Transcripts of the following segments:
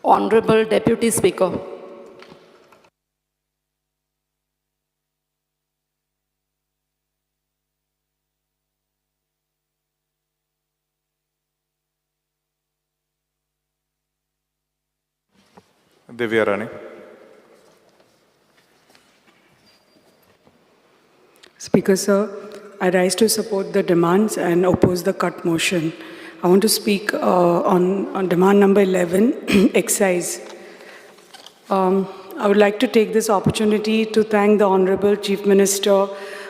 Honorable Deputy Speaker. Divya Rani. Speaker, sir, I rise to support the demands and oppose the cut motion. I want to speak on demand number 11, excise. I would like to take this opportunity to thank the Honorable Chief Minister,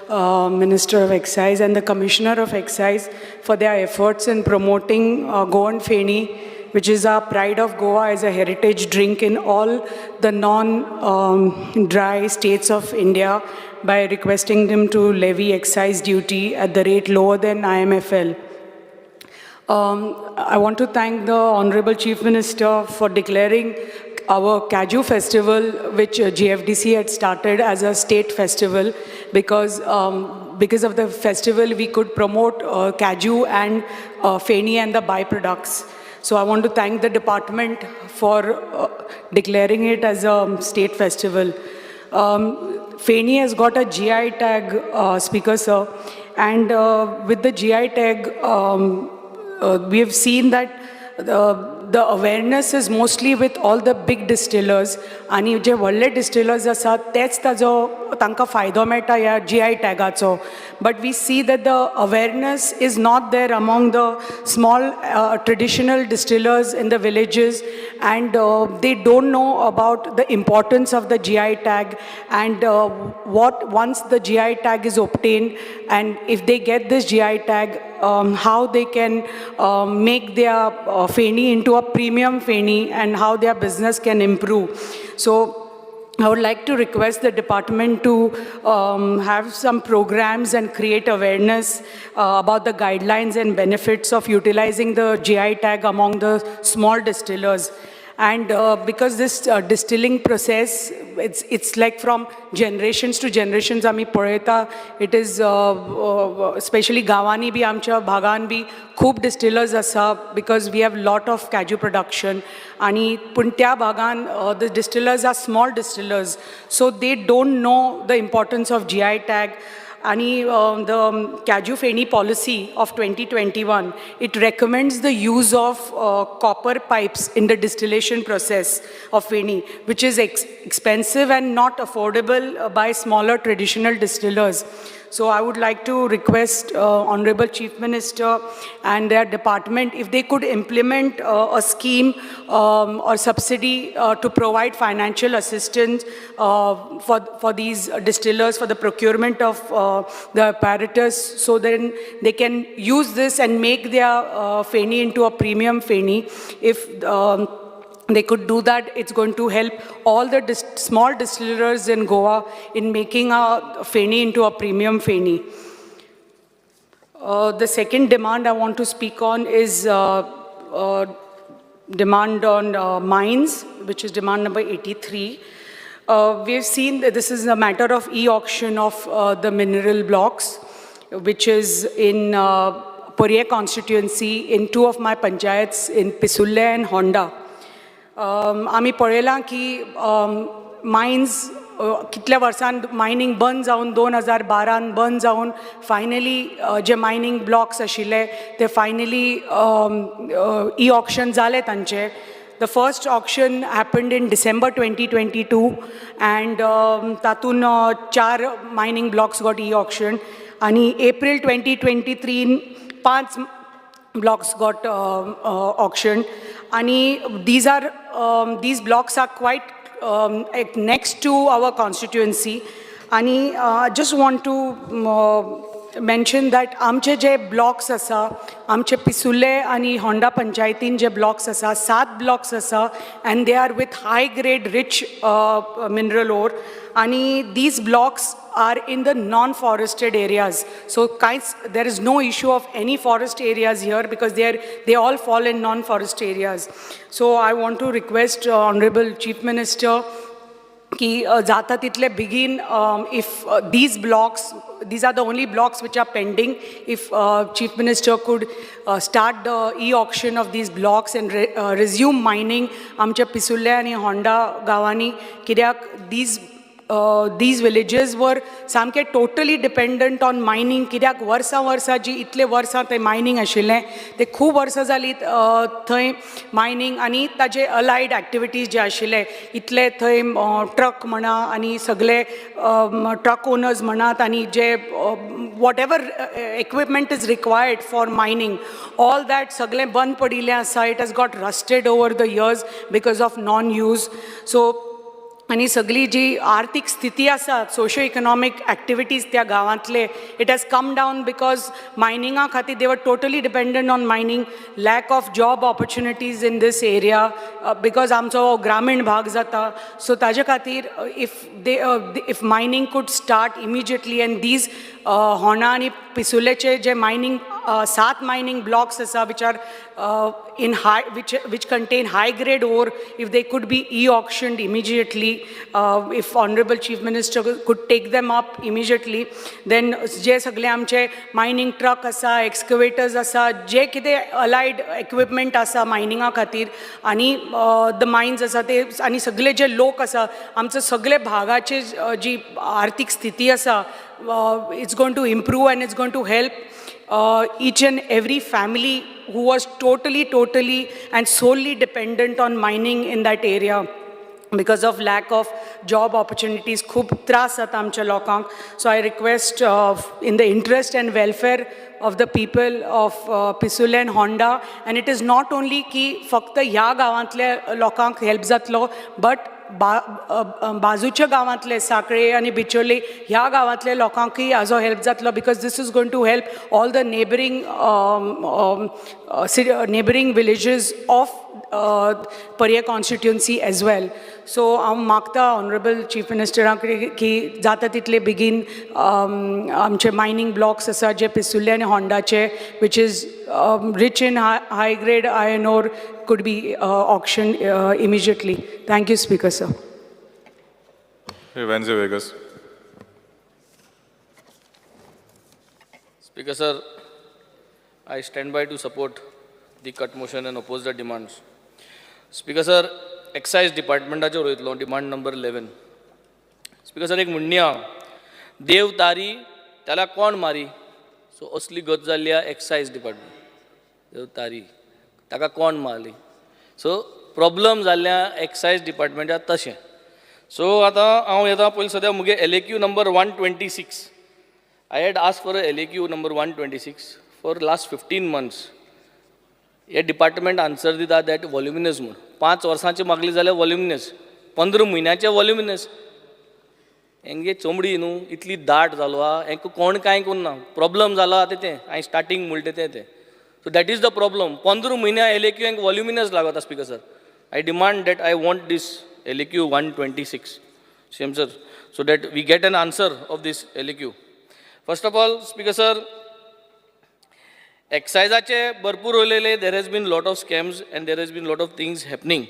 Minister of Excise and the Commissioner of Excise for their efforts in promoting Goan Feni, which is our pride of Goa as a heritage drink in all the non-dry states of India, by requesting them to levy excise duty at the rate lower than IMFL. I want to thank the Honorable Chief Minister for declaring our Kaju festival, which GFDC had started as a state festival, because of the festival we could promote Kaju and Feni and the byproducts. So I want to thank the department for declaring it as a state festival. Feni has got a GI tag, Speaker, sir, and with the GI tag, we have seen that the awareness is mostly with all the big distillers, आणि जे व्हडले distillers आसात तेच ताजो तांकां फायदो मेळटा ह्या GI tagaचो. But we see that the awareness is not there among the small traditional distillers in the villages, and they don't know about the importance of the GI tag, and once the GI tag is obtained, and if they get this GI tag, how they can make their Feni into a premium Feni, and how their business can improve. So I would like to request the department to have some programs and create awareness about the guidelines and benefits of utilizing the GI tag among the small distillers. And because this distilling process, it's like from generations to generations, आमी पळयता, it is especially गांवांनी बी आमच्या भागान बी खूब distillers आसा, because we have lot of Kaju production, आणि पूण त्या भागान the distillers are small distillers, so they don't know the importance of GI tag. And the Kaju Feni policy of 2021, it recommends the use of copper pipes in the distillation process of Feni, which is expensive and not affordable by smaller traditional distillers. So I would like to request Honorable Chief Minister and their department, if they could implement a scheme or subsidy to provide financial assistance for these distillers for the procurement of the apparatus, so then they can use this and make their Feni into a premium Feni. If they could do that, it's going to help all the small distillers in Goa in making a Feni into a premium Feni. The second demand I want to speak on is demand on mines, which is demand number 83. We've seen that this is a matter of e-auction of the mineral blocks, which is in Puriya constituency, in two of my panchayats, in Pisulle and Honda. आमी पळयलां की mines कितल्या वर्सान mining बंद जावन 2012 बंद जावन finally जे मायनिंग ब्लॉक्स आशिल्ले ते फायनली e-auction जाले तांचे. The first auction happened in December 2022, and तातून 4 mining blocks got e-auctioned, आणि April 2023 5 blocks got auctioned, and these blocks are quite next to our constituency, and I just want to mention that आमचे जे blocks आसा, आमचे पिसुले आणि Honda पंचायतीन जे blocks आसा, 7 blocks आसा, and they are with high grade rich mineral ore, and these blocks are in the non-forested areas. So there is no issue of any forest areas here, because they all fall in non-forest areas. So I want to request Honorable Chief Minister की जाता तितले बेगीन if these are the only blocks which are pending, if Chief Minister could start the e-auction of these blocks and resume mining आमच्या पिसुल्ले आणि Honda गांवांनी, कित्याक these villages were सामके totally dependent on mining, कित्याक वर्सां जी इतले वर्सां ते mining आशिल्लें ते खूब वर्सां जालीं थंय mining आनी ताजे allied activities जे आशिल्ले इतले थंय ट्रक म्हणा आनी सगळे ट्रक ओनर्स म्हणात आनी जे whatever equipment is required for mining, all that सगळें बंद पडिल्लें आसा. It has got rusted over the years because of non-use. So आणि सगळी जी आर्थिक स्थिती आसा, सोशियो इकॉनॉमिक एक्टिविटीज त्या गांवांतले, it has come down because मायनिंगा खातीर they were totally dependent on mining, lack of job opportunities in this area because आमचो ग्रामीण भाग जाता. सो ताजे खातीर if mining could start immediately and these Honda आनी पिसुलेचे जे mining 7 mining blocks asa which are in high which contain high grade ore, if they could be e-auctioned immediately, if honorable chief minister could take them up immediately, then je sagle amche mining truck asa, excavators asa, je kide allied equipment asa mininga khatir ani the mines asa te ani sagle je lok asa amche sagle bhagache ji arthik sthiti asa, it's going to improve and it's going to help each and every family who was totally and solely dependent on mining in that area because of lack of job opportunities. Khub tras jata amcha lokank. So I request in the interest and welfare of the people of Pisule and Honda, and it is not only ki फक्त ह्या गावांतल्या लोकांक help जातलो, but बाजूच्या गांवांतले साकळे आणि बिचोली ह्या गांवांतले लोकांकय हाजो हेल्प जातलो, because this is going to help all the neighbouring villages of Poriem constituency as well. So हांव मागता ऑनरेबल चीफ मिनिस्टराक की जाता तितले बेगीन आमचे मायनींग ब्लॉक्स आसा जे पिसुल्ले आनी होंडाचे which is rich in high grade iron ore could be auctioned immediately. Thank you, Speaker, sir. Wednesday Vegas. Speaker, sir, I stand by to support the cut motion and oppose the demands. Speaker, sir, Excise department acho roitlo demand number 11. Speaker, sir, एक म्हणणी हा, देव तारी त्याला कोण मारी. So असली गत जाल्ली excise department, देव तारी ताका कोण मारली. सो प्रॉब्लम जाल्ल्या एक्सायज डिपार्टमेंटात तशें. सो आतां हांव येता पयलीं सद्या मुगे LAQ number 126. I had asked for a LAQ number 126 for last 15 months. हे डिपार्टमेंट आन्सर दिता दॅट वॉल्युमिनस म्हूण 5 वर्सांचे मागली जाल्यार वॉल्युमिनस, 15 म्हयन्याचे वॉल्युमिनस. हेंगे चमडी न्हू इतली दाट जालो हा, हेंका कोण कांय करना. प्रॉब्लम जालो हा तें हांवें स्टार्टींग म्हणलें तें. So that is the problem. 15 म्हयन्या LAQ हांकां वॉल्युमिनस लागता. Speaker sir, I demand that I want these LAQ 126 CM sir, so that we get an answer of this LAQ. First of all, Speaker sir, Excise भरपूर उलयले. There has been lot of scams and there has been lot of things happening,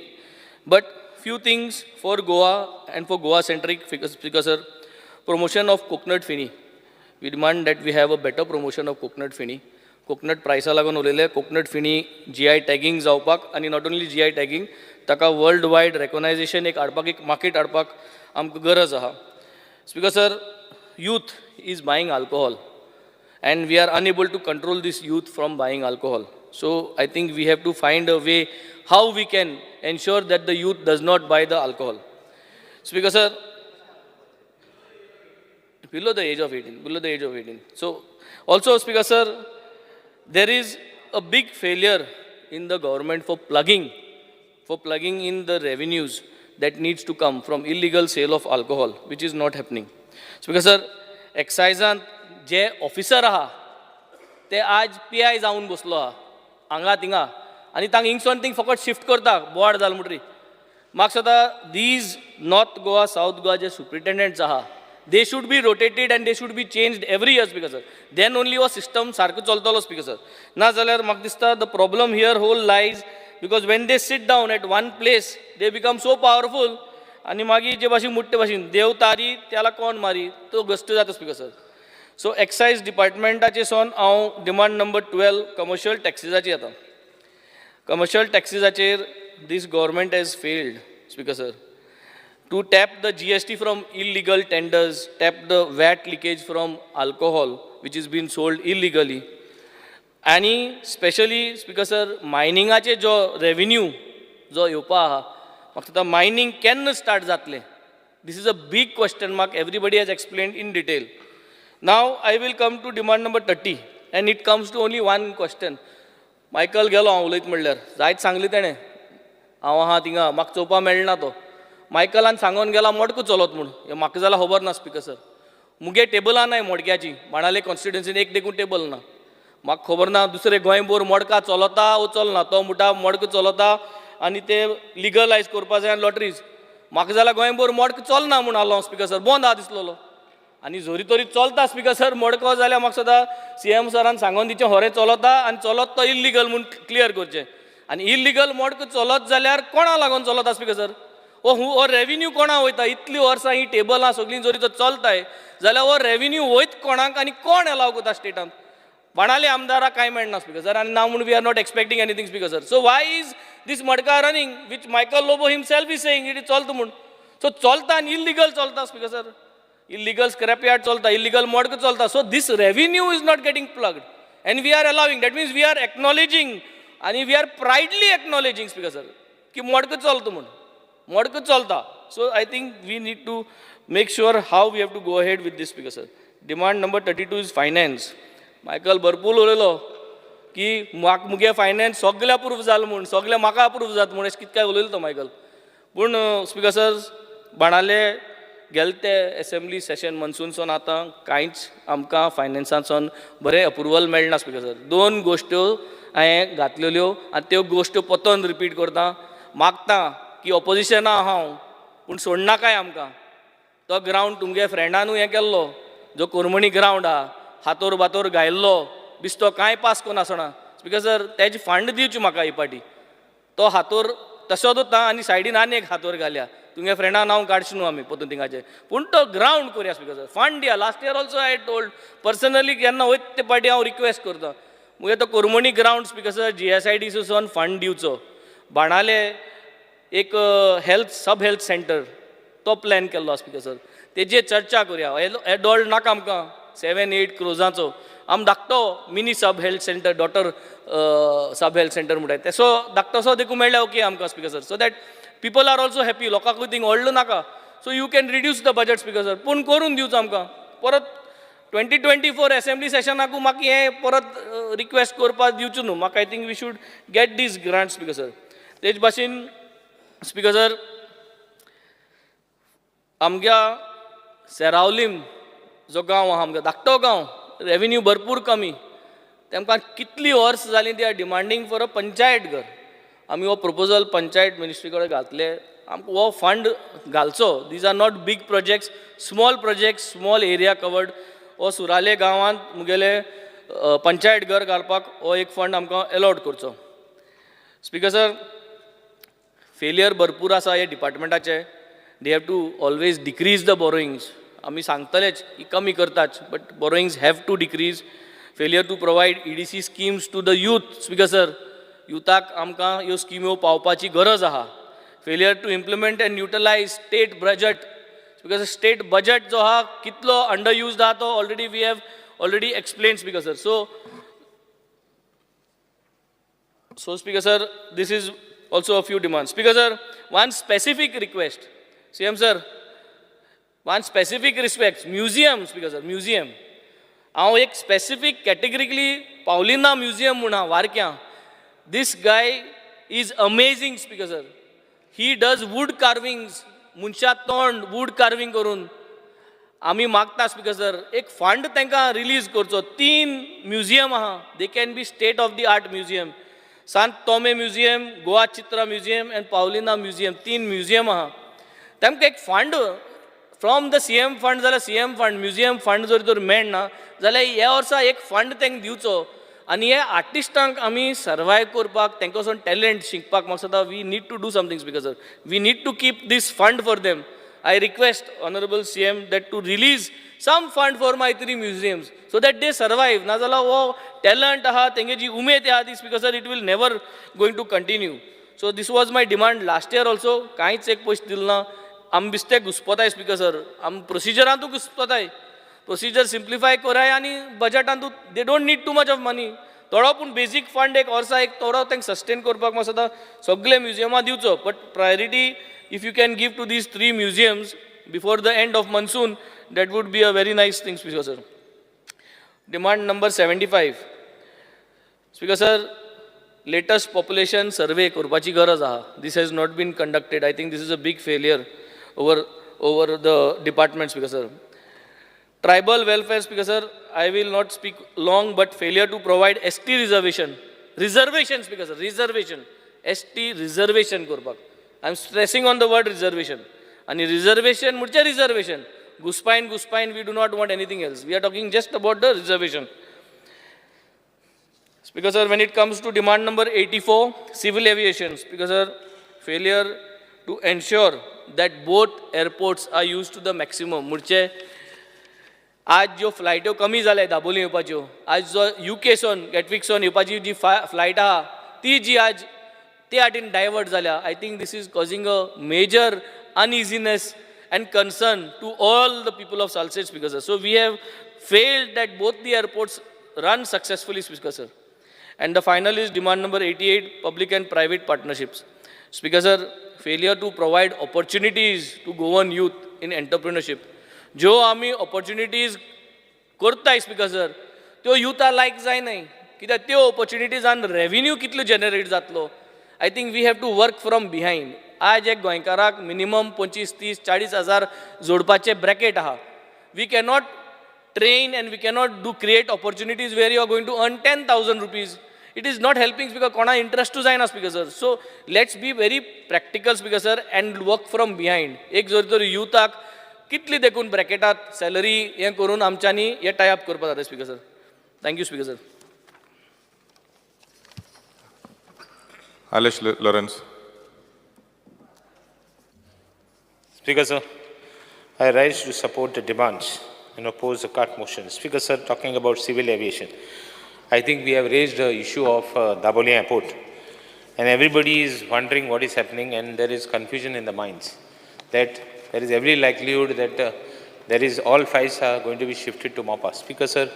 but few things for Goa and for Goa centric. Speaker sir, promotion of coconut feni. We demand that we have a better promotion of coconut feni. Coconut price लागून उलयले. coconut feni GI tagging जावपाक, आणि not only GI tagging, ताका world wide recognition एक हाडपाक, एक market हाडपाक आमकां गरज आहा. Speaker sir, youth is buying alcohol and we are unable to control this youth from buying alcohol. So I think we have to find a way how we can ensure that the youth does not buy the alcohol. Speaker sir, below the age of 18. So also, Speaker sir, there is a big failure in the government for plugging in the revenues that needs to come from illegal sale of alcohol, which is not happening. Speaker sir, Excise जे officer आहा ते आज PI जावन बसलो आहा हांगा थिंगा, आनी तांकां हिंगसोन थिंग फकत शिफ्ट करता बोवाड जाल म्हणटरी. म्हाका सदां these north Goa south Goa जे सुप्रिटेंडंट्स आहा, they should be rotated and they should be changed every year, Speaker sir. Then only a system सारको चलतलो, Speaker sir. ना जाल्यार म्हाका दिसता the problem here whole lies because when they sit down at one place they become so powerful आणि मागीर जे भाशेन मुट्टे भाशेन देव तारी त्याला कोण मारी तो गोश्ट जाता स्पीकर सर. सो एक्सायज डिपार्टमेंटाचे सोन हांव डिमांड नंबर 12 कमर्शियल टॅक्सिसाची येता. कमर्शियल टॅक्सिसाचेर this government has failed speaker sir to tap the GST from illegal tenders, tap the VAT leakage from alcohol which is being sold illegally. आणि specially speaker sir मायनिंगाचे जो revenue जो येवपा आहा म्हाका दिसता मायनिंग केन्ना स्टार्ट जातलें. This is a big question mark. Everybody has explained in detail. Now I will come to demand number 30 and it comes to only one question. Michael गेलो हांव उलयता म्हणल्यार जायत सांगलें तेणें हांव आहा थिंगा म्हाका चोवपा मेळना तो. मायकलान सांगून गेला मोडको चलत म्हूण. हे म्हाका जाल्यार खबर ना स्पीकर सर. मुगे टेबलां नाय मोडक्याची. बाणाले कॉन्स्टिट्युन्सीन एक देखून टेबल ना. म्हाका खबर ना दुसरे गोंयभर मोडका चलता वो चलना. तो म्हणटा मोडको चलता आनी ते लिगलायज करपा जाय लॉटरीज. म्हाका जाल्यार गोंयभर मोडको चलना म्हूण आलो स्पीकर सर. बंद आहा दिसलोलो. आनी जोरी तोरी चलता स्पीकर सर मोडको जाल्यार म्हाका सदां CM सरान सांगून दिचें होरें चलता आनी चलत तो इल्लिगल म्हूण क्लियर करचें. आनी इल्लिगल मोडको चलत जाल्यार कोणा लागून चलता स्पीकर सर. हो रेव्हेन्यू कोणा वयता. इतलीं वर्सां ही टेबलां सगळीं जरी तो चलताय जाल्यार हो रेव्हेन्यू वयत कोणाक आनी कोण एलाव करता स्टेटान. बाणाले आमदाराक कांय मेळना स्पीकर सर. आनी ना म्हूण we are not expecting anything speaker sir. So why is this matka running which Michael Lobo himself is saying it is चलता म्हूण. सो चलता आनी इल्लिगल चलता speaker sir. Illegal scrap yard चलता इल्लिगल मोडको चलता. So this revenue is not getting plugged and we are allowing. That means we are acknowledging आनी we are proudly acknowledging speaker sir की मोडको चलता म्हूण. मोडको चलता. So I think we need to make sure how we have to go ahead with these speaker sir. Demand number 32 is finance. Michael भरपूर उलयलो की म्हाका मुगे फायनान्स सगळे अप्रूव जालें म्हूण सगळे म्हाका अप्रूव जाता म्हूण अशें कितें काय उलयलो तो मायकल. पूण स्पीकर सर बाणाले गेले ते असेंब्ली सेशन मनसूनसून आतां कांयच आमकां फायनान्सांतसून बरें अप्रुवल मेळना स्पीकर सर. 2 गोश्ट्यो हांवें घातलेल्यो आनी त्यो गोश्ट्यो परतून रिपीट करता. मागता की ऑपोजिशना हांव पूण सोडनाकाय आमकां. तो ग्रावंड तुमगे फ्रेंडानूय हें केल्लो जो कोरमणी ग्रावंड आहा हातोर बातोर घायल्लो बिस्तो कांय पास कोन्न आसना स्पीकर सर. तेजे फंड दिवची म्हाका ही पाटी. तो हातोर तसो दोता आनी सायडीन आनी एक हातोर घाल्या. तुमगे फ्रेंडा नांव काडचें न्हू आमी पोतून थिंगाचें. पूण तो ग्रावंड करया स्पीकर सर. फंड दिया. Last year also I told personally केन्ना वयत ते पाटी हांव रिक्वेस्ट करता. मुगे तो कोरमणी ग्रावंड स्पीकर सर GSIDCसून फंड दिवचो. बाणाले एक सब हेल्थ सेंटर तो प्लॅन केल्लो स्पीकर सर. तेजेर चर्चा करुया. एडॉल्ट नाका आमकां 7-8 क्रोजांचो. आम धाकटो mini sub health centre daughter sub health centre म्हणटात तेसो धाकटोसो देखून मेळ्ळ्या ओके आमकां speaker sir. So that people are also happy. लोकांकूय थिंग व्हडलो नाका. So you can reduce the budget speaker sir. पूण करून दिवचो आमकां. परत 2024 असेंब्ली सेशनाकू म्हाका हें परत रिक्वेस्ट करपाक दिवचो न्हू. म्हाका I think we should get these grant speaker sir. तेच भाशेन स्पीकर सर आमच्या सेरावलीम जो गांव आहा आमकां धाकटो गांव रेव्हेन्यू भरपूर कमी. तेमकां कितलीं वर्स जालीं they are demanding for a panchayat घर. आमी हो प्रपोजल पंचायत मिनिस्ट्री कडेन घातले. आमकां हो फंड घालचो. These are not big projects. Small area covered. हो सुराले गांवांत मुगेले पंचायत घर घालपाक हो एक फंड आमकां अलॉट करचो. स्पीकर सर फेलियर भरपूर आसा हे डिपार्टमेंटाचे. They have to always decrease the borrowings. आमी सांगतलेच की कमी करताच but borrowings have to decrease. Failure to provide EDC schemes to the youth speaker sir. युथाक आमकां ह्यो स्किम्यो पावपाची गरज आहा. Failure to implement and utilise state budget speaker sir. State budget जो आहा कितलो अंडर यूज्ड आहा तो already we have already explain speaker sir. So speaker sir this is also a few demands. Speaker sir, one specific request. CM sir, one specific request. Museum, Speaker sir, museum. हांव एक specific categorically Paulina museum म्हणा वारक्यां. This guy is amazing, Speaker sir. He does wood carvings. मनशा तोंड wood carving करून आमी मागता speaker sir एक fund तांकां रिलीज करचो. 3 म्युजियम आहा. दे can B state of the art museum. सांत तोमे म्युजियम, गोवा चित्रा museum end Paulina museum. 3 museum आहा. तांकां एक fund from the CM fund जाल्यार CM फंड म्युजियम फंड जर तर मेळना जाल्यार ह्या वर्सा एक फंड तांकां दिवचो आनी हे आर्टिस्टांक आमी सर्वायव करपाक तांकां वचून टॅलंट शिकपाक म्हाका सदां we need to do something speaker sir we need to keep these fund for them I request Honorable CM that to release some fund for my 3 museums so that they survive. नाजाल्यार हो talent आहा तेंगे जी उमेद आहा दिस because it will never going to continue. So this was my demand last year also. कांयच एक पयशे दिल ना. आम बिस्ते घुसपताय स्पीकर सर. आम प्रोसिजरांतू घुसपताय. प्रोसिजर सिम्प्लिफाय कराय आनी बजेटांतू they don't need too much of money. थोडो पूण बेसीक फंड एक वर्सा एक थोडो तांकां सस्टेन करपाक म्हाका सदां सगळे म्युजियमां दिवचो but priority if you can give to these 3 museums before the end of monsoon, that would be a very nice thing, Speaker Sir. Demand number 75. Speaker Sir, latest population survey korpachi garaz aha. This has not been conducted. I think this is a big failure over the department, Speaker Sir. Tribal welfare, Speaker Sir, I will not speak long, but failure to provide ST reservation. Reservation, Speaker Sir, reservation. ST reservation korpak. I am stressing on the word reservation. And reservation, murcha reservation. Guspine, we do not want anything else. We are talking just about the reservation. Speaker Sir, when it comes to demand number 84, civil aviation. Speaker Sir, failure to ensure that both airports are used to the maximum. Murche, आज जो फ्लायट्यो कमी जाल्या दाबोली येवपाच्यो आज जो UK सोन गॅटविक सोन येवपाची जी flight आहा ती जी आज ते आटीन डायवर्ट जाल्या I think this is causing a major uneasiness and concern to all the people of Salcete speaker sir so we have failed that both the airports run successfully speaker sir and the final is demand number 88 public and private partnerships speaker sir failure to provide opportunities to Goan youth in entrepreneurship ज्यो आमी opportunities करताय speaker sir त्यो युथा लायक जायनाय कित्याक त्यो ऑपॉर्च्युनिटीजान revenue कितलो generate जातलो I think we have to work from behind आज एक गोंयकाराक मिनिमम 25-30-40 हजार जोडपाचे ब्रॅकेट आहा we cannot train and we cannot do create opportunities where you are going to earn 10,000 rupees. It is not helping because kona interest to zaina speaker sir. So let's be very practical speaker sir and work from behind. एक जर तर युथाक कितली देखून ब्रॅकेटात salary हे करून आमच्यांनी हे tie up करपाक जाता speaker sir. Thank you speaker sir. Alish Lawrence. Speaker sir, I rise to support the demands and oppose the cut motion. Speaker sir, talking about civil aviation, I think we have raised the issue of Daboli Airport, and everybody is wondering what is happening, and there is confusion in the minds that there is every likelihood that there is all files are going to be shifted to MOPA. Speaker sir,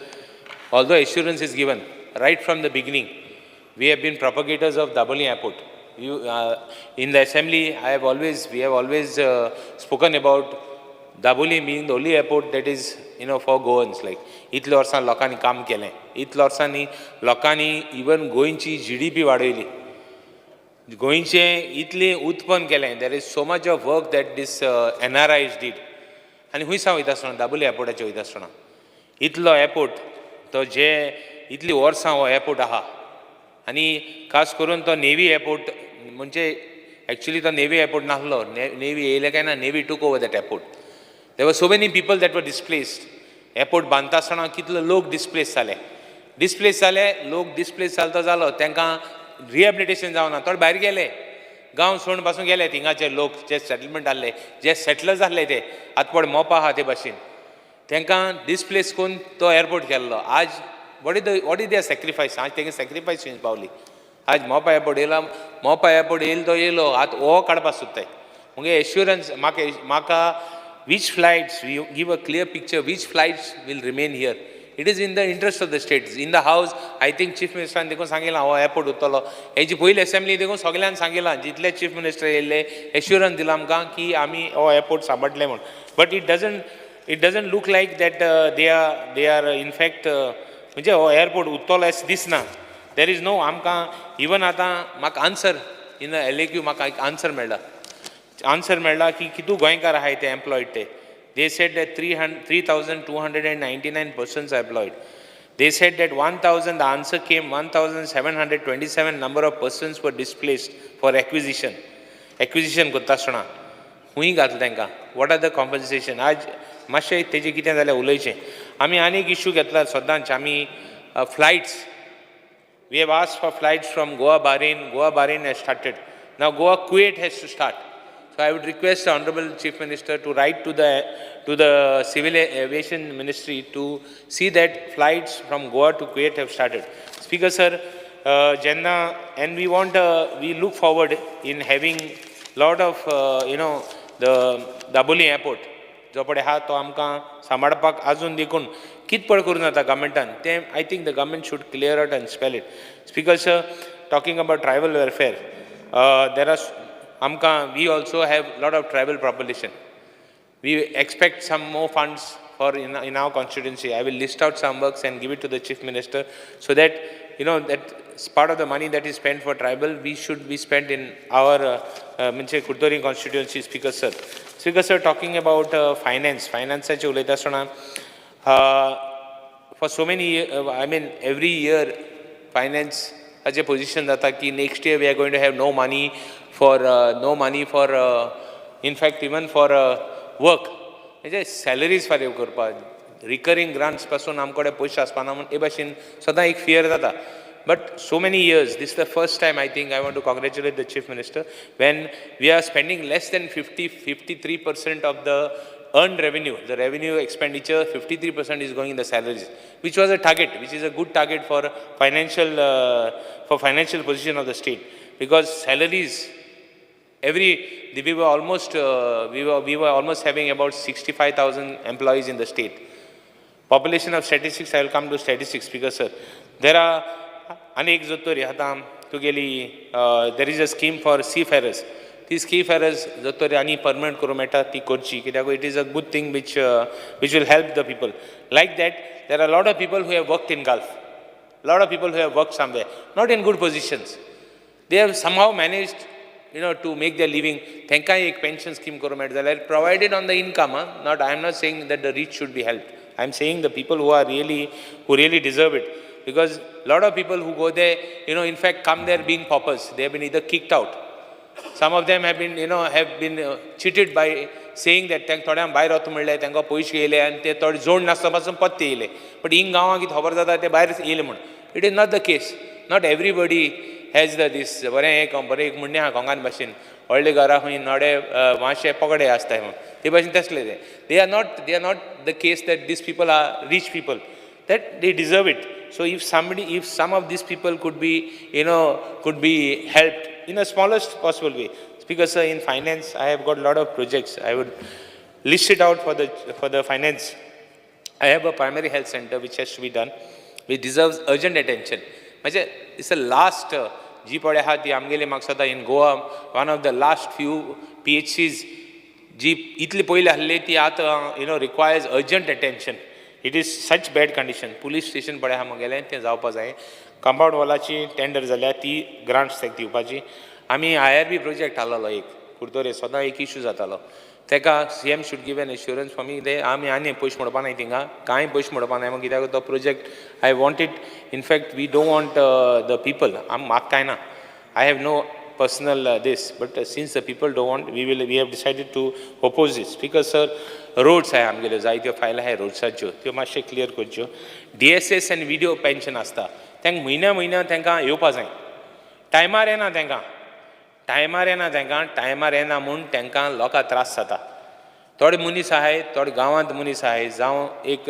although assurance is given right from the beginning, we have been propagators of Daboli Airport. In the assembly, we have always spoken about Daboli being the only airport that is, for Goans. Like, इतले वर्सां लोकांनी काम केलें. इतले वर्सांनी लोकांनी even गोंयची GDP वाडयली. गोंयचें इतलें उत्पन्न केलें. There is so much of work that this NRIs did. आनी हुंयसां वयता आसतना दाबोली एअरपोर्टाचेर वयता आसतना इतलो एअरपोर्ट तो जे इतली वर्सां हो एअरपोर्ट आहा आनी खास करून तो नेवी एअरपोर्ट म्हणजे एक्चुअली तो नेवी एअरपोर्ट नासलो नेवी येयले काय ना navy took over that airport. There were so many people that were displaced. Airport बांदता आसतना कितले लोक डिस्प्लेस जाले. लोक डिस्प्लेस जालो तांकां रिहॅबिलिटेशन जावना थोडे भायर गेले गांव सोडून पासून गेले थिंगाचे लोक जे सेटलमेंट जाल्ले जे सेटलर जाल्ले ते आतां मोपा आहा ते भाशेन तांकां डिस्प्लेस करून तो एअरपोर्ट केल्लो. आज वॉट इज देअर सॅक्रिफायस आज तेंगे सॅक्रिफायस पावली. आज मोपा एअरपोर्ट येयलो तो येयलो आतां हो काडपाक सोदताय मुगे एश्युरन्स म्हाका which flights, we give a clear picture, which flights will remain here. It is in the interest of the states. In the house, I think Chief Minister देखून सांगितला हो एअरपोर्ट उरतलो. हेची पयली असेंब्ली देखून सगळ्यांक सांगितला जितले चीफ मिनिस्टर येयले एश्युरन्स दिला आमकां की आमी हो एअरपोर्ट सांबाळटले म्हूण. But it doesn't look like that they are in fact म्हणजे हो एअरपोर्ट उरतलो अशें दिसना. देर इज नो आमकां इवन आतां म्हाका आन्सर इन LAQ म्हाका एक आन्सर मेळ्ळा की कितू गोंयकार आहाय ते एम्प्लॉयड ते. They said that 3,299 persons are employed. They said that 1,000, the answer came 1,727 number of persons were displaced for acquisition. Acquisition करता आसतना खूंय घातलें तांकां. What are the compensation? आज मातशें तेजें कितें जाल्यार उलयचें. आमी आनी एक इश्यू घेतला सदांच आमी flights We have asked for flights from Goa, Bahrain. Goa, Bahrain has started. Now Goa, Kuwait has to start. So I would request the Honorable Chief Minister to write to the Civil Aviation Ministry to see that flights from Goa to Kuwait have started. Speaker sir, Jenna, and we look forward in having lot of the Daboli airport. जो पडे हा तो आमकां सांबाळपाक आजून देखून कित पड करून जाता गव्हर्मेंटान ते I think the government should clear out and spell it speaker sir talking about tribal welfare there are आमकां we also have lot of tribal population we expect some more funds for in our constituency. I will list out some works and give it to the Chief Minister so that that part of the money that is spent for tribal we should be spent in our Kurtori constituency. Speaker sir, talking about finance for so many I mean every year finance as a position that next year we are going to have no money for in fact even for work. Salaries for recurring grants pasun amkode poishe aspana mun e bashin sada ek fear jata. But so many years, this is the first time I think I want to congratulate the Chief Minister when we are spending less than 53% of the earned revenue. The revenue expenditure, 53% is going in the salaries, which was a target, which is a good target for financial position of the state, because salaries we were almost having about 65,000 employees in the state. Population of statistics, I will come to statistics, because sir, there are anek zotori hatam tugeli there is a scheme for seafarers. These seafarers zotori ani permanent kurumeta ti korchi kidago it is a good thing which will help the people. Like that, there are a lot of people who have worked in Gulf, a lot of people who have worked somewhere, not in good positions. They have somehow managed to make their living. Thenkai ek pension scheme kurumeta provided on the income. I am not saying that the rich should be helped. I am saying the people who really deserve it. Because a lot of people who go there, in fact, come there being paupers. They have been either kicked out. Some of them have been, cheated by saying that thoda am bayar hotu mille, tenka poish geile, and te thodi zone nasta pasun patte ile. But in gawa ki khabar jata te bayar ile mun. It is not the case. Not everybody has this. Bare ek munne ha kongan machine. Olde gara hui node vaashe pagade asta hai. Te bashin tesle de. They are not the case that these people are rich people. That they deserve it. So if some of these people could be helped in the smallest possible way. Because in finance, I have got a lot of projects. I would list it out for the finance. I have a primary health center which has to be done, which deserves urgent attention. It's the last in Goa, one of the last few PHCs requires urgent attention. It is such bad condition. Police station पडे हा मगेले ते जावपा जाय. Compound वालाची tender जाल्या ती grants तेक दिवपाची. आमी IRB प्रोजेक्ट हाडलो एक कुर्तोरे सदां एक इश्यू जातालो. तेका CM should give an assurance for me दे आमी आनी पयश मोडपा नाय थिंगा कांय पयश मोडपा नाय मग कित्याक तो project I want it. In fact, we don't want the people. आम मात काय ना. I have no personal this, but since the people don't want, we have decided to oppose this. Because sir, roads आहे आमगेले जायत्यो file आहे रोड्साच्यो त्यो मातशे क्लियर करच्यो. DSS and video pension आसता तांकां म्हयन्या तांकां येवपा जाय. टायमार येना टायमार येना म्हूण तांकां लोकां त्रास जाता. थोडे मनीस आहाय, थोडे गांवांत मनीस आहाय, जावं एक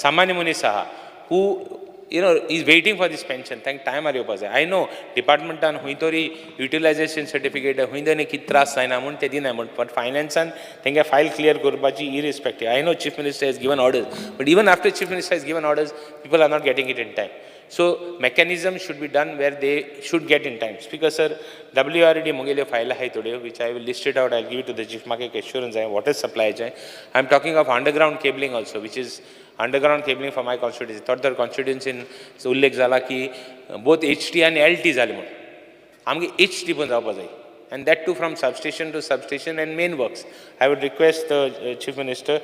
सामान्य मनीस आहा who is waiting for this pension. Thank time are yopaze. I know department and huitori utilization certificate huindane ki tras saina mun te din amount, but finance and think a file clear gurbaji irrespective. I know Chief Minister has given orders, but even after Chief Minister has given orders, people are not getting it in time. So mechanism should be done where they should get in time. Speaker sir, WRD Mongile file hai today, which I will list it out. I'll give it to the Chief Market Assurance. What is supply? I'm talking of underground cabling also, which is underground cabling for my constituency. Third constituency in Ullekh zala ki both HT and LT zali mun. Amge HT पण जावपा जाय, and that too from substation to substation and main works. I would request the Chief Minister,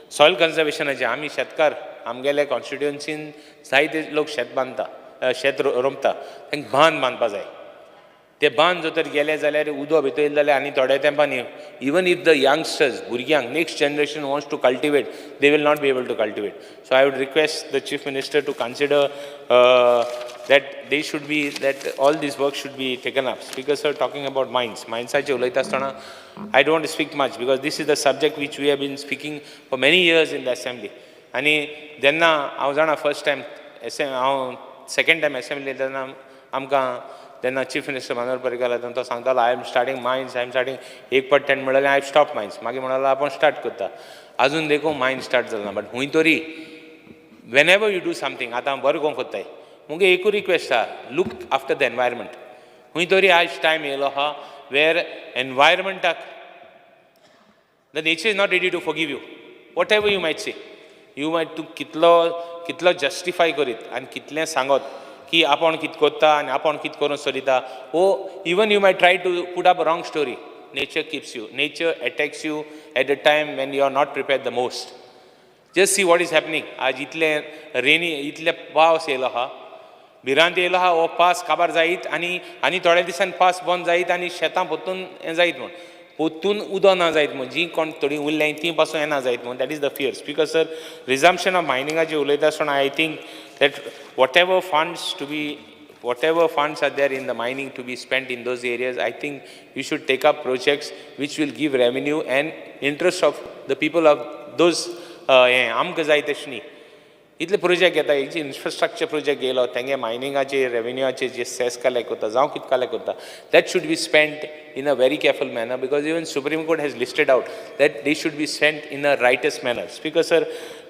soil conservation aje आमी शेतकार आमगेले constituency जायते लोक शेत बांदता शेत रोमता तांकां बांदपा जाय. ते बांद जर तर गेले जाल्यार उदो भितर येयलें जाल्यार आनी थोड्या तेंपान इवन इफ द यंगस्टर्स भुरग्यांक next generation wants to cultivate they will not be able to cultivate. So I would request the chief minister to consider that they should be, that all this work should be taken up. Speaker sir, talking about mindsaचे उलयता आसतना I don't want to speak much because this is the subject which we have been speaking for many years in the assembly. आनी जेन्ना हांव जाणा first time हांव second time assembly तेन्ना आमकां जेन्ना चीफ मिनिस्टर मनोहर पर्रीकर आला तो सांगतालो आय एम स्टार्टींग स्टार्टींग एक पट तेणें म्हणलें आय स्टॉप मायन्स मागीर म्हणलो आपूण स्टार्ट करता. आजून देखून मायन्स स्टार्ट जालो ना. बट हूंय तरी whenever you do something आतां हांव बरें कोण कोत्ताय मुगे एकूच रिक्वेस्ट आहा लूक आफ्टर द एनवायरमेंट. हूंय तरी आयज टायम येयलो आहा वेर एनवायरमेंटाक the nature is not ready to forgive you whatever you might say. You might तूं कितलो जस्टिफाय करीत आनी कितलें सांगत की आपण कितें कोत्ता आनी आपण कितें करून चलयता ओ even you might try to put up wrong story. Nature keeps you, nature attacks you at the time when you are not prepared the most. Just see what is happening. आज इतलें रेनी इतले पावस येयलो आहा भिरांत येयलो आहा. हो पास काबार जायत आनी थोड्या दिसांनी पास बंद जायत आनी शेतां पोत्तून हें जायत म्हूण पोत्तून उदो ना जायत म्हूण जी कोण थोडीं उरल्यां तीं पासून येना जायत म्हूण that is the fear. Speaker sir resumption of मायनिंगाचें उलयता आसतना I think that whatever funds are there in the mining to be spent in those areas, I think you should take up projects which will give revenue and interest of the people of those आमकां जाय तशें इतले project येता. एक infrastructure project येयलो तेंगे मायनिंगाचे रेवेन्यूचे जे cess collect करता जावं कितें कलेक्ट करता that should be spent in a very careful manner because even Supreme Court has listed out that they should be spent in a righteous manner. Speaker sir,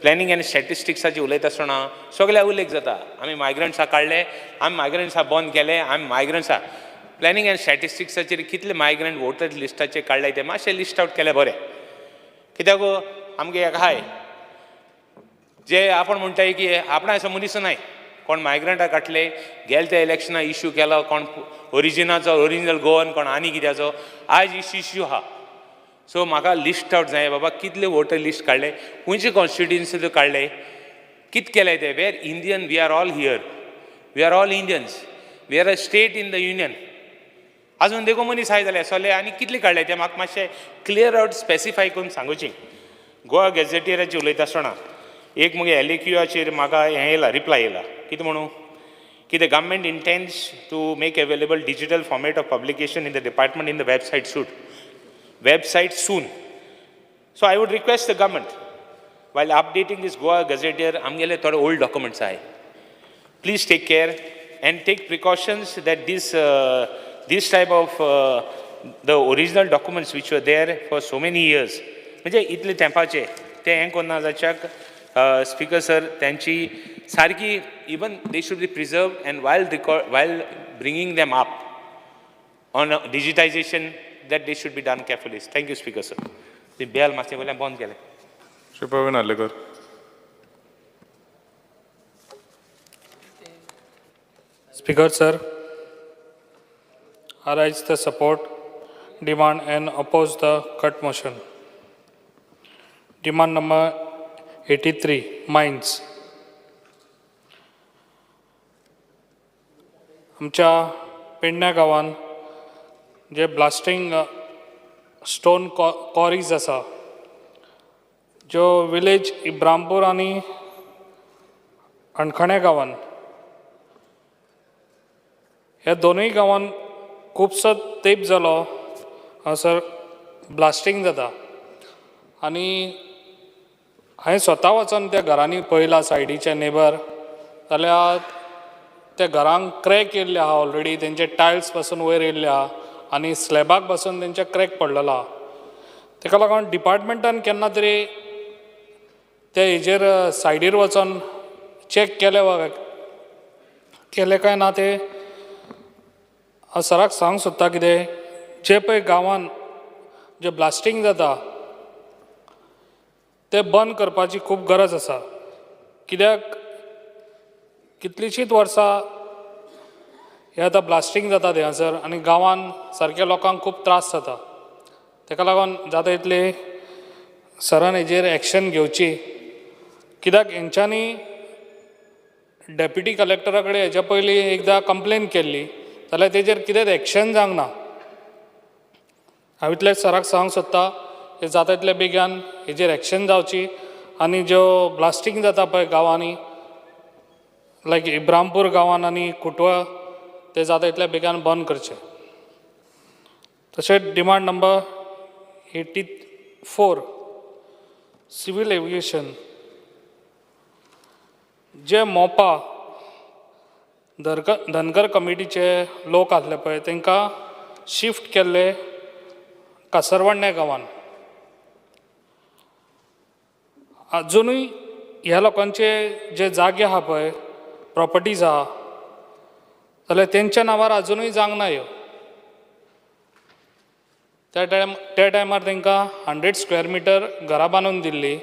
planning and statisticsचे उलयता आसतना सगळ्या उल्लेख जाता आमी मायग्रंट्सा काडले आमी मायग्रंट्सा बंद केले आमी मायग्रंट्सा प्लॅनिंग एंड स्टॅटिस्टिक्साचेर कितले मायग्रंट वोटर लिस्टाचे काडले ते मातशें लिस्ट आउट केले बरें. कित्याक आमगे एक हाय जे आपण म्हणटाय की आपण असो मनीस नाय कोण मायग्रंटाक काडले गेले त्या इलेक्शना इश्यू केलो कोण ओरिजिनल गोवन कोण आनी कित्याचो आज इश्यू आहा. सो म्हाका लिस्ट आउट जाय बाबा कितले वोटर लिस्ट काडले खंयचे कॉन्स्टिट्युएन्सी काडले कितें केलें तें where Indian we are all here we are all Indians we are a state in the union. आजून देखून मनीस हाय जाले सोले आनी कितले काडले ते म्हाका मातशें क्लियर आउट स्पेसिफाय करून सांगुची. गोवा गॅझेटियराचेर उलयता आसतना एक मुगे LAQचेर म्हाका हें येयला रिप्लाय येयला कितें म्हणून की the government intends to make available digital format of publication in the department in the website soon. So I would request the government while updating this Goa Gazetteer amgele thode old documents aaye please take care and take precautions that this type of the original documents which were there for so many years म्हणजे इतले तेंपाचे ते हें कोन्ना जाच्याक speaker sir त्यांची सारकी even they should be preserve end while bringing them up on digitization that they should be done carefully. Thank you, Speaker sir. The bell मातशें वयल्यान बंद केलें. Shri Pravin Arlekar. Speaker sir, I urge the support, demand and oppose the cut motion. Demand number 83, mines. आमच्या पेडण्या गांवान जे blasting stone कॉरीज आसा ज्यो विलेज इब्रामपूर आनी अणखण्या गांवान ह्या दोनूय गांवान खुबसो तेंप जालो हांगासर ब्लास्टिंग जाता आनी हांवें स्वता वचोन त्या घरांनी पळयलां सायडीचे नेबर जाल्यार त्या घरांक क्रॅक येयल्ले आहा ऑलरेडी तेंचे टायल्स पासून वयर येयल्ले आहा आनी स्लॅबाक पासून तेंचे क्रॅक पडलेलो आहा. तेका लागून डिपार्टमेंटान केन्ना तरी त्या हेजेर सायडीर वचोन चॅक केले वा केले काय ना ते हांव सराक सांग सोदता कितें जे पळय गांवान जे ब्लास्टिंग जाता ते बंद करपाची खूब गरज आसा. कित्याक कितलींशींच वर्सां हे आतां ब्लास्टिंग जाता थंयसर आनी गांवान सारक्या लोकांक खूब त्रास जाता. तेका लागून जाता इतले सरान हेजेर एक्शन घेवची. कित्याक हेंच्यांनी डेप्युटी कलेक्टरा कडेन हेच्या पयलीं एकदां कंप्लेन केल्ली जाल्यार तेजेर कितेंच एक्शन जावंक ना. हांव इतलेंच सराक सांगूंक सोदतां की जाता तितले बेगीन हेजेर एक्शन जावची आनी ज्यो ब्लास्टींग जाता पळय गांवांनी लायक इब्रामपूर गांवांन आनी कुटवा ते जाता तितले बेगीन बंद करचे. तशेंच डिमांड नंबर 84 सिवील एविएशन जे मोपा धनगर कमिटीचे लोक आसले पळय तांकां शिफ्ट केल्ले कासरवण्णे गांवांत. अजुनूय ह्या लोकांचे जे जागे आहा पळय प्रॉपर्टीज आहा जाल्यार तेंच्या नांवार अजुनूय जावंक ना ह्यो. त्या टायमार तांकां 100 स्क्वेअर मिटर घरां बांदून दिल्ली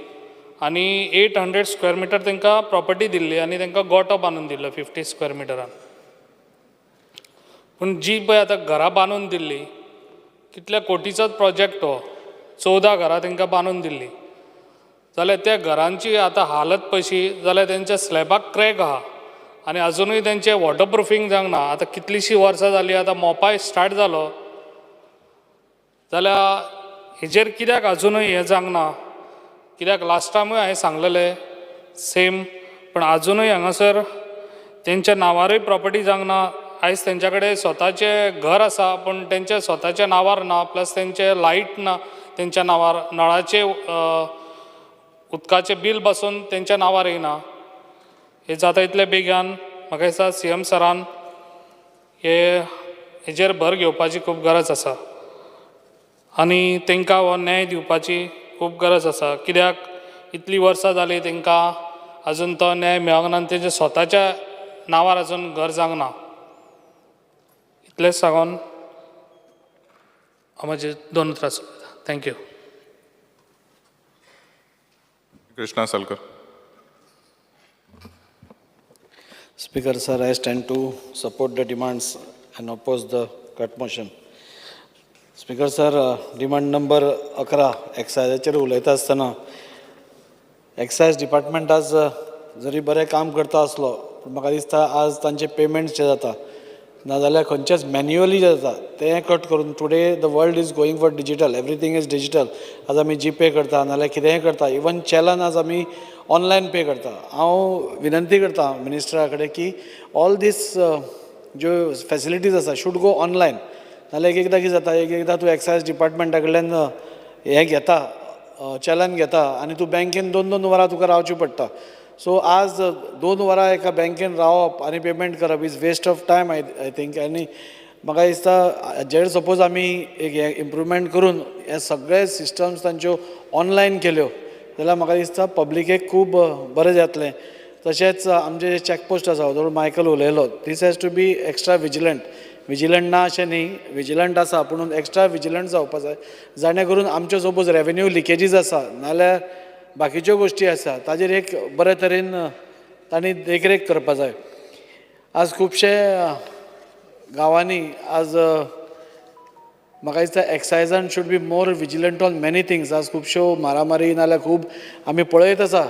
आनी 800 स्क्वेअर मिटर तांकां प्रॉपर्टी दिल्ली आनी तांकां गोठो बांदून दिल्लो 50 स्क्वेअर मिटरान. पूण जी पळय आतां घरां बांदून दिल्ली कितल्या कोटीचोच प्रोजेक्ट हो, 14 घरां तांकां बांदून दिल्ली जाल्यार त्या घरांची आतां हालत पळयशी जाल्यार तेंच्या स्लॅबाक क्रॅक आहा आनी अजुनूय तेंचें वॉटर प्रुफींग जावंक ना. आतां कितलींशीं वर्सां जालीं आतां मोपाय स्टार्ट जालो जाल्यार हेजेर कित्याक अजुनूय हें जावंक ना. कित्याक लास्ट टायमूय हांवें सांगलेलें सेम, पण अजुनूय हांगासर तेंच्या नांवारूय प्रॉपर्टी जावंक ना. आयज तेंच्या कडेन स्वताचें घर आसा पूण तेंच्या स्वताच्या नांवार ना, प्लस तेंचें लायट ना तेंच्या नांवार, नळाचें उदकाचें बील बसून तेंच्या नांवार येयना. हे जाता इतले बेगीन म्हाका दिसता CM सरान हेजेर भर घेवपाची खूब गरज आसा आनी तांकां हो न्याय दिवपाची खूब गरज आसा. कित्याक इतलीं वर्सां जालीं तांकां अजून तो न्याय मेळोंक ना आनी तेंच्या स्वताच्या नांवार अजून घर जावंक ना. इतलेंच सांगून हांव म्हाजे 2 उतरां सोंपयतां. Thank you. Krishna Salkar. Speaker, sir, I stand to support the demands and oppose the cut motion. Speaker, sir, demand number 11 एक्सायजाचेर उलयता आसतना एक्सायज डिपार्टमेंट आज जरी बरें काम करता आसलो पूण म्हाका दिसता आज तांचे पेमेंट्स जे जाता नाजाल्यार खंयचेच मॅन्युअली जे जाता तें कट करून today the world is going for digital, everything is digital. आज आमी जीपे करता नाजाल्यार कितेंय करता, इवन चलन आज आमी ऑनलायन पे करता. हांव विनंती करता मिनिस्टरा कडेन की ऑल दीस ज्यो फॅसिलिटीज आसा शूड गो ऑनलायन. नाजाल्यार एकदां कितें जाता, एकदां तूं एक्सायज डिपार्टमेंटा कडल्यान हें घेता चलन घेता आनी तूं बँकेन 2-2 वरां तुका रावचें पडटा. सो आज 2 वरां एका बँकेन रावप आनी पेमेंट करप is waste of time I think. आनी म्हाका दिसता जेर सपोज आमी एक इम्प्रुवमेंट करून हे सगळे सिस्टम्स तांच्यो ऑनलायन केल्यो जाल्यार म्हाका दिसता पब्लिकेक खूब बरें जातलें. तशेंच आमचे जे चॅकपोस्ट आसा जवळ मायकल उलयलो, this has to be extra vigilant ना अशें न्ही, विजिलंट आसा पूण एक्स्ट्रा विजिलंट जावपा जाय जाणे करून आमच्यो सपोज रेवेन्यू लिकेजीस आसा नाल्यार बाकीच्यो गोश्टी आसा ताजेर एक बरे तरेन तांणी देखरेख करपा जाय. आज खुबशे गांवांनी आज म्हाका दिसता एक्सायजान should be more vigilant on many things. आज खुबश्यो मारामारी नाल्यार खूब आमी पळयत आसा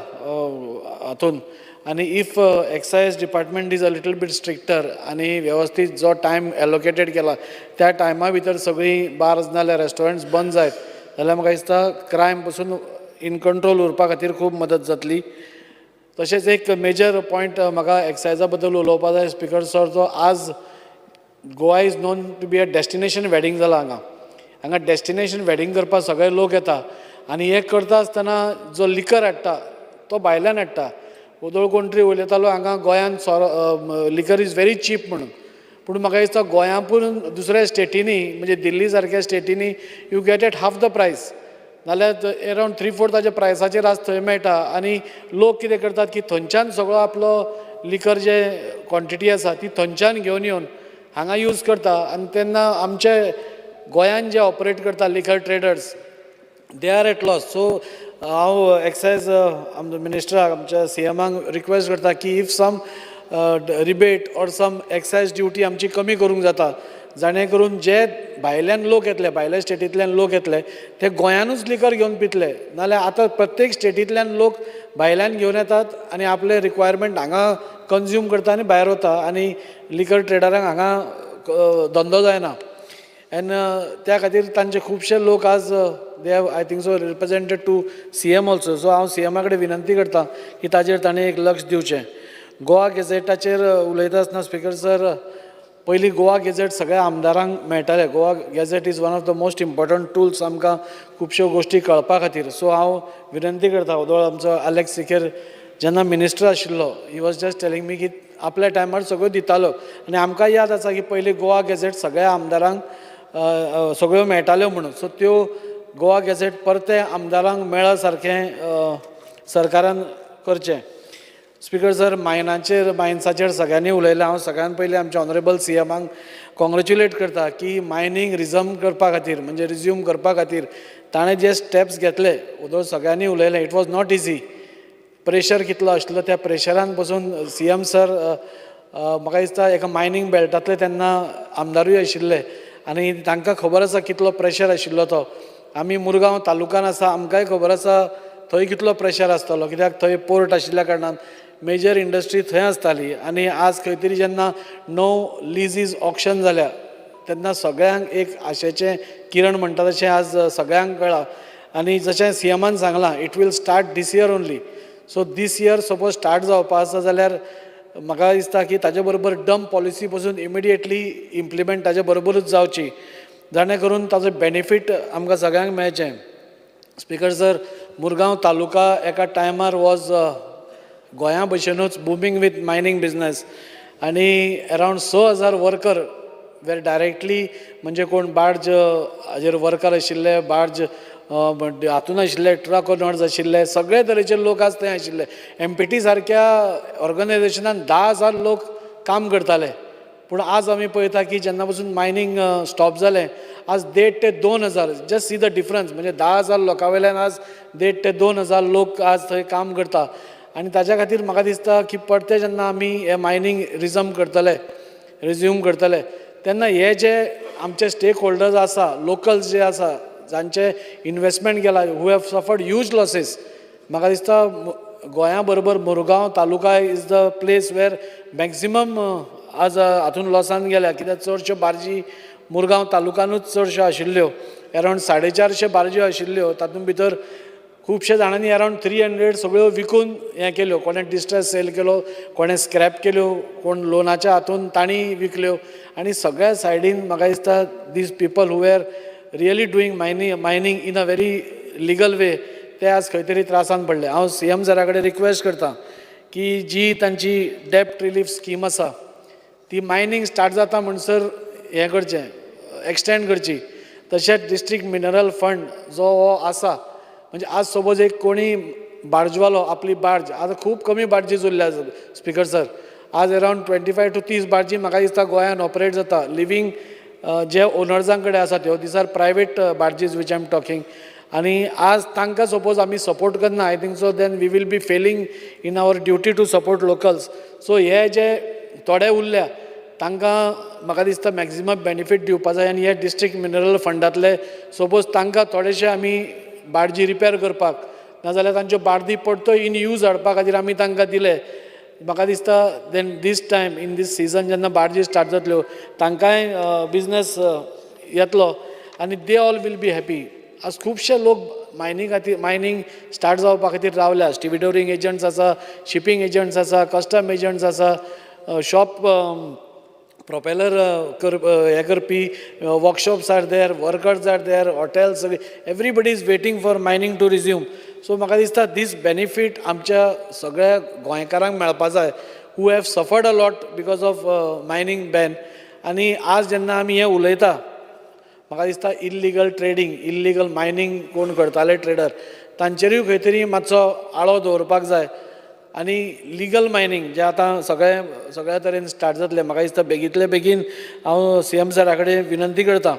हातून. आनी if excise department is a little bit stricter आनी वेवस्थीत जो टायम एलोकेटेड केला त्या टायमा भितर सगळीं बार्स नाल्यार रेस्टॉरंट्स बंद जायत जाल्यार म्हाका दिसता क्रायम पसून इन कंट्रोल उरपा खातीर खूब मदत जातली. तशेंच एक मेजर पॉयंट म्हाका एक्सायजा बद्दल उलोवपा जाय स्पिकर सर. तो आज Goa is known to be a destination wedding जाला. हांगा डेस्टिनेशन वेडींग करपाक सगळे लोक येता आनी हे करता आसतना जो लिकर हाडटा तो भायल्यान हाडटा. वदळ कोण तरी उलयतालो हांगा गोंयांत लिकर इज व्हेरी चीप म्हणून, पूण म्हाका दिसता गोंयापून दुसऱ्या स्टेटींनी म्हणजे दिल्ली सारक्या स्टेटींनी you get at half the price नाल्यार एरावंड 3/4 ताच्या प्रायसाचेर आज थंय मेळटा. आनी लोक कितें करतात की थंयच्यान सगळो आपलो लिकर जे क्वॉन्टिटी आसा ती थंयच्यान घेवन येवन हांगा यूज करता आनी तेन्ना आमचे गोंयान जे ऑपरेट करता liquor traders they are at loss. So हांव एक्सायज आमच्या मिनिस्टराक आमच्या CMाक रिक्वेस्ट करता की if some rebate or some excise duty आमची कमी करूंक जाता जाणे करून जे भायल्यान लोक येतले भायल्या स्टेटींतल्यान लोक येतले ते गोंयानूच लिकर घेवन पितले. नाल्यार आतां प्रत्येक स्टेटींतल्यान लोक भायल्यान घेवन येतात आनी आपले रिक्वायरमेंट हांगा कन्ज्यूम करता आनी भायर वता आनी लिकर ट्रेडरांक हांगा धंदो जायना एन त्या खातीर तांचे खुबशे लोक आज they have I think so represented to CM also. So हांव CM कडेन विनंती करता की ताचेर ताणें एक लक्ष दिवचें. गोवा गॅझेटाचेर उलयता आसतना स्पिकर सर, पयलीं गोवा गॅझेट सगळ्या आमदारांक मेळटालें. Goa gadget is one of the most important tools आमकां खुबश्यो गोश्टी कळपा खातीर. सो हांव विनंती करता, ओदोळ आमचो आलेक्स सिकेर जेन्ना मिनिस्टर आशिल्लो, he was just telling me की आपल्या टायमार सगळ्यो दितालो आनी आमकां याद आसा की पयलीं गोवा गॅझेट सगळ्या आमदारांक सगळ्यो मेळटाल्यो म्हणून. सो त्यो गोवा गॅझेट परते आमदारांक मेळा सारकें सरकारान करचें. स्पिकर सर, मायन्साचेर सगळ्यांनी उलयलें. हांव सगळ्यान पयलीं आमच्या ऑनरेबल CMाक कॉंग्रेच्युलेट करता की मायनींग रिझम करपा खातीर म्हणजे रिज्यूम करपा खातीर ताणें जे स्टेप्स घेतले, ओदोळ सगळ्यांनी उलयलें. It was not easy. Pressure कितलो आशिल्लो, त्या प्रेशरान पसून CM सर म्हाका दिसता एका मायनींग बेल्टांतले तेन्ना आमदारूय आशिल्ले आनी तांकां खबर आसा कितलो प्रेशर आशिल्लो तो. आमी मुरगांव तालुकान आसा, आमकांय खबर आसा थंय कितलो प्रेशर आसतालो, कित्याक थंय पोर्ट आशिल्ल्या कारणान मेजर इंडस्ट्री थंय आसताली. आनी आज खंय तरी जेन्ना लीजीस ऑक्शन जाल्या तेन्ना सगळ्यांक एक आशेचें किरण म्हणटा तशें आज सगळ्यांक कळ्ळां. आनी जशें CMान सांगलां, it will start these year only. So these year suppose start जावपा आसा जाल्यार म्हाका दिसता की ताजे बरोबर डंप पॉलिसी पसून इमिडिएटली इम्प्लिमेंट ताजे बरोबरूच जावची, जाणे करून ताजो बेनिफीट आमकां सगळ्यांक मेळचें. स्पिकर सर, मुरगांव तालुका एका टायमार वॉज गोंया भशेनूच बुमींग वीथ मायनींग बिजनेस आनी अरावंड 6,000 वर्कर वेर डायरेक्टली, म्हणजे कोण बार्ज हाजेर वर्कर आशिल्ले, बार्ज हातून आशिल्ले, ट्रक ओनर्स आशिल्ले, सगळे तरेचे लोक आज थंय आशिल्ले. MPT सारक्या ऑर्गनायझेशनान 10,000 लोक काम करताले. पूण आज आमी पळयता की जेन्ना पासून मायनींग स्टॉप जालें, आज 1,500 ते 2,000, जस्ट सी द डिफरन्स. म्हणजे 10,000 लोकां वयल्यान आज 1,500 ते 2,000 लोक आज थंय काम करता. आनी ताच्या खातीर म्हाका दिसता की परते जेन्ना आमी हे मायनींग रिज्यूम करतले तेन्ना हे जे आमचे स्टेक होल्डर्स आसा, लोकल्स जे आसा, जांचे इन्वेस्टमेंट केला, who have suffered huge losses, म्हाका दिसता गोंया बरोबर Mormugao taluka is the place where maximum आज हातून लॉसान गेल्या. कित्याक चडश्यो बार्जी मुरगांव तालुकानूच चडश्यो आशिल्ल्यो. अरावंड 450 बार्ज्यो आशिल्ल्यो. तातूंत भितर खुबशे जाणांनी अरावंड 300 सगळ्यो विकून हें केल्यो. कोणें डिस्ट्रेस सेल केलो, कोणें स्क्रॅप केल्यो, कोण लोनाच्या हातून तांणी विकल्यो. आनी सगळ्या सायडीन म्हाका दिसता these people who where really doing mining in a very legal वे, ते आज खंय तरी त्रासान पडले. हांव CM सरा कडेन रिक्वेस्ट करता की जी तांची डेप्ट रिलीफ स्कीम आसा ती मायनींग स्टार्ट जाता म्हणसर हें करचें, एक्सटेंड करची. तशेंच डिस्ट्रिक्ट मिनरल फंड जो हो आसा, म्हणजे आज सपोज एक कोणी बार्जवालो आपली बार्ज, आतां खूब कमी बार्जीज उरल्या स्पिकर सर. आज अरावंड 25 to 30 बार्जी म्हाका दिसता गोंयान ऑपरेट जाता. लिवींग जे ओनर्सां कडेन आसा त्यो, these are private barges which I am talking. आनी आज तांकां सपोज आमी सपोर्ट करना, I think so then we will be failing in our duty to support locals. So हे जे थोडे उरल्या तांकां म्हाका दिसता मॅक्झिमम बेनिफीट दिवपा जाय. आनी हे डिस्ट्रिक्ट मिनरल फंडांतले सपोज तांकां थोडेशे आमी बार्जी रिपेर करपाक, नाजाल्यार तांच्यो बार्दी परतो इन यूज हाडपा खातीर आमी तांकां दिले, म्हाका दिसता then this time in this season जेन्ना बार्जी स्टार्ट जातल्यो तांकांय बिजनेस येतलो आनी they all will be happy. आज खुबशे लोक मायनींग स्टार्ट जावपा खातीर रावल्या. स्टिविडोरिंग एजंट्स आसा, शिपींग एजंट्स आसा, कस्टम एजंट्स आसा, शॉप प्रोपेलर हे करपी workshops are there, workers are there, hotels, everybody is waiting for mining to resume. So म्हाका दिसता दीस बेनिफीट आमच्या सगळ्या गोंयकारांक मेळपा जाय who have suffered a lot because of mining ban. आनी आज जेन्ना आमी हें उलयता, म्हाका दिसता इल्लीगल ट्रेडींग, इल्लीगल मायनींग कोण करताले ट्रेडर, तांचेरूय खंय तरी मातसो आळो दवरपाक जाय. आनी लिगल मायनींग जे आतां सगळ्या तरेन स्टार्ट जातलें, म्हाका दिसता बेगींतले बेगीन हांव CM सरा कडेन विनंती करता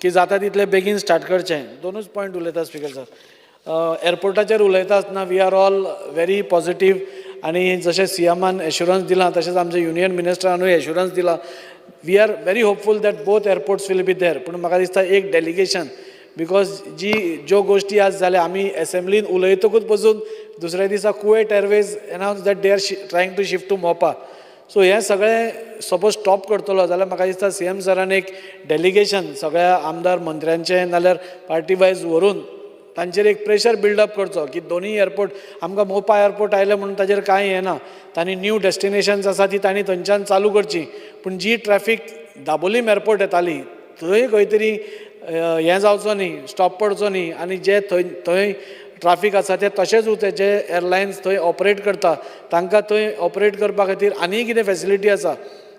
की जाता तितले बेगीन स्टार्ट करचें. दोनूच पॉयंट उलयता स्पिकर सर. एअरपोर्टाचेर उलयता आसतना we are all very positive. आनी जशें CMान एश्युरन्स दिलां तशेंच आमच्या युनियन मिनिस्टरानूय एश्युरन्स दिला. We are very hopeful that both airports will be there. पूण म्हाका दिसता एक डेलिगेशन, बिकॉज ज्यो गोश्टी आज जाल्या, आमी एसेंब्लीन उलयतकूच पसून दुसऱ्या दिसा Kuwait Airways announce that they are trying to shift to Mopa. So हें सगळें सपोज स्टॉप करतलो जाल्यार म्हाका दिसता CM सरान एक डेलिगेशन सगळ्या आमदार मंत्र्यांचें नाल्यार पार्टी वायज व्हरून तांचेर एक प्रेशर बिल्डअप करचो की दोनूय एअरपोर्ट आमकां मोपा एअरपोर्ट आयले म्हणून ताचेर कांय हें ना तांणी न्यू डेस्टिनेशन्स आसा ती तांणी थंयच्यान चालू करची पूण जी ट्रॅफिक दाबोलीम एअरपोर्ट येताली थंय खंय तरी हें जावचो न्ही स्टॉप पडचो न्ही आनी जे थंय ट्राफीक आसा ते तशेंच उरते जे एअरलायन्स थंय ऑपरेट करता तांकां थंय ऑपरेट करपा खातीर आनी कितें फॅसिलिटी आसा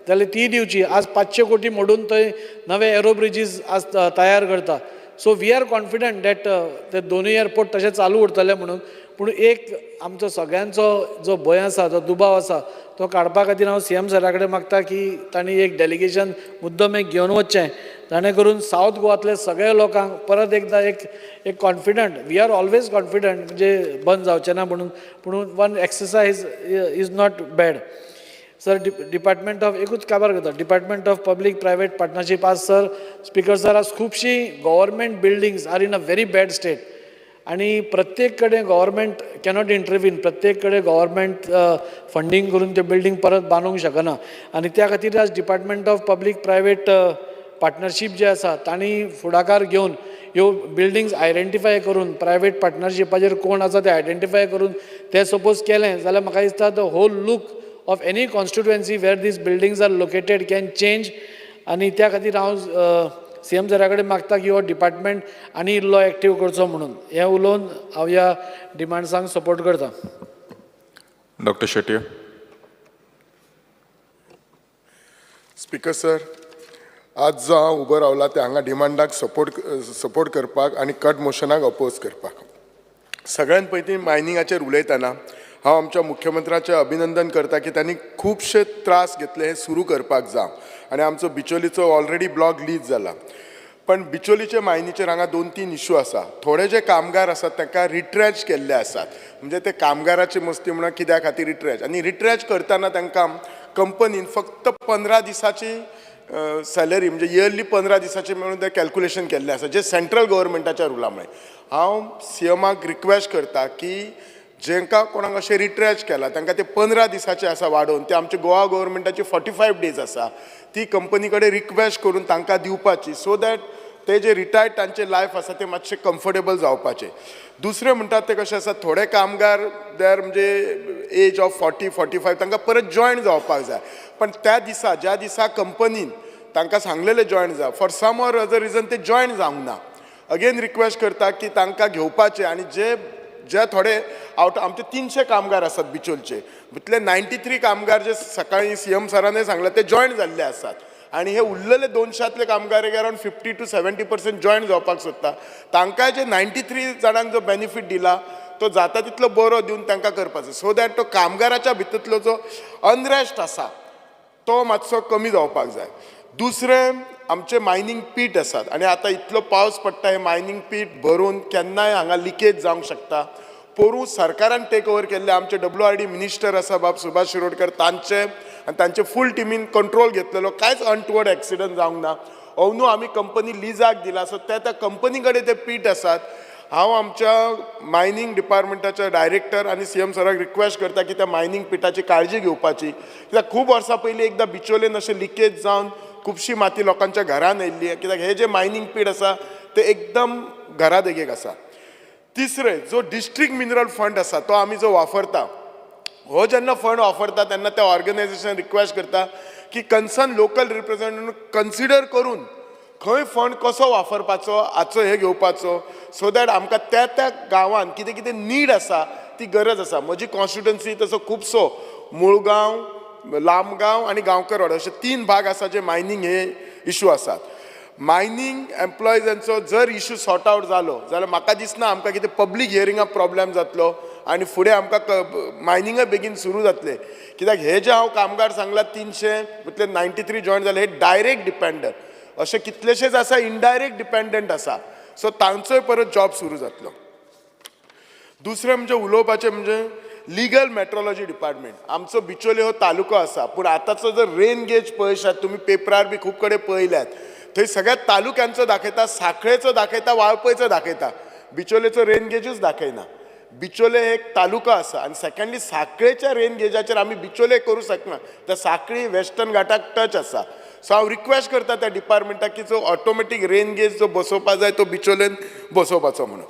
जाल्यार ती दिवची आज 500 कोटी मोडून थंय नवे एरो ब्रिजीस आज तयार करता so we are confident that ते दोनूय एअरपोर्ट तशें चालू उरतले म्हणून पूण एक आमचो सगळ्यांचो जो भंय आसा जो दुबाव आसा तो काडपा खातीर हांव CM सरा कडेन मागता की तांणी एक डेलिगेशन मुद्दम एक घेवन वचचें जाणे करून सावथ गोवांतले सगळे लोकांक परत एकदां एक confident we are always confident म्हणजे बंद जावचें ना म्हणून पूण one exercise is not bad sir department of एकूच काबार करता department of public private partnership आज सर स्पिकर सर आज खुबशीं government buildings are in a very bad state आणि प्रत्येक कडेन गव्हर्मेंट कॅनॉट इंटरवीन प्रत्येक कडेन गव्हर्मेंट फंडींग करून ते बिल्डींग परत बांदूंक शकना आनी त्या खातीर आज department of public private partnership जे आसा तांणी फुडाकार घेवन ह्यो बिल्डिंग्स आयडेंटिफाय करून प्रायवेट पार्टनरशिपाचेर कोण आसा ते आयडेंटिफाय करून ते सपोज केलें जाल्यार म्हाका दिसता the whole look of any constituency where these buildings are located can change आनी त्या खातीर हांव CM सरा कडेन मागता की हो डिपार्टमेंट आनी इल्लो एक्टीव करचो म्हणून हें उलोवन हांव ह्या डिमांड्सांक सपोर्ट करता डॉक्टर शेट्ये. स्पीकर सर आज जो हांव उबो रावला ते हांगा डिमांडाक सपोर्ट करपाक आनी कट मोशनाक अपोज करपाक सगळ्यान पयलीं मायनिंगाचेर उलयतना हांव आमच्या मुख्यमंत्र्याचें अभिनंदन करता की त्यांनी खूबशे त्रास घेतले हे सुरू करपाक जावं आनी आमचो बिचोलीचो ऑलरेडी ब्लॉक लीज जाला पण बिचोलीचे मायनीचेर हांगा 2-3 इश्यू आसा थोडे जे कामगार आसात तांकां रिट्रॅच केल्ले आसात म्हणजे ते कामगाराची मस्ती म्हणून कित्या खातीर रिट्रॅच आनी रिट्रॅच करतना तांकां कंपनीन फक्त 15 दिसाची सॅलरी म्हणजे इयरली 15 दिसाची म्हणून ते कॅल्क्युलेशन केल्लें आसा जे सेंट्रल गव्हर्मेंटाच्या रुला मुळे हांव CMाक रिक्वेस्ट करता की जेंकां कोणाक अशें रिट्रॅच केला तांकां ते 15 दिसाचे आसा वाडोवन ते आमचे गोवा गव्हर्मेंटाची 45 डेज आसा ती कंपनी कडेन रिक्वेस्ट करून तांकां दिवपाची सो दॅट ते जे रिटायर्ड तांचे लायफ आसा ते मातशे कम्फर्टेबल जावपाचे दुसरे म्हणटात ते कशें आसा थोडे कामगार दॅर म्हणजे एज ऑफ 40-45 तांकां परत जॉयन जावपाक जाय पण त्या दिसा ज्या दिसा कंपनीन तांकां सांगलेलें जॉयन जा for some or other reason ते जॉयन जावंक ना अगेन रिक्वेस्ट करता की तांकां घेवपाचे आनी जे थोडे आमचे 300 कामगार आसात बिचोलचे भितले 93 कामगार जे सकाळी CM सरान सांगला ते जॉयन जाल्ले आसात आनी हे उरलेले 200तले कामगार अरावंड 50 to 70% जॉयन जावपाक सोदता तांकां जे 93 जाणांक जो बेनिफीट दिला तो जाता तितलो बरो दिवन तांकां करपाचो सो दॅट तो कामगाराच्या भितरलो जो अनरेस्ट आसा तो मातसो कमी जावपाक जाय दुसरें आमचे मायनींग पीट आसात आनी आतां इतलो पावस पडटा हे मायनींग पीट भरून केन्नाय हांगा लिकेज जावंक शकता पोरू सरकारान टेक ओवर केल्ले आमचे WRD मिनिस्टर आसा बाब सुभाष शिरोडकर तांचे फूल टिमीन कंट्रोल घेतलेलो कांयच अनटुवर्ड एक्सिडंट जावंक ना अंदू आमी कंपनी लिजाक दिला सो त्या कंपनी कडेन ते पीट आसात हांव आमच्या मायनींग डिपार्टमेंटाच्या डायरेक्टर आनी CM सराक रिक्वेस्ट करता की त्या मायनींग पिटाची काळजी घेवपाची कित्याक खूब वर्सां पयलीं एकदां बिचोलेन अशें लिकेज जावन खुबशी माती लोकांच्या घरान येयल्ली कित्याक हे जे मायनींग पीट आसा ते एकदम घरा देगेक आसा तिसरे जो डिस्ट्रिक्ट मिनरल फंड आसा तो आमी जो वापरता हो जेन्ना फंड वापरता तेन्ना त्या ऑर्गनायझेशन रिक्वेस्ट करता की कन्सर्न लोकल रिप्रेझेंटेटिव्ह कन्सिडर करून खंय फंड कसो वापरपाचो हाचो हे घेवपाचो सो दॅट आमकां त्या गांवांत कितें कितें नीड आसा ती गरज आसा म्हजी कॉन्स्टिट्युएन्सी तसो खुबसो मुळगांव लांबगांव आनी गांवकरवाडा अशे 3 भाग आसा जे मायनींग हे इश्यू आसात मायनींग एम्प्लॉयजांचो जर इश्यू सॉर्ट आउट जालो जाल्यार म्हाका दिसना आमकां कितें पब्लीक हियरिंगाक प्रॉब्लेम जातलो आनी फुडें आमकां मायनिंगा बेगीन सुरू जातले कित्याक हे जे हांव कामगार सांगला 300 भितले 93 जॉयन जाले हे डायरेक्ट डिपेंडंट अशे कितलेशेच आसा इनडायरेक्ट डिपेंडंट आसा सो तांचोय परत जॉब सुरू जातलो दुसरें म्हणजे उलोवपाचें म्हणजे लिगल मेट्रोलॉजी डिपार्टमेंट आमचो बिचोले हो तालुको आसा पूण आतांचो जर रेन गेज पळयशात तुमी पेपरार बी खूब कडेन पळयल्यात थंय सगळ्या तालुक्यांचो दाखयता सांखळेचो दाखयता वाळपयचो दाखयता बिचोलेचो रेन गेजूच दाखयना बिचोले एक तालुका आसा आनी सेकंडली साखळेच्या रेन गेजाचेर आमी बिचोले करूं शकना तर साखळी वेस्टर्न घाटाक टच आसा. सो हांव रिक्वेस्ट करता त्या डिपार्टमेंटाक की जो ऑटोमॅटीक रेन गेज जो बसोवपा जाय तो बिचोलेन बसोवपाचो म्हणून.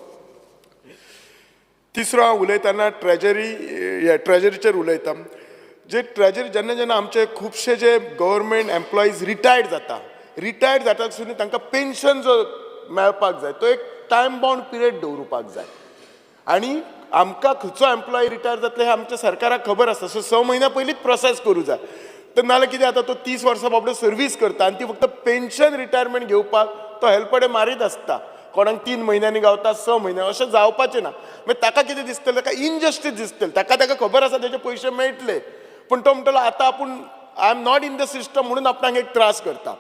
तिसरो हांव उलयतना ट्रेजरीचेर उलयता. जे ट्रेजरी जेन्ना जेन्ना आमचे खुबशे जे गव्हर्मेंट एम्प्लॉईज रिटायर्ड जाता सुद्दां तांकां पेन्शन जो मेळपाक जाय तो एक टायम बाउंड पिरियड दवरुपाक जाय. आनी आमकां खंयचो एम्प्लॉय रिटायर जातले हें आमच्या सरकाराक खबर आसता. सो 6 म्हयन्या पयलींच प्रोसेस करूं जाय. तर नाल्यार कितें जाता तो 30 वर्सां बाबडो सर्वीस करता आनी ती फक्त पेन्शन रिटायरमेंट घेवपाक तो हेल्पडे मारीत आसता. कोणाक 3 म्हयन्यांनी गावता 6 म्हयने अशें जावपाचें ना. मागीर ताका कितें दिसतलें ताका इनजस्टीस दिसतलें. ताका खबर आसा तेजे पयशे मेळटले पूण तो म्हणटलो आतां आपूण I am not in the system म्हणून आपणाक एक त्रास करता.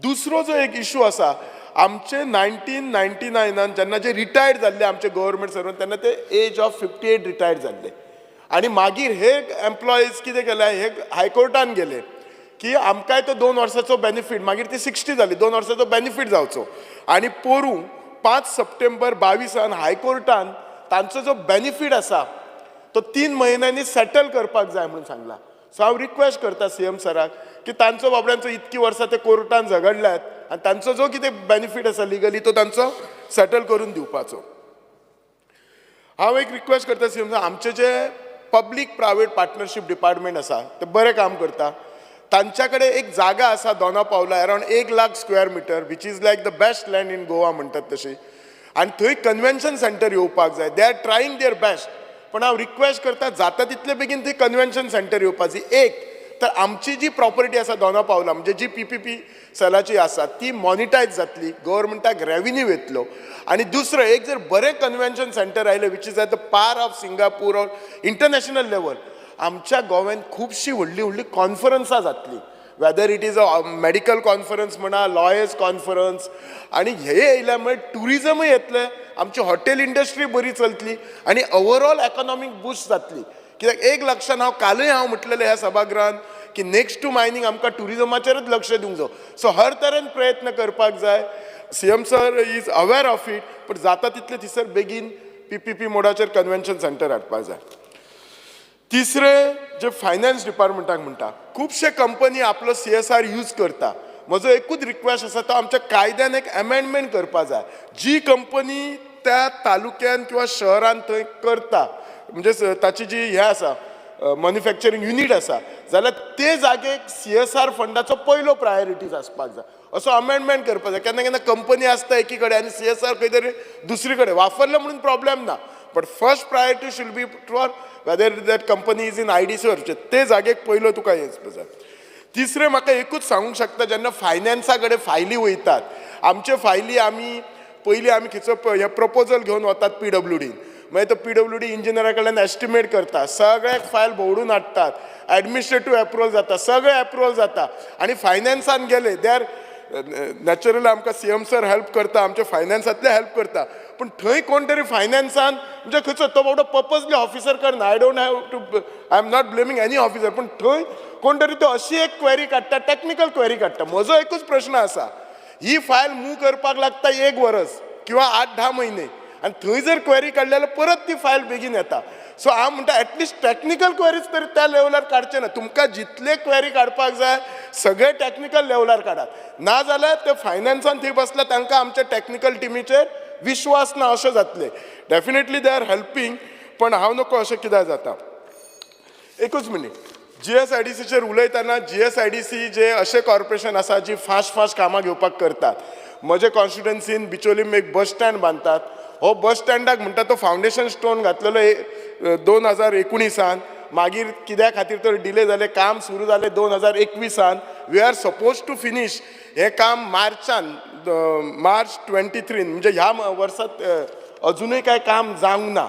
दुसरो जो एक इशू आसा आमचे 1999 जेन्ना जे रिटायर्ड जाल्ले आमचे गव्हर्मेंट सर्वंट तेन्ना ते एज ऑफ 58 रिटायर्ड जाल्ले. आनी मागीर हे एम्प्लॉईज कितें केलें हे हायकोर्टान गेले की आमकांय तो 2 वर्साचो बेनिफीट मागीर ती 60 जाली 2 वर्साचो बेनिफीट जावचो. आनी पोरूं 5 सप्टेंबर 22 हायकोर्टान तांचो जो बेनिफीट आसा तो 3 म्हयन्यांनी सेटल करपाक जाय म्हणून सांगला. सो हांव रिक्वेस्ट करता CM सराक की तांचो बाबड्यांचो इतकी वर्सां ते कोर्टान झगडल्यात आनी तांचो जो कितें बेनिफीट आसा लिगली तो तांचो सेटल करून दिवपाचो. हांव एक रिक्वेस्ट करता CM सर आमचे जे पब्लीक प्रायवेट पार्टनरशीप डिपार्टमेंट आसा ते बरें काम करता. तांच्या कडेन एक जागा आसा दोना पावला around 1 lakh square metre which is like the best land in Goa म्हणटात तशी. आनी थंय कन्वेन्शन सेंटर येवपाक जाय. They are trying their best. पण हांव रिक्वेस्ट करता जाता तितले बेगीन थंय कन्वेन्शन सेंटर येवपाची. एक तर आमची जी प्रॉपर्टी आसा दोना पावला म्हणजे जी PPP सेलाची आसा ती मॉनिटायज जातली गव्हर्मेंटाक रेव्हेन्यू येतलो. आनी दुसरो एक जर बरें कन्वेन्शन सेंटर आयलें which is at the power of Singapore or international level आमच्या गोव्यान खुबशीं व्हडली कॉन्फरन्सां जातली. Whether it is a medical conference म्हणा लॉयर्स कॉन्फरन्स आनी हे येयल्यामुळे टुरिजमूय येतलें आमची हॉटेल इंडस्ट्री बरी चलतली आनी ओवरऑल एकोनॉमीक बूस्ट जातली. कित्याक एक लक्षान कालूय हांव म्हटलेलें ह्या सभागृहांत की नेक्स्ट टू मायनींग आमकां टुरिजमाचेरच लक्ष दिवंक जाय. सो हर तरेन प्रयत्न करपाक जाय. CM sir is aware of it but जाता तितले थिसर बेगीन PPP मोडाचेर कन्वेन्शन सेंटर हाडपाक जाय. तिसरे जे फायनान्स डिपार्टमेंटाक म्हणटा खुबशे कंपनी आपलो CSR यूज करता. म्हजो एकूच रिक्वेस्ट आसा तो आमच्या कायद्यान एक अमेंडमेंट करपाक जाय. जी कंपनी त्या तालुक्यान किंवा शहरान थंय करता म्हणजे ताची जी हे आसा मॅन्युफॅक्चरींग युनीट आसा जाल्यार ते जागेक CSR फंडाचो पयलो प्रायोरिटीज आसपाक जाय. असो अमेंडमेंट करपाक जाय. केन्ना केन्ना कंपनी आसता एकी कडेन आनी CSR खंय तरी दुसरी कडेन वापरलो म्हणून प्रॉब्लेम ना but first priority should be for whether that company is in IDC or ते जागेक पयलो तुका येवचो जाय. तिसरें म्हाका एकूच सांगूंक शकता जेन्ना फायनान्सा कडेन फायली वयतात आमचे फायली पयलीं आमी खंयचो हे प्रपोजल घेवन वतात PWD मागीर तो PWD इंजिनियरा कडल्यान एस्टिमेट करता सगळ्याक फायल भोंवडून हाडटात एडमिनिस्ट्रेटिव्ह एप्रुवल जाता सगळें एप्रुवल जाता आनी फायनान्सान गेले दे आर नॅचरली आमकां CM सर हेल्प करता आमचे फायनान्सांतले हेल्प करता पूण थंय कोण तरी फायनान्सान म्हणजे खंयचो तो बाबडो पर्पजली ऑफिसर करना I don't have to I am not blaming any officer पूण थंय कोण तरी तो अशी एक क्वेरी काडटा टॅक्निकल क्वेरी काडटा. म्हजो एकूच प्रश्न आसा ही फायल मूव करपाक लागता 1 वर्स किंवा 8-10 म्हयने आनी थंय जर क्वेरी काडली जाल्यार परत ती फायल बेगीन येता. सो हांव म्हणटा एटलिस्ट टॅक्निकल क्वेरीज तरी त्या लेवलार काडचे ना. तुमकां जितले क्वेरी काडपाक जाय सगळे टॅक्निकल लेवलार काडात नाजाल्यार ते फायनान्सान थंय बसला तांकां आमच्या टॅक्निकल टिमीचेर विश्वास ना अशें जातलें. डेफिनेटली दे आर हेल्पींग पण हांव नको अशें कित्याक जाता. एकूच मिनीट GSIDCचेर उलयतना GSIDC जे अशें कॉर्पोरेशन आसा जी फास्ट कामां घेवपाक करतात. म्हजे कॉन्स्टिट्युएन्सीन बिचोलीम एक बस स्टँड बांदतात. हो बस स्टँडाक म्हणटा तो फावंडेशन स्टोन घातलेलो 2019 मागीर कित्या खातीर तर डिले जाले काम सुरू जालें 2021 we are suppose to finish हें काम मार्च 23 म्हणजे ह्या वर्सात अजुनूय कांय काम जावंक ना.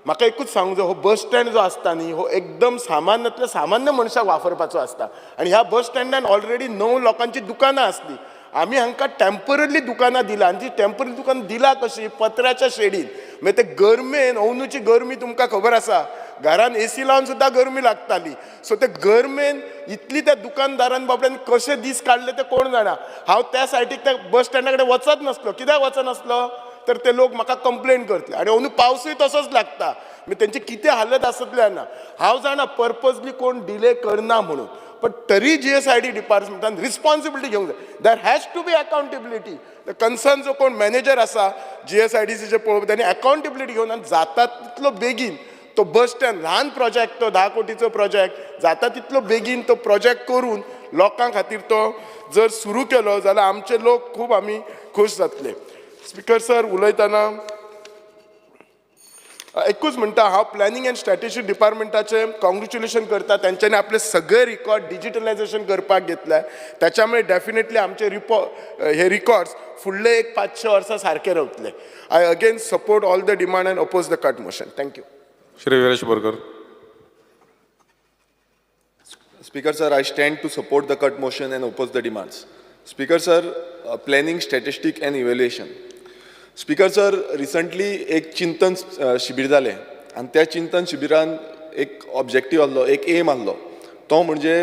म्हाका एकूच सांगूंक जाय हो बस स्टँड जो आसता न्ही हो एकदम सामान्यांतल्या सामान्य मनशाक वापरपाचो आसता आनी ह्या बस स्टँडान ऑलरेडी 9 लोकांची दुकानां आसली. आमी हांकां टेम्पररी दुकानां दिला आनी ती टेम्पररी दुकान दिला कशी पत्र्याच्या शेडीन मागीर ते गरमेन अंदूची गरमी तुमकां खबर आसा घरान AC लावन सुद्दां गरमी लागताली. सो ते गरमेन इतली त्या दुकानदारान बाबड्यान कशे दीस काडले ते कोण जाणा. हांव त्या सायटीक त्या बस स्टँडा कडेन वचत नासलो. कित्याक वचनासलो तर ते लोक म्हाका कंप्लेन करतले आनी अंदू पावसूय तसोच लागता मागीर तेंची कितें हालत आसतले ना हांव जाणा पर्पजली कोण डिले करना म्हणून पण तरी GSID डिपार्टमेंटान रिस्पॉन्सिबिलिटी घेवंक जाय there has to be accountability concern जो कोण मॅनेजर आसा GSIDCचे पळोवप त्यांनी अकाउंटेबिलिटी घेवन आनी जाता तितलो बेगीन तो बस स्टँड ल्हान प्रोजेक्ट तो 10 कोटीचो प्रोजेक्ट जाता तितलो बेगीन तो प्रोजेक्ट करून लोकां खातीर तो जर सुरू केलो जाल्यार आमचे लोक खूब आमी खूश जातले. स्पीकर सर उलयतना एकूच म्हणटा हांव प्लॅनिंग अँड स्ट्रॅटेजी डिपार्टमेंटाचे कॉंग्रॅच्युलेशन करता तेंच्यांनी आपले सगळे रिकॉर्ड डिजिटलायझेशन करपाक घेतले त्याच्यामुळे डेफिनेटली आमचे हे रिकॉर्ड्स फुडले एक 500 वर्सां सारखे रावतले. I again support all the demand and oppose the cut motion. Thank you. Shri Viresh Borkar. Speaker sir, I stand to support the cut motion and oppose the demands. Speaker sir, planning, statistic and evaluation. Speaker sir, recently एक चिंतन शिबीर जालें आनी त्या चिंतन शिबिरान एक objective आसलो एक एम आसलो तो म्हणजे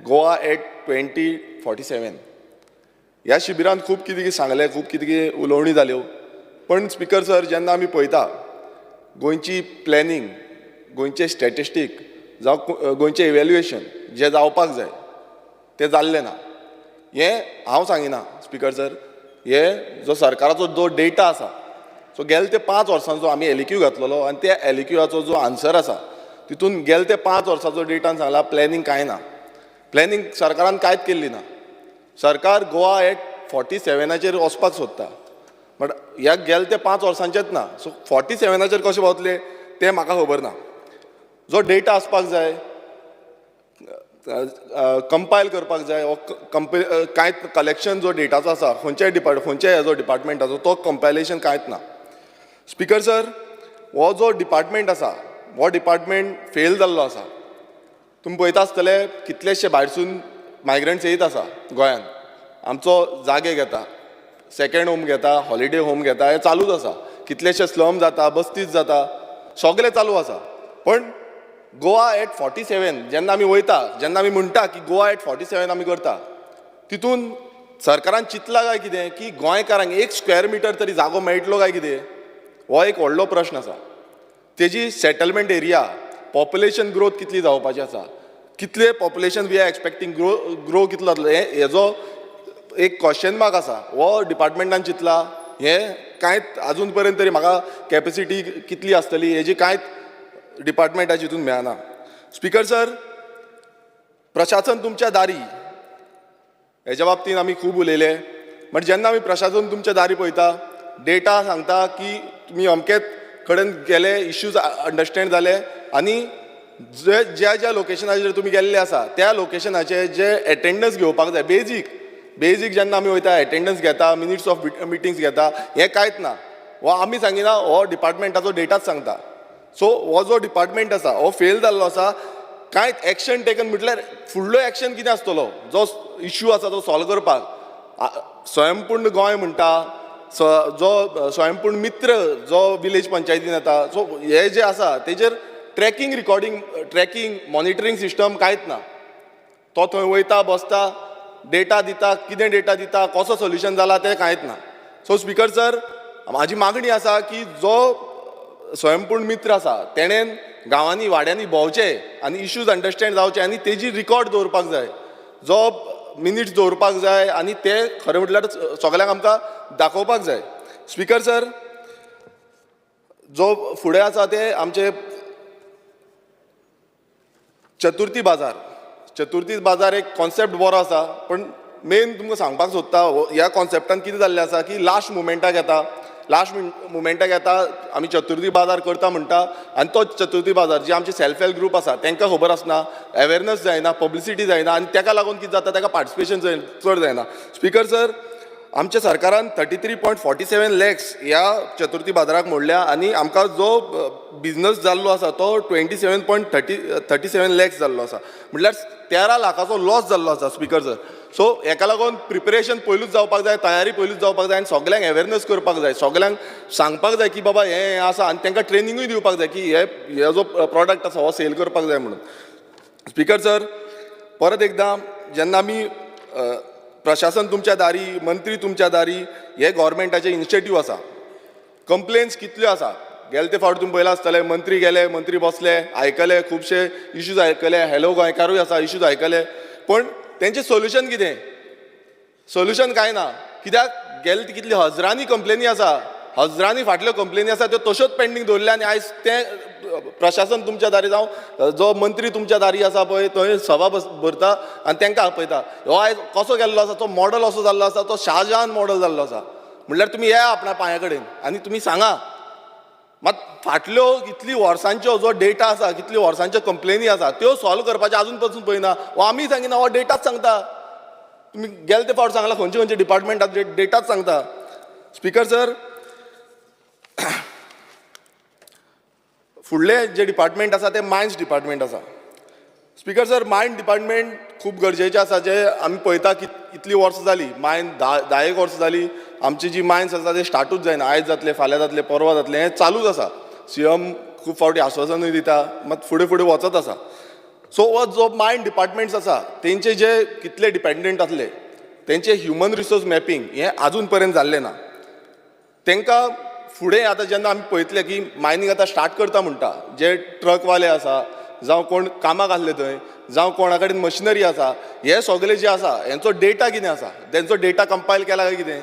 गोवा एट 2047. ह्या शिबिरान खूब कितें सांगलें खूब कितें उलोवणी जाल्यो पण स्पीकर सर जेन्ना आमी पळयता गोंयची प्लॅनिंग गोंयचें स्टॅटिस्टीक जावं गोंयचें इवॅल्युएशन जें जावपाक जाय तें जाल्लें ना. हें हांव सांगिना स्पीकर सर हे जो सरकाराचो जो डेटा आसा सो गेले ते 5 वर्सांचो आमी एलिक्यू घातलेलो आनी त्या एलिक्यूआचो जो आन्सर आसा तितून गेले ते 5 वर्सांचो डेटान सांगला प्लॅनिंग कांय ना. प्लॅनिंग सरकारान कांयच केल्ली ना. सरकार गोवा एट 47चेर वचपाक सोदता बट ह्या गेले ते 5 वर्सांचेच ना. सो 47चेर कशें पावतले तें म्हाका खबर ना. जो डेटा आसपाक जाय कंपायल करपाक जाय कांय कलेक्शन जो डेटाचो आसा खंयच्या हेजो डिपार्टमेंटाचो तो कंपायलेशन कांयच ना. स्पीकर सर हो जो डिपार्टमेंट आसा हो डिपार्टमेंट फेल जाल्लो आसा. तुमी पळयता आसतले कितलेशे भायरसून मायग्रंट्स येयत आसा गोंयान आमचो जागे घेता सेकेंड होम घेता हॉलिडे होम घेता हें चालूच आसा. कितलेशे स्लम जाता बस्तीज जाता सगळें चालू आसा. पण गोवा एट 47 जेन्ना आमी वयता जेन्ना आमी म्हणटा की गोवा एट 47 आमी करता तितून सरकारान चिंतलां काय कितें की गोंयकारांक 1 स्क्वेअर मिटर तरी जागो मेळटलो काय कितें हो एक व्हडलो प्रश्न आसा. तेजी सेटलमेंट एरिया पॉप्युलेशन ग्रोथ कितली जावपाची आसा कितले पॉप्युलेशन वी आर एक्सपेक्टींग ग्रो कितलो जातलो हेजो एक क्वेश्चन मार्क आसा. हो डिपार्टमेंटान चिंतला हें कांयच आजून पर्यंत तरी म्हाका कॅपेसिटी कितली आसतली हेजी कांयच डिपार्टमेंटाची हितून मेळना. स्पीकर सर प्रशासन तुमच्या दारी हेच्या बाबतींत आमी खूब उलयले बट जेन्ना आमी प्रशासन तुमच्या दारी पळयता डेटा सांगता की तुमी अमकेच कडेन गेले इश्यूज अंडरस्टँड जाले आनी ज्या लोकेशनाचेर तुमी गेल्ले आसा त्या लोकेशनाचे जे एटेंडन्स घेवपाक जाय बेजीक जेन्ना आमी वयता एटेंडन्स घेता मिनिट्स ऑफ मिटिंग्स घेता हें कांयच ना. हो आमी सांगिना हो डिपार्टमेंटाचो डेटाच सांगता. सो हो जो डिपार्टमेंट आसा हो फेल जाल्लो आसा. कांयच एक्शन टेकन म्हटल्यार फुडलो एक्शन कितें आसतलो जो इश्यू आसा तो सॉल्व करपाक स्वयंपूर्ण गोंय म्हणटा जो स्वयंपूर्ण मित्र जो विलेज पंचायतीन येता सो हे जे आसा तेजेर ट्रॅकिंग मॉनिटरींग सिस्टम कांयच ना. तो थंय वयता बसता डेटा दिता कितें डेटा दिता कसो सोल्युशन जाला तें कांयच ना. सो स्पीकर सर म्हाजी मागणी आसा की जो स्वयंपूर्ण मित्र आसा तेणेन गांवांनी वाड्यांनी भोंवचें आनी इश्यूज अंडरस्टँड जावचे आनी तेजी रिकॉर्ड दवरपाक जाय जो मिनिट्स दवरपाक जाय आनी ते खरें म्हटल्यार सगळ्यांक आमकां दाखोवपाक जाय. स्पीकर सर जो फुडें आसा ते आमचे चतुर्थी बाजार एक कॉन्सेप्ट बरो आसा पण मेन तुमकां सांगपाक सोदता ह्या कॉन्सेप्टान कितें जाल्लें आसा की लास्ट मुमेंटाक येता आमी चतुर्थी बाजार करता म्हणटा आनी तो चतुर्थी बाजार जे आमचे सेल्फ हेल्प ग्रूप आसा तांकां खबर आसना अवेरनस जायना पब्लिसिटी जायना आनी ताका लागून कितें जाता ताका पार्टिसिपेशन चड जायना. स्पीकर सर आमच्या सरकारान 33.47 लॅक्स ह्या चतुर्थी बाजाराक मोडल्या आनी आमकां जो बिझनस जाल्लो आसा तो 27.37 लॅक्स जाल्लो आसा म्हटल्यार 13 लाखाचो लॉस जाल्लो आसा. स्पीकर सर सो हेका लागून प्रिपरेशन पयलूच जावपाक जाय तयारी पयलूच जावपाक जाय आनी सगळ्यांक अवेरनस करपाक जाय सगळ्यांक सांगपाक जाय की बाबा हें आसा आनी तांकां ट्रेनिंगूय दिवपाक जाय की हे जो प्रॉडक्ट आसा हो सेल करपाक जाय म्हणून. स्पीकर सर परत एकदां जेन्ना आमी प्रशासन तुमच्या दारी मंत्री तुमच्या दारी हे गव्हर्मेंटाचे इनिशिएटीव आसा कंप्लेन्स कितल्यो आसा गेले ते फावट तुम्ही पळयलां आसतलें मंत्री गेले मंत्री बसले आयकले खुबशे इश्यूज आयकले हॅलो गोंयकारूय आसा इश्यूज आयकले पण तेंचें सोल्युशन कितें सोल्युशन कांय ना कित्याक गेले ती कितली हजारांनी कंप्लेनी आसा हजारांनी फाटल्यो कंप्लेनी आसा त्यो तश्योच पेंडींग दवरल्या आनी आयज तें प्रशासन तुमच्या दारी जावं जो मंत्री तुमच्या दारी आसा पळय थंय सभा भरता आनी तांकां आपयता हो आयज कसो गेल्लो आसा तो मॉडल असो जाल्लो आसा तो शाहजहान मॉडल जाल्लो आसा म्हणल्यार तुमी येया आपणा पांया कडेन आनी तुमी सांगा मात फाटल्यो कितली वर्सांच्यो जो डेटा आसा कितली वर्सांच्यो कंप्लेनी आसा त्यो सॉल्व करपाचें आजून पसून पळयना हो आमी सांगिना हो डेटाच सांगता तुम्ही गेले ते फावट सांगला खंयचे खंयचे डिपार्टमेंटात डेटाच सांगता स्पीकर सर फुडले जे डिपार्टमेंट आसा ते मायन्स डिपार्टमेंट आसा स्पीकर सर मायन डिपार्टमेंट खूब गरजेचें आसा जे आमी पळयता की इतलीं वर्सां जालीं मायन धा एक वर्सां जालीं आमची जी मायन्स आसा ते स्टार्टूच जायना आयज जातले फाल्यां जातले परवा जातले हें चालूच आसा सीएम खूब फावटी आश्वासनूय दिता मात फुडें फुडें वचत आसा सो हो जो मायन डिपार्टमेंट्स आसा तेंचे जे कितले डिपेंडंट आसले तेंचे ह्युमन रिसोर्स मॅपींग हें आजून पर्यंत जाल्लें ना तांकां फुडें आतां जेन्ना आमी पळयतले की मायनींग आतां स्टार्ट करता म्हणटा जे ट्रकवाले आसा जावं कोण कामाक आसले थंय जावं कोणा कडेन मशिनरी आसा हे सगळे जे आसा हेंचो डेटा कितें आसा तेंचो डेटा कंपायल केला काय कितें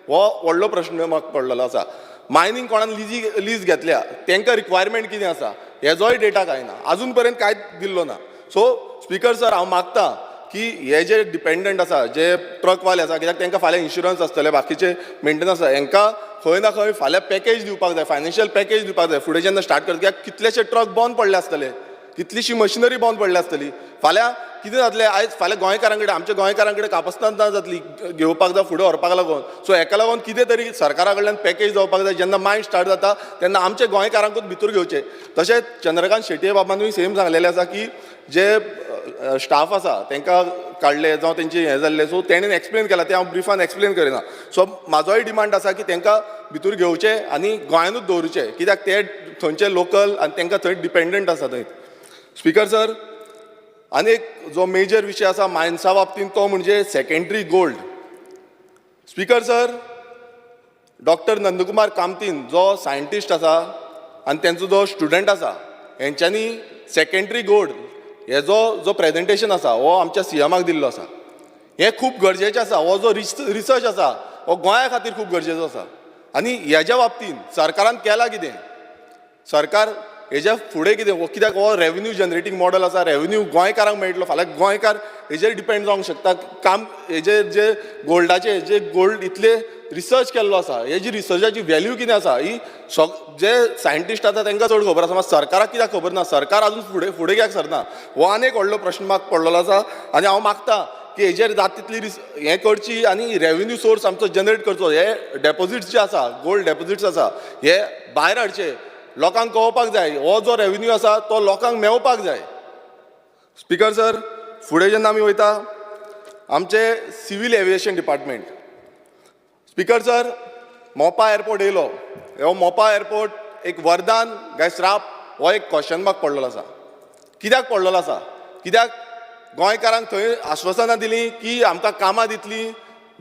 हो व्हडलो प्रश्न म्हाका पडलेलो आसा मायनींग कोणान लीज घेतल्या तांकां रिक्वायरमेंट कितें आसा हेजोय डेटा कांय ना आजून पर्यंत कांयच दिल्लो ना सो स्पीकर सर हांव मागतां की हे जे डिपेंडंट आसा जे ट्रकवाले आसा कित्याक तांकां फाल्यां इन्शुरन्स आसतले बाकीचे मेंटेनन्स आसा हांकां खंय ना खंय फाल्यां पॅकेज दिवपाक जाय फायनान्शियल पॅकेज दिवपाक जाय फुडें जेन्ना स्टार्ट करता कित्याक कितलेशे ट्रक बंद पडले आसतले कितलीशी मशिनरी बंद पडली आसतली फाल्यां कितें जातलें आयज फाल्यां गोंयकारां कडेन आमच्या गोंयकारां कडेन कापस्तान ना जातली घेवपाक जाय फुडें व्हरपाक लागून सो हेका लागून कितें तरी सरकारा कडल्यान पॅकेज जावपाक जाय जेन्ना मायंड स्टार्ट जाता तेन्ना आमच्या गोंयकारांकूच भितर घेवचें तशेंच चंद्रकांत शेटये बाबांनूय सेम सांगलेलें आसा की जे स्टाफ आसा तांकां काडले जावं तेंचे हें जाल्लें सो तेणेन एक्सप्लेन केलां तें हांव ब्रिफान एक्सप्लेन करिना सो म्हाजोय डिमांड आसा की तांकां भितर घेवचें आनी गोंयानूच दवरचें कित्याक ते थंयचे लोकल आनी तांकां थंय डिपेंडंट आसा थंय स्पीकर सर आनीक जो मेजर विशय आसा मायन्सा बाबतींत तो म्हणजे secondary gold speaker sir doctor Nandkumar कामतीन जो सायंटिस्ट आसा आनी तेंचो जो स्टुडंट आसा हेंच्यांनी सेकंड्री गोल्ड हेजो जो प्रेजेंटेशन आसा हो आमच्या सीएमाक दिल्लो आसा हें खूब गरजेचें आसा हो जो रिसर्च आसा हो गोंया खातीर खूब गरजेचो आसा आनी हेज्या बाबतींत सरकारान केलां कितें सरकार हेज्या फुडें कितें कित्याक हो रेव्हेन्यू जनरेटींग मॉडल आसा रेव्हेन्यू गोंयकारांक मेळटलो फाल्यां गोंयकार हेजेर डिपेंड जावंक शकता काम हेजे जे गोल्डाचे जे गोल्ड इतले रिसर्च केल्लो आसा हेजी रिसर्चाची व्हॅल्यू कितें आसा ही जे सायंटिस्ट आसा तांकां चड खबर आसा मात सरकाराक कित्याक खबर ना सरकार आजून फुडें कित्याक सरना हो आनी एक व्हडलो प्रश्न म्हाका पडलेलो आसा आनी हांव मागतां की हेजेर जाता तितली हें करची आनी रेव्हेन्यू सोर्स आमचो जनरेट करचो हे डेपोजिट्स जे आसा गोल्ड डेपोजिट्स आसा हे भायर हाडचे लोकांक कळोवपाक जाय हो जो रेव्हेन्यू आसा तो लोकांक मेळपाक जाय स्पीकर सर फुडें जेन्ना आमी वयता आमचे civil aviation department speaker sir मोपा एअरपोर्ट येयलो हो मोपा एअरपोर्ट एक वरदान काय श्राप हो एक क्वेश्चन मार्क पडलेलो आसा कित्याक पडलेलो आसा कित्याक गोंयकारांक थंय आश्वासनां दिलीं की आमकां कामां दितलीं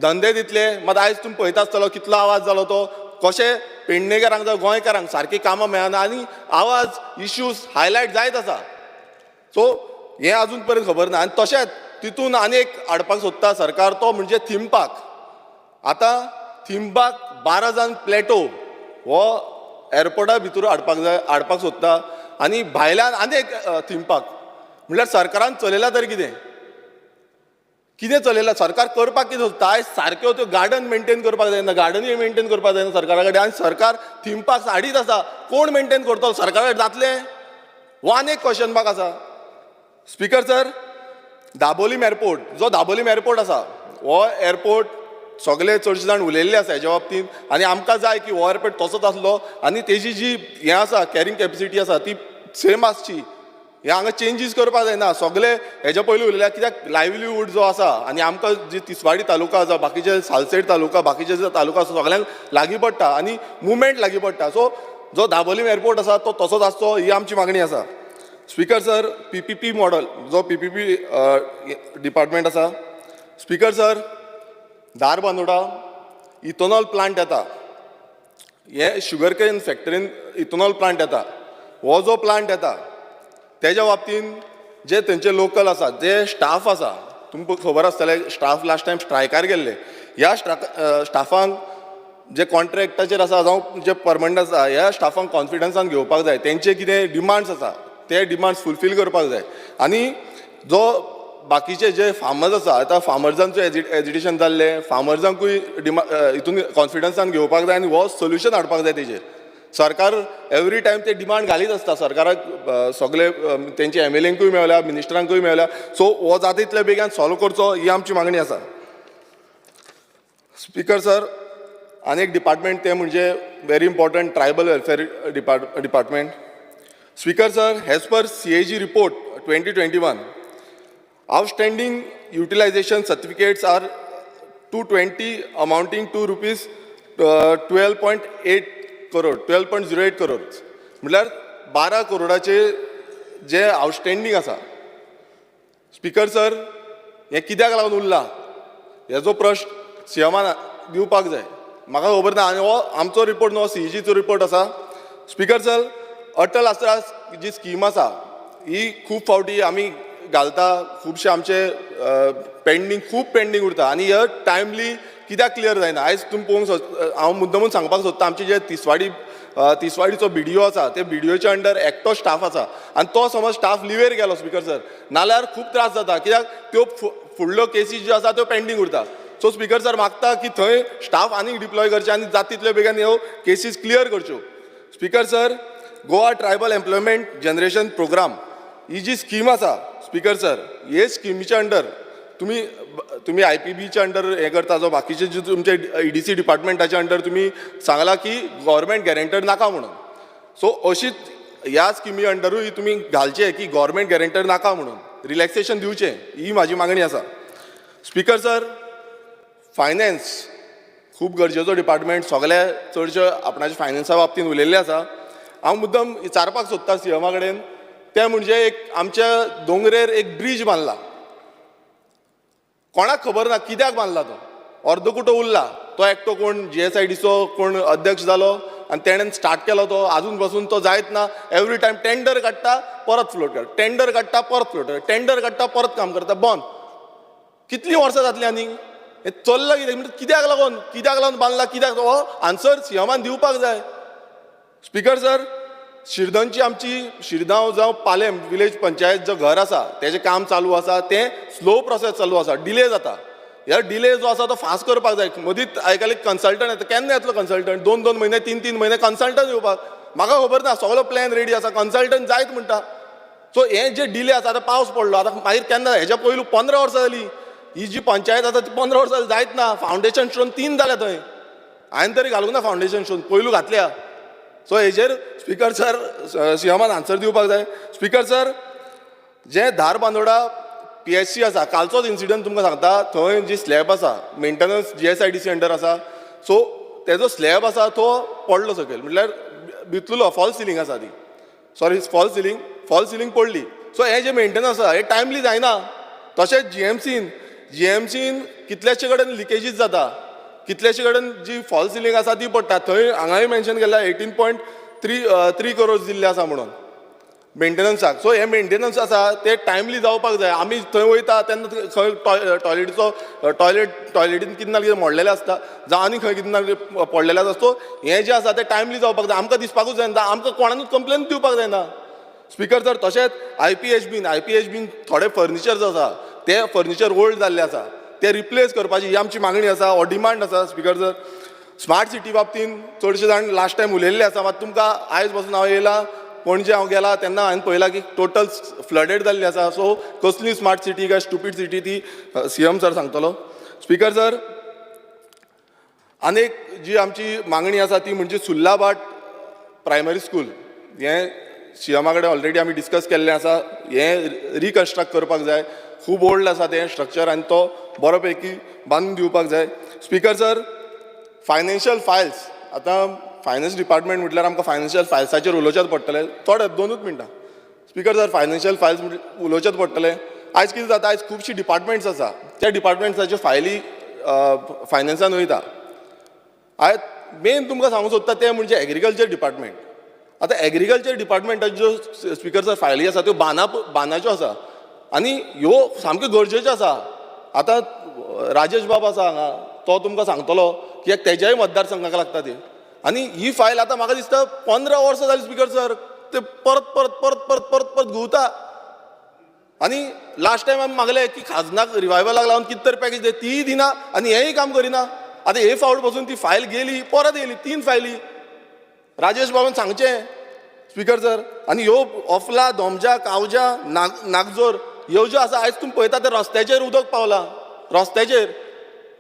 धंदे दितले मात आयज तुमी पळयता आसतलो कितलो आवाज जालो तो कशें पेडणेकारांक जावं गोंयकारांक सारकी कामां मेळना आनी आवाज इश्यूज हायलायट जायत आसा सो हें आजून पर्यंत खबर ना आनी तशेंच तितून आनी एक हाडपाक सोदता सरकार तो म्हणजे थीम पार्क आतां थीम पार्क 12 जाण प्लेटो हो एअरपोर्टा भितर हाडपाक सोदता आनी भायल्यान आनी एक थीम पार्क म्हणल्यार सरकारान चलयला तरी कितें चलयला सरकार करपाक कितें सोदता आयज सारक्यो त्यो गार्डन मेंटेन करपाक जायना गार्डनूय मेंटेन करपाक जायना सरकारा कडेन आनी सरकार थीम पार्क हाडीत आसा कोण मेंटेन करतलो सरकारा कडेन जातलें हो आनी एक क्वेश्चन मार्क आसा स्पीकर सर दाबोलीम एअरपोर्ट जो दाबोलीम एअरपोर्ट आसा हो एअरपोर्ट सगळे चडशे जाण उलयल्ले आसा हेज्या बाबतींत आनी आमकां जाय की हो एअरपोर्ट तसोच आसलो आनी तेजी जी हें आसा कॅरींग कॅपेसिटी आसा ती सेम आसची हे हांगा चेंजीस करपाक जायना सगळे हेज्या पयलीं उलयल्या कित्याक लायव्हलीहूड जो आसा आनी आमकां जी तिसवाडी तालुका आसा बाकीचे सालसेट तालुका बाकीचे जे तालुका आसा सगळ्यांक लागीं पडटा आनी मुवमेंट लागीं पडटा सो जो दाबोलीम एअरपोर्ट आसा तो तसोच आसचो ही आमची मागणी आसा स्पीकर सर PPP मॉडल जो PPP डिपार्टमेंट आसा speaker sir Dharbandora ethanol plant येता हे शुगर केन फॅक्टरीन इथनॉल प्लांट येता, हो जो प्लांट येता तेज्या बाबतीन जे थंयचे लोकल आसा, जे स्टाफ आसा, तुमकां खबर आसतलें स्टाफ लास्ट टायम स्ट्रायकार गेल्ले, ह्या स्टाफांक जे कॉन्ट्रॅक्टाचेर आसा जावं जे परमनंट आसा, ह्या स्टाफांक कॉन्फिडन्सान घेवपाक जाय, तेंचे कितें डिमांड्स आसा ते डिमांड्स फुलफील करपाक जाय. आनी जो बाकीचे जे फार्मर्स आसा, आतां फार्मर्सांचो एजिटेशन जाल्लें, फार्मर्सांकूय हितून कॉन्फिडन्सान घेवपाक जाय आनी हो सोल्युशन हाडपाक जाय तेजेर. सरकार एवरी टायम ते डिमांड घालीत आसता, सरकाराक सगळे तेंचे MLAंकूय मेवल्या, मिनिस्टरांकूय मेवल्या, सो हो जाता तितले बेगीन सॉल्व करचो ही आमची मागणी आसा. स्पीकर सर, आनी एक डिपार्टमेंट ते म्हणजे very important tribal welfare department. Speaker sir, as per CAG report 2021, outstanding utilization certificates are 220 amounting to rupees 12.08 crore, 12.08 crores. म्हटल्यार 12 करोडाचे जे आउटस्टँडींग आसा. स्पीकर सर, हें कित्याक लागून उरलां हेजो प्रश्न सीएमान दिवपाक जाय. म्हाका खबर ना, आनी हो आमचो रिपोर्ट न्हू, CAGचो रिपोर्ट आसा. स्पीकर सर, अटल आसरा जी स्कीम आसा ही खूब फावटी आमी घालता, खुबशे आमचे खूब पेंडींग उरता आनी हे टायमली कित्याक क्लियर जायना. आयज तुमी पळोवंक हांव मुद्दमून सांगपाक सोदता, आमचे जे तिसवाडीचो BDO आसा, ते BDOच्या अंडर एकटो स्टाफ आसा आनी तो समज स्टाफ लिवेर गेलो स्पीकर सर, नाल्यार खूब त्रास जाता, कित्याक त्यो फुडल्यो केसीस ज्यो आसा त्यो पेंडींग उरता. सो स्पीकर सर, मागता की थंय स्टाफ आनीक डिप्लॉय करचे आनी जाता तितले बेगीन ह्यो केसीस क्लियर करच्यो. Speaker sir, Goa tribal employment generation programme ही जी स्कीम आसा स्पीकर सर, हे स्किमीच्या अंडर तुम्ही IPBच्या अंडर हे करता, जो बाकीचे जे तुमचे EDC डिपार्टमेंटाच्या अंडर तुम्ही सांगला की गव्हर्मेंट गॅरेंटर नाका म्हणून. सो अशीच ह्या स्किमी अंडरूय तुम्ही घालचे की गव्हर्मेंट गॅरेंटर नाका म्हणून रिलॅक्सेशन दिवचें, ही म्हाजी मागणी आसा. स्पीकर सर, फायनान्स खूब गरजेचो डिपार्टमेंट, सगळे चडशे आपणाच्या फायनान्सा बाबतींत उलयल्ले आसा. हांव मुद्दम विचारपाक सोदता CMA कडेन, ते म्हणजे एक आमच्या दोंगरेर एक ब्रिज बांदला, कोणाक खबर ना कित्याक बांदला तो, अर्दकुटो उरला, तो एकटो कोण GSIDचो कोण अध्यक्ष जालो आनी तेणेन स्टार्ट केलो तो, आजून पासून तो जायत ना. एवरी टायम टेंडर काडटा परत फ्लोट करता, टेंडर काडटा परत फ्लोट करता, टेंडर काडटा परत काम करता, बंद. कितलीं वर्सां जातलीं आनी हें चल्लां कित्याक? कित्याक लागून बांदला, कित्याक? हो आन्सर CMAन दिवपाक जाय. स्पीकर सर, शिरदनची आमची शिरगांव जावं पालेम विलेज पंचायत जो घर आसा तेजें काम चालू आसा, तें स्लो प्रोसेस चालू आसा, डिले जाता. ह्या डिले जो आसा तो फास्ट करपाक जाय. मदींच आयकलें कन्सल्टंट येता, केन्ना येतलो कन्सल्टंट? 2-2 म्हयने 3-3 म्हयने कन्सल्टंट येवपाक. म्हाका खबर ना, सगळो प्लॅन रेडी आसा, कन्सल्टंट जायत म्हणटा. सो हे जे डिले आसा, आतां पावस पडलो, आतां मागीर केन्ना? हेज्या पयलू 15 वर्सां जालीं. ही जी पंचायत आसा ती 15 वर्सां जायत ना. फावंडेशन स्टोन 3 जाल्या थंय. हांवें तरी घालूंक ना फावंडेशन स्टोन, पयलू घातल्या. सो हेजेर स्पीकर सर CMAन आन्सर दिवपाक जाय. स्पीकर सर, जे धारबांदोडा PSC आसा, कालचोच इन्सिडंट तुमकां सांगता, थंय जी स्लॅब आसा मेंटेनन्स GSIDC अंडर आसा, सो तेजो स्लॅब आसा तो पडलो सकयल, म्हटल्यार भितुलो फॉल सिलींग आसा ती, सॉरी फॉल सिलींग पडली. सो हे जे मेंटेनन्स आसा हे टायमली जायना. तशेंच GMCन कितलेशे कडेन लिकेजीस जाता, कितलेशे कडेन जी फॉल सिलींग आसा ती पडटा. थंय हांगाय मेन्शन केला 18.3 करोड दिल्ले आसा म्हणून मेंटेनन्साक. सो हे मेंटेनन्स आसा ते टायमली जावपाक जाय. आमी थंय वयता तेन्ना खंय टॉयलेटीन कितें ना कितें मोडलेलें आसता, जावं आनी खंय कितें ना कितें पडलेलें आसता. सो हें जें आसा तें टायमली जावपाक जाय. आमकां दिसपाकूच जायना, आमकां कोणानूच कंप्लेन दिवपाक जायना. स्पीकर सर, तशेंच IPHBन थोडे फर्निचर्स आसा, ते फर्निचर ओल्ड जाल्ले आसा, ते रिप्लेस करपाची ही आमची मागणी आसा, हो डिमांड आसा. स्पीकर सर, स्मार्ट सिटी बाबतींत चडशे जाण लास्ट टायम उलयल्ले आसा, मात तुमकां आयज पासून हांव येयला, पणजे हांव गेला तेन्ना हांवें पळयलां की टोटल फ्लडेड जाल्ली आसा. सो कसली स्मार्ट सिटी काय स्टुपीड सिटी ती CM सर सांगतलो. स्पीकर सर, आनीक जी आमची मागणी आसा ती म्हणजे सुल्लाबाट प्रायमरी स्कूल, हें CMA कडेन ऑलरेडी आमी डिस्कस केल्लें आसा. हें रिकन्स्ट्रक्ट करपाक जाय, खूब ओल्ड आसा तें स्ट्रक्चर आनी तो बरो पैकी बांदून दिवपाक जाय. स्पीकर सर, फायनान्शियल फायल्स, आतां फायनान्स डिपार्टमेंट म्हटल्यार आमकां फायनान्शियल फायल्साचेर उलोवचेंच पडटलें. थोडे 2 मिनटां. स्पीकर सर, फायनान्शियल फायल्स उलोवचेंच पडटलें. आयज कितें जाता, आयज खुबशीं डिपार्टमेंट्स आसा, त्या डिपार्टमेंट्साच्यो फायली फायनान्सान वयता. आयज मेन तुमकां सांगूं सोदता तें म्हणजे एग्रीकल्चर डिपार्टमेंट. आतां एग्रीकल्चर डिपार्टमेंटाच्यो ज्यो स्पिकर सर फायली आसा त्यो बानाच्यो आसा आनी ह्यो सामक्यो गरजेच्यो आसा. आतां राजेश बाब आसा हांगा, तो तुमकां सांगतलो कित्याक तेज्याय मतदारसंघाक लागता ती. आनी ही फायल आतां म्हाका दिसता 15 वर्सां जाली स्पिकर सर, ते परत परत परत परत परत परत घुंवता. आनी लास्ट टायम आमी मागलें की खाजनाक रिवायवलाक लागून कितें तरी पॅकेज दे, तीय दिना आनी हेंय काम करिना. आतां हे फावट पासून ती फायल गेली, परत येयली, 3 फायली. राजेश बाबान सांगचें स्पिकर सर. आनी ह्यो अफला, दोमजा, कावजा, नागजोर ह्यो ज्यो आसा आयज तुमी पळयता ते रस्त्याचेर उदक पावलां, रस्त्याचेर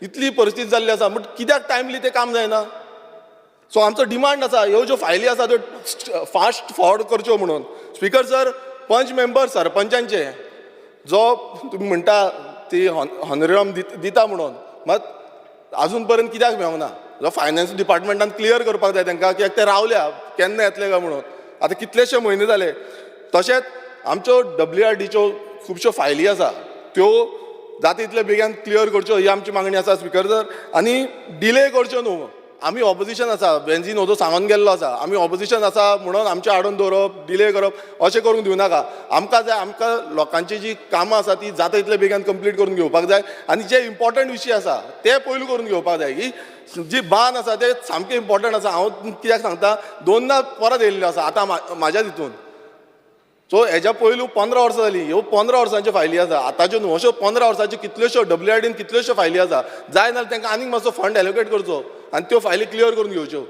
इतली परिस्थिती जाल्ली आसा. बट कित्याक टायमली तें काम जायना? सो आमचो डिमांड आसा ह्यो ज्यो फायली आसा त्यो फास्ट फॉर्वर्ड करच्यो म्हणून. स्पिकर सर, पंच मेंबर सरपंचांचे जो तुमी म्हणटा ती हॉनरेरम दिता म्हणून, मात अजून पर्यंत कित्याक मेळूंक ना? जो फायनान्स डिपार्टमेंटान क्लियर करपाक जाय तांकां, कित्याक ते रावल्या केन्ना येतले काय म्हणून. आतां कितलेशे म्हयने जाले. तशेंच आमच्यो WRDच्यो खुबश्यो फायली आसा त्यो जाता तितले बेगीन क्लियर करच्यो ही आमची मागणी आसा स्पिकर सर. आनी डिले करच्यो न्हू. आमी ऑपोजिशन आसा, बेन्झीन हो जो सांगून गेल्लो आसा, आमी ऑपोजिशन आसा म्हणून आमचे आडोवन दवरप, डिले करप अशें करूंक दिवनाका. आमकां जाय, आमकां लोकांची जी कामां आसा ती जाता तितले बेगीन कंप्लीट करून घेवपाक जाय. आनी जे इम्पॉर्टंट विशय आसा ते पयलू करून घेवपाक जाय. ही जी बान आसा ते सामकें इम्पॉर्टंट आसा. हांव कित्याक सांगता, 2दा परत येयल्ल्यो आसा आतां म्हाज्या हितून. सो हेज्या पयलू 15 वर्सां जालीं. ह्यो 15 वर्सांच्यो फायली आसा, आतांच्यो न्हू. अश्यो 15 वर्सांच्यो कितल्योश्यो WRDन कितल्योश्यो फायली आसा. जाय नाल्यार तांकां आनीक मातसो फंड एलोकेट करचो आनी त्यो फायली क्लियर करून घेवच्यो.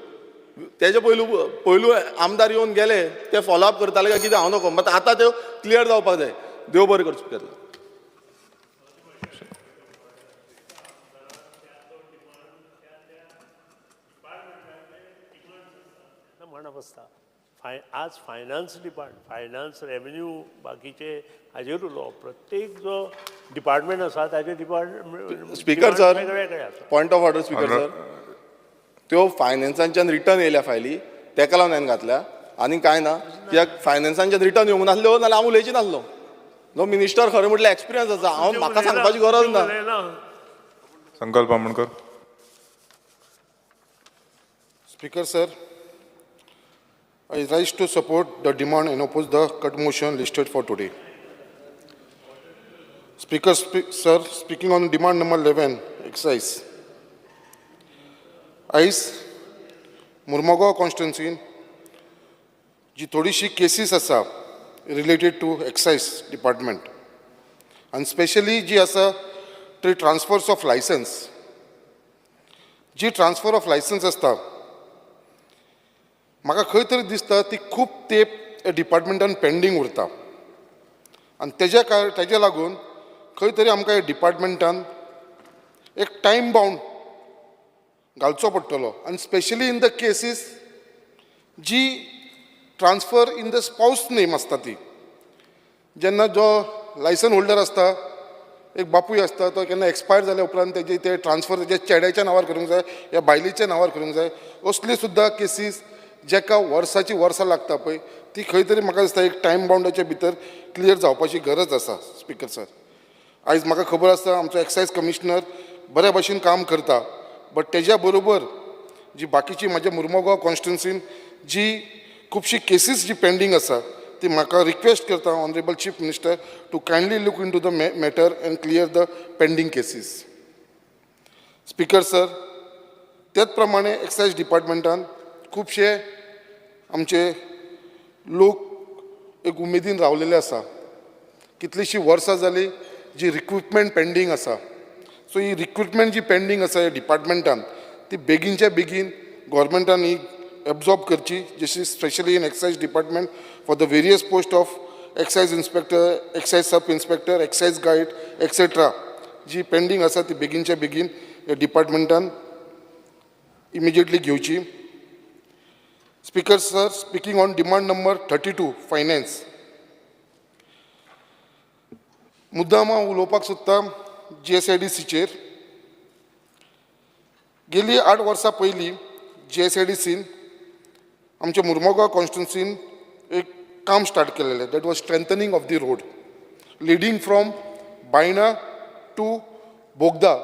तेजे पयलू आमदार येवन गेले, ते फॉलोअप करताले काय कितें हांव नकळो. मात आतां त्यो क्लियर जावपाक जाय. देव बरें करचो स्पिकर. म्हणा बसता आज फायनान्स फायनान्स रेव्हेन्यू बाकीचे हाजेर उलो प्रत्येक जो डिपार्टमेंट आसा ताजे डिपार्टमेंट स्पिकर सर, वेगळे आसा. Point of order speaker sir. त्यो फायनान्सांच्यान रिटर्न येयल्या फायली तेका लागून हांवें घातल्या, आनी कांय ना. कित्याक फायनान्सांच्यान रिटर्न येवंक नासल्यो नाल्यार हांव उलयची नासलो. नो मिनिस्टर खरें म्हटल्यार एक्सपिरियन्स आसा. हांव म्हाका सांगपाची गरज ना. संकल्प Amonkar. Speaker sir, I rise to support the demand and oppose the cut motion listed for today. Speaker, sir, speaking on demand number 11, excise. आयज मुर्मुगांव कॉन्स्टिट्युन्सीन जी थोडीशी केसीस आसा रिलेटेड टू एक्सायज डिपार्टमेंट आनी स्पेशली जी आसा ती ट्रान्सफर्स ऑफ लायसन्स. जी transfer of licence आसता म्हाका खंय तरी दिसता ती खूब तेंप डिपार्टमेंटान पेंडींग उरता आनी तेज्या लागून खंय तरी आमकां ह्या डिपार्टमेंटान एक टायम बाउंड घालचो पडटलो. आनी स्पेशली इन द केसीस जी transfer in the spouse name आसता ती, जेन्ना जो लायसन होल्डर आसता, एक बापूय आसता, तो केन्ना एक्सपायर जाल्या उपरांत तेजे ते ट्रान्सफर तेज्या चेड्याच्या नांवार करूंक जाय या बायलेच्या नांवार करूंक जाय. असली सुद्दां केसीस जेका वर्साची वर्सां लागता पळय ती खंय तरी म्हाका दिसता एक टायम बाउंडाच्या भितर क्लियर जावपाची गरज आसा. स्पिकर सर, आयज म्हाका खबर आसा आमचो एक्सायज कमिशनर बऱ्या भशेन काम करता, बट तेज्या बरोबर जी बाकीची म्हाज्या मुर्मुगांव कॉन्स्टिट्युन्सीन जी खुबशी केसीस जी पेंडींग आसा ती म्हाका रिक्वेस्ट करता honourable chief minister to kindly look in to the matter and clear the pending cases. Speaker sir, त्याच प्रमाणे एक्सायज डिपार्टमेंटान खुबशे आमचे लोक एक उमेदीन रावलेले आसा. कितलीशी वर्सां जाली जी रिक्रुटमेंट पेंडींग आसा. सो ही रिक्रुटमेंट जी पेंडींग आसा ह्या डिपार्टमेंटान ती बेगीनच्या बेगीन गव्हर्मेंटान ही एब्जॉर्ब करची, जशी specially in excise department for the various post of excise inspector, excise sub inspector, excise guide etcetera जी पेंडींग आसा ती बेगीनच्या बेगीन ह्या डिपार्टमेंटान इमिजिएटली घेवची. Speaker sir, speaking on demand number 32, finance. मुद्दाम हांव उलोवपाक सोदतां GSIDCचेर. गेली 8 वर्सां पयलीं GSIDCन आमच्या मुर्मुगांव कॉन्स्टिट्युन्सीन एक काम स्टार्ट केलेलें. That was strengthening of the road leading from Baina to Bogda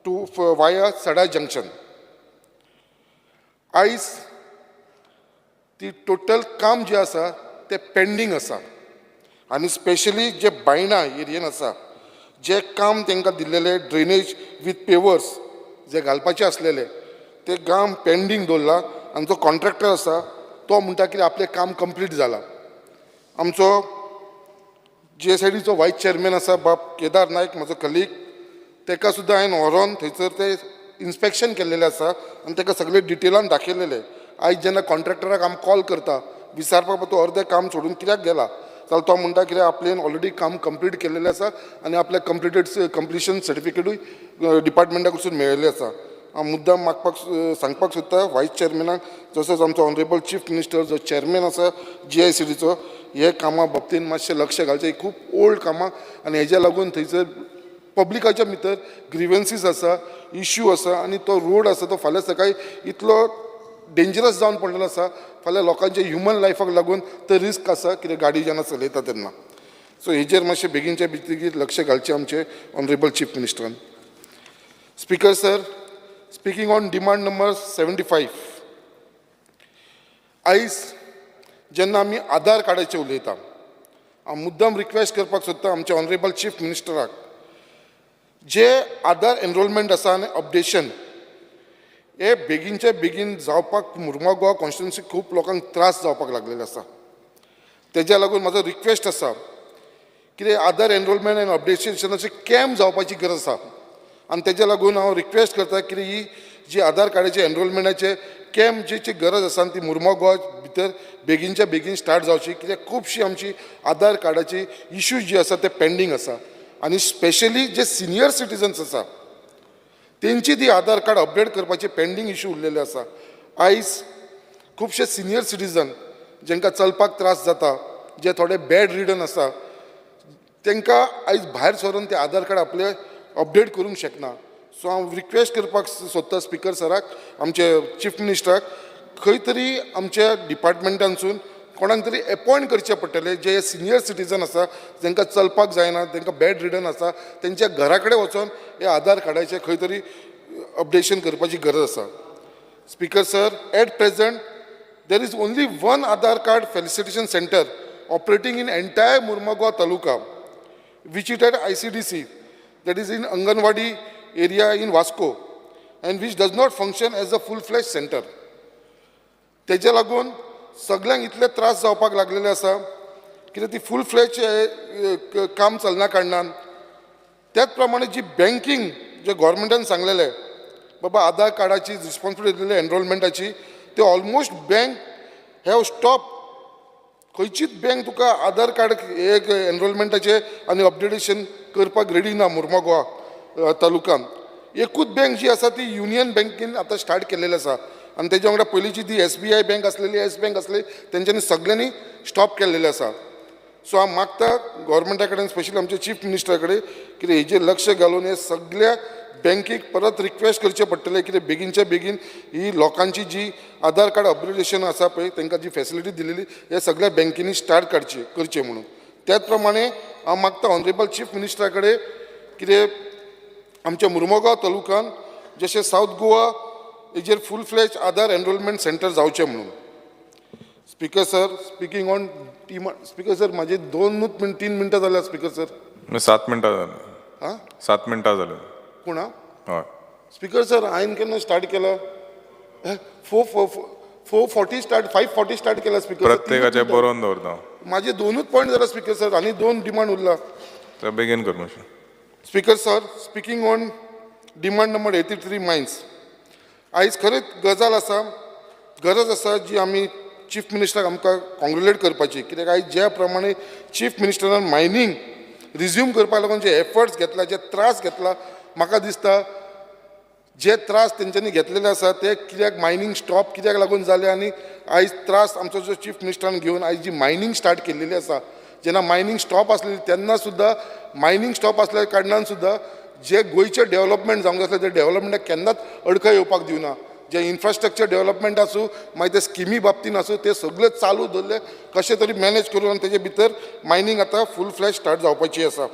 to via Sada junction. आयज ती टोटल काम जें आसा तें पेंडींग आसा आनी स्पेशली जे बायणा एरियेन आसा जे काम तांकां दिल्लेले ड्रेनेज विथ पेवर्स जे घालपाचे आसलेले ते काम पेंडींग दवरला आनी जो कॉन्ट्रॅक्टर आसा तो म्हणटा की आपलें काम कंप्लीट जालां. आमचो GSIDचो वायस चेअरमॅन आसा बाब केदार नायक म्हजो कलीग ताका सुद्दां हांवें व्हरोन थंयसर ते इन्स्पेक्शन केल्लेलें आसा आनी ताका सगळे डिटेलान दाखयलेले. आयज जेन्ना कॉन्ट्रॅक्टराक आमी कॉल करता विचारपाक तूं अर्दें काम सोडून कित्याक गेला जाल्यार तो म्हणटा कित्याक आपलें ऑलरेडी काम कंप्लीट केल्लेलें आसा आनी आपल्या कंप्लिशन सर्टिफिकेटूय डिपार्टमेंटा कडसून मेळिल्लें आसा. हांव मुद्दाम सांगपाक सोदता वायस चेअरमॅनाक जसोच आमचो ऑनरेबल चीफ मिनिस्टर जो चेअरमॅन आसा GICDचो हे कामा बाबतींत मातशें लक्ष घालचें. ही खूब ओल्ड कामां आनी हेज्या लागून थंयसर पब्लिकाच्या भितर ग्रिवन्सीस आसा इश्यू आसा आनी तो रोड आसा तो फाल्यां सकाळी इतलो डेंजरस जावन पडलेलो आसा फाल्यां लोकांच्या ह्युमन लायफाक लागून तो रिस्क आसा कितें गाडी जेन्ना चलयता तेन्ना. सो हेजेर मातशें बेगीनच्या बेगीन लक्ष घालचें आमचें ऑनरेबल चीफ मिनिस्टरान. Speaker sir, speaking on demand number 75 आयज जेन्ना आमी आधार कार्डाचेर उलयता हांव मुद्दाम रिक्वेस्ट करपाक सोदता आमच्या ऑनरेबल चीफ मिनिस्टराक जे आधार एनरोलमेंट आसा आनी अपडेशन हे बेगीनचे बेगीन जावपाक मुर्मगांव गोवा कॉन्स्टिट्युन्सी खूब लोकांक त्रास जावपाक लागलेले आसा. तेज्या लागून म्हजो रिक्वेस्ट आसा कितें आधार एनरोलमेंट आनी अपडेशनाचे कॅम्प जावपाची गरज आसा आनी तेज्या लागून हांव रिक्वेस्ट करता की ही जी आधार कार्डाचे एनरोलमेंटाचे कॅम्प जीची गरज आसा ती मुर्मगांव गोवा भितर बेगीनच्या बेगीन स्टार्ट जावची कित्याक खुबशी आमची आधार कार्डाची इश्यूज जी आसा ते पेंडींग आसा आनी स्पेशली जे सिनियर सिटीजन्स आसा तेंची ती आधार कार्ड अपडेट करपाचे पेंडींग इश्यू उरलेले आसा. आयज खुबशे सिनियर सिटीजन जेंकां चलपाक त्रास जाता जे थोडे बॅड रिडन आसा तांकां आयज भायर सरून ते आधार कार्ड आपले अपडेट करूंक शकना. सो हांव रिक्वेस्ट करपाक सोदता स्पीकर सराक आमचे चीफ मिनिस्टराक खंय तरी आमच्या डिपार्टमेंटानसून कोणाक तरी अपॉयंट करचें पडटलें जे सिनियर सिटीजन आसा जांकां चलपाक जायना तांकां बॅड रिडन आसा तेंच्या घरा कडेन वचून हे आधार कार्डाचें खंय तरी अपडेशन करपाची गरज आसा. Speaker sir, at present there is only one Aadhaar card facilitation centre operating in entire Mormugao taluka which is at ICDC, that is in Anganwadi area in Vasco, and which does not function as a full-fledged center. तेज्या लागून सगळ्यांक इतले त्रास जावपाक लागलेले आसा कित्याक ती फूल फ्लेज काम चलना कारणान. त्याच प्रमाणे जी बँकींग जे गव्हर्मेंटान सांगलेले बाबा आधार कार्डाची रिस्पॉन्सिबिलिटी दिलेली एनरोलमेंटाची ते ऑलमोस्ट बँक हॅव स्टॉप. खंयचीच बँक तुका आधार कार्ड एक एनरोलमेंटाचे आनी अपडेटेशन करपाक रेडी ना मुर्मगांव गोवा तालुकान. एकूच बँक जी आसा ती युनियन बँकेन आतां स्टार्ट केलेली आसा आनी तेज्या वांगडा पयलींची ती SBI बँक आसलेली येस बँक आसली तेंच्यांनी सगळ्यांनी स्टॉप केल्लेली आसा. सो हांव मागता गव्हर्मेंटा कडेन स्पेशली आमच्या चीफ मिनिस्टरा कडेन कितें हेजेर लक्ष घालून हे सगळ्या बँकेक परत रिक्वेस्ट करचें पडटलें कितें बेगीनच्या बेगीन ही लोकांची जी आधार कार्ड अपग्रेडेशन आसा पळय तांकां जी फेसिलिटी दिलेली हे सगळ्या बँकेनी स्टार्ट करचें म्हणून. त्याच प्रमाणे हांव मागता ऑनरेबल चीफ मिनिस्टरा कडेन कितें आमच्या मुर्मगांव तालुकान जशें सावथ गोवा हेजेर फूल फ्लेज आधार एनरोलमेंट सेंटर जावचें म्हणून. Speaker sir, speaking on speaker sir म्हाजे 3 मिनटां जाल्यार स्पीकर सर. 7 मिनटां जालें. हां 7 मिनटां जालें. पूण हय स्पीकर सर हांवें केन्ना स्टार्ट केला 4:40 स्टार्ट 5:40 स्टार्ट केला स्पीकर. प्रत्येकाचे बरोवन दवरता. माझे 2च पॉयंट जाला स्पीकर सर आनी 2 डिमांड उरला. तर बेगीन कर मातशें. Speaker sir, speaking on demand number 83 mines आयज खरेंच गरज आसा जी आमी चीफ मिनिस्टराक आमकां कॉंग्रेच्युलेट करपाची कित्याक आयज ज्या प्रमाणे चीफ मिनिस्टरान मायनींग रिज्यूम करपा लागून जे एफर्ट्स घेतला जे त्रास घेतला म्हाका दिसता जे त्रास तेंच्यांनी घेतलेले आसा ते कित्याक मायनींग स्टॉप कित्याक लागून जाले आनी आयज त्रास आमचो जो चीफ मिनिस्टरान घेवन आयज जी मायनींग स्टार्ट केल्लेली आसा जेन्ना मायनींग स्टॉप आसलेली तेन्ना सुद्दां मायनींग स्टॉप आसल्या कारणान सुद्दां जे गोंयचे डेव्हलपमेंट जावंक आसलें ते डेव्हलपमेंटाक केन्नाच अडखळ येवपाक दिवना. जे इन्फ्रास्ट्रक्चर डेव्हलपमेंट आसूं मागीर ते स्किमी बाबतीन आसूं ते सगळे चालू दवरले कशें तरी मॅनेज करून आनी तेजे भितर मायनींग आतां फूल फ्लॅश स्टार्ट जावपाची आसा.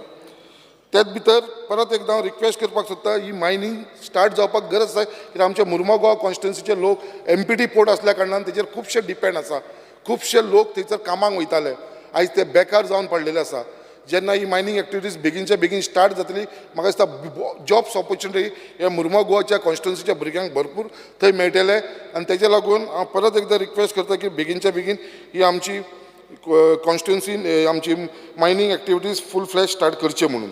त्याच भितर परत एकदा हांव रिक्वेस्ट करपाक सोदता, ही मायनींग स्टार्ट जावपाक गरज आसा, कित्याक आमच्या मुर्मुगांव कॉन्स्टिट्युन्सीचे लोक एमपीटी पोर्ट असल्या कारणान तेजेर खुबशे डिपेंड आसा. खुबशे लोक थंयसर कामाक वयताले, आयज ते बेकार जावन पडलेले आसा. जेन्ना ही मायनींग एक्टिविटीज बेगीनच्या बेगीन स्टार्ट जातली, म्हाका दिसता जॉब्स ऑपॉर्च्युनिटी हे मुर्मुगांव गोवाच्या कॉन्स्टिट्युन्सीच्या भुरग्यांक भरपूर थंय मेळटले. आनी तेच्या लागून हांव परत एकदा रिक्वेस्ट करता की बेगीनच्या बेगीन ही आमची कॉन्स्टिट्युन्सी आमची मायनींग एक्टिविटीज फूल फ्लॅश स्टार्ट करचे म्हणून.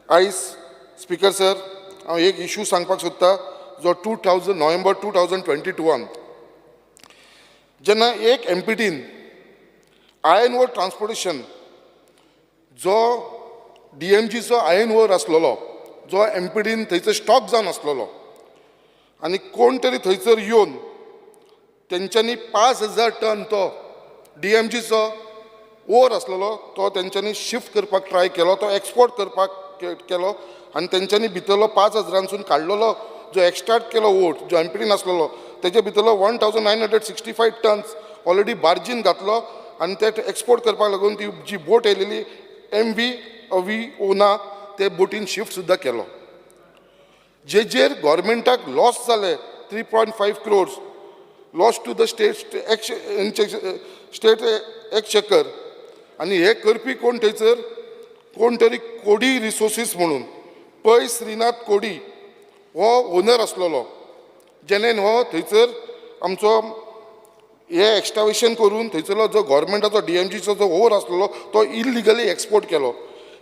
आयज स्पिकर सर, हांव एक इशू सांगपाक सोदता, जो नोव्हेंबर 2022 जेन्ना एक एमपीटीन आयर्न ओर ट्रान्सपोर्टेशन जो DMGचो आयर्न ओर आसलेलो, जो एमपीटीन थंयसर स्टॉक जावन आसलेलो, आनी कोण तरी थंयसर येवन तेंच्यांनी 5,000 टन तो DMGचो ओर आसलेलो तो तेंच्यांनी शिफ्ट करपाक ट्राय केलो, तो एक्सपोर्ट करपाक केलो, आनी तेंच्यांनी भितरलो 5,000सून काडलेलो जो एक्स्ट्राक्ट केलो ओर जो एमपीटीन आसलेलो तेजे भितरलो 1,965 टन्स ऑलरेडी बार्जीन घातलो, आनी ते एक्सपोर्ट करपाक लागून ती जी बोट येयलेली MV अविओना ते बोटीन शिफ्ट सुद्दां केलो. जेर गव्हर्मेंटाक लॉस जाले 3.5 crores loss to the state exchequer. आनी हे करपी कोण थंयसर कोण तरी कोडी रिसोर्सीस म्हणून पै श्रीनाथ कोडी हो ओनर आसलेलो, जेणेन हो थंयसर आमचो हे एक्स्टावेशन करून थंयसरलो जो गव्हर्मेंटाचो DMGचो जो ओवर आसलेलो तो इलिगली एक्सपोर्ट केलो.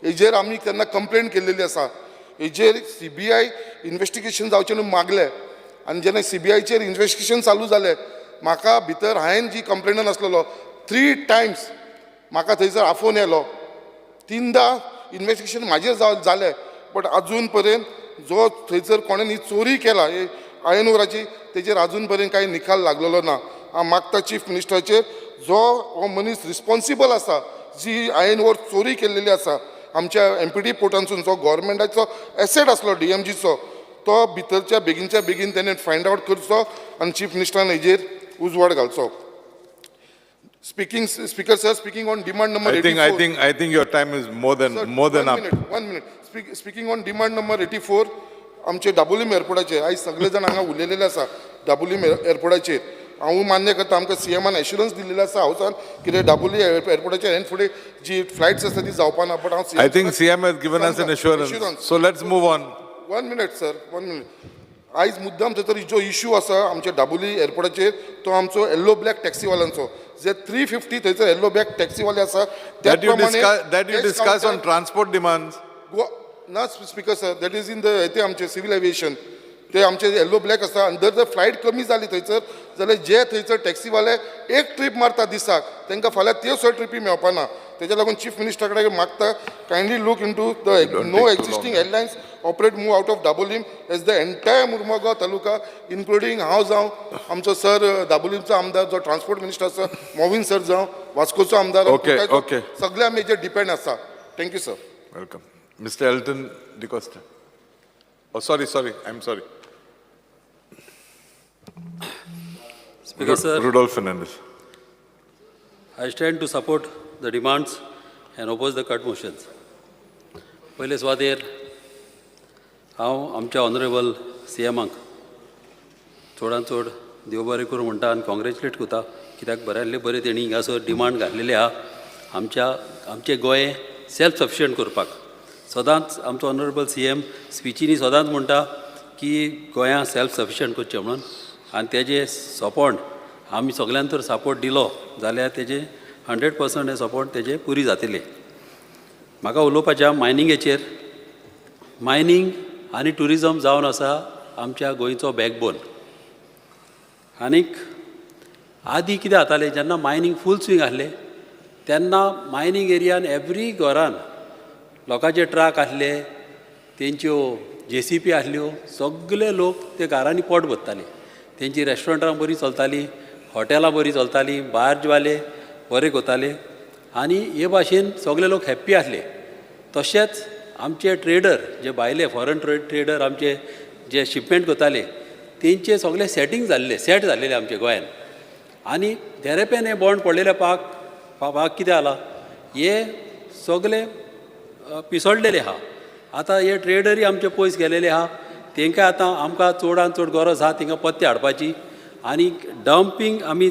हेजेर आमी तेन्ना कंप्लेंट केल्लेली आसा. हेजेर CBI इन्व्हेस्टिगेशन जावचें न्हू मागलें, आनी जेन्ना CBIचेर इन्व्हेस्टिगेशन चालू जालें, म्हाका भितर हांवें जी कंप्लेनन आसलेलो 3 times म्हाका थंयसर आफोन येयलो. 3दा इन्व्हेस्टिगेशन म्हाजेर जालें, बट आजून पर्यंत जो थंयसर कोणें ही चोरी केला हे आयर्न ओराची तेजेर आजून पर्यंत कांय निकाल लागलेलो ना. हांव मागता चीफ मिनिस्टराचेर जो हो मनीस रिस्पॉन्सिबल आसा, जी आयर्न ओर चोरी केल्लेली आसा आमच्या एमपीटी पोर्टांसून, जो गव्हर्मेंटाचो एसेट आसलो DMGचो, तो भितरच्या बेगीनच्या बेगीन तेणें फायंड आवट करचो आनी चीफ मिनिस्टरान हेजेर उजवाड घालचो. Speaker sir, speaking on demand number 84. I think your time is more than up. One minute. Speaking on demand number 84, आमचे WM एअरपोर्टाचेर आयज सगळे जाण हांगा उलयलेले आसा. WM एअरपोर्टाचेर हांव मान्य करता, आमकां CMन एश्युरन्स दिल्लेलो आसा हावसान कितें WM एअरपोर्टाचेर हें फुडें जी फ्लायट्स आसा ती जावपा ना, बट हांव I think CM has given us an assurance. So let's move on. 1 minute sir, 1 minute. आयज मुद्दाम थंयसर जो इशू आसा आमच्या WM एअरपोर्टाचेर तो आमचो येल्लो ब्लॅक टॅक्सीवाल्यांचो. जे 350 थंयसर येल्लो ब्लॅक टॅक्सीवाले आसा That you discuss on transport demands. ना speaker sir, that is in the ते आमचे सिव्हिल एविएशन ते आमचे येल्लो ब्लॅक आसा. आनी जर फ्लायट कमी जाली थंयसर जाल्यार जे थंयसर टॅक्सीवाले एक ट्रीप मारता दिसाक तांकां फाल्यां त्यो सगळ्यो ट्रिपी मेळपा ना. तेच्या लागून चीफ मिनिस्टरा कडेन मागता kindly look in to the no existing airlines operate move out of WM as the entire Mormugao taluka including हांव जावं आमचो सर WMचो आमदार जो ट्रान्सपोर्ट मिनिस्टर आसा मोविन सर जावं वास्कोचो आमदार Okay. सगळे आमी हेजेर डिपेंड आसा. Thank you sir. Welcome. Mr. Elton DeCosta. Oh, sorry. I'm sorry. Speaker sir, Rudolph Fernandez. I stand to support the demands and oppose the cut motions. पयले सुवातेर हांव आमच्या ऑनरेबल CMाक चडांत चड देव बरें करूं म्हणटा आनी कॉंग्रेच्युलेट करता, कित्याक बऱ्यांतले बरें तेणी हिंगासर डिमांड घातलेले आहा आमचे गोंय सेल्फ सफिशियंट करपाक. सदांच आमचो ऑनरेबल CM स्पिचीनी सदांच म्हणटा की गोंया सेल्फ सफिशियंट करचें म्हणून, आनी तेजे सपोर्ट आमी सगळ्यांत तर सपोर्ट दिलो जाल्यार तेजे 100% हे सपोर्ट तेजे पुरी जातले. म्हाका उलोवपाच्या मायनिंगेचेर. मायनींग आनी ट्युरिजम जावन आसा आमच्या गोंयचो बॅकबोन. आनीक आदीं कितें जातालें, जेन्ना मायनींग फूल स्विंग आसलें तेन्ना मायनींग एरियान एवरी घरान लोकांचे ट्रक आसले, तेंच्यो JCP आसल्यो, सगळे लोक ते घरांनी पोट भरताले. तेंची रेस्टॉरंटां बरीं चलतालीं, हॉटेलां बरीं चलतालीं, बार्जवाले बरें करताले आनी हे भाशेन सगळे लोक हॅप्पी आसले. तशेंच आमचे ट्रेडर जे भायले फॉरेन ट्रेडर आमचे जे शिपमेंट करताले तेंचे सगळे सेट जाल्लेले आमचे गोंयान. आनी धेरेपेन हे बॉन्ड पडलेले पाक कितें जाला, हे सगळे पिसळलेले आहा. आतां हे ट्रेडरी आमचे पयस गेलेले आहा तांकां आतां आमकां चडांत चड गरज आहा तांकां पत्ते हाडपाची आनी डंपींग आमी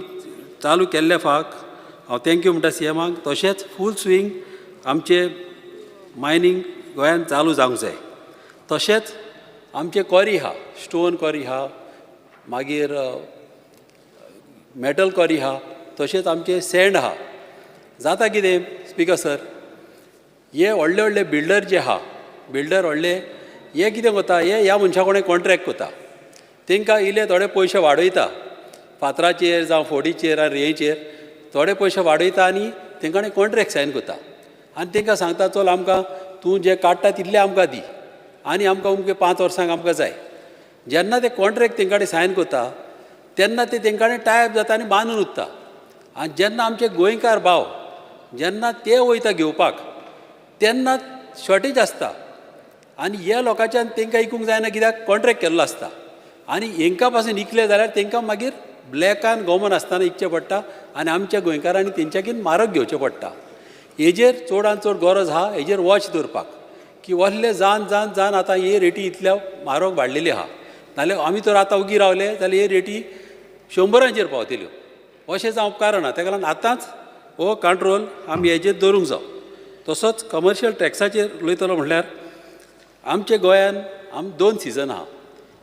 चालू केल्ले फाक हांव थँक्यू म्हणटा सीएमाक. तशेंच फूल स्विंग आमचे मायनींग गोंयांत चालू जावंक जाय. तशेंच आमचे कॉरी आहा, स्टोन कॉरी आहा, मागीर मेटल कॉरी आहा, तशेंच आमचे सँड आहा. जाता कितें स्पिकर सर, हे व्हडले व्हडले बिल्डर जे आहा, बिल्डर व्हडले हे कितें करता, हे ह्या मनशा कोणें कॉन्ट्रॅक्ट करता, तांकां इल्ले थोडे पयशे वाडयता, फातराचेर जावं फोडीचेर आनी रेंचेर थोडे पयशे वाडयता आनी तांकां कॉन्ट्रॅक्ट सायन करता आनी तांकां सांगता चल आमकां तूं जे काडटा तितले आमकां दी आनी आमकां अमके 5 वर्सांक आमकां जाय. जेन्ना ते कॉन्ट्रॅक्ट तांकां सायन करता तेन्ना ते तांकां टायप जाता आनी बांदून उरता. आनी जेन्ना आमचे गोंयकार भाव जेन्ना ते वयता घेवपाक तेन्ना शॉर्टेज आसता आनी ह्या लोकांच्यान तांकां इकूंक जायना कित्याक कॉन्ट्रॅक्ट केल्लो आसता आनी हांकां पासून इकले जाल्यार तांकां मागीर ब्लॅकान गॉमन आसतना इकचें पडटा आनी आमच्या गोंयकारांनी तेंच्याकीन म्हारग घेवचें पडटा. हेजेर चडांत चड गरज आहा हेजेर वॉच दवरपाक की वसले जावन आतां हे रेटी इतल्या म्हारग वाडलेली आहा. नाल्यार आमी तर आतां उगी रावले जाल्यार हे रेटी 100रांचेर पावतल्यो अशें जावप कारण आहा. ताका लागून आतांच हो कंट्रोल आमी हेजेर दवरूंक जाय. तसोच कमर्शियल टॅक्साचेर उलयतलो म्हटल्यार आमच्या गोंयान आम 2 सिजन आहा.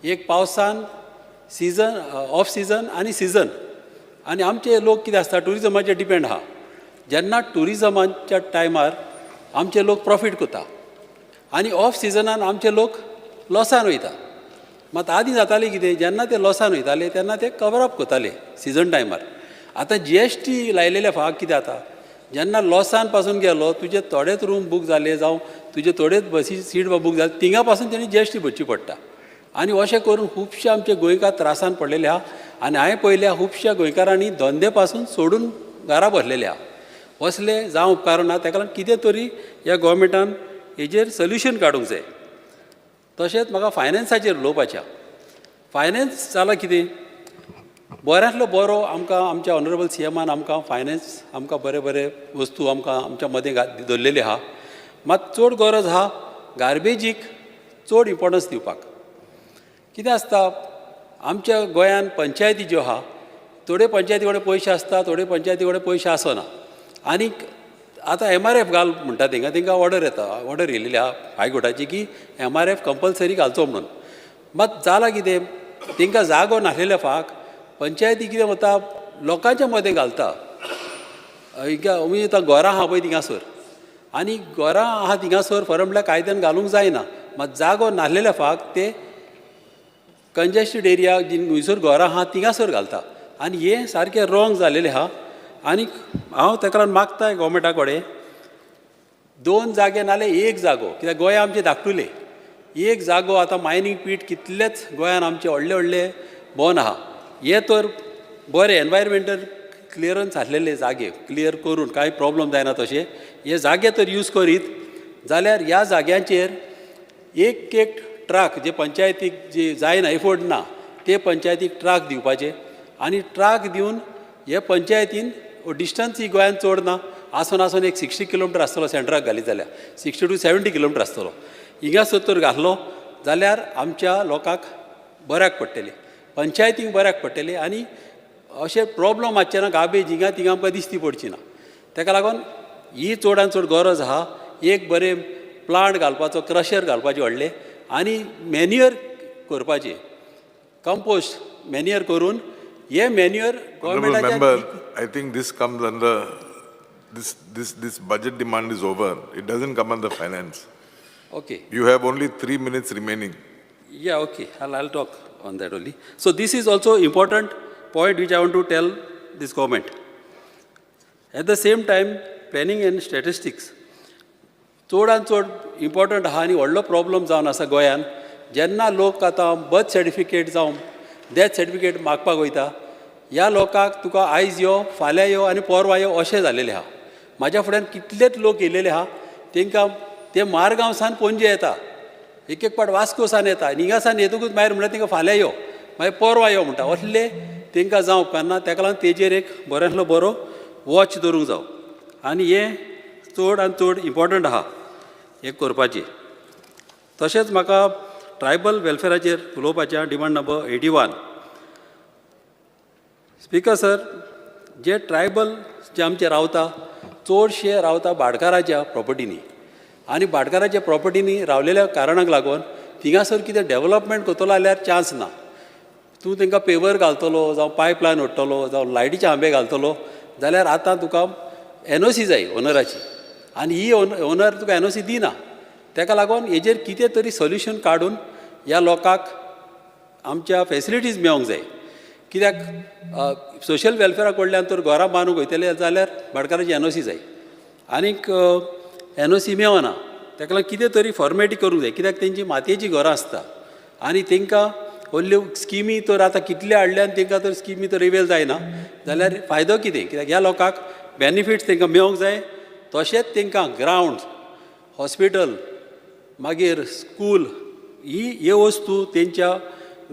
एक पावसान सिजन ऑफ सिजन आनी सिजन आनी आमचे लोक कितें आसता ट्युरिजमाचेर डिपेंड आहा. जेन्ना ट्युरिजमाच्या टायमार आमचे लोक प्रॉफीट करता आनी ऑफ सिजनान आमचे लोक लॉसान वयता. मात आदीं जातालें कितें, जेन्ना ते लॉसान वयताले तेन्ना ते कवर अप करताले सिजन टायमार. आतां GST लायलेले फाक कितें जाता, जेन्ना लॉसान पासून गेलो तुजे थोडेच रूम बूक जाले जावं तुजे थोडेच बसी सीट बूक जाले थिंगा पासून तेणी GST भरची पडटा आनी अशें करून खुबशे आमचे गोंयकार त्रासान पडलेले आहा. आनी हांवें पळयल्या खुबश्या गोंयकारांनी धंदे पासून सोडून घरा भरलेले आहा. असले जावं उपकारण ना. ताका लागून कितें तरी ह्या गोवोरमेंटान हेजेर सोल्युशन काडूंक जाय. तशेंच म्हाका फायनान्साचेर उलोवपाचें. फायनान्स जालां कितें, बऱ्यांतलो बरो आमकां आमच्या ऑनरेबल सीएमान आमकां फायनान्स आमकां बरे बरे वस्तू आमकां आमच्या मदें दवरलेले आहा. मात चड गरज आहा गार्बेजीक चड इम्पॉर्टन्स दिवपाक. कितें आसता आमच्या गोंयान पंचायती ज्यो आहा थोड्यो पंचायती कडेन पयशे आसता, थोड्यो पंचायती कडेन पयशे आसना. आनीक आतां MRF घाल म्हणटा तांकां ऑर्डर येता, ऑर्डर येयलेली आहा हायकोर्टाची की MRF कंपल्सरी घालचो म्हणून. मात जालां कितें, तांकां जागो नासलेल्या फाक पंचायती कितें करता लोकांच्या मदें घालता. आतां घरां आहा पळय थिंगासर आनी घरां आहा थिंगासर फरक म्हळ्यार कायद्यान घालूंक जायना. मात जागो नासलेल्या फाक ते कंजेस्टेड एरिया खंयसर घरां आहा थिंगासर घालता आनी हें सारकें रॉंग जालेलें आहा. आनीक हांव ताका लागून मागतां गोवोरमेंटा कडेन 2 जागे नाल्यार 1 जागो, कित्याक गोंय आमचे धाकटुले, 1 जागो आतां मायनींग पीट कितलेच गोंयान आमचे व्हडले व्हडले बोन आहा. हे तर बरे एनवायरमेंटल क्लियरन्स आसलेले जागे क्लियर करून कांय प्रॉब्लम जायना तशें हे जागे तर यूज करीत जाल्यार ह्या जाग्यांचेर एक ट्राक जे पंचायतीक जे जायना एफोर्ड ना ते पंचायतीक ट्राक दिवपाचे आनी ट्राक दिवन हे पंचायतीन डिस्टन्स ही गोंयांत चड ना. आसून एक 60 किलोमिटर आसतलो सेंट्राक घालीत जाल्यार 60 to 70 किलोमिटर आसतलो. हिंगासर तर घातलो जाल्यार आमच्या लोकांक बऱ्याक पडटलें, पंचायतीक बऱ्याक पडटलें आनी अशें प्रॉब्लम मातशें ना गार्बेज हिंगा थिंगा आमकां दिसती पडची ना. ताका लागून ही चडांत चड गरज आहा एक बरें प्लांट घालपाचो, क्रशर घालपाचें व्हडलें आनी मॅन्युअर करपाचें, कंपोस्ट मॅन्युअर करून हे manure Member, गव्हर्मेंटाच्या. I think this comes under this budget demand is over. It doesn't come under finance. Okay. You have only 3 minutes remaining. Yeah, okay. I'll talk on that only. So this is also important point which I want to tell this government. At the same time, planning and statistics. चडांत चड important आहा आनी व्हडलो problem जावन आसा गोंयान. जेन्ना लोक आतां बर्थ सर्टिफिकेट जावं डेथ सर्टिफिकेट मागपाक वयता ह्या लोकांक तुका आयज यो फाल्यां यो आनी परवां यो अशें जालेलें आहा. म्हाज्या फुड्यान कितलेच लोक येयलेले आहा तांकां ते मारगांव सावन पणजे येता, एक पाट वास्को सावन येता, हिंगासान येतकूच भायर म्हणल्यार तांकां फाल्यां यो मागीर परवां यो म्हणटा. असले तांकां जावं उपकारना. ताका लागून तेजेर एक बऱ्यांतलो बरो वॉच दवरूंक जावो आनी हें चड आनी चड इम्पॉर्टंट आहा हें करपाचें. तशेंच म्हाका ट्रायबल वेलफेअराचेर उलोवपाचें डिमांड नंबर 81. स्पीकर सर, जे ट्रायबल जे आमचे रावता चडशे रावता भाटकाराच्या प्रॉपर्टीनी आनी भाटकाराच्या प्रॉपर्टीनी रावलेल्या कारणाक लागून थिंगासर कितें डेवलपमेंट करतलो जाल्यार चान्स ना. तूं तांकां पेवर घालतलो जावं पायपलायन ओडटलो जावं लायटीचे आंबे घालतलो जाल्यार आतां तुका NOC जाय ओनराची आनी ही ओनर तुका NOC दिना. ताका लागून हेजेर कितें तरी सोल्युशन काडून ह्या लोकांक आमच्या फेसिलिटीज मेळोंक जाय. कित्याक सोशल वेलफेअरा कडल्यान तर घरां बांदूंक वयतले जाल्यार भाटकाराची NOC जाय आनीक NOC मेळना. ताका लागून कितें तरी फॉर्मेलिटी करूंक जाय कित्याक तेंची मातयेची घरां आसता आनी तांकां व्हडल्यो स्किमी तर आतां कितले हाडल्यान तांकां तर स्किमी तर रिवेल जायना जाल्यार फायदो कितें. कित्याक ह्या लोकांक बेनिफिट्स तांकां मेळोंक जाय. तशेंच तांकां ग्रावंड हॉस्पिटल मागीर स्कूल ह्यो वस्तू तेंच्या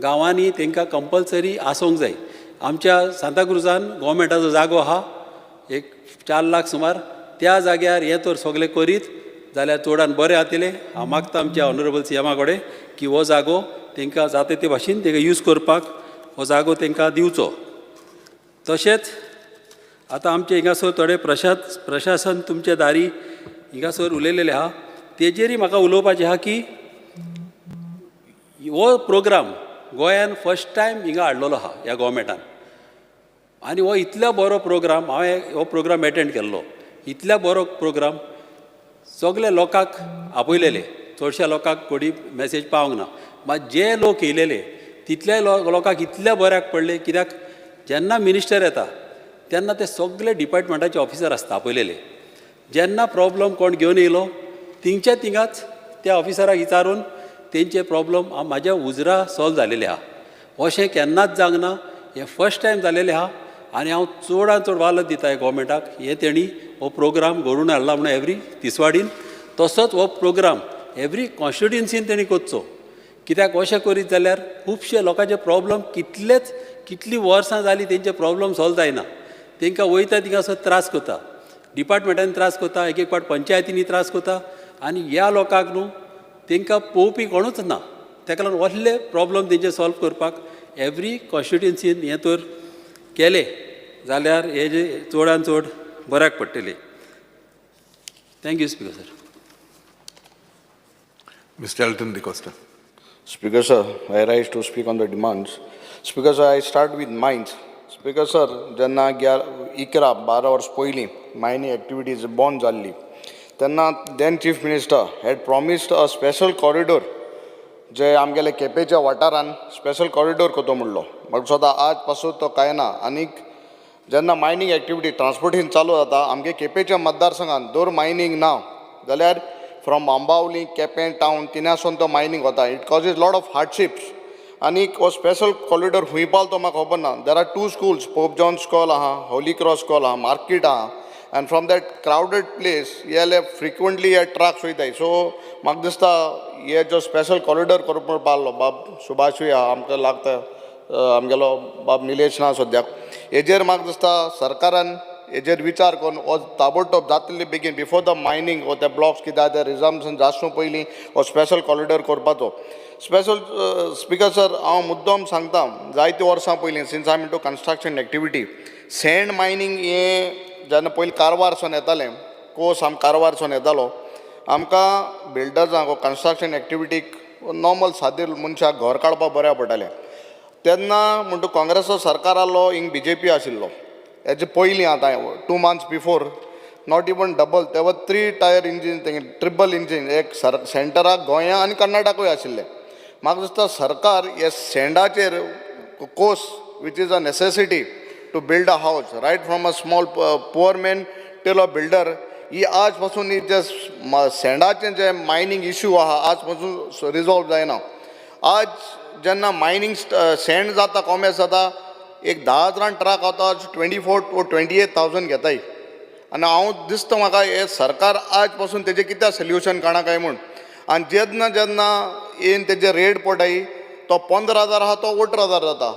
गांवांनी तांकां कंपल्सरी आसूंक जाय. आमच्या सांताक्रुजान गव्हर्मेंटाचो जागो आहा एक 4 लाख सुमार. त्या जाग्यार हे तर सगळें करीत जाल्यार चडान बरें जातलें. हांव मागता आमच्या ऑनरेबल CMा कडेन की हो जागो तांकां जाता ते भाशेन तांकां यूज करपाक हो जागो तांकां दिवचो. तशेंच आतां आमचे हिंगासर थोडे प्रशासन तुमचे दारी हिंगासर उलयलेले आहा तेजेरय म्हाका उलोवपाचें आहा की हो प्रोग्राम गोंयान फर्स्ट टायम हिंगा हाडलेलो आहा ह्या गोवोरमेंटान आनी हो इतलो बरो प्रोग्राम हांवें हो प्रोग्राम एटेंड केल्लो. इतल्या बरो प्रोग्राम सगळ्या लोकांक आपयलेले. चडश्या लोकांक कोणी मॅसेज पावंक ना. मात जे लोक येयलेले तितल्या लोकांक इतल्या बऱ्याक पडले कित्याक जेन्ना मिनिस्टर येता तेन्ना ते सगळे डिपार्टमेंटाचे ऑफिसर आसता आपयलेले. जेन्ना प्रॉब्लम कोण घेवन येयलो थिंगच्या थिंगाच त्या ऑफिसराक विचारून तेंचे प्रॉब्लम म्हाज्या उजरा सॉल्व जालेले आहा. अशें केन्नाच जावंक ना. हें फर्स्ट टायम जालेलें आहा आनी हांव चडांत चड वालोर दिता गोवोरमेंटाक. हे तेणी हो प्रोग्राम घडोवन हाडला म्हणून एवरी तिसवाडीन. तसोच हो प्रोग्राम एवरी कॉन्स्टिट्युएन्सीन तेणी करचो. कित्याक अशें करीत जाल्यार खुबशे लोकांचे प्रॉब्लम कितलीं वर्सां जालीं तेंचे प्रॉब्लम सॉल्व जायना. तांकां वयता थिंगासर त्रास करता डिपार्टमेंटान त्रास करता एक पाट पंचायतींनी त्रास करता आनी ह्या लोकांक न्हू तांकां पळोवपी कोणूच ना. ताका लागून असले प्रॉब्लम तेंचे सॉल्व करपाक एवरी कॉन्स्टिट्युएन्सीन हें तर केलें जाल्यार हे जे चडांत चड बऱ्याक पडटलें. Thank you speaker sir. Mr. Elton DeCosta. Speaker sir, I rise to speak on the demands. Speaker sir, I start with mines. Speaker sir, जेन्ना 11-12 वर्स पयलीं मायनिंग एक्टिविटीज बंद जाल्ली तेन्ना then Chief Minister had promised a special corridor जे आमगेले केपेच्या वाठारान special corridor करतो म्हणलो. बट सुद्दां आज पासून तो कांय ना. आनीक जेन्ना मायनिंग एक्टिविटी ट्रान्सपोर्टेशन चालू जाता आमगे केपेच्या मतदारसंघान दर मायनिंग ना जाल्यार फ्रॉम आंबावली केपें टावन तिनासून तो मायनिंग वता. It causes lot of hardships. आनीक हो स्पेशल कॉरिडोर खंय पावलो तो म्हाका खबर ना. There are 2 schools, Pope John school आहा, होली क्रॉस स्कॉल आहा, मार्केट आहा. And from that crowded place, हे frequently हे ट्रक्स वयताय. सो म्हाका दिसता हे जो स्पेशल कॉरिडोर करपाक पावलो बाब सुभाषूय आहा आमकां लागता आमगेलो बाब निलेश ना सद्याक. हेजेर म्हाका दिसता सरकारान हेजेर विचार करून हो ताबडतोब जातले बेगीन बिफोर द मायनिंग वो ते ब्लॉक्स कितें ते रिजम्सन जावचो पयलीं हो स्पेशल कॉरिडोर करपाचो. स्पेशल स्पीकर सर हांव मुद्दम सांगता जायते वर्सां पयलीं since I am into construction activity sand mining हें जेन्ना पयलीं कारवारसून येतालें कोर्स कारवारसून येतालो आमकां बिल्डर्सांक कन्स्ट्रक्शन एक्टिविटीक नॉर्मल सादेर मनशाक घर काडपाक बऱ्या पडटालें. तेन्ना म्हणटा काँग्रेसचो सरकार आसलो हिंग BJP आशिल्लो. हेजे पयलीं आतां 2 months before not even double तेवा 3 टायर इंजीन तेंगे ट्रिपल इंजीन एक सेंटराक गोंया आनी कर्नाटकूय आशिल्ले. म्हाका दिसता सरकार हे सँडाचेर course which is a necessity to build a house, right from a small poor man till a builder. ही आज पासून जे सँडाचें जे मायनिंग इश्यू आहा आज पासून रिजॉल्व जायना. आज जेन्ना मायनिंग सँड जाता कॉमेर्स जाता एक 10,000 ट्रक आता 24 to 28,000 घेताय. आनी हांव दिसता म्हाका हे सरकार आज पासून तेजें कितें सोल्युशन काडना काय म्हूण. आनी जेन्ना जेन्ना येवन तेजे रेट पडटाय तो 15,000 आहा तो 18,000 जाता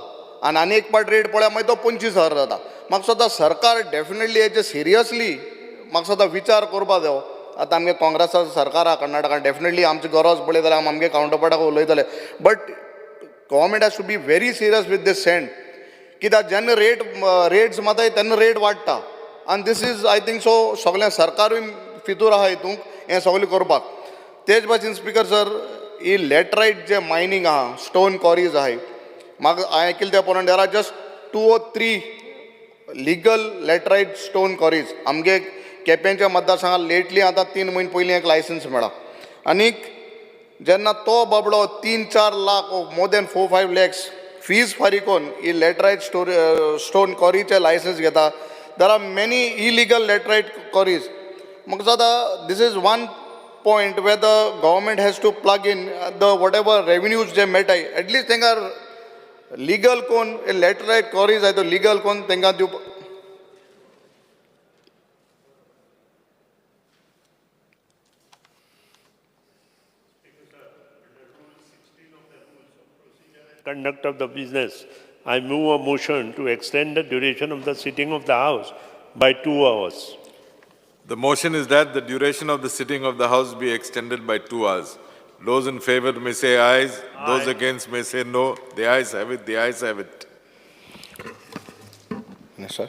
आनी एक पाट रेट पळय मागीर तो 25,000 जाता. म्हाका सुद्दां सरकार डेफिनेटली हेजे सिरियसली म्हाका सुद्दां विचार करपा जायो आतां आमगे काँग्रेसा सरकार आहा कर्नाटकान डेफिनेटली आमची गरज पडली जाल्यार आमी आमगे कावंटरपार्टाक उलयतले but government has to be very serious with this sand कित्याक जेन्ना रेट्स माताय तेन्ना रेट वाडटा आनी this is I think so सगळें सरकारूय फितूर आहा हितूंक हें सगळें करपाक तेच भाशेन स्पिकर सर ही लॅटरायट जे मायनींग आहा स्टोन कॉरीज आहाय म्हाका हांवें आयकलें त्या प्रमाणे there are just 2 or 3 legal laterite stone quarries आमगे केप्यांच्या मतदारसंघात लेटली आतां 3 म्हयने पयलीं एक लायसन्स मेळ्ळा आनीक जेन्ना तो बाबडो 3-4 lakh more than 4-5 lakhs fees फारीक करून ही लॅटरायट स्टोन कॉरीचे लायसन्स घेता there are many illegal laterite quarries म्हाका जाता this is one point where the government has to plug in the whatever revenues they मेळटाय एटलीस्ट तांकां लिगल कोण लॅटरायट कॉरीज आहाय तो लिगल कोण तांकां दिवपाक conduct of the business, I move a motion to extend the duration of the sitting of the House by 2 hours. The motion is that the duration of the sitting of the House be extended by 2 hours. Those in favor may say ayes. Those against may say no. The ayes have it. The ayes have it. Sir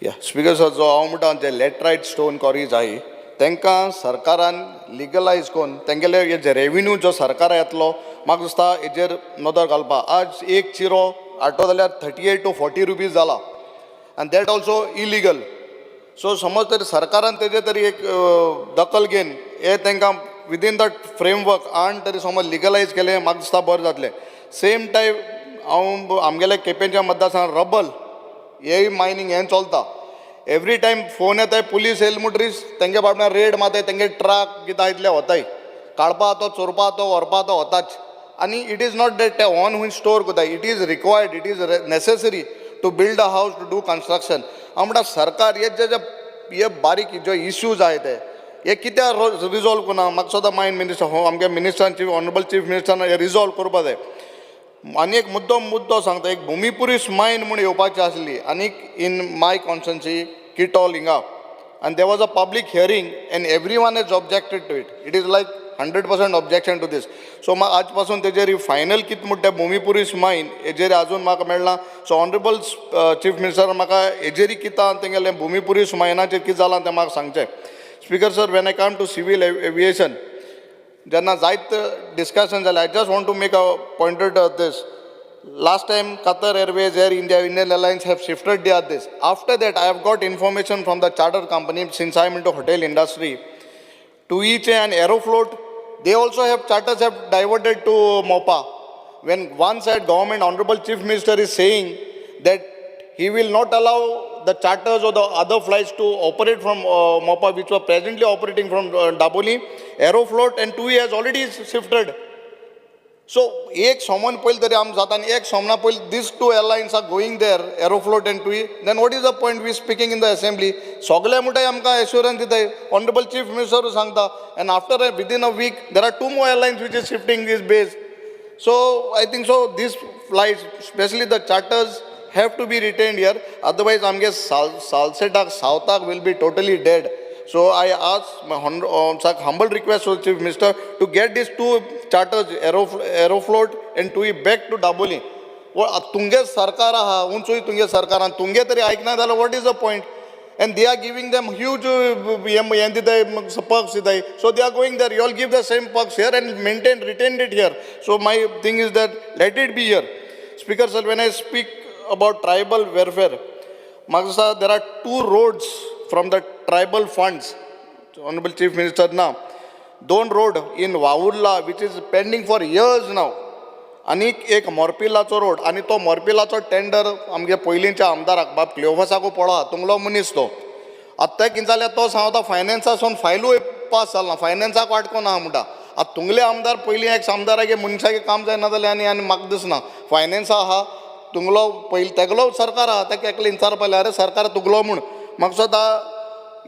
या speaker sir जो हांव म्हणटा जे लॅटरायट stone कॉरीज आहाय तांकां सरकारान legalise करून तेंगेले जे रेवेन्यू जो सरकार येतलो म्हाका दिसता हेजेर नदर घालपाक आज एक चिरो हाडटो जाल्यार 38 to 40 रुपीज जाला आनी दॅट ऑल्सो इलिगल सो समज तरी सरकारान तेजे तरी एक दखल घेवन हे तांकां विदीन दट फ्रेमवर्क आनी तरी समज लिगलायज केलें म्हाका दिसता बरें जातलें सेम टायम हांव आमगेल्या केपेंच्या मतदारसंघात रबल हेय मायनींग हें चलता एवरी टायम फोन येताय पुलीस येयले म्हणटरीच तेंगे बाबड्यान रेड माताय तेंगे ट्रक कितें इतले वताय काडपा तो चोरपा तो व्हरपा तो वताच आनी इट इज नॉट डेट ते ऑन हूंय स्टोर कोताय it is required it is necessary to build a house to do construction हांव म्हणटा सरकार हे बारीक जे इश्यूज आहाय ते हे कित्याक रिजॉल्व करना म्हाका सुद्दां मायन मिनिस्टर हो आमगे मिनिस्टरान चीफ ऑनरेबल चीफ मिनिस्टरान हे रिजॉल्व करपा जाय आनी एक मुद्दो सांगता एक भुमिपुरीस मायन म्हूण येवपाची आसली आनीक इन माय कॉन्स्टिट्युएन्सी किटॉल हिंगा आनी there was a public hearing and every one has objected to it is like 100% objection to these so म्हाका आज पासून तेजेर फायनल कितें म्हणटा भुमिपुरीस मायन हेजेर आजून म्हाका मेळना सो ऑनरेबल चीफ मिनिस्टर म्हाका हेजेरी कितें तेंगेलें भुमिपुरीस मायनाचेर कितें जालां तें म्हाका सांगचें speaker sir when I come to civil aviation जेन्ना जायत डिस्कशन जालें I just want to make a pointed this last time Qatar Airways, Air India, Indian Airlines have shifted this. After that, I have got information from the charter company, since I am into hotel industry, to each and Aeroflot, they also have charters have diverted to MOPA. When one side government, Honorable Chief Minister is saying that he will not allow the charters or the other flights to operate from MOPA, which were presently operating from Daboli, Aeroflot and TUI has already shifted. So, एक सोमन पयलीं तरी आम जाता आनी एक सोमना पयलीं these 2 airlines are going there, Aeroflot and TUI, then what is the point we speaking in the assembly? सगळे म्हणटाय आमकां एश्युरन्स दिताय, Honorable Chief Minister सांगता, and after within a week, there are 2 more airlines which is shifting this base. So, I think so, these flights, especially the charters, have to be retained here, otherwise आमगे Salsetak, Southak will be totally dead. So I ask my humble request to the Chief Minister to get these 2 charters, Aeroflot and TUI back to Daboli. तुंगे सरकार आहा, उंचूय तुंगे सरकारान, तुंगे तरी आयकना जाल्यार what is the point? And they are giving them huge perks. So they are going there. You all give the same perks here and retain it here. So my thing is that let it be here. Speaker sir, when I speak about tribal welfare, Magsa, there are 2 roads from the tribal funds, Honorable Chief Minister now. 2 road in Vavurla, which is pending for years now. आनीक एक मोरपिलाचो road आनी तो मोरपिलाचो tender आमगे पयलींच्या आमदाराक बाब क्लिओफासाकू पळा तुंगलो मनीस तो आतां कितें जाल्यार तो सांगता फायनान्सासून फायलूय पास जालना फायनान्साक वाटको ना म्हणटा आतां तुंगले आमदार पयलीं एक आमदारागे मनशागे काम जायना जाल्यार आनी म्हाका दिसना फायनान्सा आहा तुंगलो पयलीं तेगलो सरकार आहा ताका एकलो विचारपालें अरे सरकार तुगलो म्हूण म्हाका सदां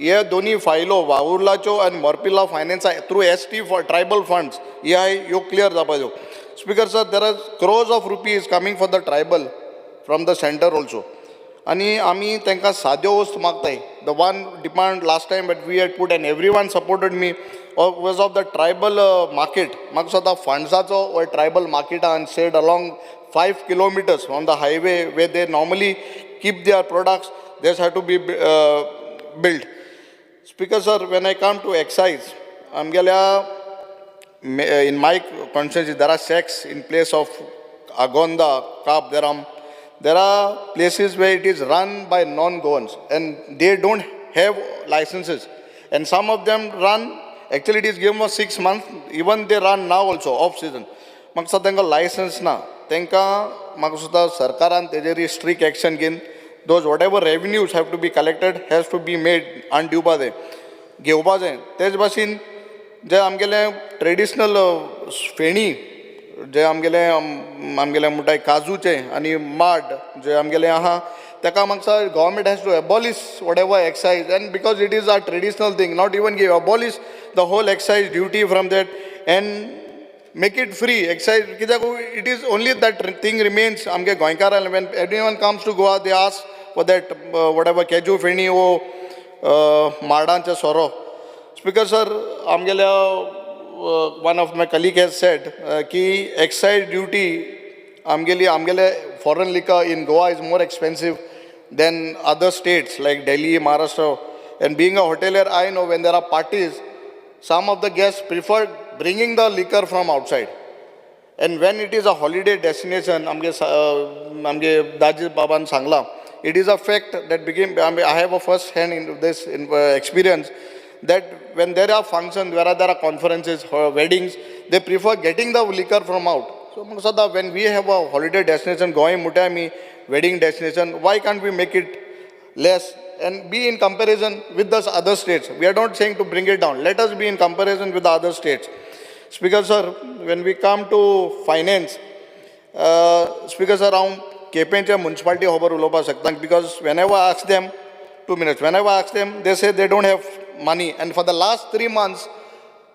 हे दोनी फायलो वावुर्लाच्यो आनी मोरपिला फायनान्सा थ्रू ST ट्रायबल फंड्स ह्यो clear जावपाच्यो Speaker sir, there are crores of rupees coming for the tribal from the center also. आनी आमी तांकां साद्यो वस्तू मागताय. The one demand last time but we had put and every one supported me was of the tribal market. म्हाका स्वता फंड्साचो हो ट्रायबल मार्केट आनी said along 5 kilometers on the highway where they normally keep their products, this have to be built. Speaker sir, when I come to excise, in my constituency there are sects in place of Agonda, Kap, there are places where it is run by non-Goans and they don't have licenses. And some of them run, actually it is given for 6 months, even they run now also, off season. Maka sa tenka license na, tenka maka suda sarkaran tejeri strict action gin, those whatever revenues have to be collected has to be made undue by them. Geuba जाय तेच भाशेन जे आमगेले traditional फेणी जे आमगेले म्हणटाय काजूचे आनी माड जे आमगेले आहा ताका म्हाका government has to abolish what ever excise and because it is a traditional thing not even give abolish the whole excise duty from that and make it free excise कित्याक it is only that thing remains आमगे गोंयकारांक when everyone comes to Goa they ask for that whatever केजू फेणी ओ माडांचे सोरो. Speaker sir, आमगेल्या one of my colleague has said ki excise duty आमगेले foreign liquor in Goa is more expensive than other states like Delhi, Maharashtra. And being a hotelier, I know when there are parties, some of the guests prefer bringing the liquor from outside. And when it is a holiday destination, amge Daji Baban Sangla, it is a fact that I have a first hand in this experience that when there are functions, where there are conferences or weddings, they prefer getting the liquor from out. So when we have a holiday destination, going Mutami, wedding destination, why can't we make it less and be in comparison with the other states? We are not saying to bring it down. Let us be in comparison with the other states. Speaker sir, when we come to finance, Speaker sir, around Kepenche municipality hobar uloba sakta because whenever I ask them, 2 minutes, whenever I ask them, they say they don't have money. And for the last 3 months,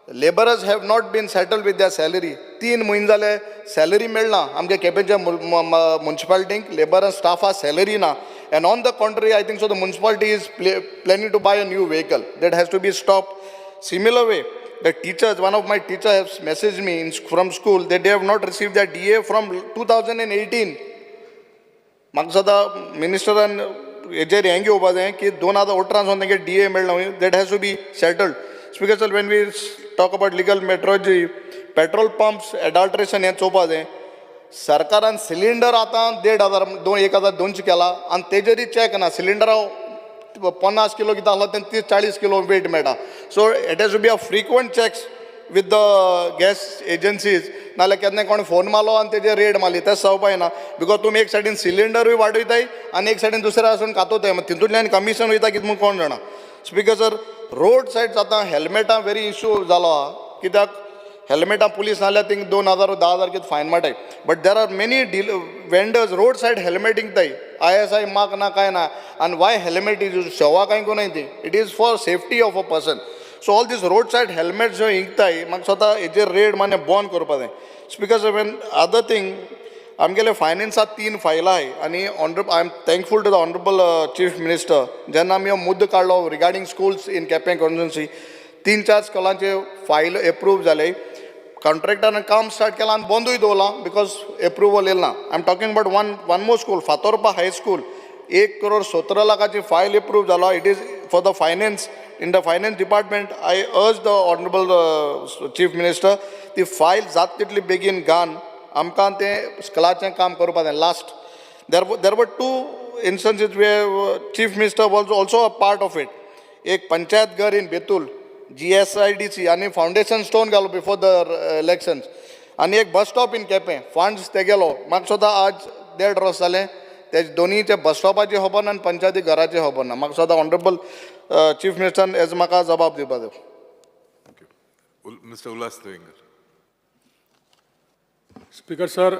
laborers have not been settled with their salary. 3 महिने झाले salary मिळना. आमगे केपेंच्या municipality labor and staff are salary na. And on the contrary, I think so the municipality is planning to buy a new vehicle. That has to be stopped. Similar way, the teachers, one of my teachers has messaged me from school that they have not received their DA from 2018. Maksada minister and एजेर हेंगे उबा जाय की 2018 सोन तेंगे DA मेळना. That has to be settled. Speaker sir, when we talk about legal metrology, petrol pumps adulteration हे चोवपा जाय. सरकारान सिलिंडर आतां 1,200 केला आनी तेजेरी चॅक ना. सिलिंडरा 50 किलो कितें आसलो तें 30-40 किलो वेट मेळटा. So it has to be a frequent checks with the gas agencies. नाल्यार केन्ना कोण फोन मारलो आनी तेजेर रेड मारली तें जावपाक ना. बिकॉज तुमी एक सायडीन सिलिंडरूय वाडयताय आनी एक सायडीन दुसऱ्या आसून कातोताय. तितूंतल्यान कमिशन वयता कितें म्हूण कोण जाणा. स्पिकर सर, रोड सायड आतां हेल्मेटां वेरी इश्यू जालो आहा. कित्याक हेल्मेटां पुलीस नाल्यार थिंग 2,000 10,000 कितें फायन मारताय. But there are many vendors road side helmet इंकताय. ISI मार्क ना काय ना. आनी वाय हेल्मेट इज शेवा कांय कोनाय ती. It is for safety of a person. So all these roadside helmets जो इंकताय म्हाका स्वता हेजेर रेड माने बॉन करपा जाय. Speaker sir, when other thing आमगेले फायनान्सात 3 फायलां आहाय आनी I am thankful to the honorable chief minister जेन्ना आमी हो मुद्दो काडलो regarding schools in Quepem constituency 3-4 स्कुलांचे फायल एप्रूव जाले. कॉन्ट्रॅक्टरान काम स्टार्ट केलां आनी बंदूय दवरलां बिकॉज एप्रुवल येयला. I am talking about one more school, Fatorpa high school. 1,17,00,000 file approve जाला. It is for the finance. In the finance department, I urge the honorable chief minister, the file जात तितली बेगीन घान आमकां तें स्कलाचें काम करपा जाय. Last, there were 2 instances where chief minister was also a part of it. एक पंचायत घर in Betul, GSIDC आनी फाउंडेशन स्टोन घालो before the elections. आनी एक bus stop in Quepem funds ते गेलो. म्हाका सुद्दां आज 1.5 वर्स जालें ते दोनीचे बस स्टॉपाची खबर ना आनी पंचायती घराची खबर ना. म्हाका सुद्दां ऑनरेबल चीफ मिनिस्टर एज म्हाका जबाब दिवपा जाय. Mr. Ullas Devinger. Speaker sir,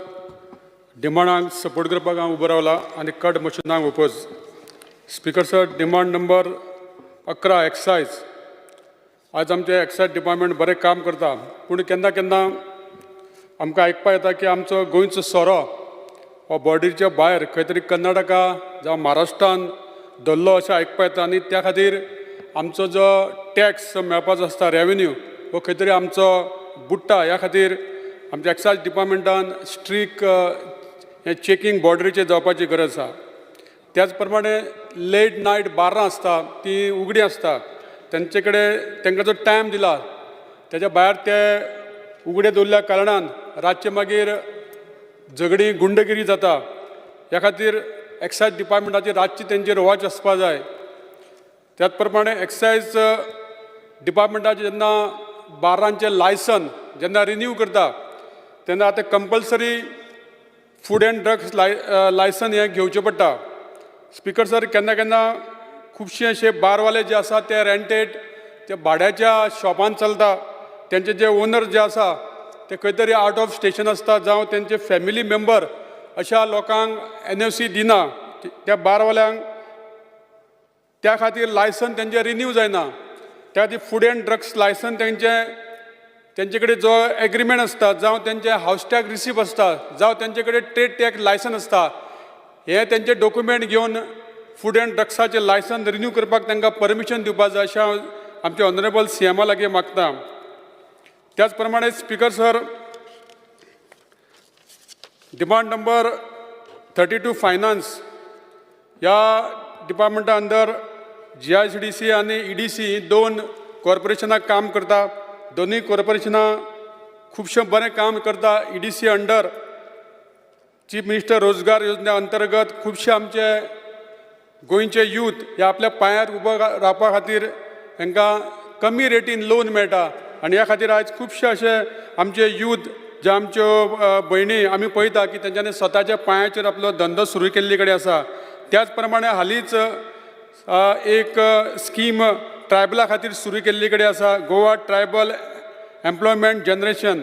डिमांडांक सपोर्ट करपाक हांव उबो रावला आनी कट मोशनाक oppose. Speaker sir, demand number 11 excise. आज आमचे एक्सायज डिपार्टमेंट बरें काम करता पूण केन्ना केन्ना आमकां आयकपा येता की आमचो गोंयचो सोरो हो बॉर्डरीच्या भायर खंय तरी कर्नाटका जावं महाराष्ट्रान धरलो अशें आयकपा येता आनी त्या खातीर आमचो जो टॅक्स मेळपाचो आसता रेवेन्यू हो खंय तरी आमचो बुडटा. ह्या खातीर आमच्या एक्सायज डिपार्टमेंटान स्ट्रीक हें चेकींग बॉर्डरीचेर जावपाची गरज आसा. त्याच प्रमाणे लेट नायट बारां आसता ती उगडीं आसता, तेंचे कडेन तांकां जो टायम दिला तेच्या भायर ते उगडे दवरल्या कारणान रातचे मागीर झगडी गुंडगिरी जाता. ह्या खातीर एक्सायज डिपार्टमेंटाची रातची तेंचेर वॉच आसपा जाय. त्याच प्रमाणे एक्सायज डिपार्टमेंटाचें जेन्ना बारांचें लायसन जेन्ना रिन्यू करता तेन्ना आतां compulsory food and drugs licence हें घेवचें पडटा. स्पीकर सर, केन्ना केन्ना खुबशे अशे बारवाले जे आसा ते रेंटेड ते भाड्याच्या शॉपान चलता. तेंचे जे ओनर जे आसा ते खंय तरी आउट ऑफ स्टेशन आसता जावं तेंचे फॅमिली मेंबर अशा लोकांक NOC दिना. त्या बारवाल्यांक त्या खातीर लायसन तेंचे रिन्यू जायना. त्या खातीर फूड एंड ड्रग्स लायसन तेंचे कडेन जो एग्रीमेंट आसता जावं तेंचे हावस टॅक्स रिसीप आसता जावं तेंचे कडेन ट्रेड टॅक्स लायसन आसता, हे तेंचे डॉक्युमेंट घेवन फूड एंड ड्रग्साचें लायसन रिन्यू करपाक तांकां परमिशन दिवपाक जाय अशें हांव आमच्या ऑनरेबल CMा लागीं मागता. त्याच प्रमाणे speaker sir, demand number 32 finance ह्या डिपार्टमेंटा अंडर GICDC आनी EDC दोन कॉर्पोरेशनाक काम करता. दोनूय कॉर्पोरेशनां खुबशें बरें काम करता. EDC अंडर चीफ मिनिस्टर रोजगार योजने अंतर्गत खुबशे आमचे गोंयचे यूथ हे आपल्या पांयार उबो रावपा खातीर तांकां कमी रेटीन लोन मेळटा. आनी ह्या खातीर आयज खुबशे अशे आमचे यूथ जे आमच्यो भयणी आमी पळयता की तेंच्यांनी स्वताच्या पांयाचेर आपलो धंदो सुरू केल्ले कडेन आसा. त्याच प्रमाणे हालींच एक स्कीम ट्रायबला खातीर सुरू केल्ली कडेन आसा, Goa tribal employment generation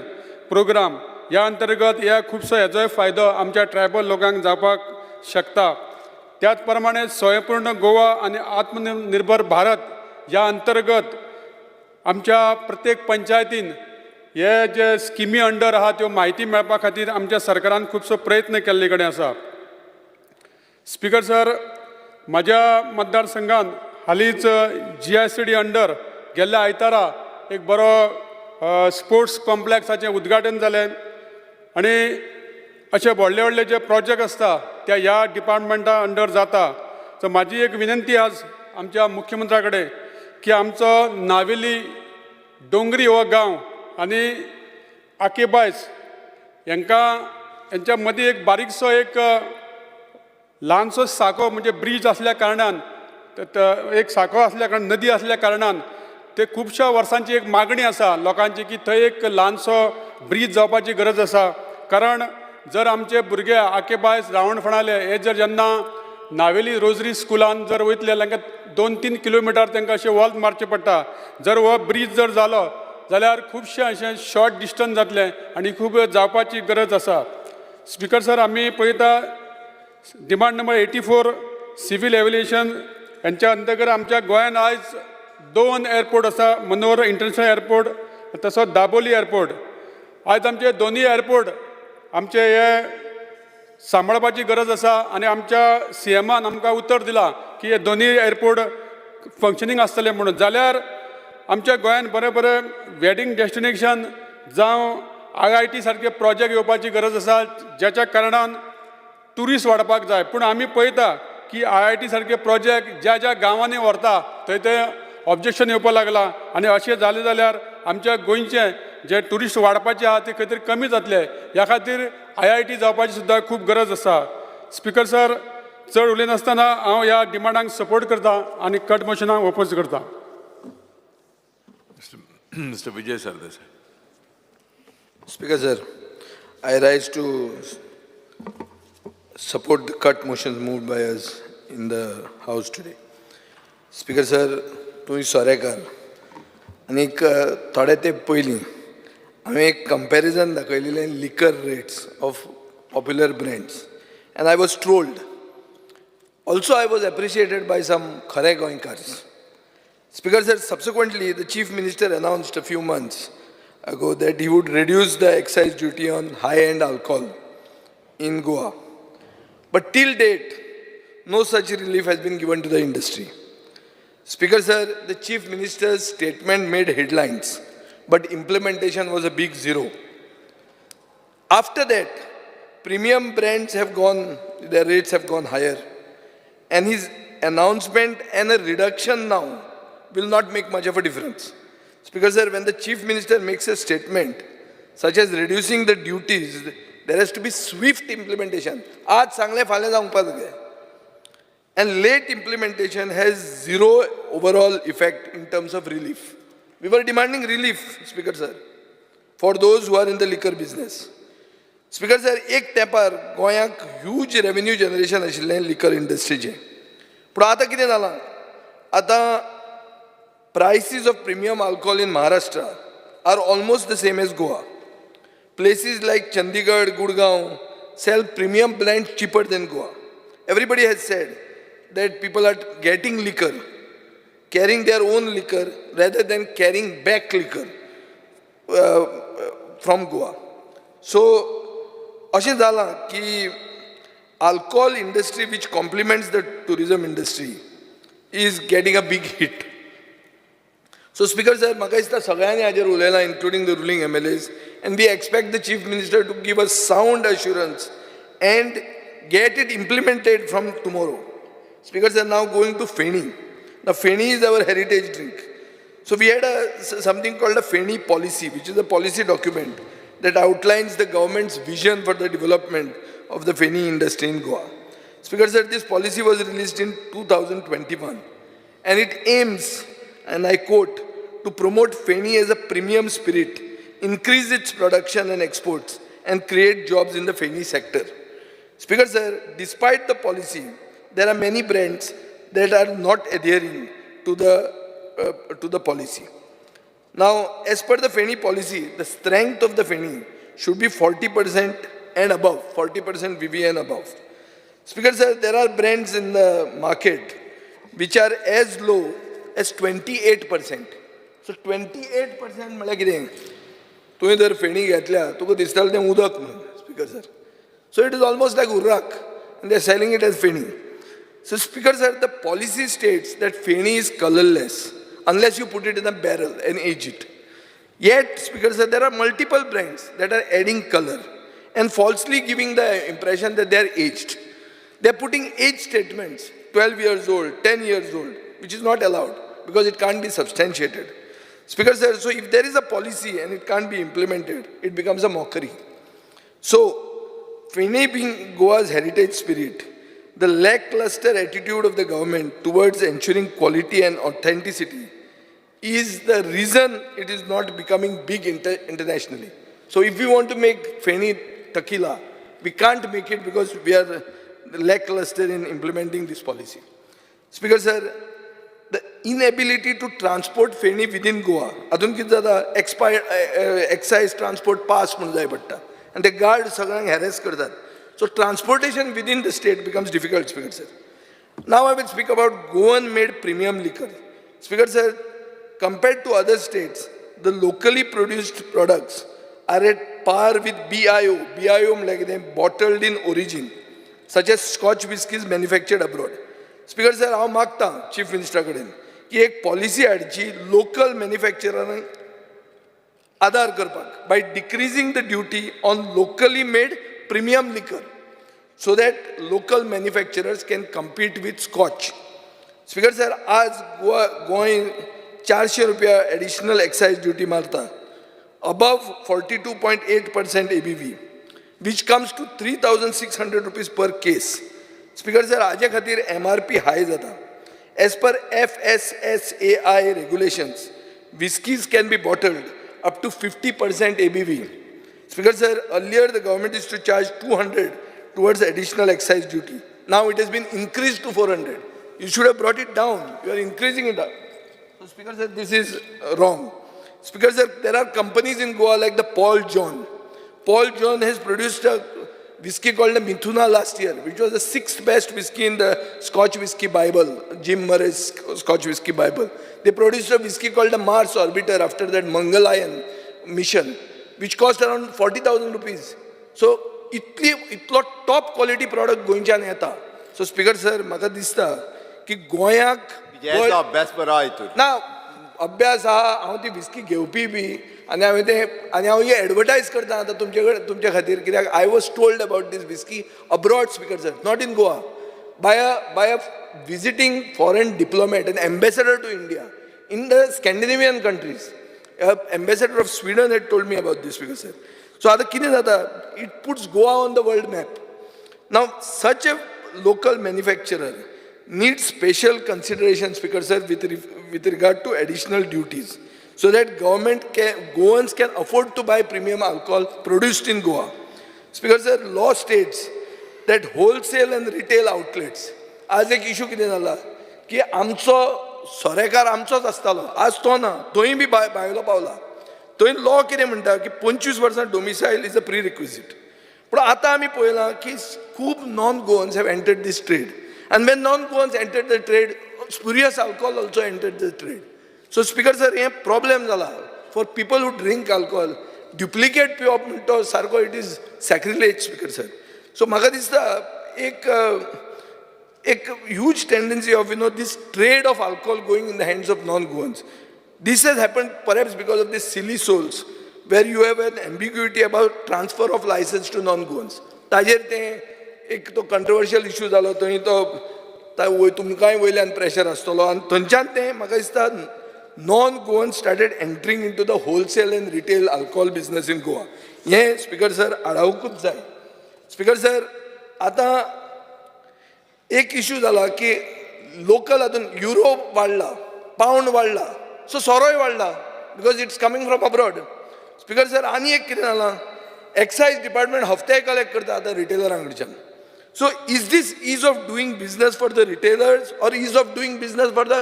programme. ह्या अंतर्गत ह्या खुबसो हेजोय फायदो आमच्या ट्रायबल लोकांक जावपाक शकता. त्याच प्रमाणे स्वयंपूर्ण गोवा आनी आत्मनिर्भर भारत ह्या अंतर्गत आमच्या प्रत्येक पंचायतीन हे जे स्किमी अंडर आहा त्यो म्हायती मेळपा खातीर आमच्या सरकारान खुबसो प्रयत्न केल्ले कडेन आसा. स्पीकर सर, म्हज्या मतदारसंघान हालींच GICD अंडर गेल्ल्या आयतारा एक बरो स्पोर्ट्स कॉम्प्लेक्साचें उद्घाटन जालें आनी अशे व्हडले व्हडले जे प्रोजेक्ट आसता ते ह्या डिपार्टमेंटा अंडर जाता. सो म्हाजी एक विनंती आज आमच्या मुख्यमंत्र्या कडेन की आमचो नावेली डोंगरी हो गांव आनी आकेबायस हेंच्या मदीं एक बारीकसो एक ल्हानसो साको म्हणजे ब्रीज आसल्या कारणान एक साको आसल्या कारणान नदी आसल्या कारणान ते खुबश्या वर्सांची एक मागणी आसा लोकांची की थंय एक ल्हानसो ब्रीज जावपाची गरज आसा. कारण जर आमचे भुरगे आकेबायस रावणफणाले हे जर जेन्ना नावेली रोजरी स्कुलान जर वयतले तांकां 2-3 किलोमिटर तांकां अशें वॉल्त मारचें पडटा. जर हो ब्रीज जर जालो जाल्यार खुबशें अशें शॉर्ट डिस्टन्स जातलें आनी खूब जावपाची गरज आसा. स्पीकर सर, आमी पळयता डिमांड नंबर 84 सिव्हील एव्हिएशन हेंच्या अंतर्गत आमच्या गोंयान आयज 2 एअरपोर्ट आसा, मनोहर इंटरनॅशनल एअरपोर्ट तसोच दाबोली एअरपोर्ट. आयज आमचे दोनूय एअरपोर्ट आमचे हे सांबाळपाची गरज आसा आनी आमच्या CMान आमकां उतर दिलां की हे दोनूय एअरपोर्ट फंक्शनींग आसतले म्हणून. जाल्यार आमच्या गोंयान बरें बरें वेडिंग डेस्टिनेशन जावं IIT सारके प्रोजेक्ट येवपाची गरज आसा ज्याच्या कारणान ट्युरिस्ट वाडपाक जाय. पूण आमी पळयता की IIT सारके प्रोजेक्ट ज्या ज्या गांवांनी व्हरता थंय थंय ऑब्जेक्शन येवपाक लागलां आनी अशें जालें जाल्यार आमच्या गोंयचे जे ट्युरिस्ट वाडपाचे आहा ते खंय तरी कमी जातले. ह्या खातीर IIT जावपाची सुद्दां खूब गरज आसा. स्पीकर सर, चड उलयनासतना हांव ह्या डिमांडांक सपोर्ट करता आनी कट मोशनाक ओपोज करता. Mr. Vijay Sardesai. Speaker sir, I rise to support the cut motions moved by us in the House today. Speaker sir, तुम्ही सोरेकार आनी थोडे तेंप पयलीं हांवें एक कंपॅरिजन दाखयलेलें लिकर rates of popular brands end I was trolled. Also I was appreciated by some खरे गोंयकार्स. Speaker sir, subsequently the Chief Minister announced a few months ago that he would reduce the excise duty on high-end alcohol in Goa. But till date, no such relief has been given to the industry. Speaker sir, the Chief Minister's statement made headlines, but implementation was a big zero. After that, premium brands have gone, their rates have gone higher. And his announcement and a reduction now will not make much of a difference. Speaker sir, when the Chief Minister makes a statement, such as reducing the duties, there has to be swift implementation. Aaj sangle phale jaung padge. And late implementation has zero overall effect in terms of relief. We were demanding relief, Speaker sir, for those who are in the liquor business. Speaker sir, एक तेंपार गोंयांक huge revenue generation आशिल्लें लिकर इंडस्ट्रीचें. पूण आतां कितें जालां? आतां prices of premium alcohol in Maharashtra are almost the same as Goa. Places like Chandigarh, Gurgaon sell premium blends cheaper than Goa. Everybody has said that people are getting liquor, carrying their own liquor rather than carrying back liquor from Goa. So, अशें जालां की alcohol industry which complements the tourism industry is getting a big hit. So Speaker sir, म्हाका दिसता सगळ्यांनी हाजेर उलयलां, including the ruling MLAs, and we expect the Chief Minister to give us sound assurance and get it implemented from tomorrow. Speaker sir, now going to feni. Now feni is our heritage drink. So we had something called a feni policy, which is a policy document that outlines the government's vision for the development of the feni industry in Goa. Speaker sir, this policy was released in 2021 and it aims, and I quote, to promote feni as a premium spirit, increase its production and exports, and create jobs in the feni sector. Speaker sir, despite the policy, there are many brands that are not adhering to the policy. Now, as per the feni policy, the strength of the feni should be 40% and above, 40% VV and above. Speaker sir, there are brands in the market which are as low as 28%. So 28% म्हळ्यार कितें? तुवें जर फेणी घेतल्या तुका दिसतालें तें उदक म्हणून, Speaker sir. So it is almost like urrak, and they are selling it as feni. So Speaker sir, the policy states that feni is colorless unless you put it in a barrel and age it. Yet, Speaker sir, there are multiple brands that are adding color and falsely giving the impression that they are aged. They are putting age statements, 12 years old, 10 years old, which is not allowed because it can't be substantiated. Speaker sir, so if there is a policy and it can't be implemented, it becomes a mockery. So, feni being Goa's heritage spirit, the lackluster attitude of the government towards ensuring quality and authenticity is the reason it is not becoming big internationally. So if we want to make feni tequila, we can't make it because we are lackluster in implementing this policy. Speaker sir, the inability to transport feni within Goa, adun कितें जाता, excise transport pass म्हणून जाय पडटा, and the guard सगळ्यांक harass करतात. So transportation within the state becomes difficult, Speaker sir. Now I will speak about Goan-made premium liquor. Speaker sir, compared to other states, the locally produced products are at par with BIO. BIO like bottled in origin, such as Scotch whiskies manufactured abroad. Speaker sir, हांव मागतां chief मिनिस्टरा कडेन की एक policy हाडची local मॅन्युफॅक्चररांक आदार करपाक by decreasing the duty on locally made premium liquor so that local manufacturers can compete with Scotch. Speaker sir, आज गोंय 400 रुपया additional excise duty मारता above 42.8% ABV, which comes to 3,600 rupees per case. Speaker sir, हाजे खातीर MRP high जाता. As per FSSAI regulations, whiskies can be bottled up to 50% ABV. Speaker sir, earlier the government used to charge 200 towards additional excise duty. Now it has been increased to 400. You should have brought it down. You are increasing it up. So Speaker sir, this is wrong. Speaker sir, there are companies in Goa like the Paul John. Paul John has produced a whiskey called the Mithuna last year, which was the 6th best whiskey in the Scotch Whiskey Bible, Jim Murray's Scotch Whiskey Bible. They produced a whiskey called the Mars Orbiter after that Mangalayan mission, which cost around 40,000 rupees. So इतलो top quality product गोंयच्यान येता. So speaker sir म्हाका दिसता की गोंयाक अभ्यास बरो हितून ना अभ्यास आहा, हांव ती विस्की घेवपी बी आनी हांव ही एडवर्टायज करता आतां तुमचे खातीर, कित्याक I was told about these whisky abroad speaker sir, not in Goa, by a visiting foreign diplomat, an ambassador to India in the Scandinavian countries. Ambassador of Sweden had told me about this, speaker sir. So आता कितें जाता, it puts Goa on the world map. Now such a local manufacturer needs special consideration, speaker sir, with regard to additional duties, so that Goans can afford to buy premium alcohol produced in Goa. Speaker sir, law states that wholesale and retail outlets, आज एक issue कितें जाला की आमचो सोरेकार आमचोच आसतालो, आज तो ना, थंय बी भायलो पावला. थंय लॉ कितें म्हणटा की 25 वर्सां domicile is a pre requisite. पूण आतां आमी पळयलां की खूब non Goans have entered these trade, and when non-goans entered the trade, spurious alcohol also entered the trade. So speaker sir, हे problem जाला for people who drink alcohol. Duplicate पिवप म्हणटा सारको it is sacrilege, speaker sir. So म्हाका दिसता एक huge tendency of this trade of alcohol going in the hands of non-goans. This has happened perhaps because of these silly souls, where you have an ambiguity about transfer of license to non-goans. ताजेर तें एक तो controversial issue जालो, थंय तो तुमकांय वयल्यान pressure आसतलो, आनी थंयच्यान तें म्हाका दिसता non Goan started entering in to the wholesale and retail alcohol business in Goa. हें स्पीकर सर आडावकूच जाय. स्पीकर सर, आतां एक इशू जाला की लोकल हातून युरो वाडला, पावंड वाडला, सो सोरोय वाडला because it's coming from abroad. Speaker sir, आनी एक कितें जालां, एक्सायज डिपार्टमेंट हफ्ते कलेक्ट करता आतां रिटेलरां कडच्यान. So is this ease of doing business for the retailers or ease of doing business for the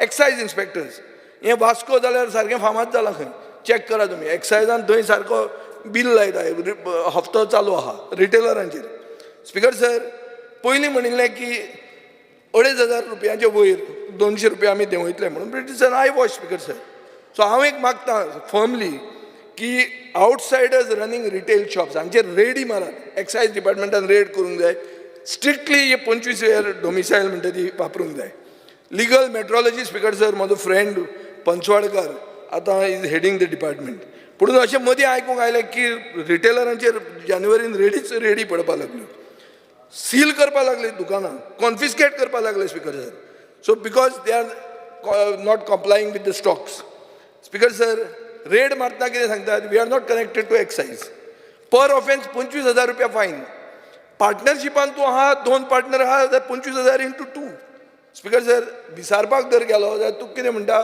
excise inspectors? हे वास्को जाल्यार सारकें फामाद जाला खंय, चॅक करा तुमी. एक्सायजान थंय सारको बील लायता, हफ्तो चालू आहा रिटेलरांचेर. स्पीकर सर, पयलीं म्हणिल्लें की 2,500 रुपयांचे वयर 200 रुपया आमी देंवयतले म्हणून, but it's an eye wash speaker sir. So हांव एक मागतां फर्मली की आउटसायडर्स रनिंग रिटेल शॉप्स हांचेर रेडी मारात. एक्सायज डिपार्टमेंटान रेड करूंक जाय. स्ट्रिक्टली हे 25 year डोमिसायल म्हणटा ती वापरूंक जाय. लिगल मेट्रोलॉजी स्पीकर सर, म्हजो फ्रेंड पंचवाडकर आतां इज हेडींग द डिपार्टमेंट. पूण अशें मदीं आयकूंक आयलें की रिटेलरांचेर जानेवारीन रेडी पडपाक लागल्यो, सील करपाक लागले दुकानां, कॉन्फिस्केट करपाक लागले speaker sir. So because they are not complying with the stocks. Speaker sir, raid मारतना कितें सांगतात, we are not connected to excise. Per offence 25,000 रुपया फायन. पार्टनरशिपान तूं आहा, 2 पार्टनर आहा जाल्यार 25,000 into 2. स्पीकर सर, विचारपाक जर गेलो जाल्यार तूं कितें म्हणटा,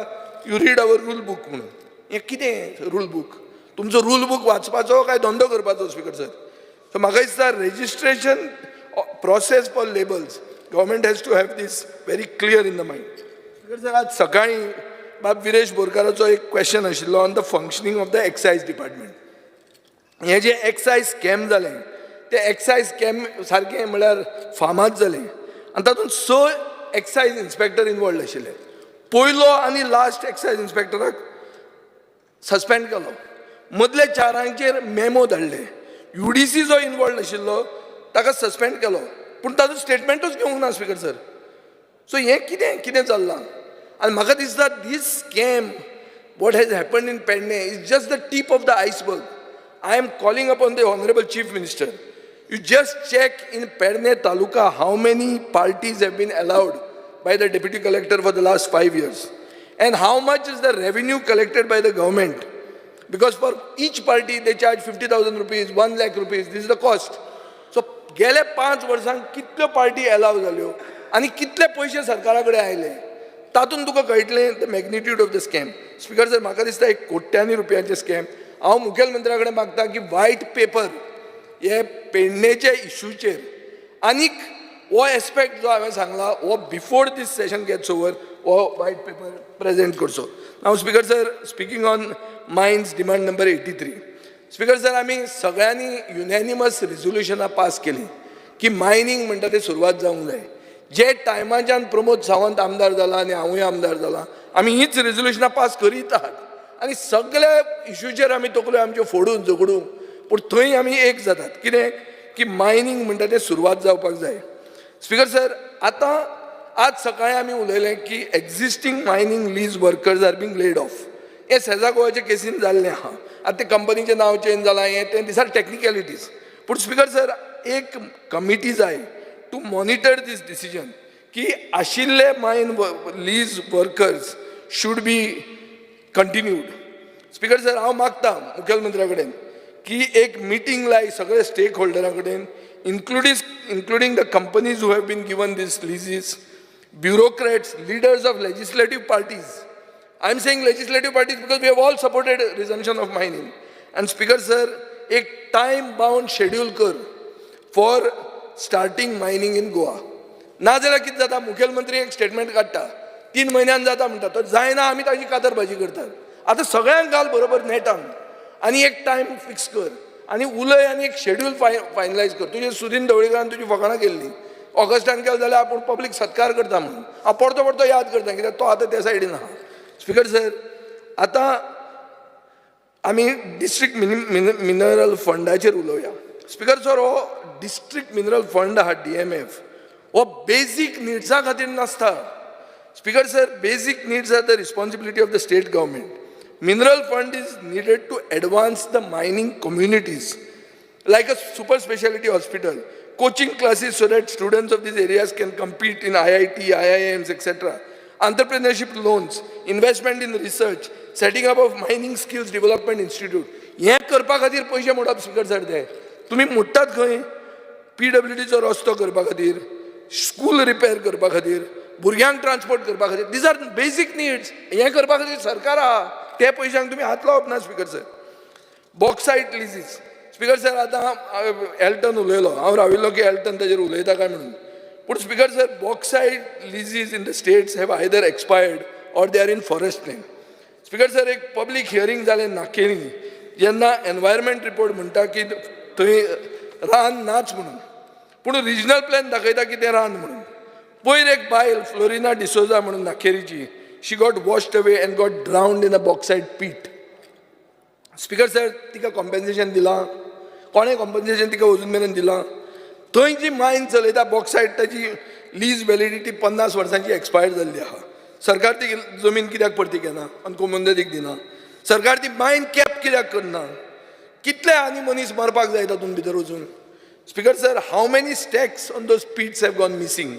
you read our rule book म्हणून. हें कितें रूल बूक? तुमचो रूल बूक वाचपाचो काय धंदो करपाचो स्पीकर सर? सो म्हाका दिसता registration process for labels, government has to have this very clear in the mind. Speaker sir, आज सकाळीं बाब विरेश बोरकाराचो एक क्वेश्चन आशिल्लो on the functioning of the excise department. हें जें एक्सायज स्कॅम जालें, ते एक्सायज स्कॅम सारकें म्हळ्यार फामाद जालें, आनी तातूंत 6 एक्सायज इन्स्पेक्टर इनवॉल्ड आशिल्ले. पयलो आनी लास्ट एक्सायज इन्स्पेक्टराक सस्पेंड केलो, मदले 4 मेमो धाडले. UDC जो इनवॉल्ड आशिल्लो ताका सस्पेंड केलो, पूण ताजो स्टेटमेंटूच घेवंक ना स्पीकर सर. सो हें कितें चल्लां? And म्हाका दिसता this scam, what has happened in Penne, is just the tip of the iceberg. I am calling upon the Honorable Chief Minister. You just check in Penne Taluka how many parties have been allowed by the Deputy Collector for the last 5 years. And how much is the revenue collected by the government? Because for each party they charge 50,000 rupees, 1 lakh rupees, this is the cost. So गेले 5 वर्सांक कितल्यो party allow जाल्यो आनी कितले पयशे सरकारा कडेन आयले, तातूंत तुका कळटलें the magnitude of the scam. Speaker sir, म्हाका दिसता 1 कोट्यांनी रुपयांचे स्कॅम. हांव मुखेलमंत्र्या कडेन मागतां की व्हायट पेपर हे पेडणेचे इशूचेर आनीक हो एस्पेक्ट जो हांवें सांगला हो बिफोर दीस सेशन गेट्स ओवर, हो व्हायट पेपर प्रेजेंट करचो. हांव speaker sir, speaking on mines demand number 83. Speaker sir, आमी सगळ्यांनी युनॅनिमस रिझोल्युशनां पास केली की मायनींग म्हणटा तें सुरवात जावंक जाय. जे टायमाच्यान प्रमोद सावंत आमदार जाला आनी हांवूय आमदार जाला, आमी हीच रिझोल्युशनां पास करीत आहात आनी सगळ्या इशूचेर आमी तकल्यो आमच्यो फोडून झगडून, पूण थंय आमी एक जातात. कितें की मायनींग म्हणटा तें सुरवात जावपाक जाय. स्पीकर सर, आतां आज सकाळीं आमी उलयलें की existing mining lease workers are being laid off. हें सेजा गोवाच्या केसीन जाल्लें आहा. आतां ते कंपनीचें नांव चेंज जालां, हें तें दिस आर टेक्निकॅलिटीज. पूण स्पीकर सर, एक कमिटी जाय टू मॉनिटर दीस डिसिजन की आशिल्ले mine lease workers should be continued. Speaker sir, हांव मागतां मुखेलमंत्र्या कडेन की एक मिटींग लाय सगळे स्टेक होल्डरा कडेन, including the companies who have been given these leases, bureaucrats, leaders of legislative parties. I'm saying legislative parties because we have all supported resumption of mining. And Speaker sir, एक time-bound schedule कर for starting mining in Goa. ना जाल्यार कितें जाता, मुखेलमंत्री एक statement काडटा, 3 म्हयन्यान जाता म्हणटा, तो जायना आमी ताजी कातरबाजी करतात. आतां सगळ्यांक घाल बरोबर नेटान आनी एक टायम फिक्स कर आनी उलय आनी एक शेड्यूल फायनलायज कर. तुजे सुदीन ढवळीकरान तुजी फकाणां केल्ली ऑगस्टान केलें जाल्यार आपूण पब्लीक सत्कार करता म्हणून हांव परतो परतो याद करता, कित्याक तो आतां त्या सायडीन आहा. स्पीकर सर, आतां आमी डिस्ट्रिक्ट मिनरल फंडाचेर उलोवया. स्पीकर सर, हो डिस्ट्रिक्ट मिनरल फंड आहा DMF, हो बेजीक निड्सा खातीर नासता. Speaker sir, basic needs are the responsibility of the state government. Mineral fund is needed to advance the mining communities, like a super specialty hospital, coaching classes so that students of these areas can compete in IIT, IIMs, etc. Entrepreneurship loans, investment in research, setting up of mining skills development institute. हे करपा खातीर पयशे मोडप speaker sir ते. तुम्ही मोडटात खंय? PWDचो रस्तो करपा खातीर, स्कूल रिपेर करपा खातीर, भुरग्यांक ट्रान्सपोर्ट करपा खातीर. These are basic needs. हे करपा खातीर सरकार आहा, त्या पयशांक तुम्ही हात लावप ना. Speaker sir, bauxite leases. Speaker sir, आतां एल्टन उलयलो, हांव राविल्लो की एल्टन ताजेर उलयता काय म्हणून. पूण speaker sir, bauxite leases in the states have either expired or they are in forest land. Speaker sir, एक पब्लीक हियरींग जालें नाकेरी, जेन्ना एनवायरमेंट रिपोर्ट म्हणटा की थंय रान नाच म्हणून, पूण रिजनल प्लॅन दाखयता की तें रान म्हणून. पयर एक बायल फ्लोरिना डिसोजा म्हणून नाखेरीची, she got washed away and got drowned in a bauxite pit. Speaker sir, तिका कॉम्पेन्सेशन दिलां? कोणें कॉम्पेन्सेशन तिका अजून मेरेन दिलां? थंय जी मायन चलयता बॉक्सायट, ताची लीज व्हॅलिडिटी 50 वर्सांची एक्सपायर जाल्ली आहा. सरकार ती जमीन कित्याक परती घेना आनी कोमुंदतीक दिना? सरकार ती मायन कॅप कित्याक करना? कितले आनी मनीस मरपाक जाय तातूंत भितर वचून? Speaker sir, how many stacks on those pits have gone missing?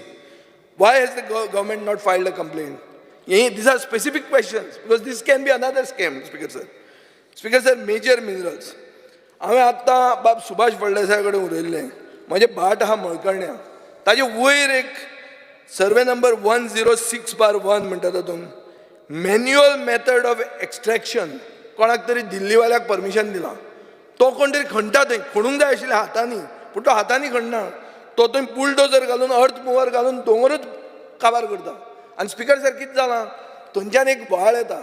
Why has the government not filed a complaint? These are specific questions because this can be another scam, Speaker sir. Speaker sir, major minerals. हांवें आत्तां बाब सुभाष फळदेसाय कडेन उलयल्लें. म्हजें भाट आहा मळकर्ण्या, ताजे वयर एक सर्वे नंबर 106/1 म्हणटा तातूंत मॅन्युअल मेथड ऑफ एक्सट्रॅक्शन कोणाक तरी दिल्लीवाल्याक परमिशन दिलां. तो कोण तरी खणटा थंय, खणूंक जाय आशिल्लें हातांनी, पूण तो हातांनी खणना. तो थंय बुलडोजर घालून, अर्थ मुवर घालून दोंगरूच काबार करता. आनी स्पीकर सर, कितें जालां, थंयच्यान एक व्हाळ येता,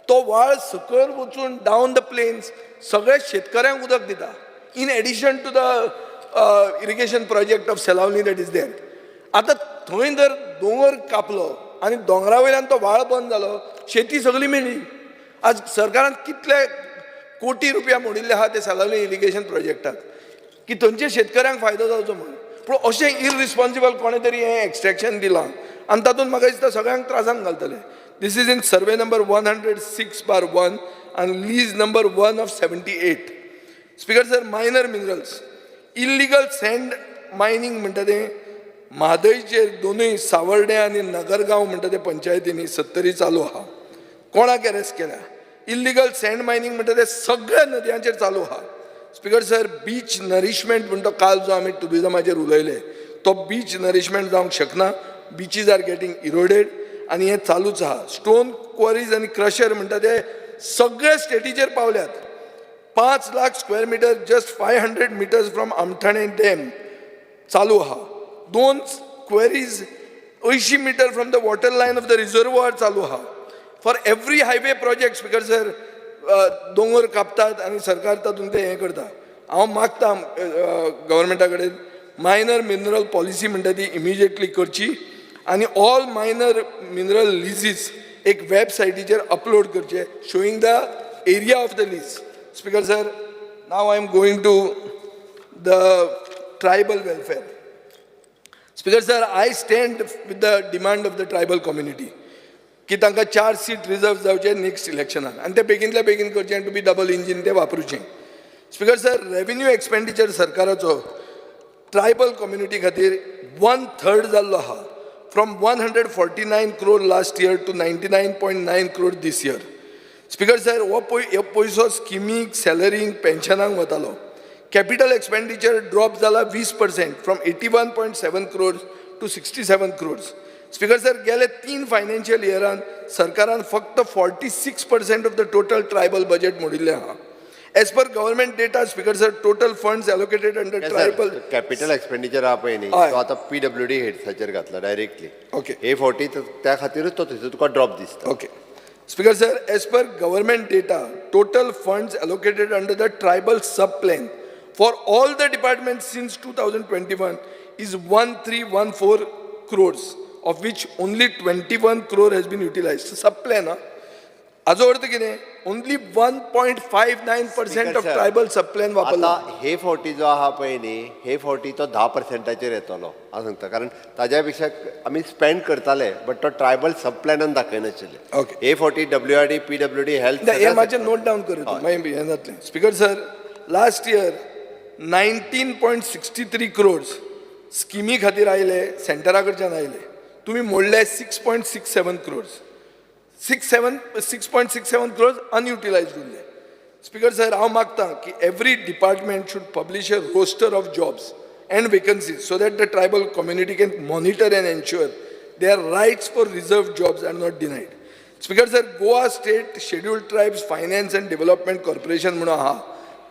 तो व्हाळ सकयल वचून डावन द प्लेन्स सगळ्या शेतकऱ्यांक उदक दिता, in addition to the irrigation project of Salaulim that is there. आतां थंय जर दोंगर कापलो आनी दोंगरा वयल्यान तो व्हाळ बंद जालो, शेती सगळी मेळ्ळी. आज सरकारान कितले कोटी रुपया मोडिल्ले आहा ते सेलावली इरिगेशन प्रोजेक्टाक की थंयच्या शेतकऱ्यांक फायदो जावचो म्हणून. पूण अशें इररिस्पॉन्सिबल कोणें तरी हें एक्सट्रॅक्शन दिलां आनी तातूंत म्हाका दिसता सगळ्यांक त्रासांत घालतले. This is in survey number 106/1 and lease number 1 of 78. Speaker sir, minor minerals, illegal sand mining म्हणटा तें म्हादयचेर दोनूय सावर्डे आनी नगरगांव म्हणटा तें पंचायतींनी 70 चालू आहा. कोणाक अरेस्ट केल्या? इल्लीगल सँड मायनींग म्हणटा तें सगळ्या नदयांचेर चालू आहा. स्पीकर सर, बीच नरिशमेंट म्हणटा काल जो आमी टुरिजमाचेर उलयले, तो बीच नरिशमेंट जावंक शकना. बीचीज आर गेटिंग इरोडेड आनी हें चालूच आहा. स्टोन क्वॉरीज आनी क्रशर म्हणटा ते सगळे स्टेटीचेर पावल्यात. 5 lakh square metre just 500 metres from Amthane dam चालू आहा. 2 queries 80 metre from the water line of the reservoir चालू आहा. For every highway project speaker sir, दोंगर कापतात आनी सरकार तातूंत ते हें करता. हांव मागता गव्हर्मेंटा कडेन मायनर मिनरल पॉलिसी म्हणटा ती इमिजिएटली करची आनी ऑल मायनर मिनरल लिजीस एक वेबसायटीचेर अपलोड करचे showing the area of the lease. Speaker sir, now I am going to the tribal welfare. Speaker sir, I stand with the demand of the tribal community की तांकां 4 seat reserve जावचे next इलेक्शनान आनी ते बेगिनल्या बेगीन करचें to be double engine ते वापरचें. Speaker sir, revenue expenditure सरकाराचो ट्रायबल कम्युनिटी खातीर 1/3 जाल्लो आहा, from 149 crore last year to 99.9 crore this year. Speaker sir, हो पयसो स्किमीक, सॅलरींक, पेन्शनांक वतालो. कॅपिटल एक्सपेंडिचर ड्रॉप जाला 20%, from 81.7 crores to 67 crores. Speaker sir, गेले 3 फायनान्शियल इयरान सरकारान फक्त 46% of the total tribal budget मोडिल्लें आहा. As per government data, speaker sir, total funds allocated under tribal capital expenditure आहा पळय न्ही, तो आतां PWD हेड्साचेर घातला डायरेक्टली. ओके. हे 40 त्या खातीरच तो थंयसर तुका ड्रॉप दिसता. Okay. Speaker sir, age per government data, total funds allocated under the tribal sub plan for all the departments since 2021 is 1314 crores, of which only 21 crore has been utilized. Sub plan, हाजो अर्थ कितें? Only 1.59% of tribal sub plan वापरला. आता हे 40 जो आहा पळय न्ही, हे 40 तो 10%चेर येतलो हांव सांगता, कारण ताज्या पेक्षा आमी स्पेंड करताले, बट तो ट्रायबल सब प्लॅनान दाखयनाशिल्ले. ओके. हे 40 WRD, PWD, हेल्थ हे मातशें नोट डावन करत मागीर हें जातलें. Speaker sir, last year 19.63 crores स्किमी खातीर आयले, सेंटरा कडच्यान आयले. तुम्ही मोडले 6.67 crores. 6.67 crores अनयुटिलायज्ड उरले. स्पीकर सर, हांव मागतां की every department should publish a roster of jobs and vacancies so that the tribal community can monitor and ensure their rights for reserved jobs are not denied. Speaker sir, Goa State Scheduled Tribes Finance and Development Corporation म्हणून आहा,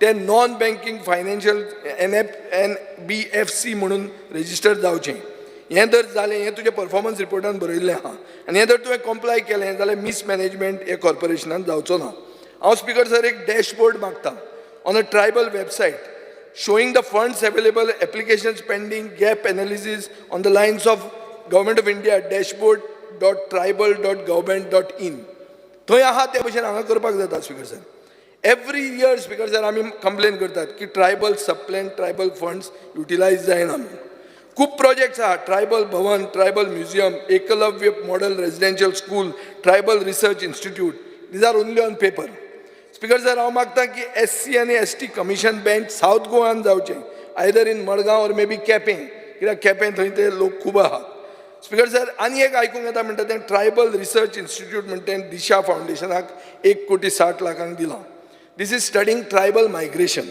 ते non banking financial NBFC म्हणून register जावचें. हें जर जालें, हें तुज्या परफॉर्मन्स रिपोर्टान बरयल्लें आहा, आनी हें जर तुवें कॉम्प्लाय केलें जाल्यार मिसमॅनेजमेंट हे कॉर्पोरेशनान जावचो ना. हांव स्पीकर सर एक डॅशबोर्ड मागतां on a tribal website showing the funds available, applications pending, gap analysis on the lines of Government of India dashboard.tribal.government.in. थंय आहा ते भशेन हांगा करपाक जाता. Speaker sir, every year speaker sir आमी कंप्लेन करतात की tribal subplan, tribal funds utilize जायना. खूब प्रोजेक्ट्स आहा, tribal Bhavan, tribal museum, Eklavya model residential school, tribal research institute. These are only on paper. Speaker sir, हांव मागतां की SC आनी ST कमिशन बेंच सावथ गोवान जावचें, आयदर इन मडगांव और मे बी केपें, कित्याक केपें थंय ते लोक खूब आहात. स्पीकर सर, आनी एक आयकूंक येता म्हणटा तें ट्रायबल रिसर्च इन्स्टिट्यूट म्हणटा तें दिशा फावंडेशनाक 1,60,00,000 दिलां. This is studying tribal migration.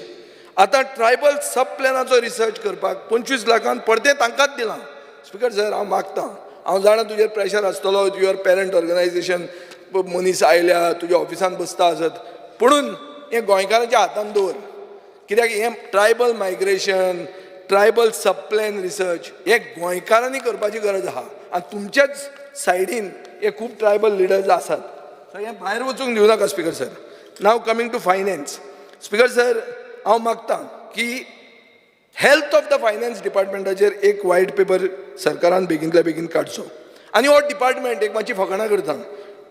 आतां ट्रायबल सब प्लॅनाचो रिसर्च करपाक 25 लाखान परते तांकांच दिलां. स्पीकर सर, हांव मागतां, हांव जाणा तुजेर प्रेशर आसतलो, युअर पेरंट ऑर्गनायझेशन मनीस आयल्या, तुज्या ऑफिसान बसता आसत, पुणून हें गोंयकारांच्या हातान दवर, कित्याक हें ट्रायबल मायग्रेशन, ट्रायबल सब प्लॅन रिसर्च हें गोंयकारांनी करपाची गरज आहा. आनी तुमच्याच सायडीन हे खूब ट्रायबल लिडर्स आसात, सो हें भायर वचूंक दिवं नाका. Speaker sir, now coming to finance. Speaker sir, हांव मागतां की हेल्थ ऑफ द फायनान्स डिपार्टमेंटाचेर एक व्हायट पेपर सरकारान बेगिनतल्या बेगीन काडचो. आनी हो डिपार्टमेंट एक मातशी फकाणां करता,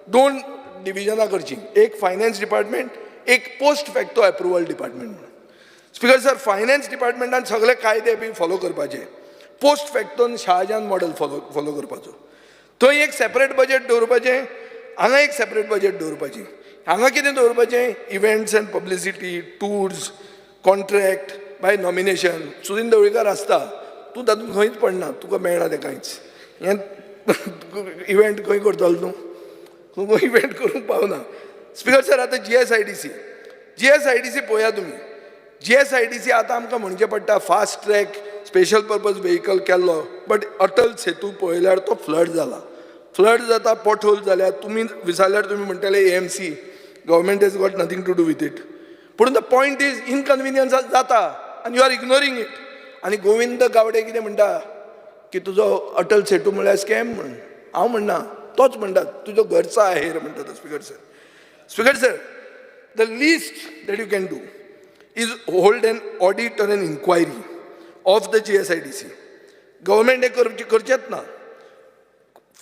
2 डिविजनां करची, एक फायनान्स डिपार्टमेंट, एक post facto approval department. Speaker sir, finance डिपार्टमेंटान सगळे कायदे बी फॉलो करपाचे, पोस्ट फॅक्टोन शहाजान मॉडेल फॉलो करपाचो. थंय एक सेपरेट बजेट दवरपाचें, हांगा एक सेपरेट बजेट दवरपाचें. हांगा कितें दवरपाचें? Events and publicity, tours, contract by nomination. Sudin Dhavalikar आसता, तूं तातूंत खंयच पडना, तुका मेळना तें कांयच. हें इव्हेंट खंय करतलो तूं इव्हेंट करूंक पावना. स्पीकर सर, आतां GSIDC पळया तुमी. GSIDC आतां आमकां म्हणचें पडटा fast track special purpose vehicle केल्लो, बट अटल सेतू पळयल्यार तो फ्लड जाला. फ्लड जाता, पॉट होल जाल्या. तुमी विचारल्यार तुमी म्हणटले AMC, government has got nothing to do with it. पूण द पॉयंट इज इनकन्विनियन्स जाता आनी यू आर इग्नोरींग इट. आनी गोविंद गावडे कितें म्हणटा की तुजो अटल सेतू म्हळ्यार स्कॅम म्हणून. हांव म्हणना, तोच म्हणटा तुजो घरचा आहेर म्हणटा तो. Speaker sir, speaker sir, the least that you can do is hold an audit or an inquiry of the GSIDC. Government हे करचेच ना.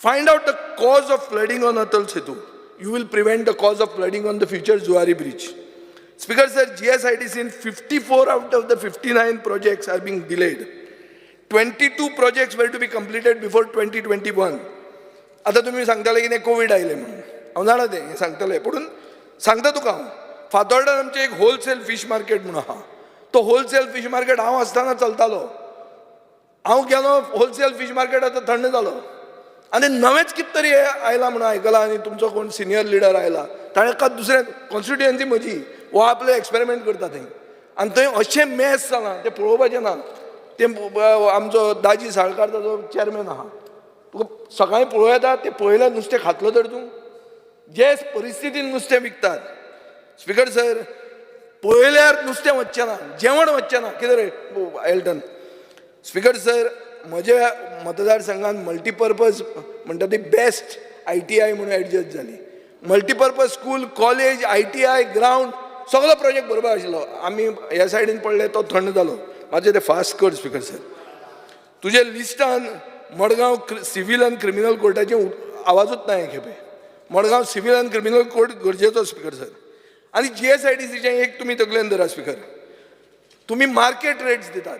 Find out the cause of flooding on Atal Setu. You will prevent the cause of flooding on the future Zuari bridge. Speaker sir, GSIDC in 54 out of the 59 projects are being delayed. 22 projects were to be completed before 2021. आता तुम्ही सांगताले की Covid आयले म्हणून हांव जाणा तें सांगतले पुणून सांगता तुका हांव फातोर्डान आमचें एक होलसेल फीश मार्केट म्हणून आहा तो होलसेल फीश मार्केट हांव आसतना चलतालो हांव गेलो होलसेल फीश मार्केट आतां थंड जालो आनी नवेंच कितें तरी आयला म्हणून आयकलां आनी तुमचो कोण सिनियर लिडर आयला ताणें एका दुसऱ्या कॉन्स्टिट्युएन्सी म्हजी वो आपले एक्सपेरिमेंट करता थंय आनी थंय अशें मॅस जालां तें पळोवपाचें ना ते आमचो दाजी साळकार ताजो चेअरमॅन आहा तुका सकाळीं पळोवं येता ते पळयल्यार नुस्तें खातलो तर तूं जे परिस्थितीन नुस्तें विकतात स्पीकर सर पळयल्यार नुस्तें वचचें ना जेवण वचचें ना कितें रे एल्टन स्पीकर सर म्हज्या मतदारसंघात मल्टीपर्पज म्हणटा ती बेस्ट ITI म्हणून एडजस्ट जाली multipurpose school college ITI ground सगळो प्रोजेक्ट बरोबर आशिल्लो आमी ह्या सायडीन पडले तो थंड जालो मातशें तें फास्ट कर स्पीकर सर तुजे लिस्टान मडगांव सिव्हील आनी क्रिमिनल कोर्टाचें आवाजूच ना हे खेपे मडगांव सिव्हील आनी क्रिमिनल कोर्ट गरजेचो स्पीकर सर आनी GSIDCचें एक तुमी तकलेन धरा स्पीकर तुमी मार्केट रेट्स दितात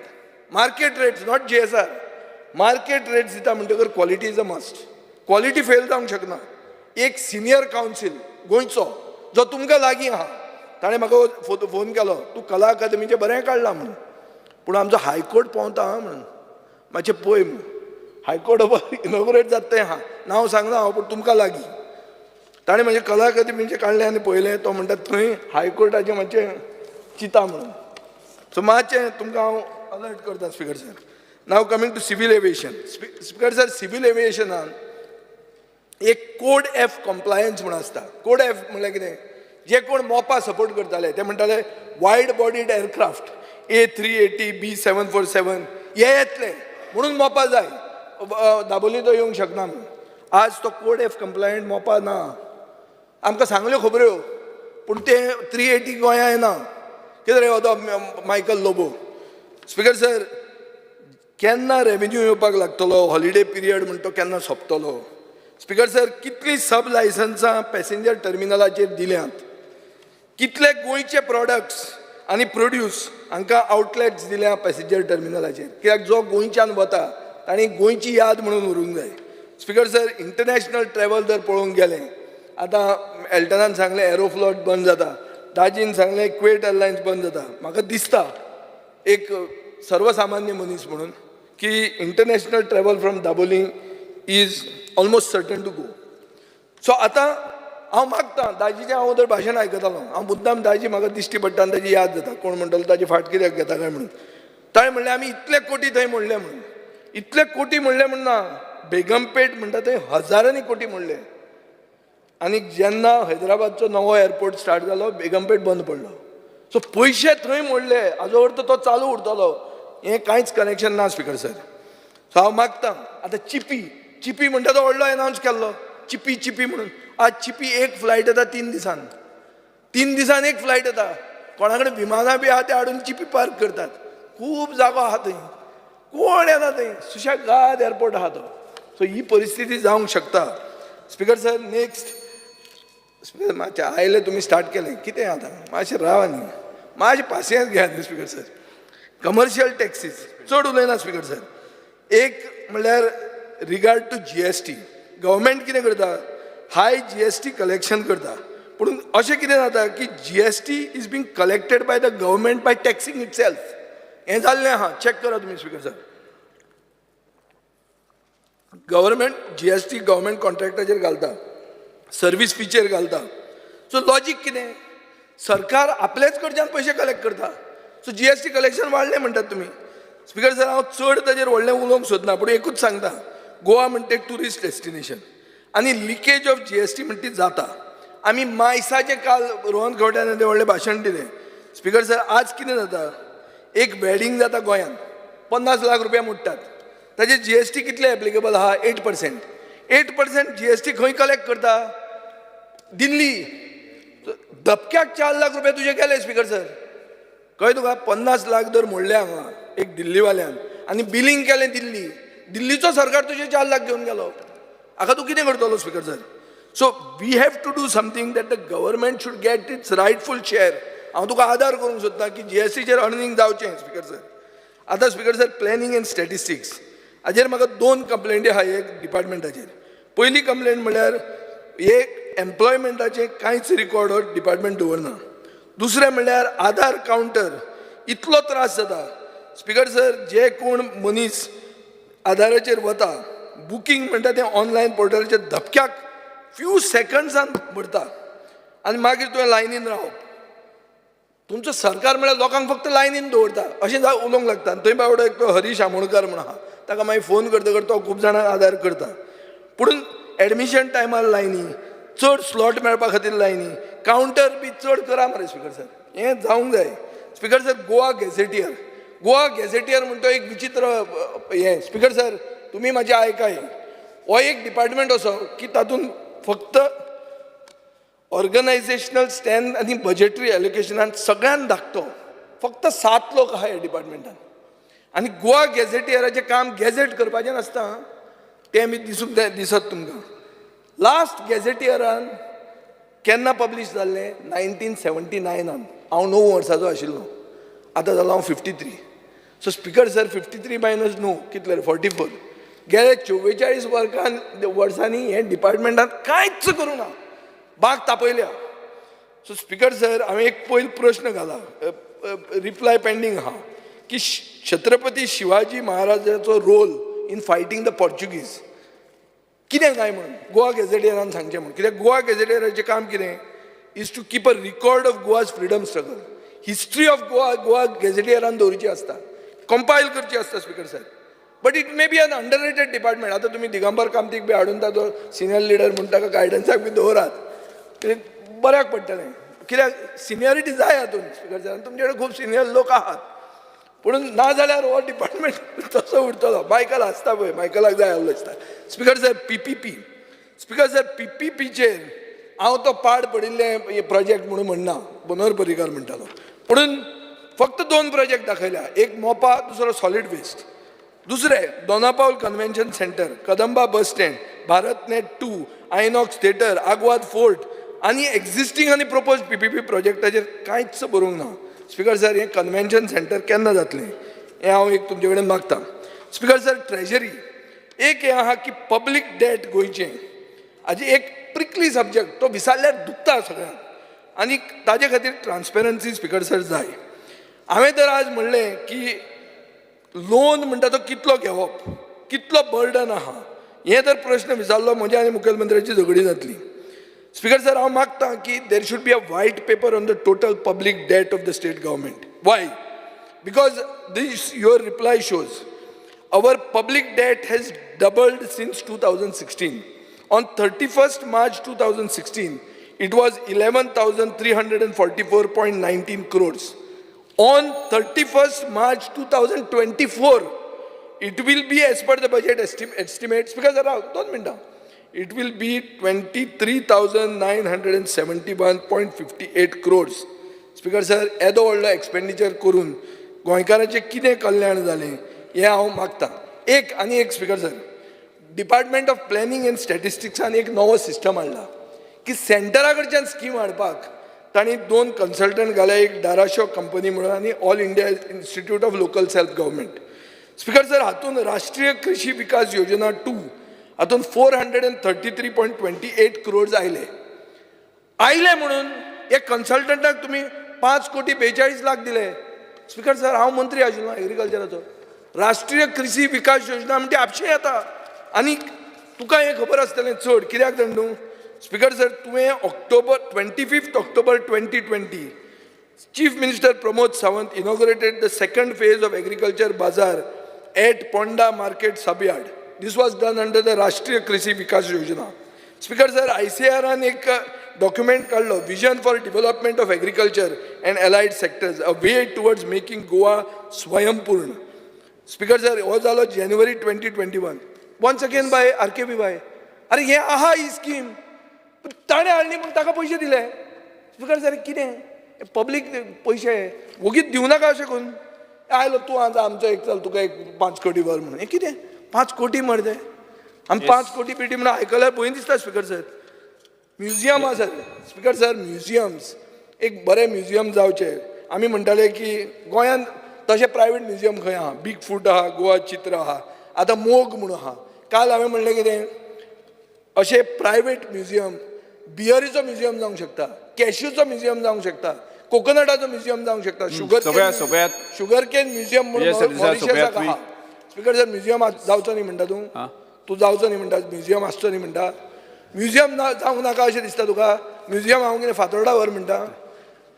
market rates not GSR market rates दिता म्हणटकर quality is a must quality fail जावंक शकना एक सिनियर कावन्सील गोंयचो जो तुमकां लागीं आहा ताणें म्हाका फोन केलो तूं कला अकादमीचें बरें काडलां म्हणून पूण आमचो हायकोर्ट पावता आहा म्हणून मातशें पळय म्हणून हायकोर्ट इनॉग्रेट जाता तें आहा नांव सांगना हांव पूण तुमकां लागीं ताणें म्हाजें कला अकादमीचें काडलें आनी पळयलें तो म्हणटा थंय हायकोर्टाचें मातशें चिता म्हणून सो मातशें तुमकां हांव अलर्ट करता speaker sir now coming to civil aviation speaker sir civil एविएशनान एक कोड F कंप्लायन्स म्हणून आसता कोड F म्हणल्यार कितें जे कोण मोपा सपोर्ट करताले ते म्हणटाले wide bodied aircraft A380 B747 हे येतले म्हणून मोपा जाय दाबोली तो येवंक शकना म्हणून आज तो कोड F कंप्लायंट मोपा ना आमकां सांगल्यो खबऱ्यो पूण ते 380 गोंयां येना कितें रे हो मायकल लोबो स्पीकर सर केन्ना रेव्हेन्यू येवपाक लागतलो हॉलिडे पिरियड म्हणटा तो केन्ना सोंपतलो स्पीकर सर कितलीं सब लायसन्सां पॅसेंजर टर्मिनलाचेर दिल्यांत कितले गोंयचे प्रॉडक्ट्स आनी प्रोड्यूस हांकां आउटलेट्स दिल्या पॅसेंजर टर्मिनलाचेर कित्याक जो गोंयच्यान वता ताणी गोंयची याद म्हणून उरूंक जाय स्पीकर सर इंटरनॅशनल ट्रॅव्हल जर पळोवंक गेलें आतां एल्टनान सांगलें एरोफ्लॉट बंद जाता दाजीन सांगलें क्वेट एअरलायन्स बंद जाता म्हाका दिसता एक सर्वसामान्य मनीस म्हणून की international travel from Dabolim is almost certain to go so आतां हांव मागतां दाजीचें हांव जर भाशण आयकतालो हांव मुद्दाम दाजी म्हाका दिश्टी पडटा आनी ताजी याद जाता कोण म्हणटालो ताजी फाट कित्याक घेता काय म्हणून ताणें म्हणलें आमी इतले कोटी थंय मोडले म्हणून इतले कोटी मोडले म्हण ना बेगमपेट म्हणटा थंय हजारांनी कोटी मोडले आनी जेन्ना हैदराबादचो नवो एअरपोर्ट स्टार्ट जालो बेगमपेट बंद पडलो सो पयशे थंय मोडले हाजो अर्थ तो चालू उरतलो हें कांयच कनेक्शन ना स्पीकर सर सो हांव मागतां आतां चिपी म्हणटा तो व्हडलो एनावन्स केल्लो चिपी म्हणून आज चिपी एक फ्लायट येता 3 दिसान एक फ्लायट येता कोणा कडेन विमानां बी आहा ते हाडून चिपी पार्क करतात खूब जागो आहा थंय कोण येना थंय सुशेगाद एअरपोर्ट आहा तो सो ही परिस्थिती जावंक शकता स्पीकर सर नेक्स्ट स्पीकर मातशें आयले तुमी स्टार्ट केलें कितें आतां मातशें रावा न्ही मातशें पासियेंस घेयात न्ही स्पीकर सर कमर्शियल टॅक्सीस चड उलयना स्पीकर सर एक म्हणल्यार रिगार्ड टू GST गव्हर्मेंट कितें करता हाय GST कलेक्शन करता पूण अशें कितें जाता की GST is being collected by the government by taxing itself हें जाल्लें आहा चॅक करा तुमी speaker sir government GST government कॉन्ट्रॅक्टाचेर घालता सर्वीस फीचेर घालता सो लॉजीक कितें सरकार आपलेच कडच्यान पयशे कलेक्ट करता सो GST कलेक्शन वाडलें म्हणटात तुमी स्पीकर सर हांव चड ताजेर व्हडलें उलोवंक सोदना पूण एकूच सांगता गोवा म्हणटा एक ट्युरिस्ट डेस्टिनेशन आनी लिकेज ऑफ GST म्हणटा ती जाता आमी मायसाचें काल रोहन खंवट्यान तें व्हडलें भाशण दिलें स्पीकर सर आज कितें जाता एक वेडिंग जाता गोंयांत 50 लाख रुपया मोडटात ताजे GST कितले एप्लिकेबल आहा 8% GST खंय कलेक्ट करता दिल्ली धपक्याक 4 लाख रुपया तुजे गेले स्पीकर सर कळ्ळें तुका 50 लाख जर मोडले हांगा एक दिल्लीवाल्यान आनी बिलींग केलें दिल्लीचो सरकार तुजे 4 लाख घेवन गेलो हाका तूं कितें करतलो speaker sir so we have to do something that the government should get its rightful share हांव तुका आदार करूंक सोदतां की GSTचेर अर्निंग जावचें स्पिकर सर. आतां speaker sir planning and statistics हाजेर म्हाका 2 कंप्लेंटी आहा एक डिपार्टमेंटाचेर. पयली कंप्लेंट म्हणल्यार एक एम्प्लॉयमेंटाचें कांयच रिकॉर्ड हो डिपार्टमेंट दवरना. दुसरें म्हणल्यार आधार कावंटर इतलो त्रास जाता स्पिकर सर. जे कोण मनीस आधाराचेर वता बुकींग म्हणटा तें ऑनलायन पोर्टलाचेर धपक्याक फ्यू सेकंड्सान भरता आनी मागीर तुवें लायनीन रावप. तुमचो सरकार म्हळ्यार लोकांक फक्त लायनीन दवरता अशें उलोवंक लागता. थंय बावडो एक हरीश आमोणकर म्हण आहा ताका मागीर फोन करतकर तो खूब जाणांक आदार करता. पूण एडमिशन टायमार लायनी, चड स्लॉट मेळपा खातीर लायनी, कावंटर बी चड करा मरे स्पिकर सर. हें जावंक जाय स्पिकर सर. गोवा गॅझेटियर म्हणटा एक विचित्र हें स्पिकर सर. तुमी म्हाजें आयकाय. हो एक डिपार्टमेंट असो की तातूंत फक्त ऑर्गनायझेशनल स्टॅन आनी बजेटरी एलोकेशनान सगळ्यान धाकटो फक्त 7 लोक आहा ह्या डिपार्टमेंटान. आनी गोवा गॅझेटियराचें काम गॅझेट करपाचें नासता तें आमी दिसत तुमकां. लास्ट गॅझेटियरान केन्ना पब्लीश जाल्लें 1979. हांव 9 वर्साचो आशिल्लो. आतां जालो हांव 53. सो स्पिकर सर 53 मायनस 9 कितले 44. गेले 44 वर्सांनी हे डिपार्टमेंटान कांयच करूं ना. बाग तापयल्या. सो स्पिकर सर हांवें एक पयलो प्रश्न घाला रिप्लाय पेंडींग आहा की छत्रपती शिवाजी महाराजाचो role in fighting the Portuguese कितें काय म्हणून गोवा गॅझेटियरान सांगचें म्हणून. कित्याक गोवा गॅझेटियराचें काम कितें is to keep a record of Goa's freedom struggle. History of Goa गॅझेटियरान दवरची आसता, कंपायल करची आसता speaker sir. But it may be an underrated department. आतां तुमी दिगंबर कामतीक बी हाडून ताचो सिनियर लिडर म्हणून ताका गायडन्साक बी दवरात बऱ्याक पडटलें. कित्याक सिनियरिटी जाय हातून स्पिकर सर. तुमचे कडेन खूब सिनियर लोक आहात पूण ना जाल्यार हो डिपार्टमेंट तसो उरतलो. मायकल आसता पळय मायकलाक जाय आसलो दिसता. Speaker sir PPP speaker sir PPPचेर हांव तो पाड पडिल्ले प्रोजेक्ट म्हणून म्हणना. मनोहर पर्रीकार म्हणटालो. म्हणून फक्त 2 प्रोजेक्ट दाखयल्या. एक मोपा दुसरो सॉलिड वेस्ट. दुसरे Dona Paula convention centre, Kadamba bus stand, BharatNet 2, Inox theatre, Aguada fort आनी एक्झिस्टींग आनी प्रपोज PPP प्रोजेक्टाचेर कांयच बरोवंक ना. स्पिकर सर हें कन्व्हेन्शन सेंटर केन्ना जातलें हें हांव एक तुमचे कडेन मागतां. स्पिकर सर ट्रेजरी एक हें आहा की पब्लीक डेट गोंयचें हाजी एक प्रिकली सब्जेक्ट तो विसरल्यार दुखता सगळ्यांक. आनी ताजे खातीर ट्रान्सपेरन्सी स्पिकर सर जाय. हांवें तर आज म्हणलें की लोन म्हणटा तो कितलो घेवप, कितलो बर्डन आहा हें तर प्रश्न विचारलो म्हजे आनी मुखेलमंत्र्याची झगडी जातली. स्पिकर सर हांव मागतां की there should be a white paper on the total public debt of the state government. Why? Because this your reply shows our public debt has doubled since 2016. On 31st March 2016, it was 11,344.19 crores. On 31st March 2024, it will be as per the budget estimates, because around 2 minutes, it will be 23,971.58 crores. Speaker sir, येदो व्हडलो expenditure करून गोंयकारांचें कितें कल्याण जालें हें हांव मागतां. एक speaker sir department of planning and स्टॅटिस्टिक्सान एक नवो सिस्टम हाडला की सेंटरा कडच्यान स्कीम हाडपाक तांणी 2 कन्सल्टंट घाल्या. एक डाराशो कंपनी म्हणून आनी all India institute of local self government. Speaker sir हातूंत राष्ट्रीय कृषी विकास योजना 2 हातूंत 433.28 crores आयले म्हणून एक कन्सल्टंटाक तुमी 5,42,00,000 दिले. स्पिकर सर हांव मंत्री आशिल्लो एग्रीकल्चराचो. राष्ट्रीय कृषी विकास योजना म्हणजे आपशें येता आनी तुका हें खबर आसतलें चड कित्याक जाणा स्पिकर सर तुवें 25 October 2020 chief minister Pramod Sawant inaugurated the second phase of agriculture bazaar at Ponda market subyard. This was done under the Rashtriya Krishi विकास योजना. स्पिकर सर ICARन एक डॉक्युमेंट काढलो vision for development of agriculture and allied sectors a way towards making Goa स्वयंपूर्ण. Speaker sir हो जालो January 2021. Once again by RKB by. अरे हे आहा ही scheme ताणें हाडली पूण ताका पयशे दिले. स्पिकर सर कितें पब्लीक पयशे वगीत दिवं नाका अशें करून आयलो तूं आतां आमचो एक चल तुका एक 5 कोटी वर म्हणून. हें कितें 5 कोटी मरते आमी 5 कोटी पेटी म्हणून आयकल्यार भंय दिसता. स्पिकर सर म्युजियम आसा स्पिकर सर म्युजियम्स एक बरें म्युजियम जावचें. आमी म्हणटाले की गोंयांत तशें प्रायवेट म्युजियम खंय आहा, बीग फूट आहा, गोवा चित्र आहा, आतां मोग म्हणून आहा. काल हांवें म्हणलें कितें, अशें प्रायवेट म्युजियम, बियरीचो म्युजियम जावंक शकता, कॅश्यूचो म्युजियम जावंक शकता, कोकोनटाचो म्युजियम जावंक शकता, शुगर केन म्युजियम म्हणून मॉरिशसाक आहा. स्पीकर सर, म्युजियम जावचो न्ही म्हणटा तूं जावचो न्ही म्हणटा, म्युजियम आसचो न्ही म्हणटा. म्युजियम जावंक नाका अशें दिसता तुका? म्युजियम हांव कितें फातोर्डा व्हर म्हणटा?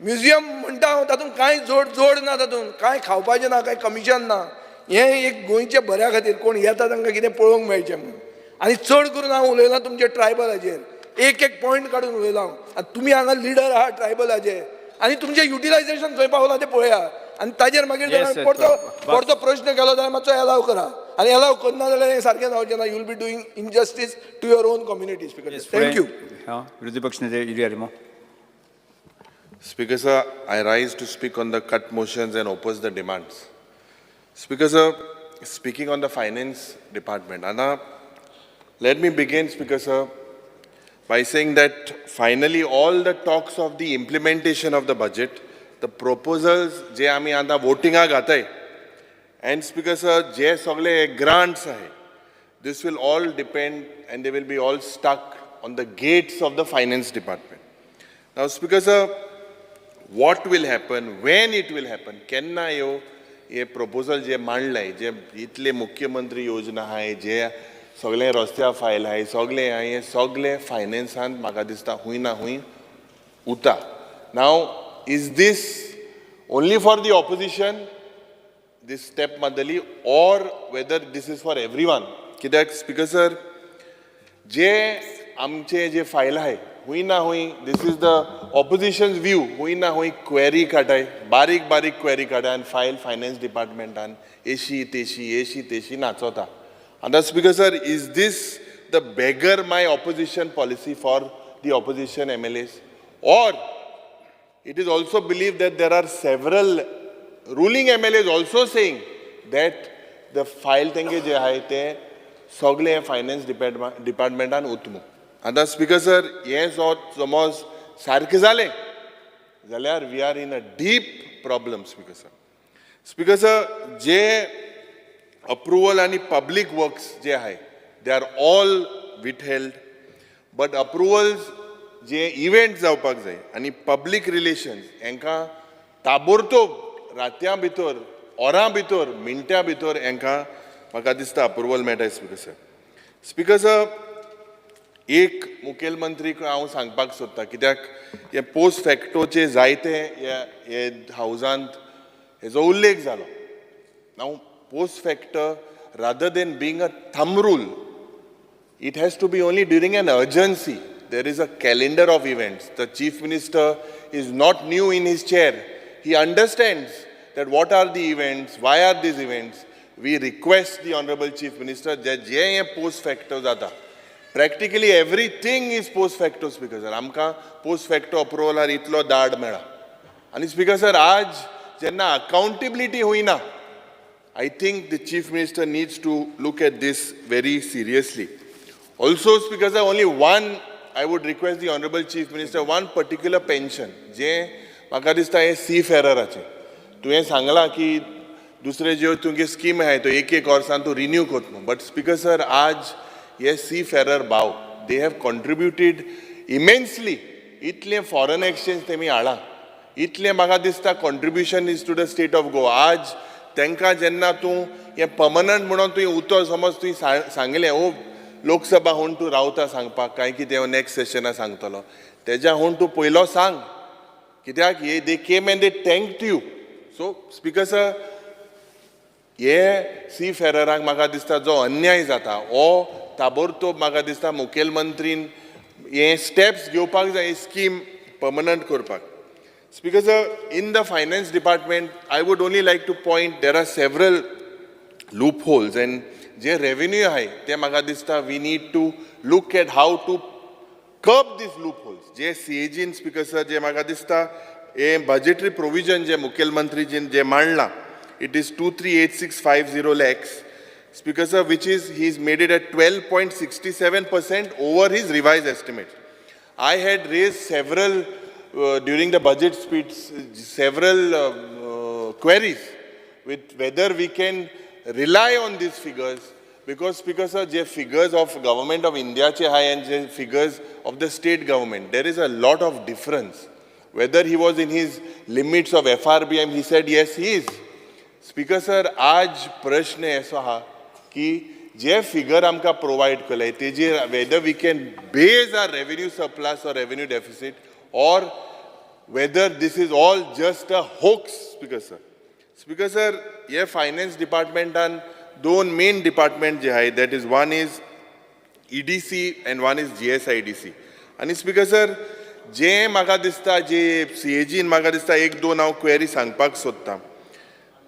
म्युजियम म्हणटा हांव, तातूंत कांय जोड ना, तातूंत कांय खावपाचें ना, कांय कमिशन ना. हें एक गोंयच्या बऱ्या खातीर कोण येता तांकां कितें पळोवंक मेळचें म्हणून. आनी चड करून हांव उलयलां तुमचे ट्रायबलाचेर, एक पॉयंट काडून उलयलां हांव. आनी तुमी हांगा लिडर आहात ट्रायबलाचे, आनी तुमचें युटिलायझेशन खंय पावलां तें पळया. आनी ताजेर मागीर परतो प्रश्न केलो जाल्यार मातसो एलाव करा. आनी एलाव करना जाल्यार हें सारकें जावचें ना. You will be doing injustice to your own community. Speaker, thank you. विरोधी पक्ष नेते इली अरिमो. Speaker sir, I rise to speak on the cut motions and oppose the demands. Speaker sir, speaking on the finance department, Anna, let me begin, Speaker sir, by saying that finally all the talks of the implementation of the budget, the proposals जे आमी आतां votinga घाताय, and Speaker sir, जे सगळे grants आहे, this will all depend and they will be all stuck on the gates of the finance department. Now Speaker sir, what will happen, when it will happen, केन्ना हे proposal जे मांडलाय, जे इतले मुख्यमंत्री योजना आहे, जे सगळे रस्त्या फायल आहे, सगळे हे सगळे फायनान्सान म्हाका दिसता हुंय ना हुंय उता. Now, is this only for the opposition, this step madali, or whether this is for everyone? कित्याक Speaker sir, जे आमचे जे फायल आहे, हुई ना हुई, this is the opposition's view, हुई ना हुई query काटाय, बारीक बारीक query काटाय and file finance department and एशी Tsheshi नाचोता. And that's Speaker sir, is this the beggar my opposition policy for the opposition MLAs? Or it is also believed that there are several ruling MLAs also saying that the file thenge je hai te सगळे finance डिपार्टमेंटान उतमू. आतां speaker sir, हें समज सारकें जालें जाल्यार we are in a deep problem. Speaker sir, speaker sir, जे अप्रुवल आनी पब्लीक वर्क्स जे आहाय they are all withheld, but approvals जे इव्हेंट जावपाक जाय आनी पब्लीक रिलेशन्स हांकां ताबडतोब रातयां भितर, वरां भितर, मिनटां भितर हांकां म्हाका दिसता अप्रुवल मेळटा. स्पीकर सर, स्पीकर सर, एक मुखेलमंत्रीक हांव सांगपाक सोदतां, कित्याक हे पोस्ट फॅक्टोचे जायते हे हावजांत हेजो उल्लेख जालो. Now post factor, rather than being a thumb rule, it has to be only during an urgency. There is a calendar of events. The Chief Minister is not new in his chair. He understands that what are the events, why are these events. We request the Honorable Chief Minister that je post facto jata. Practically everything is post facto, Speaker sir. Amka post facto approval are itlo dad mela. And Speaker sir, aaj jenna accountability huina, I think the Chief Minister needs to look at this very seriously. Also, Speaker sir, only one, I would request the Honorable Chief Minister, one particular pension, je म्हाका दिसता हे सीफेरराचे. तुवें सांगला की दुसरे जे तुमगे scheme आहे तो एक वर्सान तू रिन्यू करता. बट स्पीकर सर, आज ये सीफेरर भाव, दे हॅव कॉन्ट्रिब्युटेड इमेन्सली. इतले फॉरेन एक्सचेंज तेमी हाडा, इतले म्हाका दिसता contribution is to the state of Goa. आज तांकां जेन्ना तूं हे पर्मनंट म्हणून तुवें उतर, समज तुवें सांगलें ओ लोकसभा होवन तूं रावता सांगपाक, काय कितें नेक्स्ट सेशना सांगतलो, तेज्या होवन तूं पयलो सांग, कित्याक हे they came and they thanked you. So speaker sir, हे सीफेररांक म्हाका दिसता जो अन्याय जाता हो ताबडतोब म्हाका दिसता मुखेलमंत्रीन हे स्टेप्स घेवपाक जाय, स्कीम पर्मनंट करपाक. Speaker sir, in the finance department I would only like to point there are several loopholes and जे रेवेन्यू आहे ते म्हाका दिसता we need to look at how to curb these loopholes. जे सीएजीन speaker sir, जे म्हाका दिसता हे बजेटरी प्रोविजन जे मुखेलमंत्रीजीन जे मांडला, it is 238650 lakhs, Speaker sir, which is, he's made it at 12.67% over his revised estimate. I had raised several during the budget speech several queries with whether we can rely on these figures, because Speaker sir, the figures of government of India che hai and the figures of the state government, there is a lot of difference. Whether he was in his limits of FRBM, he said yes, he is. Speaker sir, आज प्रश्न ऐसा हा कि जे figure आमका provide केले तेजे whether we can base our revenue surplus or revenue deficit, or whether this is all just a hoax, Speaker sir. Speaker sir, ये finance department and दोन main department जे आहे, that is one is EDC and one is GSIDC. आणि Speaker sir, जे म्हाका दिसता जे CAG म्हाका दिसता एक दोन हांव query सांगपाक सोदतां.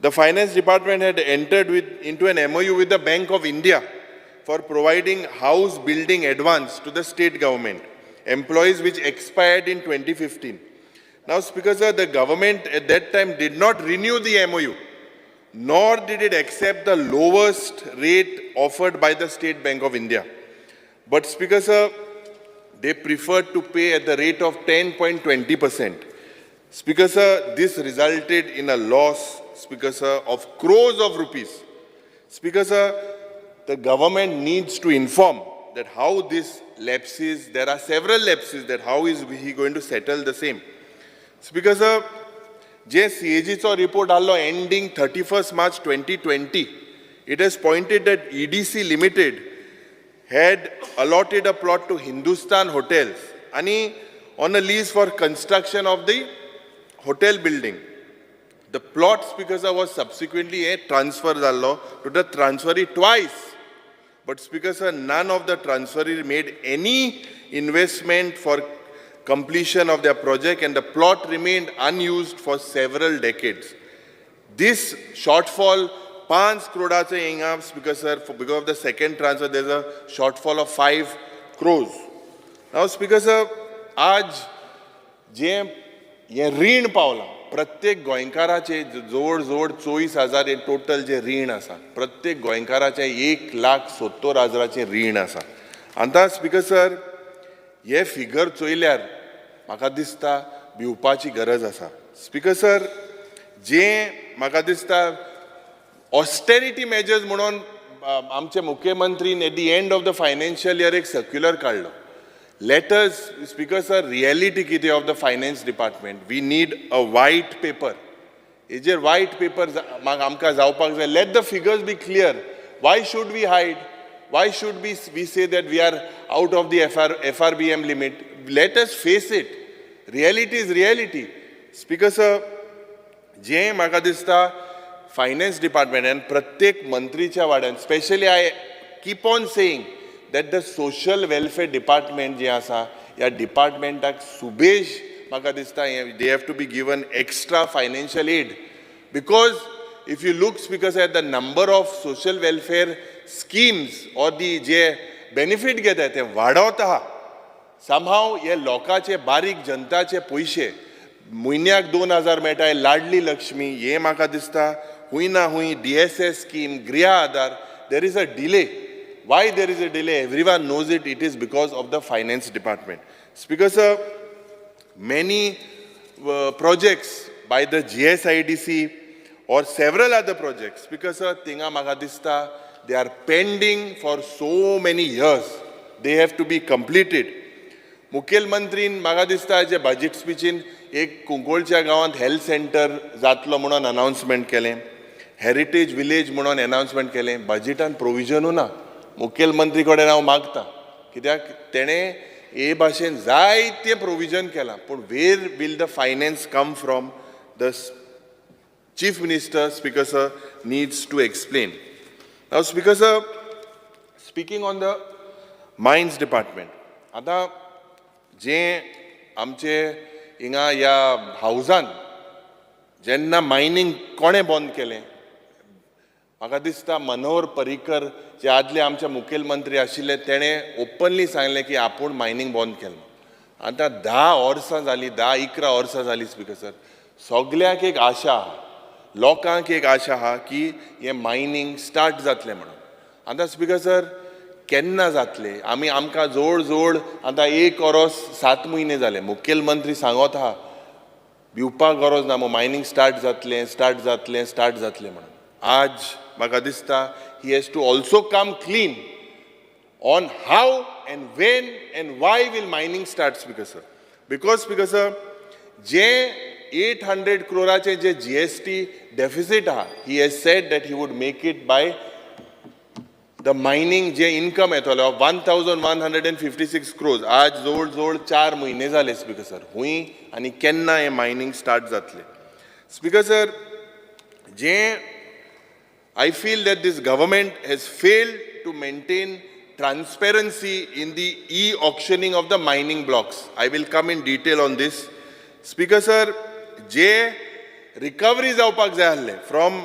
The finance department had entered into an MOU with the Bank of India for providing house building advance to the state government employees, which expired in 2015. Now, Speaker sir, the government at that time did not renew the MOU, nor did it accept the lowest rate offered by the State Bank of India. But Speaker sir, they preferred to pay at the rate of 10.20%. Speaker sir, this resulted in a loss, Speaker sir, of crores of rupees. Speaker sir, the government needs to inform that how this lapses, there are several lapses, that how is he going to settle the same. Speaker sir, जे CAGचा report आलो ending 31st March 2020, it has pointed that EDC Limited had allotted a plot to Hindustan Hotels and on a lease for construction of the hotel building. The plot, Speaker sir, was subsequently a transfer to the transferee twice. But Speaker sir, none of the transferee made any investment for completion of their project, and the plot remained unused for several decades. This shortfall, 5 crores inga, Speaker sir, because of the second transfer, there's a shortfall of 5 crores. Now, Speaker sir, आज जे ये ऋण पावला प्रत्येक गोंयकाराचे जोड 24,000 हे total जे रीण आसा, प्रत्येक गोंयकाराचे 1,70,000 रीण आसा. आतां स्पीकर सर, हे फिगर चोयल्यार म्हाका दिसता भिवपाची गरज आसा. स्पीकर सर, जे म्हाका दिसता ऑस्टेरिटी मेजर्स म्हणून आमचे मुख्यमंत्रीन at the end of the financial year एक सर्क्युलर काडलो. Let us, Speaker sir, reality kiti of the finance department. We need a white paper. Is there white paper? Let the figures be clear. Why should we hide? Why should we say that we are out of the FRBM limit? Let us face it. Reality is reality. Speaker sir, je maka dista finance department and pratyek mantricha wadan, especially I keep on saying that the social welfare department je asa, ya departmentak subesh maka dista, they have to be given extra financial aid. Because if you look, Speaker sir, at the number of social welfare schemes or the je benefit घेता ते वाढवता हा. Somehow ये लोकाचे बारीक जनताचे पैसे म्हयन्याक 2,000 मेळटाय, लाडली लक्ष्मी, ये म्हाका दिसता हुई ना हुई DSS scheme, गृह आधार, there is a delay. Why there is a delay? Everyone knows it. It is because of the finance department. Speaker sir, many projects by the GSIDC or several other projects, Speaker sir, tinga म्हाका दिसता they are pending for so many years. They have to be completed. मुखेलमंत्रीन म्हाका दिसता जे budget स्पीचीन एक कुंकोळच्या गांवांत health centre जातलो म्हणून announcement केलें, हेरिटेज विलेज म्हणून अनाउन्समेंट केलें, बजेटान प्रोविजनू ना. मुखेलमंत्री कडेन हांव मागतां, कित्याक तेणें हे भाशेन जायतें प्रोविजन केलां, पूण where will the finance come from? The chief minister, speaker sir, needs to explain. Now speaker sir, speaking on the mines department, आतां जे आमचे हिंगा ह्या हावजान जेन्ना मायनींग कोणें बंद केलें, म्हाका दिसता मनोहर पर्रीकर जे आदले आमचे मुखेलमंत्री आशिल्ले तेणें ओपनली सांगलें की आपूण मायनींग बंद केलें. आतां 10 वर्सां जालीं, 10-11 वर्सां जालीं स्पीकर सर. सगळ्याक एक आशा आहा, लोकांक एक आशा आहा की हें मायनींग स्टार्ट जातलें म्हणून. आतां स्पीकर सर, केन्ना जातले आमकां जोड जोड आतां 1 वर्स 7 म्हयने जाले मुखेलमंत्री सांगत आहा भिवपाक गरज ना मायनींग स्टार्ट जातलें म्हणून आज म्हाका दिसता he has to also come clean on how and when and why will mining start speaker sir because जे 800 crore जे GST deficit he has said that he would make it by the mining जे income येतलो 1156 crores आज जोड जोड 4 म्हयने जाले speaker sir हुई आणि केन्ना हे mining start जातले speaker sir जे I feel that this government has failed to maintain transparency in the e-auctioning of the mining blocks. I will come in detail on this. Speaker sir, जे recovery जावपाक जाय आसले from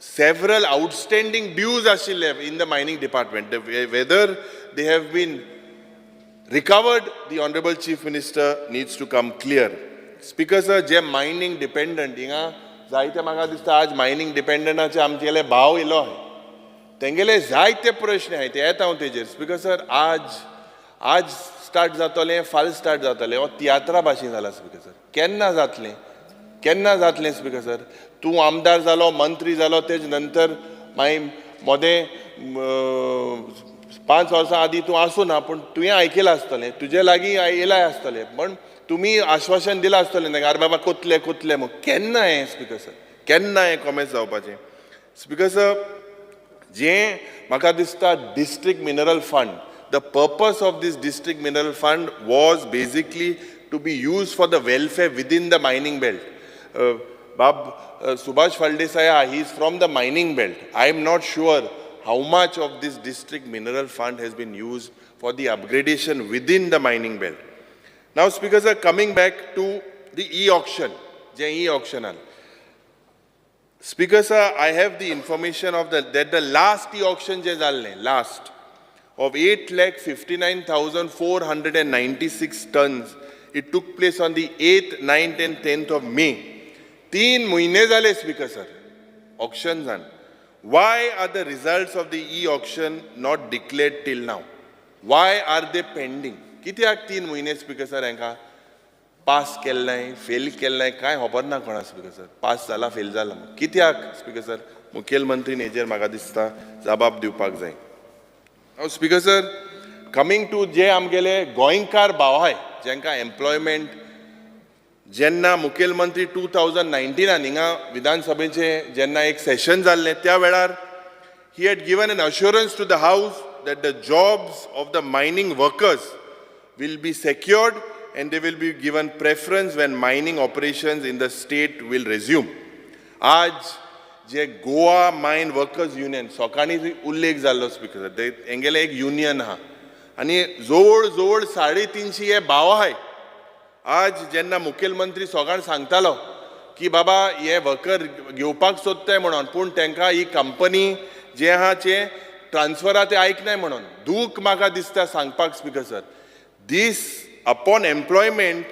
several outstanding dues आशिल्ले in the mining department, whether they have been recovered, the Honorable Chief Minister needs to come clear. Speaker sir, जे mining dependent, हिंगा जायते म्हाका दिसता आज मायनींग डिपेंडंटाचे आमचेले भाव येयलो तेंगेले जायते प्रश्न आहाय ते येता हांव तेजेर स्पिकर सर आज स्टार्ट जातलें फाल स्टार्ट जातलें हो तियात्रा भाशेन जाला स्पिकर सर केन्ना जातलें स्पिकर सर तूं आमदार जालो मंत्री जालो तेज नंतर मागीर मोदें 5 वर्सां आदीं तूं आसूं ना पूण तुवें आयकलां आसतलें तुजे लागीं येयलाय आसतलें पण तुम्ही आश्वासन दिलां आसतलें न्ही आरे बाबा कोतले म्हूण केन्ना हें स्पिकर सर केन्ना हें कॉमेस जावपाचें स्पिकर सर जें म्हाका दिसता district mineral fund the purpose of this district mineral fund was basically to be use for the welfare within the mining belt Subhash Phaldesai he is from the mining belt I am not sure how much of this district mineral fund has been use for the upgradation within the mining belt. Now, speakers are coming back to the e-auction. Speaker sir, I have the information of that the last e-auction last of 8,59,496 tons. It took place on the 8th, 9th and 10th of May. 3 mahine zale speaker sir. Auctions on. Why are the results of the e-auction not declared till now? Why are they pending? कित्याक 3 म्हयने speaker sir हांकां pass केल्लें fail केल्लें कांय खबर ना कोणा speaker sir pass जाला फेल जाला कित्याक स्पिकर सर मुखेलमंत्रीन हेजेर म्हाका दिसता जबाब दिवपाक जाय. स्पिकर सर कमींग टू जे आमगेले गोंयकार भाव आहाय जेंकां एम्प्लॉयमेंट जेन्ना मुखेलमंत्री 2019 हिंगा विधानसभेचें जेन्ना एक सेशन जाल्लें त्या वेळार he had given an assurance to the house that the jobs of the mining workers will be secured and they will be given preference when mining operations in the state will resume. आज जे Goa mine workers union सकाळी उल्लेख जाल्लो speaker ते हेंगेले एक union आहा आनी जोड जोड 350 हे भाव आहाय. आज जेन्ना मुखेलमंत्री सकाळ सांगतालो की बाबा हे वर्कर घेवपाक सोदताय म्हणून पूण तांकां ही कंपनी जे आहा ते ट्रान्सफरा ते ऐकनाय म्हणून दूख म्हाका दिसता सांगपाक speaker sir this upon employment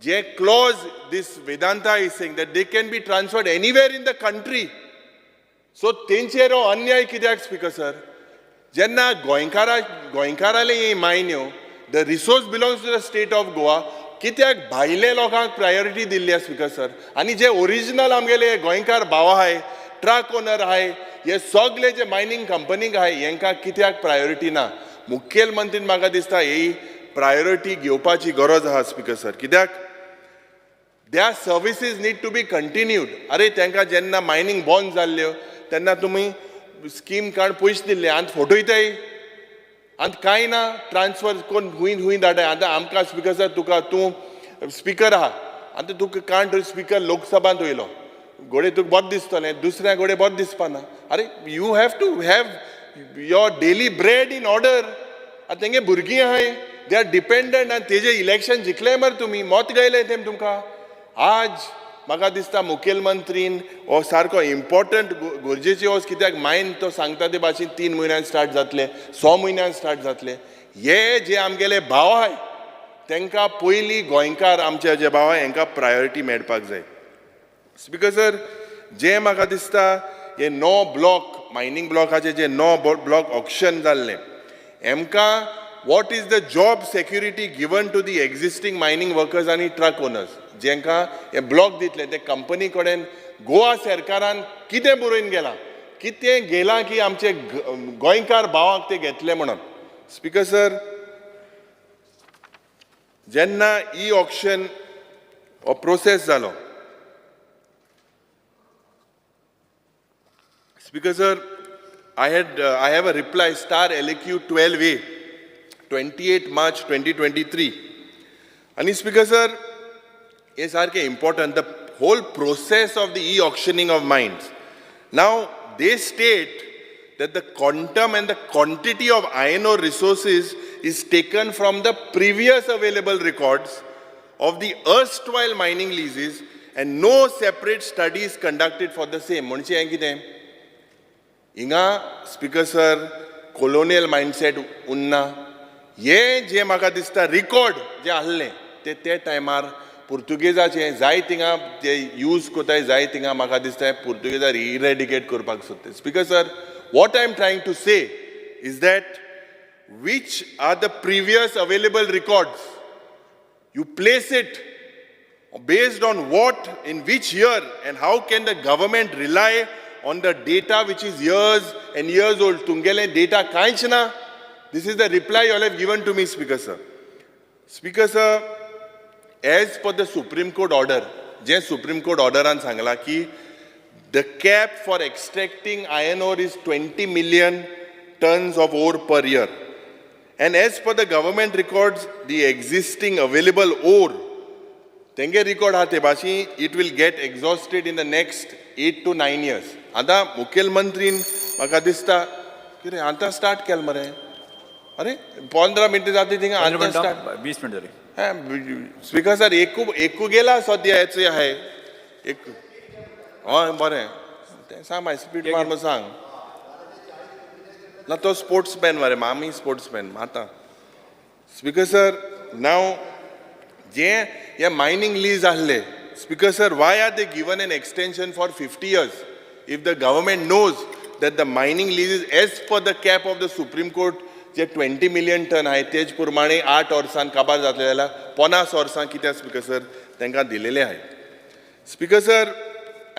जे clause this Vedanta is saying that they can be transferred anywhere in the country so तेंचेर हो अन्याय कित्याक स्पिकर सर जेन्ना गोंयकाराले ही मायन्यो the resource belongs to the state of Goa कित्याक भायले लोकांक प्रायोरिटी दिल्ली स्पिकर सर आनी जे ओरिजिनल आमगेले गोंयकार भाव आहाय ट्रक ओनर आहाय हे सगळे जे मायनींग कंपनीक आहाय हेंकां कित्याक प्रायोरिटी ना. मुखेलमंत्रीन म्हाका दिसता ही प्रायोरिटी घेवपाची गरज आहा स्पिकर सर कित्याक the services need to be continued. अरे तांकां जेन्ना मायनींग बंद जाल्ल्यो तेन्ना तुमी स्कीम काड पयशे दिल्ले आनी फोटोयताय आनी कांय ना ट्रान्सफर कोण हुंय धाडाय. आतां आमकां स्पिकर सर तूं स्पिकर आहा आतां तुका कांट स्पिकर लोकसभांत वयलो घोडे तुका बरें दिसतलें दुसऱ्या घोडे बरें दिसपाना. अरे you have to have your daily bread in order. आतां तेंगे भुरगीं आहाय दे आर डिपेंडंट आनी तेजे इलेक्शन जिखले मरे तुमी मत गायले तें तुमकां. आज म्हाका दिसता मुखेलमंत्रीन हो सारको इम्पॉर्टंट गरजेची वस्त कित्याक मायन तो सांगता ते भाशेन 3 म्हयन्यान स्टार्ट जातले 6 म्हयन्यान स्टार्ट जातले. हे जे आमगेले भाव आहाय तांकां पयलीं गोंयकार आमचे जे भाव आहाय हांकां प्रायोरिटी मेळपाक जाय. स्पिकर सर जे म्हाका दिसता हे 9 ब्लॉक मायनींग ब्लॉकाचे जे 9 ब्लॉक ऑक्शन जाल्ले एमकां what is the job security given to the existing mining workers आणि ट्रक ओनर्स जेंकां हे ब्लॉक दितले ते कंपनी कडेन गोवा सरकारान कितें बरोवन गेलां कितें गेलां की आमचे गोंयकार भावांक ते घेतले म्हणून स्पीकर सर जेन्ना ई ऑक्शन हो प्रोसेस जालो speaker sir I have a reply star LQ 12A 28 March 2023 and speaker sir is important the whole process of the e-auctioning of mines. Now they state that the quantum and the quantity of iron ore resources is taken from the previous available records of the erstwhile mining leases and no separate studies conducted for the same. म्हणजे हें कितें हिंगा speaker sir colonial mindset उरना हे जे म्हाका दिसता record जे आहले ते टायमार पुर्तुगेजाचे जाय थिंगा जे यूज कोताय जाय थिंगा म्हाका दिसता पुर्तुगेजार इरेडिकेट करपाक सोदता speaker sir what I am trying to say is that which are the previous available records. You place it based on what, in which year, and how can the government rely on the data which is years and years old. Tungele data kainchna. This is the reply you all have given to me, Speaker Sir. Speaker Sir, as per the Supreme Court order, je Supreme Court order an sangla ki the cap for extracting iron ore is 20 million tons of ore per year. And as per the government records, the existing available ore, tenge record hate bashi, it will get exhausted in the next 8 to 9 years. Ada Mukhyamantrin maka dista kire anta start kel mare. अरे 15 मिनिटं जाते थिंगा anta start 20 minute झाली. Speaker sir एकू गेला सध्या याचे आहे एक हय बरें तें सांग माय स्पीड मार मग सांग ना तो स्पोर्ट्समॅन मरे आमी स्पोर्ट्समॅन आता स्पीकर सर नाव जे हे मायनिंग लीज आहले speaker sir why are they given an extension for 50 years if the government knows that the mining lease is as per the cap of the Supreme Court जे 20 million ton आहे तेज प्रमाणे 8 वर्सां काबार जातले जाल्यार 50 वर्सां कित्याक स्पीकर सर तांकां दिलेले आहे speaker sir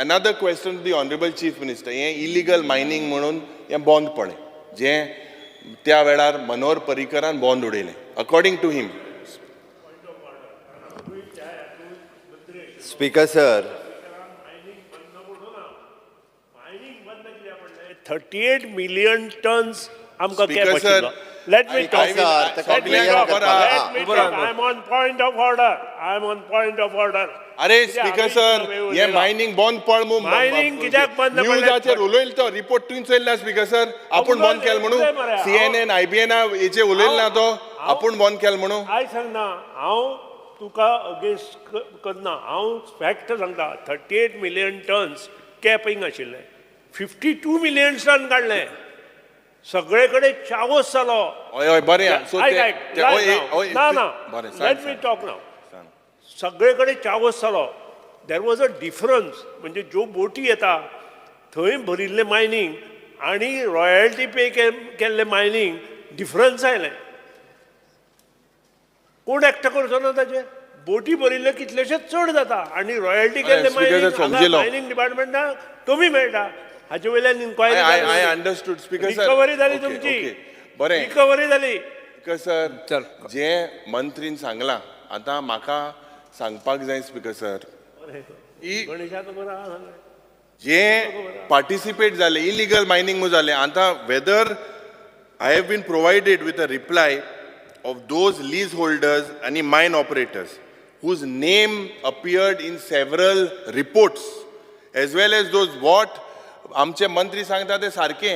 another question to the honourable chief minister हे इलिगल मायनिंग म्हणून हे बंद पडलें जे त्या वेळार मनोहर पर्रीकरान बंद उडयलें according to him speaker sir 38 million tons आमकां Speaker, cap sir, आशिल्लो. Let me talk. Let me talk. I'm on point of order. I'm on point of order. अरे स्पीकर सर हे मायनिंग बंद पड Mining कित्याक बंद पडलें? न्यूजाचेर उलयले तो रिपोर्ट तुवें चयल्ला स्पीकर सर आपूण बंद केलें म्हणून CNN IBN हेचे उलयले ना तो आपूण बंद केलें म्हणून हांव सांगना हांव तुका अगेन्स्ट करना हांव फॅक्ट सांगता 38 million tons कॅपिंग आशिल्लें 52 million टन काडलें सगळे कडेन चावस जालो हय हय बरें ना लेट मी टॉक नाव सगळे कडेन चावस जालो देर वॉज अ डिफरन्स म्हणजे ज्यो बोटी येता थंय भरिल्लें मायनींग आनी रॉयल्टी पे केल्लें मायनींग डिफरन्स आयलें कोण एकटो करचो ना ताचेर बोटी भरिल्ले कितलेशेच चड जाता आनी रॉयल्टी केल्लें मायनींग डिपार्टमेंटाक कमी मेळटा हाचे वयल्यान inquiry I understood speaker sir recovery जाली तुमची बरें रिकवरी जाली स्पीकर सर जे मंत्रीन सांगलां आतां म्हाका सांगपाक जाय स्पीकर सर जे पार्टिसिपेट जाले इलिगल मायनींग म्हणून जालें आतां whether I have been provided with a reply of those leaseholders आनी mine operators whose name appeared in several reports as well as those what आमचे मंत्री सांगता ते सारखे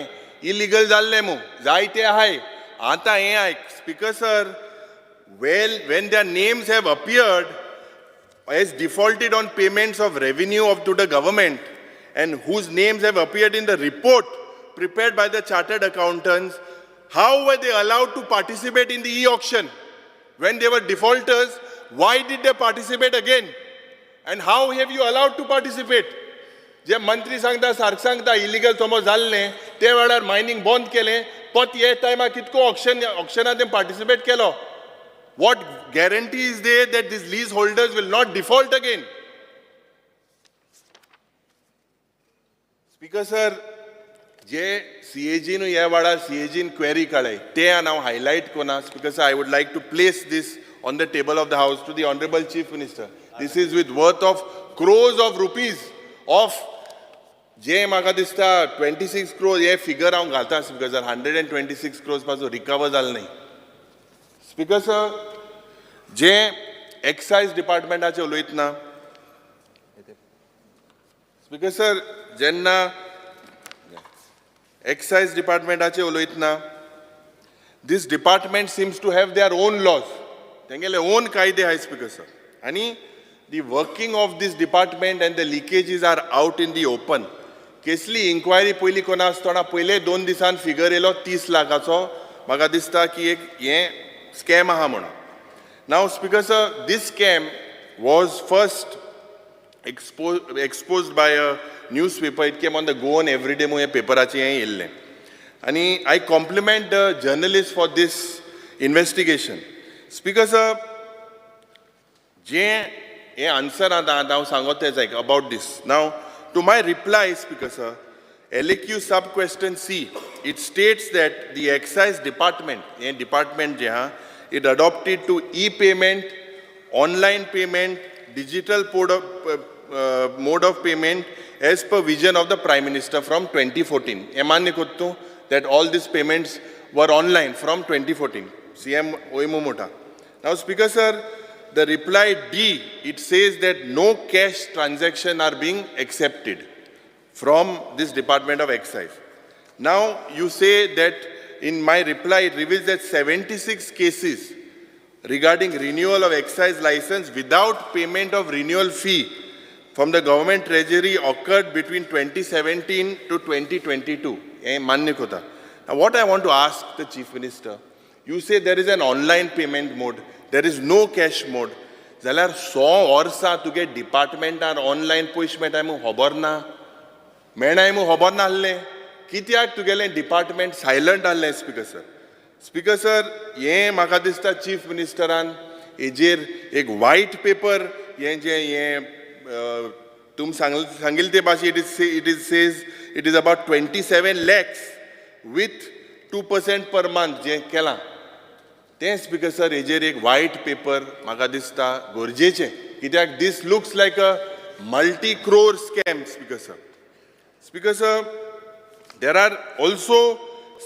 इलिगल जाल्ले मू जायते आहाय आता हे आयक speaker sir when their names have appeared as defaulted on payments of revenue to the government and whose names have appeared in the report prepared by the chartered accountants, how were they allowed to participate in the e-auction? When they were defaulters, why did they participate again? And how have you allowed to participate? जे मंत्री सांगता सारक सांगता illegal समज जाल्लें ते वेळार mining बंद केलें पत हे टायमार कितको ऑक्शनात ते पार्टिसिपेट केलो what guarantee is there that these leaseholders will not default again speaker sir जे सीएजीन ह्या वेळार सीएजीन क्वेरी काडय ते हांव हायलायट कोना speaker sir I would like to place this on the table of the house to the honourable chief minister this is with worth of crores of rupees of जे म्हाका दिसता 26 crores हे फिगर हांव घालता speaker sir 126 crores पासून recover जालें न्ही speaker sir जे एक्सायज डिपार्टमेंटाचे उलयतना स्पीकर सर जेन्ना एक्सायज डिपार्टमेंटाचे उलयतना this department seems to have their own laws तेंगेले on कायदे आहाय स्पीकर सर आनी the working of this department and the leakages are out in the open. केसली इन्क्वायरी पयली कोणा आसतना पयले 2 दिसान फिगर येयलो 30 लाखाचो म्हाका दिसता की एक हें स्कॅम आहा म्हणून now speaker sir this scam was first exposed by a newspaper. It came on the Go on Everyday मुळे पेपराचें हें येयल्लें आनी I compliment the journalists for this investigation. Speaker sir, जें हे आन्सर हांव सांगत तें जाय about this now to my reply speaker sir LAQ sub question C it states that the excise department हें डिपार्टमेंट जें आहा it adopted to payment online payment digital mode of payment as per vision of the prime minister from 2014 हें मान्य करता तूं that all this payments were online from 2014 CM ओयमू मोटा now speaker sir the reply D, it says that no cash transaction are being accepted from this Department of Excise. Now you say that in my reply it reveals that 76 cases regarding renewal of excise license without payment of renewal fee from the government treasury occurred between 2017 to 2022. Now what I want to ask the Chief Minister, you say there is an online payment mode, there is no cash mode. जाल्यार 100 वर्सां तुगे डिपार्टमेंटान online पयशे मेळटाय म्हूण खबर ना मेळनाय म्हूण खबर नासलें कित्याक तुगेलें डिपार्टमेंट सायलंट आसलें स्पीकर सर हें म्हाका दिसता चीफ मिनिस्टरान हेजेर एक वायट पेपर हें जें हें तुम सांगिल्ले ते भाशेन it is about 27 lakhs with 2% per month जें केलां तें स्पीकर सर हेजेर एक वायट पेपर म्हाका दिसता गरजेचें कित्याक this looks like a multi crore scam speaker sir there are also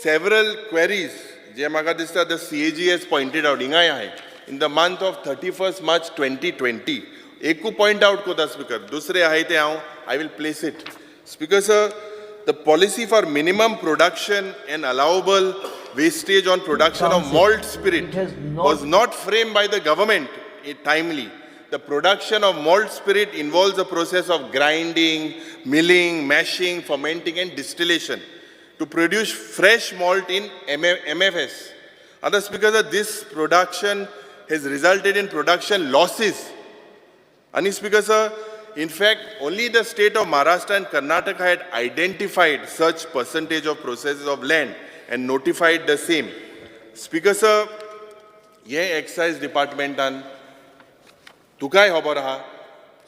several queries जे म्हाका दिसता the CAG has pointed out हिंगाय आहाय in the month of 31st March 2020 एकू पॉयंट आउट कोता स्पीकर दुसरे आहाय ते हांव I will place it speaker sir the policy for minimum production and allowable wastage on production of malt spirit was not framed by the government timely. The production of malt spirit involves a process of grinding, milling, mashing, fermenting and distillation to produce fresh malt in MFS. Other speakers, this production has resulted in production losses. And speakers, in fact, only the state of Maharashtra and Karnataka had identified such percentage of processes of land and notified the same. Speaker sir, ये excise departmentan तुकाय खबर आहा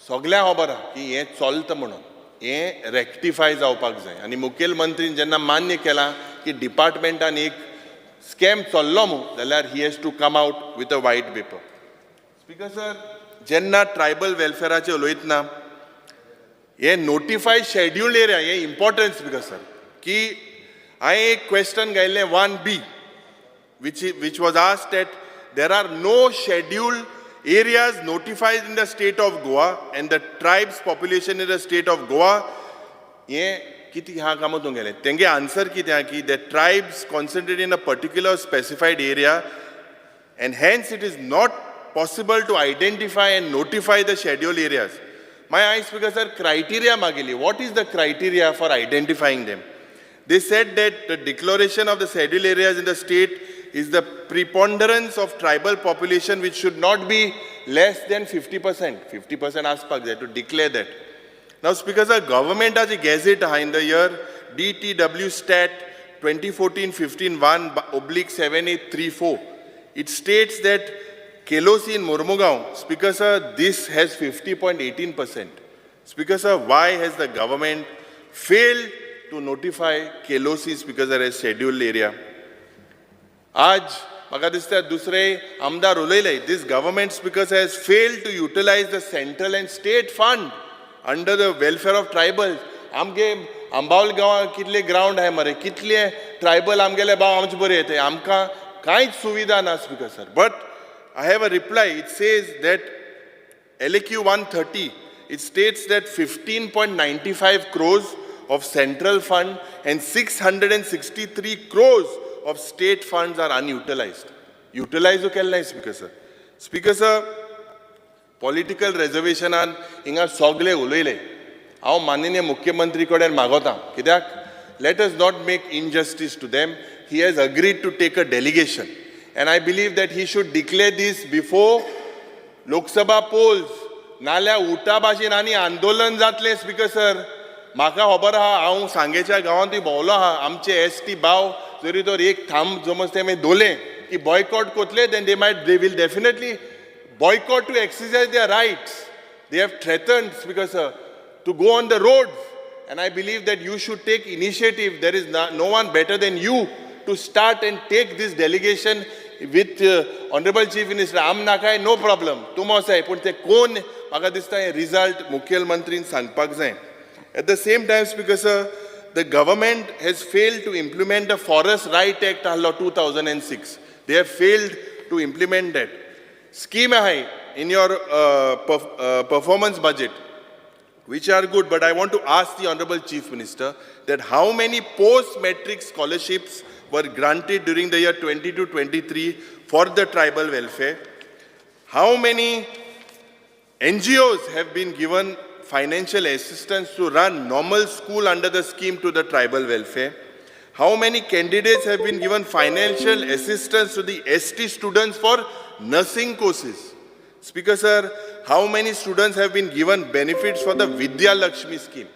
सगळ्यांक खबर आहा की हें चलता म्हणून हें रेक्टिफाय जावपाक जाय आनी मुखेलमंत्रीन जेन्ना मान्य केलां की डिपार्टमेंटान एक स्कॅम चल्लो म्हणून जाल्यार he has to come out with a white paper speaker sir जेन्ना ट्रायबल वेलफेराचे उलयतना हे नोटिफायड शेड्यूल्ड एरिया हे इम्पॉर्टंट स्पीकर सर की हांवें एक क्वेश्चन घायल्लें 1B which was asked that there are no scheduled areas notified in the state of Goa and the tribes population in the state of Goa हे कितें ह्या कामातून गेलें तेंगे आन्सर कितें आहा की the tribes concentrate in a particular specified area and hence it is not possible to identify and notify the scheduled areas. My eyes, speaker sir, criteria magili. What is the criteria for identifying them? They said that the declaration of the scheduled areas in the state is the preponderance of tribal population which should not be less than 50%. 50% aspak there to declare that. Now, Speaker, sir, government has a gazette in the year DTW Stat 2014-15-1/7834. It states that Kelosi in Mormugaon, Speaker, sir, this has 50.18%. Speaker, sir, why has the government failed to notify Kelosi, Speaker, sir, as scheduled area? आज म्हाका दिसता दुसरे आमदार उलयले, this government, Speaker, has failed to utilize the central and state fund under the welfare of tribals. आमगे आंबावल गांवां कितले ground आहे मरे, कितले ट्रायबल आमगेले भाव आमचे बरे येते, आमकां कांयच सुविधा ना, Speaker, sir. But I have a reply. It says that LAQ 130, it states that 15.95 crores of central fund and 663 crores of state funds are unutilized. Utilized केल्ले, Speaker, sir. Speaker, sir, political reservation and हिंगा सगळे उलयले. हांव माननीय मुख्यमंत्री कडेन मागोता, कित्याक let us not make injustice to them. He has agreed to take a delegation. And I believe that he should declare this before Lok Sabha polls. नाल्या उठा भाशेन आनी आंदोलन जातलें, Speaker, sir. म्हाका खबर आहा, हांव सांगेच्या गांवांतूय भोंवलो आहा, आमचे एसटी भाव जरी तर एक थांब समज तें दोले की boycott कोतले, then they will definitely boycott to exercise their rights. They have threatened, Speaker, sir, to go on the roads. And I believe that you should take initiative. There is no one better than you to start and take this delegation with Honorable Chief Minister. Am nakai, no problem. Tumo say, pun te kon म्हाका दिसता हे result मुखेलमंत्रीन सांगपाक जाय. At the same time, Speaker, sir, the government has failed to implement the Forest Right Act of 2006. They have failed to implement that. Scheme hai in your performance budget, which are good, but I want to ask the Honorable Chief Minister that how many post-matric scholarships were granted during the year 22-23 for the tribal welfare? How many NGOs have been given financial assistance to run normal school under the scheme to the tribal welfare? How many candidates have been given financial assistance to the ST students for nursing courses? Speaker, sir, how many students have been given benefits for the Vidya Lakshmi scheme?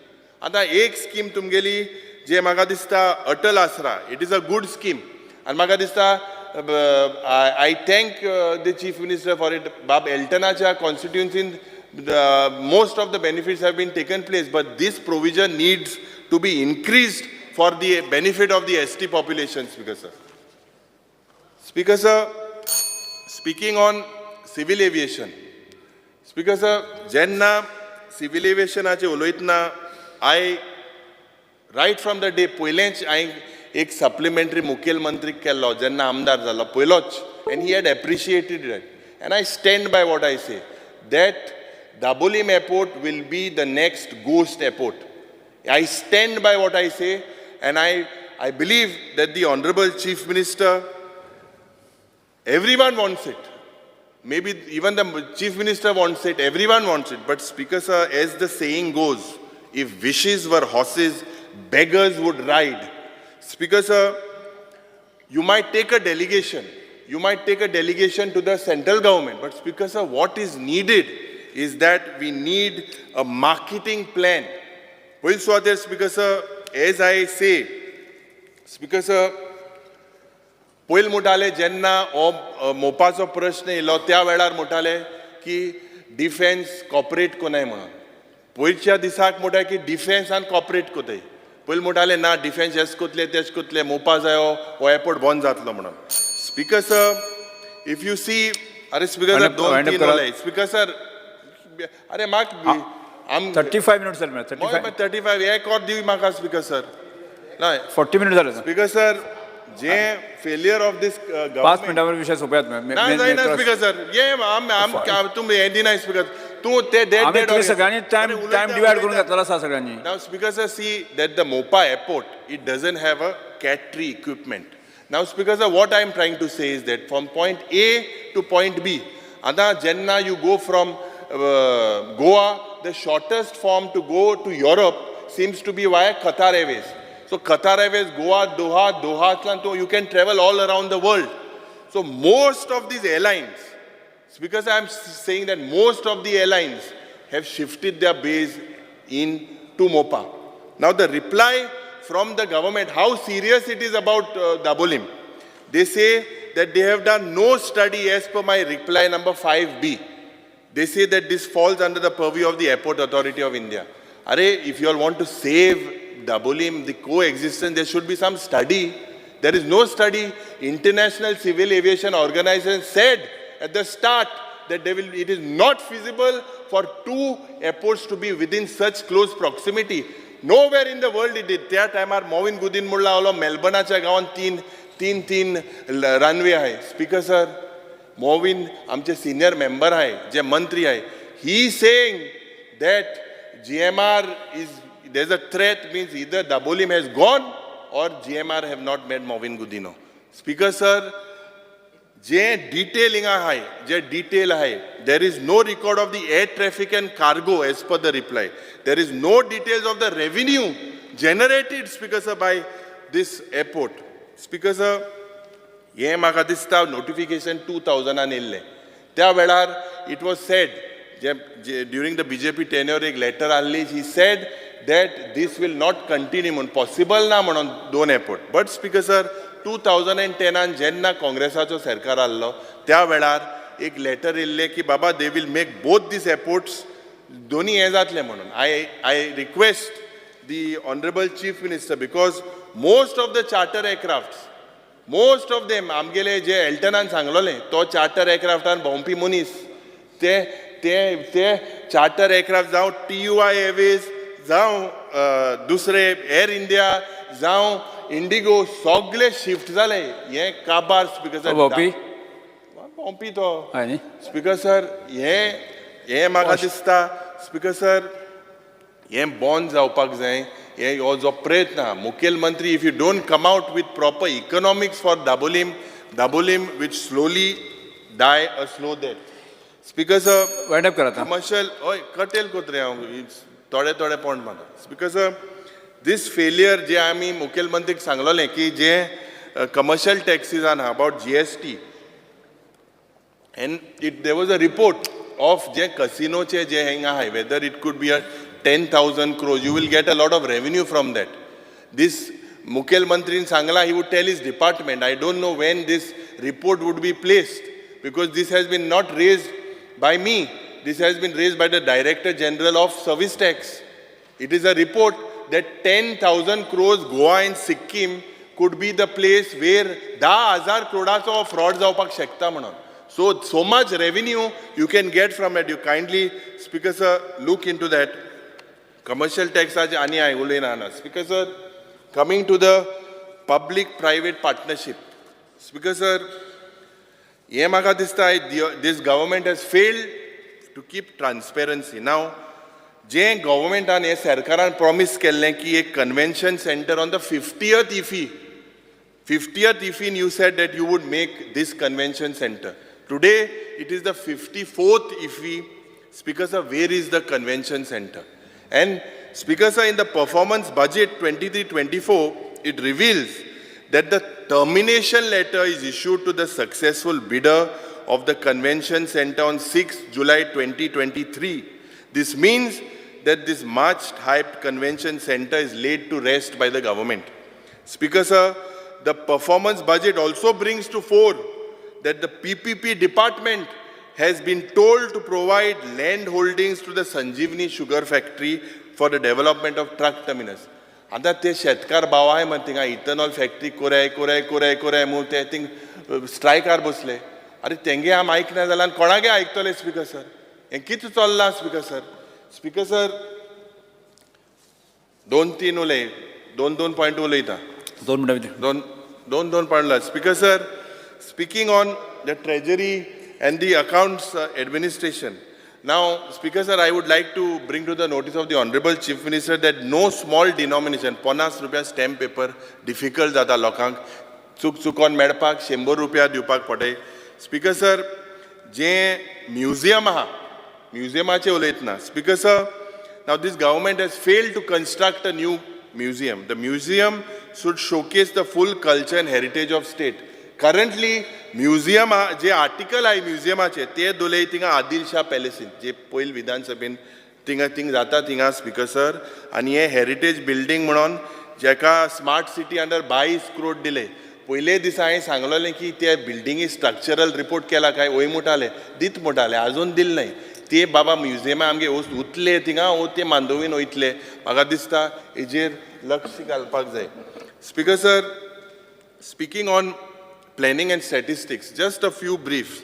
आता एक scheme तुमगेली जे म्हाका दिसता Atal Asra, it is a good scheme. And म्हाका दिसता I thank the Chief Minister for it. Bab Eltonacha constituency, most of the benefits have been taken place, but this provision needs to be increased for the benefit of the ST population, Speaker, sir. Speaker, sir, speaking on civil aviation, Speaker, sir, jenna civil aviation ache uloitna, I right from the day poilench I एक supplementary मुखेलमंत्री केल्लो जेन्ना आमदार जालो पयलोच, and he had appreciated it, and I stand by what I say that Dabolim Airport will be the next ghost airport. I stand by what I say, and I believe that the Honorable Chief Minister, everyone wants it. Maybe even the Chief Minister wants it, everyone wants it. But Speaker, sir, as the saying goes, if wishes were horses, beggars would ride. Speaker, sir, you might take a delegation. You might take a delegation to the central government. But Speaker, sir, what is needed is that we need a marketing plan. Well, so there, Speaker, sir, as I say, Speaker, sir, पयल मुटाले जेन्ना हो मोपाचो प्रश्न येयलो त्या वेळार मुटाले की defence cooperate कोनाय म्हणून. पयच्या दिसाक मुटाय की डिफेन्स आनी कॉपरेट कोताय. पयल मुटाले ना डिफेन्स हेच कोतले तेच कोतले मोपा जायो हो एअरपोर्ट बंद जातलो म्हणून. Speaker sir, if you see, अरे स्पीकर सर दोन तीन उलय. स्पीकर सर, अरे म्हाक 35 मिनिट्स जाले 35 एक और दिव म्हाका स्पीकर सर. ना 40 मिनिट जाले स्पीकर सर, जे फेलियर ऑफ दिस 5 मिनिटांवर विषय सोपयात नाही स्पीकर सर, ये आम तुम्ही हे दिनाय स्पीकर तू ते डेट सगळ्यांनी टाइम डिवाइड करून घेतलेला आसा सगळ्यांनी. Now speaker sir, see that the Mopa airport, it doesn't have a cat tree equipment. Now Speaker sir, what I am trying to say is that from point A to point B, ada jenna you go from Goa, the shortest form to go to Europe seems to be via Qatar Airways. So Qatar Airways, Goa, Doha, you can travel all around the world. So most of these airlines, because I am saying that most of the airlines have shifted their base to Mopa. Now the reply from the government, how serious it is about Dabolim. They say that they have done no study as per my reply number 5B. They say that this falls under the purview of the Airport Authority of India. Are, if you all want to save Dabolim, the coexistence, there should be some study. There is no study. International Civil Aviation Organization said at the start that it is not feasible for two airports to be within such close proximity. Nowhere in the world it did. That time our Movin Gudin Mulla Melbourneच्या गावात तीन runway आहे. Speaker sir, मोविन आमचे senior member आहे, जे मंत्री आहे, he saying that GMR is, there's a threat, means either Dabolim has gone or GMR have not met Movin Gudino. Speaker sir, जे detailing आहे, जे detail आहे, there is no record of the air traffic and cargo as per the reply. There is no details of the revenue generated, Speaker sir, by this airport. Speaker sir, हे म्हाका दिसता notification 2000 येयल्लें. त्या वेळार it was said, during the BJP tenure एक letter आल्ली, he said that this will not continue म्हणून, possible ना म्हणून दोन airport. But Speaker sir, 2010 जेन्ना काँग्रेसाचो सरकार आल्लो, त्या वेळार एक लेटर येयल्लें की बाबा they will make both these airports दोन्ही हे जातले म्हणून. I request the Honorable Chief Minister, because most of the charter aircrafts, most of them, आमगेले जे एल्टनान सांगलोलें, तो चार्टर एअरक्राफ्टान भोंवपी मनीस, ते चार्टर एअरक्राफ्ट जावं TUI एअरवेज, जावं दुसरे एअर इंडिया, जावं इंडिगो, सगळे शिफ्ट जाले. हे काबार स्पीकर सर, भोंवपी तो स्पीकर सर, हे म्हाका दिसता स्पीकर सर, हे बंद जावपाक जाय. हो जो प्रयत्न आहा, मुखेलमंत्री, if you don't come out with proper economics for Dabolim which slowly die a slow death. Speaker sir, commercial, कटेल कोत्रे हांव थोडे पॉइंट मारता. स्पीकर सर, this failure जे आमी मुखेलमंत्रीक सांगलोलें की जे commercial taxes आहा, about GST, and there was a report of जे casinoचे जे हिंगा आहाय, whether it could be a 10,000 crores, you will get a lot of revenue from that. This Mukhel Mantri Sangla, he would tell his department, I don't know when this report would be placed, because this has been not raised by me. This has been raised by the Director General of Service Tax. It is a report that 10,000 crores Goa and Sikkim could be the place where 10,000 crores of fraud जावपाक शकता म्हणून. So much revenue you can get from it. You kindly, Speaker sir, look into that. Commercial tax ani ay ulena. Speaker sir, coming to the public-private partnership. Speaker sir, ye maka this government has failed to keep transparency. Now, je government an sarkaran promise kelle ki ek convention center on the 50th IFI. 50th IFI, you said that you would make this convention center. Today, it is the 54th IFI. Speaker sir, where is the convention center? And Speaker sir, in the performance budget 23-24, it reveals that the termination letter is issued to the successful bidder of the convention center on 6 July 2023. This means that this much-hyped convention center is laid to rest by the government. Speaker sir, the performance budget also brings to fore that the PPP department has been told to provide land holdings to the Sanjeevani sugar factory for the development of truck terminus. आता ते शेतकार भाव आहे म्हणते का ethanol factory कोराय म्हणून ते thing स्ट्रायकार बसले. अरे तेंगे आम ऐकना जाल्यार कोणागे ऐकतले स्पीकर सर? हें कितें चल्लां स्पीकर सर? स्पीकर सर, दोन पॉयंट उलयता. 2 मिनटां दोन point. Speaker sir, speaking on the treasury and the accounts administration. Now, Speaker sir, I would like to bring to the notice of the Honorable Chief Minister that no small denomination, 50 rupees stamp paper, difficult jata lokank, चुकून मेळपाक 100 रुपया दिवपाक पडे. Speaker sir, जे museum आहा, म्युझियमाचे उलयतना. Speaker sir, now this government has failed to construct a new museum. The museum should showcase the full culture and heritage of state. Currently, museum जे article आहे म्युझियमाचे ते दोलय थिंगा आदिल शाह पॅलेसीन जे पयल विधानसभेन थिंग जाता थिंगा स्पीकर सर आनी हे हेरिटेज बिल्डींग म्हणून जेका स्मार्ट सिटी अंडर 22 करोड दिले पयले दिसा हांवें सांगलोलें की ते बिल्डिंगी स्ट्रक्चरल रिपोर्ट केला काय वय म्हणटाले दीत म्हणटाले आजून दिल नाही ते बाबा म्युजियमा आमगे उतले थिंगा ते मांदोवीन वयतले म्हाका दिसता हेजेर लक्ष घालपाक जाय speaker sir speaking on planning and statistics just a few briefs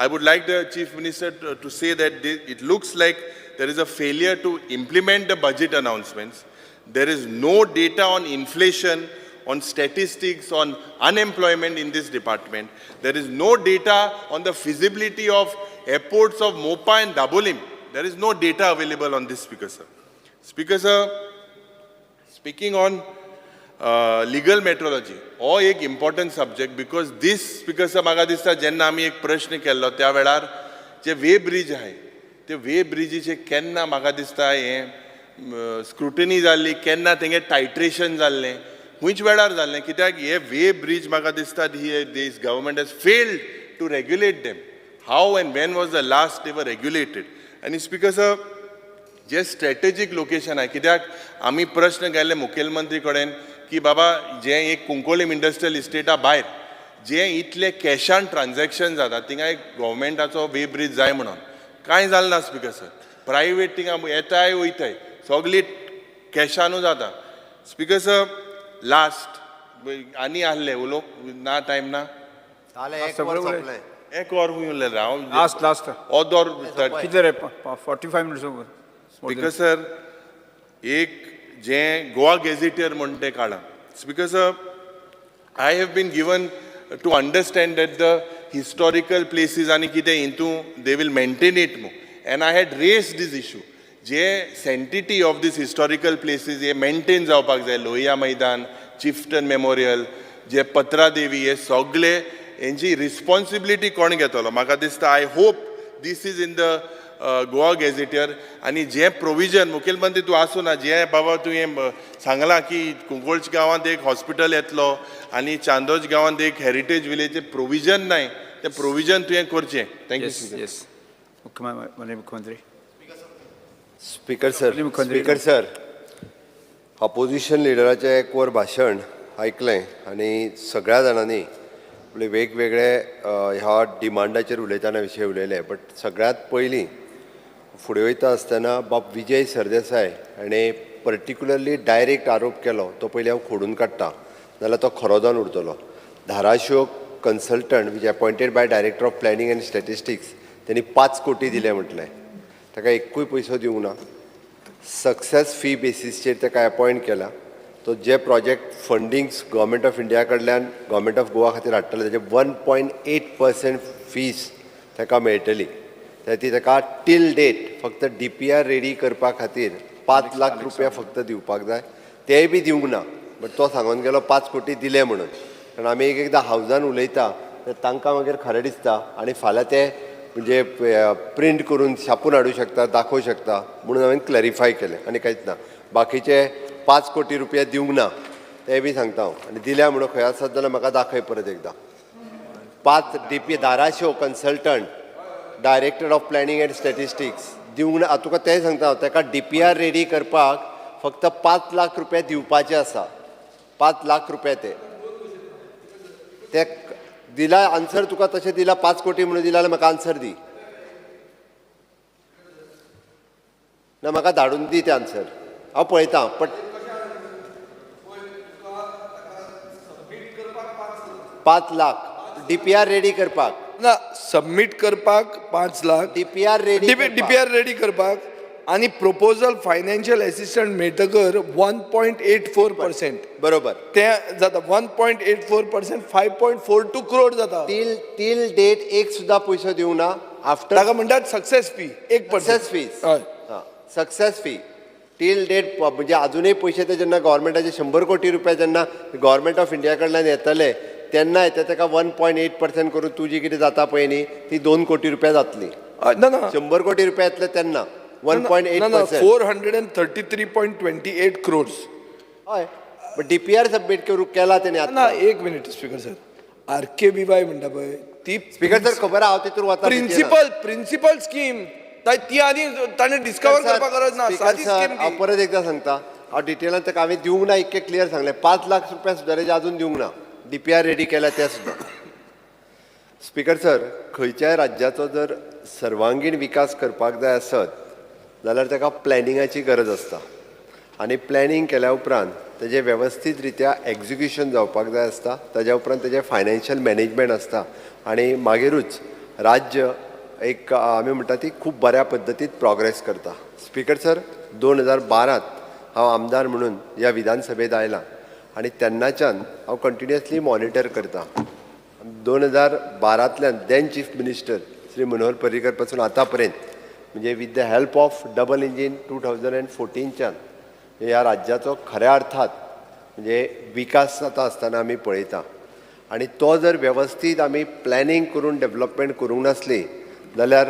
I would like the chief minister to say that it looks like there is a failure to implement the budget announcements there is no data on inflation on statistics on unemployment in this department there is no data on the feasibility of airports of Mopa and Dabolim there is no data available on this speaker sir speaking on legal metrology हो एक important subject because this speaker sir म्हाका दिसता जेन्ना आमी एक प्रश्न केल्लो त्या वेळार जे वे ब्रिज आहाय ते वे ब्रिजीचे केन्ना म्हाका दिसता हें स्क्रुटनी जाल्ली केन्ना तेंगे टायट्रेशन जाल्लें खूंयच वेळार जाल्लें कित्याक हे वे ब्रिज म्हाका दिसता this government has failed to regulate them how and when was the last they were regulated आनी स्पीकर सर जे स्ट्रेटेजीक लोकेशन आहे कित्याक आमी प्रश्न केल्ले मुखेलमंत्री कडेन की बाबा जे एक कुंकोलीम इंडस्ट्रियल इस्टेटा भायर जे इतले कॅशान ट्रान्झॅक्शन जाता थिंगा एक गव्हर्मेंटाचो वे ब्रिज जाय म्हणून कांय जालें ना स्पीकर सर प्रायवेट थिंगा येताय वयताय सगळी कॅशानू जाता स्पीकर सर लास्ट आनी आहले उलोवंक ना टायम ना एक वर खूंय उरलें हांव लास्ट ऑदोर कितले रे 45 मिनिट्स स्पीकर सर एक जे गोवा गेझेटियर म्हणटा तें काडा speaker sir I have been given to understand that the historical places आनी कितें हितू they will maintain it more and I had raised this issue जे sanctity of this historical places हे मेंटेन जावपाक जाय लोहिया मैदान चिफ्टन मेमोरियल जे पत्रा देवी हे सगळे हेंची रिस्पॉन्सिबिलिटी कोण घेतलो म्हाका दिसता I hope this is in the Goa gazetteer आनी जे प्रोविजन मुखेलमंत्री तूं आसूं ना जे बाबा तुवें सांगलां की कुंकोळच गांवांत एक हॉस्पिटल येतलो आनी चांदोज गांवांत एक हेरिटेज विलेजचे प्रोविजन नाय तें प्रोविजन तुवें करचें थँक्यू मुख्यमंत्री स्पीकर सर ऑपोजिशन लिडराचें एक वर भाशण आयकलें आनी सगळ्या जाणांनी आपले वेगवेगळे ह्या डिमांडाचेर उलयतना विशय उलयले बट सगळ्यांत पयलीं फुडें वयता आसतना बाब विजय सरदेसाय हाणें पर्टिक्युलरली डायरेक्ट आरोप केलो तो पयलीं हांव खोडून काडटा नाल्यार तो खरो जावन उरतलो Dharashiv consultant which appointed by director of planning and statistics त्यांनी 5 कोटी दिले म्हटलें ताका एकूय पयसो दिवंक ना सक्सेस फी बेसिसचेर ताका अपॉयंट केला तो जे project fundings government of India कडल्यान गव्हर्मेंट ऑफ गोवा खातीर हाडटले ताचे 1.8% फीज ताका मेळटली ती ताका टील डेट फक्त DPR रेडी करपा खातीर 5 लाख रुपया फक्त दिवपाक जाय तेय बी दिवंक ना बट तो सांगून गेलो 5 कोटी दिले म्हणून कारण आमी एकदां हावजान उलयता तर तांकां मागीर खरें दिसता आनी फाल्यां ते म्हणजे प्रिंट करून छापून हाडूं शकता दाखोवं शकता म्हणून हांवें क्लॅरिफाय केलें आनी कांयच ना बाकीचे 5 कोटी रुपया दिवंक ना ते बी सांगता हांव आनी दिल्या म्हणून खंय आसत जाल्यार म्हाका दाखय परत एकदां 5 DP Dharashiv consultant director of planning and statistics दिवंक ना तुका तें सांगता हांव ताका DPR रेडी करपाक फक्त 5 लाख रुपया दिवपाचे आसा 5 लाख रुपया ते दिला आन्सर तुका तशें दिला 5 कोटी म्हणून दिला जाल्यार म्हाका आन्सर दी ना म्हाका धाडून दी ते आन्सर हांव पळयतां बट 5 लाख DPR रेडी करपाक ना सबमीट करपाक 5 लाख DPR रेडी करपाक आणि प्रपोजल फायनान्शियल असिस्टंट मेळटकर 1.84% बरोबर ते जाता 1.84% 5.42 करोड जाता टील डेट एक सुद्धा पैसो दिवंक ना आफ्टर ताका म्हणटात success fee 1% success fees success fee till date म्हणजे अजूनही पैसे ते जेन्ना गव्हर्मेंटाचे 100 कोटी रुपया जेन्ना गव्हर्मेंट ऑफ इंडिया कडल्यान येतले तेन्ना येता ताका 1.8% करून तुजी कितें जाता पळय न्ही ती 2 कोटी रुपया जातली ना ना 100 कोटी रुपया येतले तेन्ना 1.8% 433.28 crores हय बट DPR सबमीट करू केला तेणे ना एक मिनिट स्पीकर सर RKBY म्हणटा पळय ती स्पीकर सर खबर हांव तितून वता प्रिन्सिपल स्कीम ती आनी ताणें डिस्कवर करपाक गरज ना सादी स्कीम हांव परत एकदा सांगता हांव डिटेलान ताका हांवें दिवंक ना इतकें क्लियर सांगलें 5 लाख रुपया सुद्दां तेजे अजून दिवंक ना DPR रेडी केल्या त्या सुद्दां स्पीकर सर खंयच्याय राज्याचो जर सर्वांगीण विकास करपाक जाय आसत जाल्यार ताका प्लॅनिंगाची गरज आसता आनी प्लॅनिंग केल्या उपरांत तेजें वेवस्थीत रित्या एग्जिक्युशन जावपाक जाय आसता ताज्या उपरांत तेजें फायनान्शियल मॅनेजमेंट आसता आनी मागीरूच राज्य एक आमी म्हणटा ती खूब बऱ्या पद्दतीत प्रोग्रेस करता स्पीकर सर 2012 हांव आमदार म्हणून ह्या विधानसभेत आयलां आनी तेन्नाच्यान हांव कंटिन्युअसली मॉनिटर करता 2012तल्यान then chief minister Shri Manohar Parrikar पासून आतां पर्यंत म्हणजे with the help of double engine 2014च्यान ह्या राज्याचो खऱ्या अर्थात म्हणजे विकास जाता आसतना आमी पळयता आनी तो जर वेवस्थीत आमी प्लॅनिंग करून डेवलपमेंट करूंक नासली जाल्यार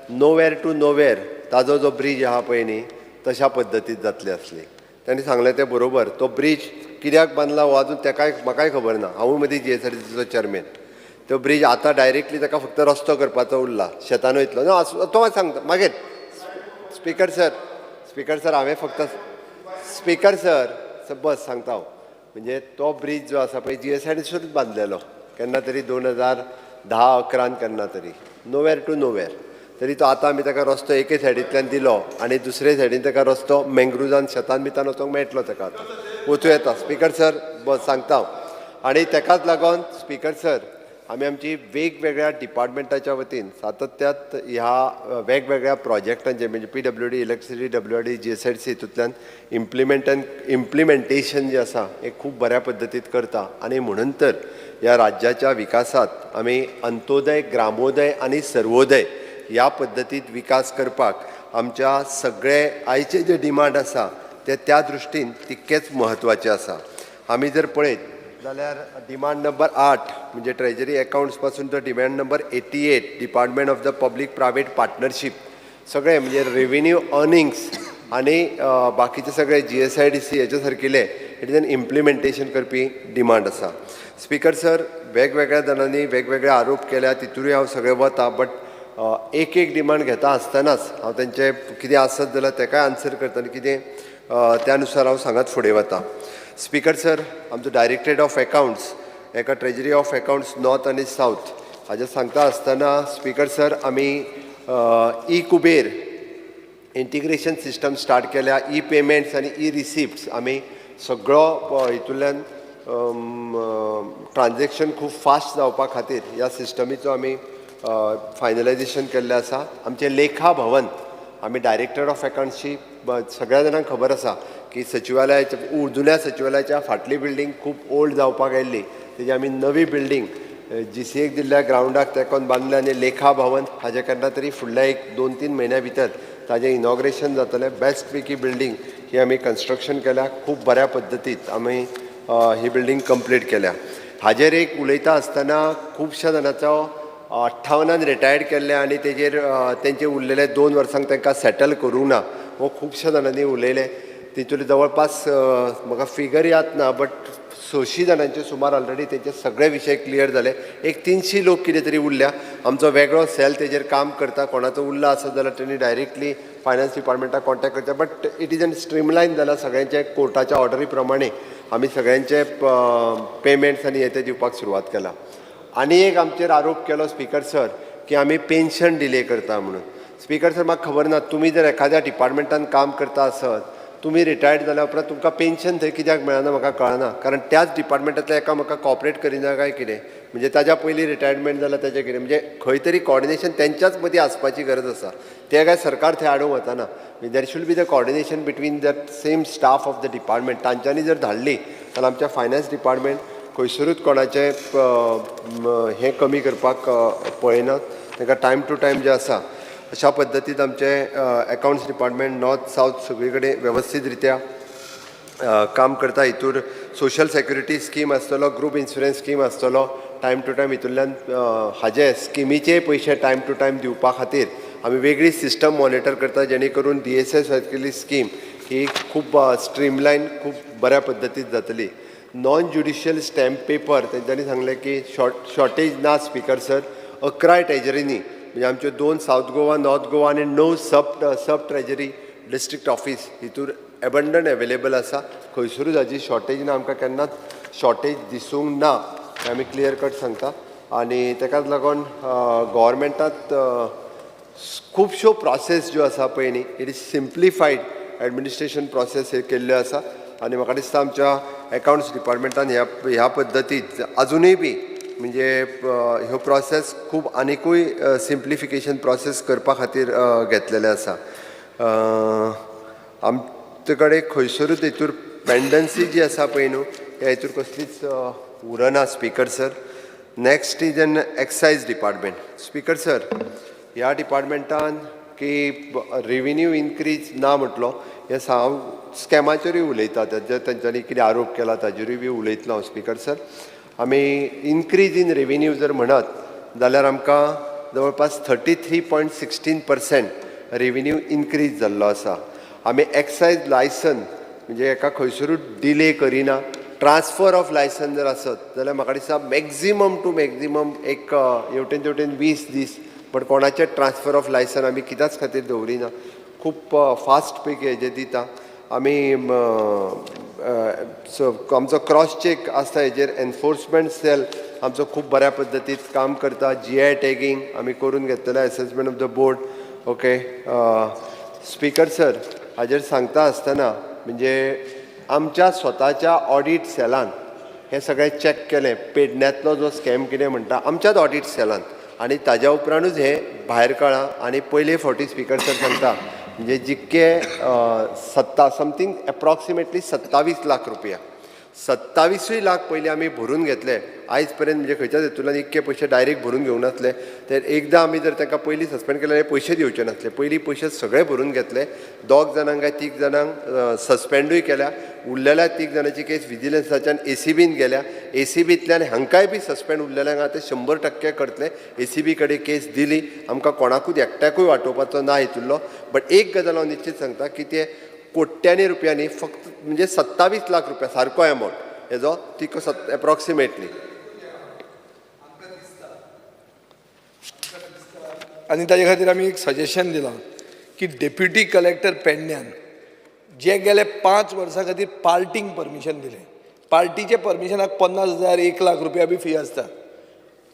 नोवेर टू नोवेर ताजो जो ब्रीज आहा पळय न्ही तशा पद्दतीत जातली आसली तांणी सांगलें तें बरोबर तो ब्रीज कित्याक बांदला हो अजून ताकाय म्हाकाय खबर ना हांवूय मदीं GSRTCचो चेअरमॅन तो ब्रीज आतां डायरेक्टली ताका फक्त रस्तो करपाचो उरला शेतान वयतलो न्हू तो सांगता मागीर स्पीकर सर हांवें फक्त स्पीकर सर बस सांगता हांव म्हणजे तो ब्रीज जो आसा पळय GSRTCूच बांदलेलो केन्ना तरी 2010-11 केन्ना तरी नोवेर टू नोवेर तरी तो आतां आमी ताका रस्तो एके सायडींतल्यान दिलो आनी दुसरे सायडीन ताका रस्तो मँग्रुजान शेतान बितान वचोंक मेळटलो ताका आतां वचूं येता स्पीकर सर बस सांगता हांव आनी ताकाच लागून स्पीकर सर आमी आमची वेगवेगळ्या डिपार्टमेंटाच्या वतीन सातत्यात ह्या वेगवेगळ्या प्रोजेक्टांचे म्हणजे PWD इलेक्ट्रिसिटी WRD GSRTC हितूंतल्यान इम्प्लिमेंटेशन जें आसा हें खूब बऱ्या पद्दतीत करता आनी म्हणून तर ह्या राज्याच्या विकासात आमी अंत्योदय ग्रामोदय आनी सर्वोदय ह्या पद्दतीत विकास करपाक आमच्या सगळे आयचे जे डिमांड आसा ते त्या दृश्टीन तितकेच म्हत्वाचे आसा आमी जर पळयत जाल्यार डिमांड नंबर 8 म्हणजे ट्रेजरी अकाउंट्स पासून तर demand number 88 department of the public private partnership सगळे म्हणजे रेव्हेन्यू अर्निंग्स आनी बाकीचे सगळे GSRTC हेचे सारकिले हेतून इम्प्लिमेंटेशन करपी डिमांड आसा स्पीकर सर वेगवेगळ्या जाणांनी वेगवेगळे आरोप केल्या तितूरूय हांव सगळे वता बट एक डिमांड घेता आसतनाच हांव तेंचे कितें आसत जाल्यार ताकाय आन्सर करता आनी कितें त्या अनुसार हांव सांगत फुडें वता स्पीकर सर आमचो डायरेक्टरेट ऑफ अकाउंट्स एका ट्रेजरी ऑफ अकाउंट्स नॉर्थ आनी सावथ हाजे सांगता आसतना स्पीकर सर आमी कुबेर इंटिग्रेशन सिस्टम स्टार्ट केल्या पेमेंट्स आनी रिसिप्ट्स आमी सगळो हितूंतल्यान ट्रान्जॅक्शन खूब फास्ट जावपा खातीर ह्या सिस्टमीचो आमी फायनलायजेशन केल्लें आसा आमचें लेखा भवन आमी डायरेक्टर ऑफ अकाउंट्सची सगळ्या जाणांक खबर आसा की सचिवालयाच्या जुन्या सचिवालयाच्या फाटली बिल्डींग खूब ओल्ड जावपाक आयिल्ली तेजी आमी नवी बिल्डींग GCAक दिल्ल्या ग्रावंडाक तेकोन बांदलें आनी लेखा भवन हाजे केन्ना तरी फुडल्या 1-2-3 म्हयन्या भितर ताजें इनॉग्रेशन जातलें बेस्ट पैकी बिल्डींग ही आमी कन्स्ट्रक्शन केल्या खूब बऱ्या पद्दतीत आमी ही बिल्डींग कंप्लीट केल्या हाजेर एक उलयता आसतना खुबश्या जाणांचो 58 रिटायर्ड केल्ले आनी तेजेर तेंचे उरलेले 2 वर्सांक तांकां सेटल करूंक ना हो खुबश्या जाणांनी उलयले तितूंतले जवळपास म्हाका फिगर याद ना बट 600 जाणांचे सुमार ऑलरेडी तेंचे सगळे विशय क्लियर जाले एक 300 लोक कितें तरी उरल्या आमचो वेगळो सेल तेजेर काम करता कोणाचो उरला आसत जाल्यार तेणी डायरेक्टली फायनान्स डिपार्टमेंटाक कॉन्टॅक्ट करचें बट इट इज एन स्ट्रीमलायन जालां सगळ्यांचे कोर्टाच्या ऑर्डरी प्रमाणे आमी सगळ्यांचे पेमेंट्स आनी हे ते दिवपाक सुरवात केला आनी एक आमचेर आरोप केलो स्पीकर सर की आमी पेन्शन डिले करता म्हणून स्पीकर सर म्हाका खबर ना तुमी जर एखाद्या डिपार्टमेंटान काम करता आसत तुमी रिटायर्ड जाल्या उपरांत तुमकां पेन्शन थंय कित्याक मेळना म्हाका कळना कारण त्याच डिपार्टमेंटांतल्या एका म्हाका कॉपरेट करिना काय कितें म्हणजे ताज्या पयलीं रिटायरमेंट जाल्यार ताजें कितें म्हणजे खंय तरी कॉर्डिनेशन तेंच्याच मदीं आसपाची गरज आसा तें काय सरकार थंय हाडूंक वचना देर should be the coordination between the same staff of the department तांच्यांनी जर धाडली जाल्यार आमच्या फायनान्स डिपार्टमेंट खंयसरूच कोणाचें हें कमी करपाक पळयना तांकां टायम टू टायम जें आसा अशा पद्दतीन आमचे अकाउंट्स डिपार्टमेंट नॉर्थ सावथ सगळे कडेन वेवस्थीत रित्या काम करता हितूर सोशल सेक्युरिटी स्कीम आसतलो ग्रुप इन्शुरन्स स्कीम आसतलो टायम टू टायम हितूंतल्यान हाजे स्किमीचे पयशे टायम टू टायम दिवपा खातीर आमी वेगळी सिस्टम मॉनिटर करता जेणे करून DSS सारकेली स्कीम ही खूब स्ट्रीमलायन खूब बऱ्या पद्दतीन जातली नॉन ज्युडिशियल स्टॅम्प पेपर तेंच्यांनी सांगलें की शॉर्टेज ना स्पीकर सर 11 ट्रेजरीनी म्हणजे आमच्यो 2 साऊथ गोवा, नॉर्थ गोवा आनी 9 सब ट्रेजरी डिस्ट्रिक्ट ऑफिस हितूर एबंडंट अवेलेबल आसा. खंयसरूच हाजी शॉर्टेज ना, आमकां केन्नाच शॉर्टेज दिसूंक ना हें आमी क्लियर कट सांगता. आनी ताकाच लागून गव्हर्मेंटांत खुबश्यो प्रोसेस ज्यो आसा पळय न्ही, इट इज सिम्प्लिफायड एडमिनिस्ट्रेशन प्रोसेस हे केल्ल्यो आसा. आनी म्हाका दिसता आमच्या अकाउंट्स डिपार्टमेंटान ह्या पद्दतीत अजुनूय बी म्हणजे ह्यो प्रोसेस खूब आनिकूय सिम्प्लिफिकेशन प्रोसेस करपा खातीर घेतलेले आसा. आमचे कडेन खंयसरूच हितूर पेंडन्सी जी आसा पळय न्हू, ह्या हितूर कसलीच उरना. Speaker sir, next is an excise department. Speaker sir, ह्या डिपार्टमेंटान की रेवेन्यू इन्क्रीज ना म्हटलो, हे हांव स्कॅमाचेरूय उलयता, तांच्यांनी कितें आरोप केला ताजेरूय बी उलयतलो हांव. स्पीकर सर, आमी इन्क्रीज इन रेवेन्यू जर म्हणत जाल्यार आमकां जवळपास 33.16% रेवेन्यू इन्क्रीज जाल्लो आसा. आमी एक्सायज लायसन म्हणजे एका खंयसरूच डिले करिना. ट्रान्सफर ऑफ लायसन जर आसत जाल्यार म्हाका दिसता मॅक्झिमम टू मॅक्झिमम एक हेवटेन तेवटेन 20 दीस, बट कोणाचें ट्रान्सफर ऑफ लायसन आमी कित्याच खातीर दवरिना. खूब फास्ट पैकी हेजें दिता आमी. आमचो क्रॉस चेक आसता हेजेर एनफोर्समेंट सेल आमचो खूब बऱ्या पद्दतीन काम करता. GI टॅगिंग आमी करून घेतलेले, assessment of the board. Okay speaker sir, हाजेर सांगता आसतना म्हणजे आमच्या स्वताच्या ऑडिट सेलान हें सगळें चॅक केलें. पेडण्यांतलो जो स्कॅम कितें म्हणटा आमच्याच ऑडिट सेलान, आनी ताज्या उपरांतूच हें भायर कळ्ळां. आनी पयले फावटी स्पीकर सर सांगता म्हणजे जितके समथींग एप्रॉक्सिमेटली 27 लाख रुपया, 27 लाख पयलीं आमी भरून घेतले. आयज पर्यंत म्हणजे खंयच्याच हेतूंतल्यान इतके पयशे डायरेक्ट भरून घेवंक नासले. तर एकदां आमी जर तांकां पयलीं सस्पेंड केले जाल्यार पयशे दिवचे नासले. पयलीं पयशे सगळे भरून घेतले. 2 जाणांक काय 3 जाणांक सस्पेंडूय केल्या. उरलेल्या 3 जाणांची केस विजिलन्साच्यान ACBन गेल्या. ACBंतल्यान हांकांय बी सस्पेंड उरलेल्यांक आतां 100% करतले. ACB कडेन केस दिली. आमकां कोणाकूच एकट्याकूय वाटोवपाचो ना हितुरलो. बट एक गजाल हांव निश्चित सांगता की ते कोट्यांनी रुपयांनी फक्त म्हणजे 27 लाख रुपया सारको एमावंट हेजो तिको एप्रॉक्सिमेटली. आनी ताजे खातीर आमी एक सजेशन दिलां की डेप्युटी कलेक्टर पेडण्यान जे गेले 5 वर्सां खातीर पार्टींक परमिशन दिलें. पार्टीचे परमिशनाक 50,000 1 लाख रुपया बी फी आसता.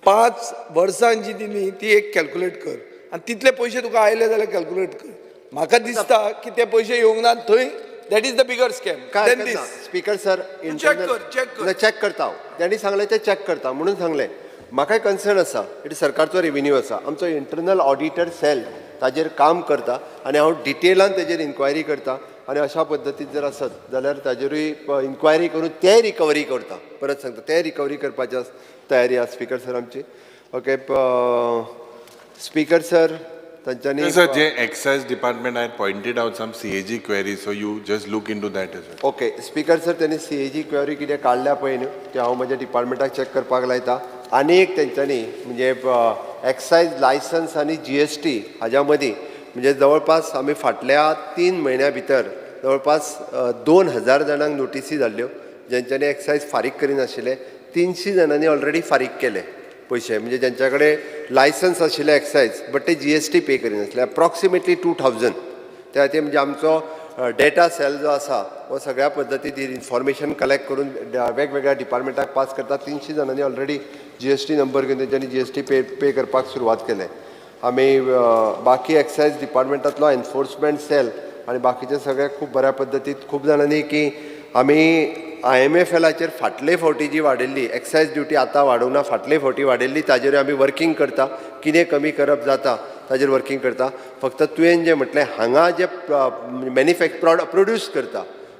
5 वर्सां जी दिली ती एक कॅल्कुलेट कर आनी तितले पयशे तुका आयले जाल्यार कॅल्कुलेट कर. म्हाका दिसता की ते पयशे येवंक ना थंय. That is the bigger scam. Speaker sir, check करता हांव. तेणी सांगलें ते चॅक करता म्हणून सांगलें. म्हाकाय कन्सर्न आसा. इट सरकारचो रेवेन्यू आसा. आमचो इंटरनल ऑडिटर सेल ताजेर काम करता आनी हांव डिटेलान तेजेर इन्क्वायरी करता. आनी अशा पद्दतीन जर आसत जाल्यार ताजेरूय इन्क्वायरी करून ते रिकवरी करता. परत सांगता ते रिकवरी करपाची तयारी आसा स्पीकर सर आमची. ओके स्पीकर सर, तांच्यांनी सर जे excise department I pointed out some CAG query, so you just look into that as well. Okay speaker sir, त्यांनी CAG क्वेरी कितें काडल्या पळय न्हू ते हांव म्हज्या डिपार्टमेंटाक चॅक करपाक लायता. आनी एक तेंच्यांनी म्हणजे एक्सायज लायसन्स आनी GST हाज्या मदीं म्हणजे जवळपास आमी फाटल्या 3 म्हयन्या भितर जवळपास 2000 जाणांक नोटिसी धाडल्यो जेंच्यांनी एक्सायज फारीक करिनाशिल्ले. 300 जाणांनी ऑलरेडी फारीक केले पयशे, म्हणजे जेंच्या कडेन लायसन्स आशिल्ले एक्सायज बट ते GST पे करिनासले. एप्रॉक्सिमेटली 2000. त्या खातीर म्हणजे आमचो डेटा सेल जो आसा हो सगळ्या पद्दतीन इन्फॉर्मेशन कलेक्ट करून वेगवेगळ्या डिपार्टमेंटाक पास करता. 300 जाणांनी ऑलरेडी GST नंबर घेवन तेंच्यांनी GST पे करपाक सुरवात केले. आमी बाकी एक्सायज डिपार्टमेंटांतलो एनफोर्समेंट सेल आनी बाकीचे सगळे खूब बऱ्या पद्दतीन खूब जाणांनी की आमी IMFLाचेर फाटले फावटी जी वाडयल्ली एक्सायज ड्युटी आतां वाडोवना, फाटले फावटी वाडयल्ली ताजेर आमी वर्किंग करता. कितें कमी करप जाता ताजेर वर्किंग करता. फक्त तुवें जें म्हटलें हांगा जे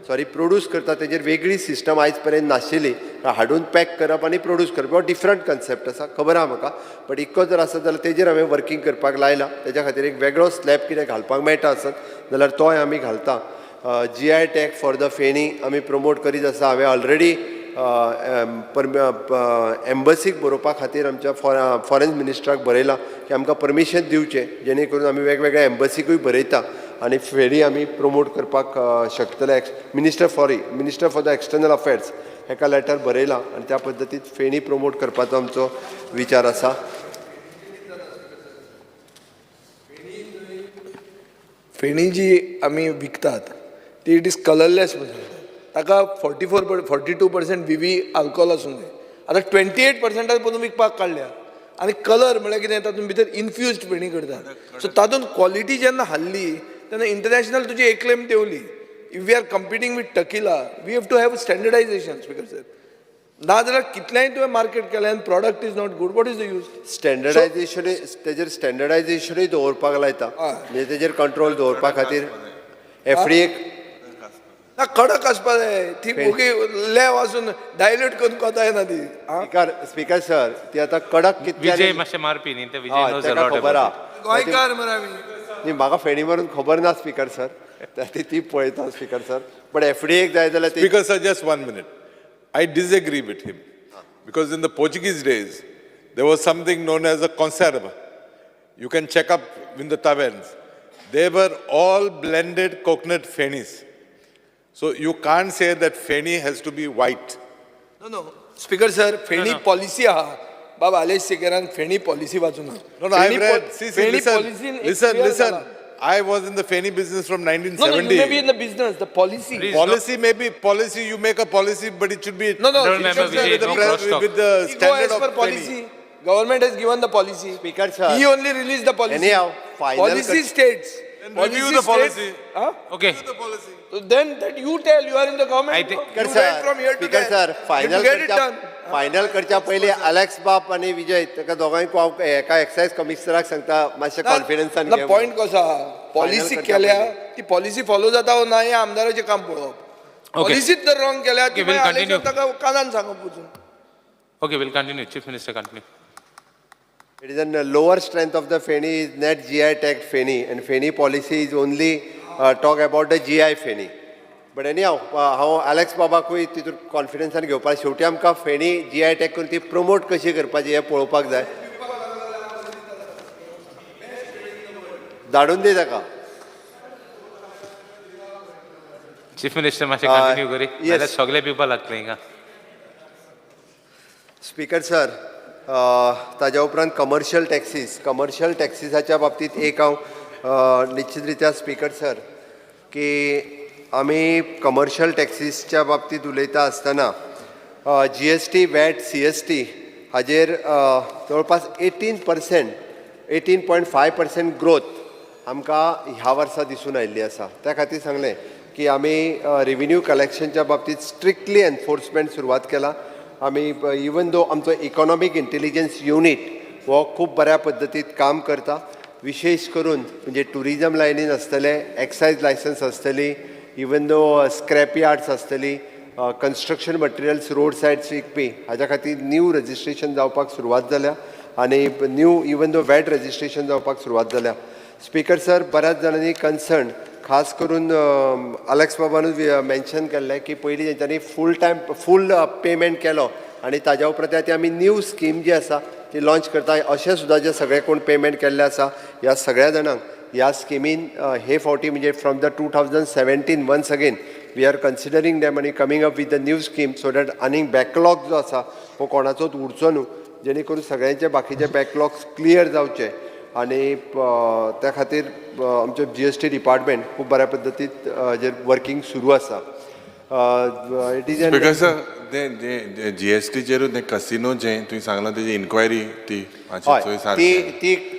प्रोड्यूस करता तेजेर वेगळी सिस्टम आयज पर्यंत नाशिल्ली. हाडून पॅक करप आनी प्रोड्यूस करप हो डिफरंट कन्सेप्ट आसा, खबर आहा म्हाका. बट इतको जर आसत जाल्यार तेजेर हांवें वर्किंग करपाक लायलां. तेज्या खातीर एक वेगळो स्लॅब कितें घालपाक मेळटा आसत जाल्यार तोय आमी घालता. GI tag for the feni आमी प्रमोट करीत आसा. हांवें ऑलरेडी एम्बसीक बरोवपा खातीर आमच्या फॉरेन मिनिस्टराक बरयलां की आमकां परमिशन दिवचें, जेणे करून आमी वेगवेगळ्या एम्बसीकूय बरयता आनी फेरी आमी प्रमोट करपाक शकतले. Minister for the external affairs हेका लेटर बरयलां आनी त्या पद्दतीन फेणी प्रमोट करपाचो आमचो विचार आसा. फेणी जी आमी विकतात ती इट इज कलरलेस म्हणून ताका 42% VV अल्कोहोल आसूंक जाय. आतां 28% पसून विकपाक काडल्या आनी कलर म्हळ्यार कितें तातूंत भितर इन्फ्युज्ड फेणी करतात. सो तातूंत क्वॉलिटी जेन्ना हाडली तेन्ना इंटरनॅशनल तुजी एक्लेम देंवली. If we are competing with tequila we have to have standardization speaker sir. नाजाल्यार कितलेंय तुवें मार्केट केलें आनी product is not good, what is the use? स्टँडर्डायझेशनूय तेजेर स्टँडर्डायझेशनूय दवरपाक लायता म्हणजे तेजेर कंट्रोल दवरपा खातीर FDA ना कडक आसपा जाय. ती ओके लेव आसून डायल्यूट करून कोता येना ती. स्पीकर सर ती आतां कडक विजय मातशें मारपी न्ही ते विजय knows a lot खबर about आहा. गोंयकार मरे आमी. न्ही म्हाका फेणी मारून खबर ना स्पीकर सर, ती पळयता स्पीकर सर. बट FDA जाय जाल्यार ती. Speaker sir, just 1 minute. I disagree with him because in the Portuguese days there was something known as a conserva. You can check up in the taverns. They were all blended coconut fenis. So you can't say that feni has to be white. No. Speaker sir, फेणी policy आहा. बाबा आलेश सेकेरान फेणी policy वाचूना. No, I've read. See, listen. I was in the feni business from 1970. No, you may be in the business. The policy. Policy may be policy. You make a policy, but it should be No. with the standard of policy. Government has given the policy. Speaker sir. He only released the policy. Anyhow, final policy states. review the policy. Okay. Review the policy. So then that you tell, you are in the government. I think- you went from here to speaker there. Sir final get it done. Final करच्या पयलीं Alex बाप आनी विजय ताका दोगांयक हांव एका excise कमिशनराक सांगता मातशें कॉन्फिडन्सान घे. पॉयंट कसो आहा पॉलिसी केल्या ती पॉलिसी फॉलो जाता वो ना हे आमदाराचें काम पळोवप. पॉलिसीच जर रॉंग केल्या ती we'll continue. ताका कानान सांगप वचून. Okay, we'll continue. Chief Minister, continue. It is a lower strength of the feni is net GI tagged feni, and feni policy is only talk about the GI feni. But anyhow, हांव Alex बाबाकूय तितून कॉन्फिडन्सान घेवपाक शेवटी आमकां फेणी GI tag करून ती promote कशी करपाची हें पळोवपाक जाय. धाडून दी ताका. Chief Minister, मातशें कंटिन्यू करी. नाल्यार सगळे पिवपा लागतले हिंगा. स्पीकर सर, ताज्या उपरांत कमर्शियल टॅक्सीसाच्या बाबतींत एक हांव निश्चित रित्या स्पीकर सर की आमी कमर्शियल टॅक्सीसच्या बाबतींत उलयता आसतना GST, VAT, CST हाजेर जवळपास 18.5% ग्रोथ आमकां ह्या वर्सा दिसून आयिल्ली आसा. त्या खातीर सांगलें की आमी रेव्हेन्यू कलेक्शनच्या बाबतींत स्ट्रिक्टली एनफोर्समेंट सुरवात केला. आमी इवन दो आमचो इकॉनॉमीक इंटेलिजन्स युनीट हो खूब बऱ्या पद्दतीन काम करता. विशेश करून म्हणजे टुरिजम लायनीन आसतले, एक्सायज लायसन्स आसतली, इवन दो स्क्रॅप यार्ड्स आसतली, कन्स्ट्रक्शन मटेरियल्स रोड सायड्स विकपी हाच्या खातीर न्यू रजिस्ट्रेशन जावपाक सुरवात जाल्या आनी new even though VAT registration जावपाक सुरवात जाल्या. स्पीकर सर, बऱ्याच जाणांनी कन्सर्न खास करून अलेक्स बाबानूच मेन्शन केल्लें की पयलीं तेंच्यांनी फूल पेमेंट केलो आनी ताज्या उपरांत ती आमी न्यू स्कीम जी आसा ती लॉन्च करता. अशें सुद्दां जे सगळे कोण पेमेंट केल्ले आसा ह्या सगळ्या जाणांक ह्या स्किमीन हे फावटी म्हणजे from the 2017 once again we are considering them आनी coming up with the new scheme so that आनीक बॅकलॉग जो आसा हो कोणाचोच उरचो न्हू, जेणे करून सगळ्यांचे बाकीचे बॅकलॉग्स क्लियर जावचे. आनी त्या खातीर आमचे GST डिपार्टमेंट खूब बऱ्या पद्दतीन हाजेर वर्किंग सुरू आसा. इट इज GSTचेरूच तें कसिनो जें तुवें सांगलां तेजी इन्क्वायरी ती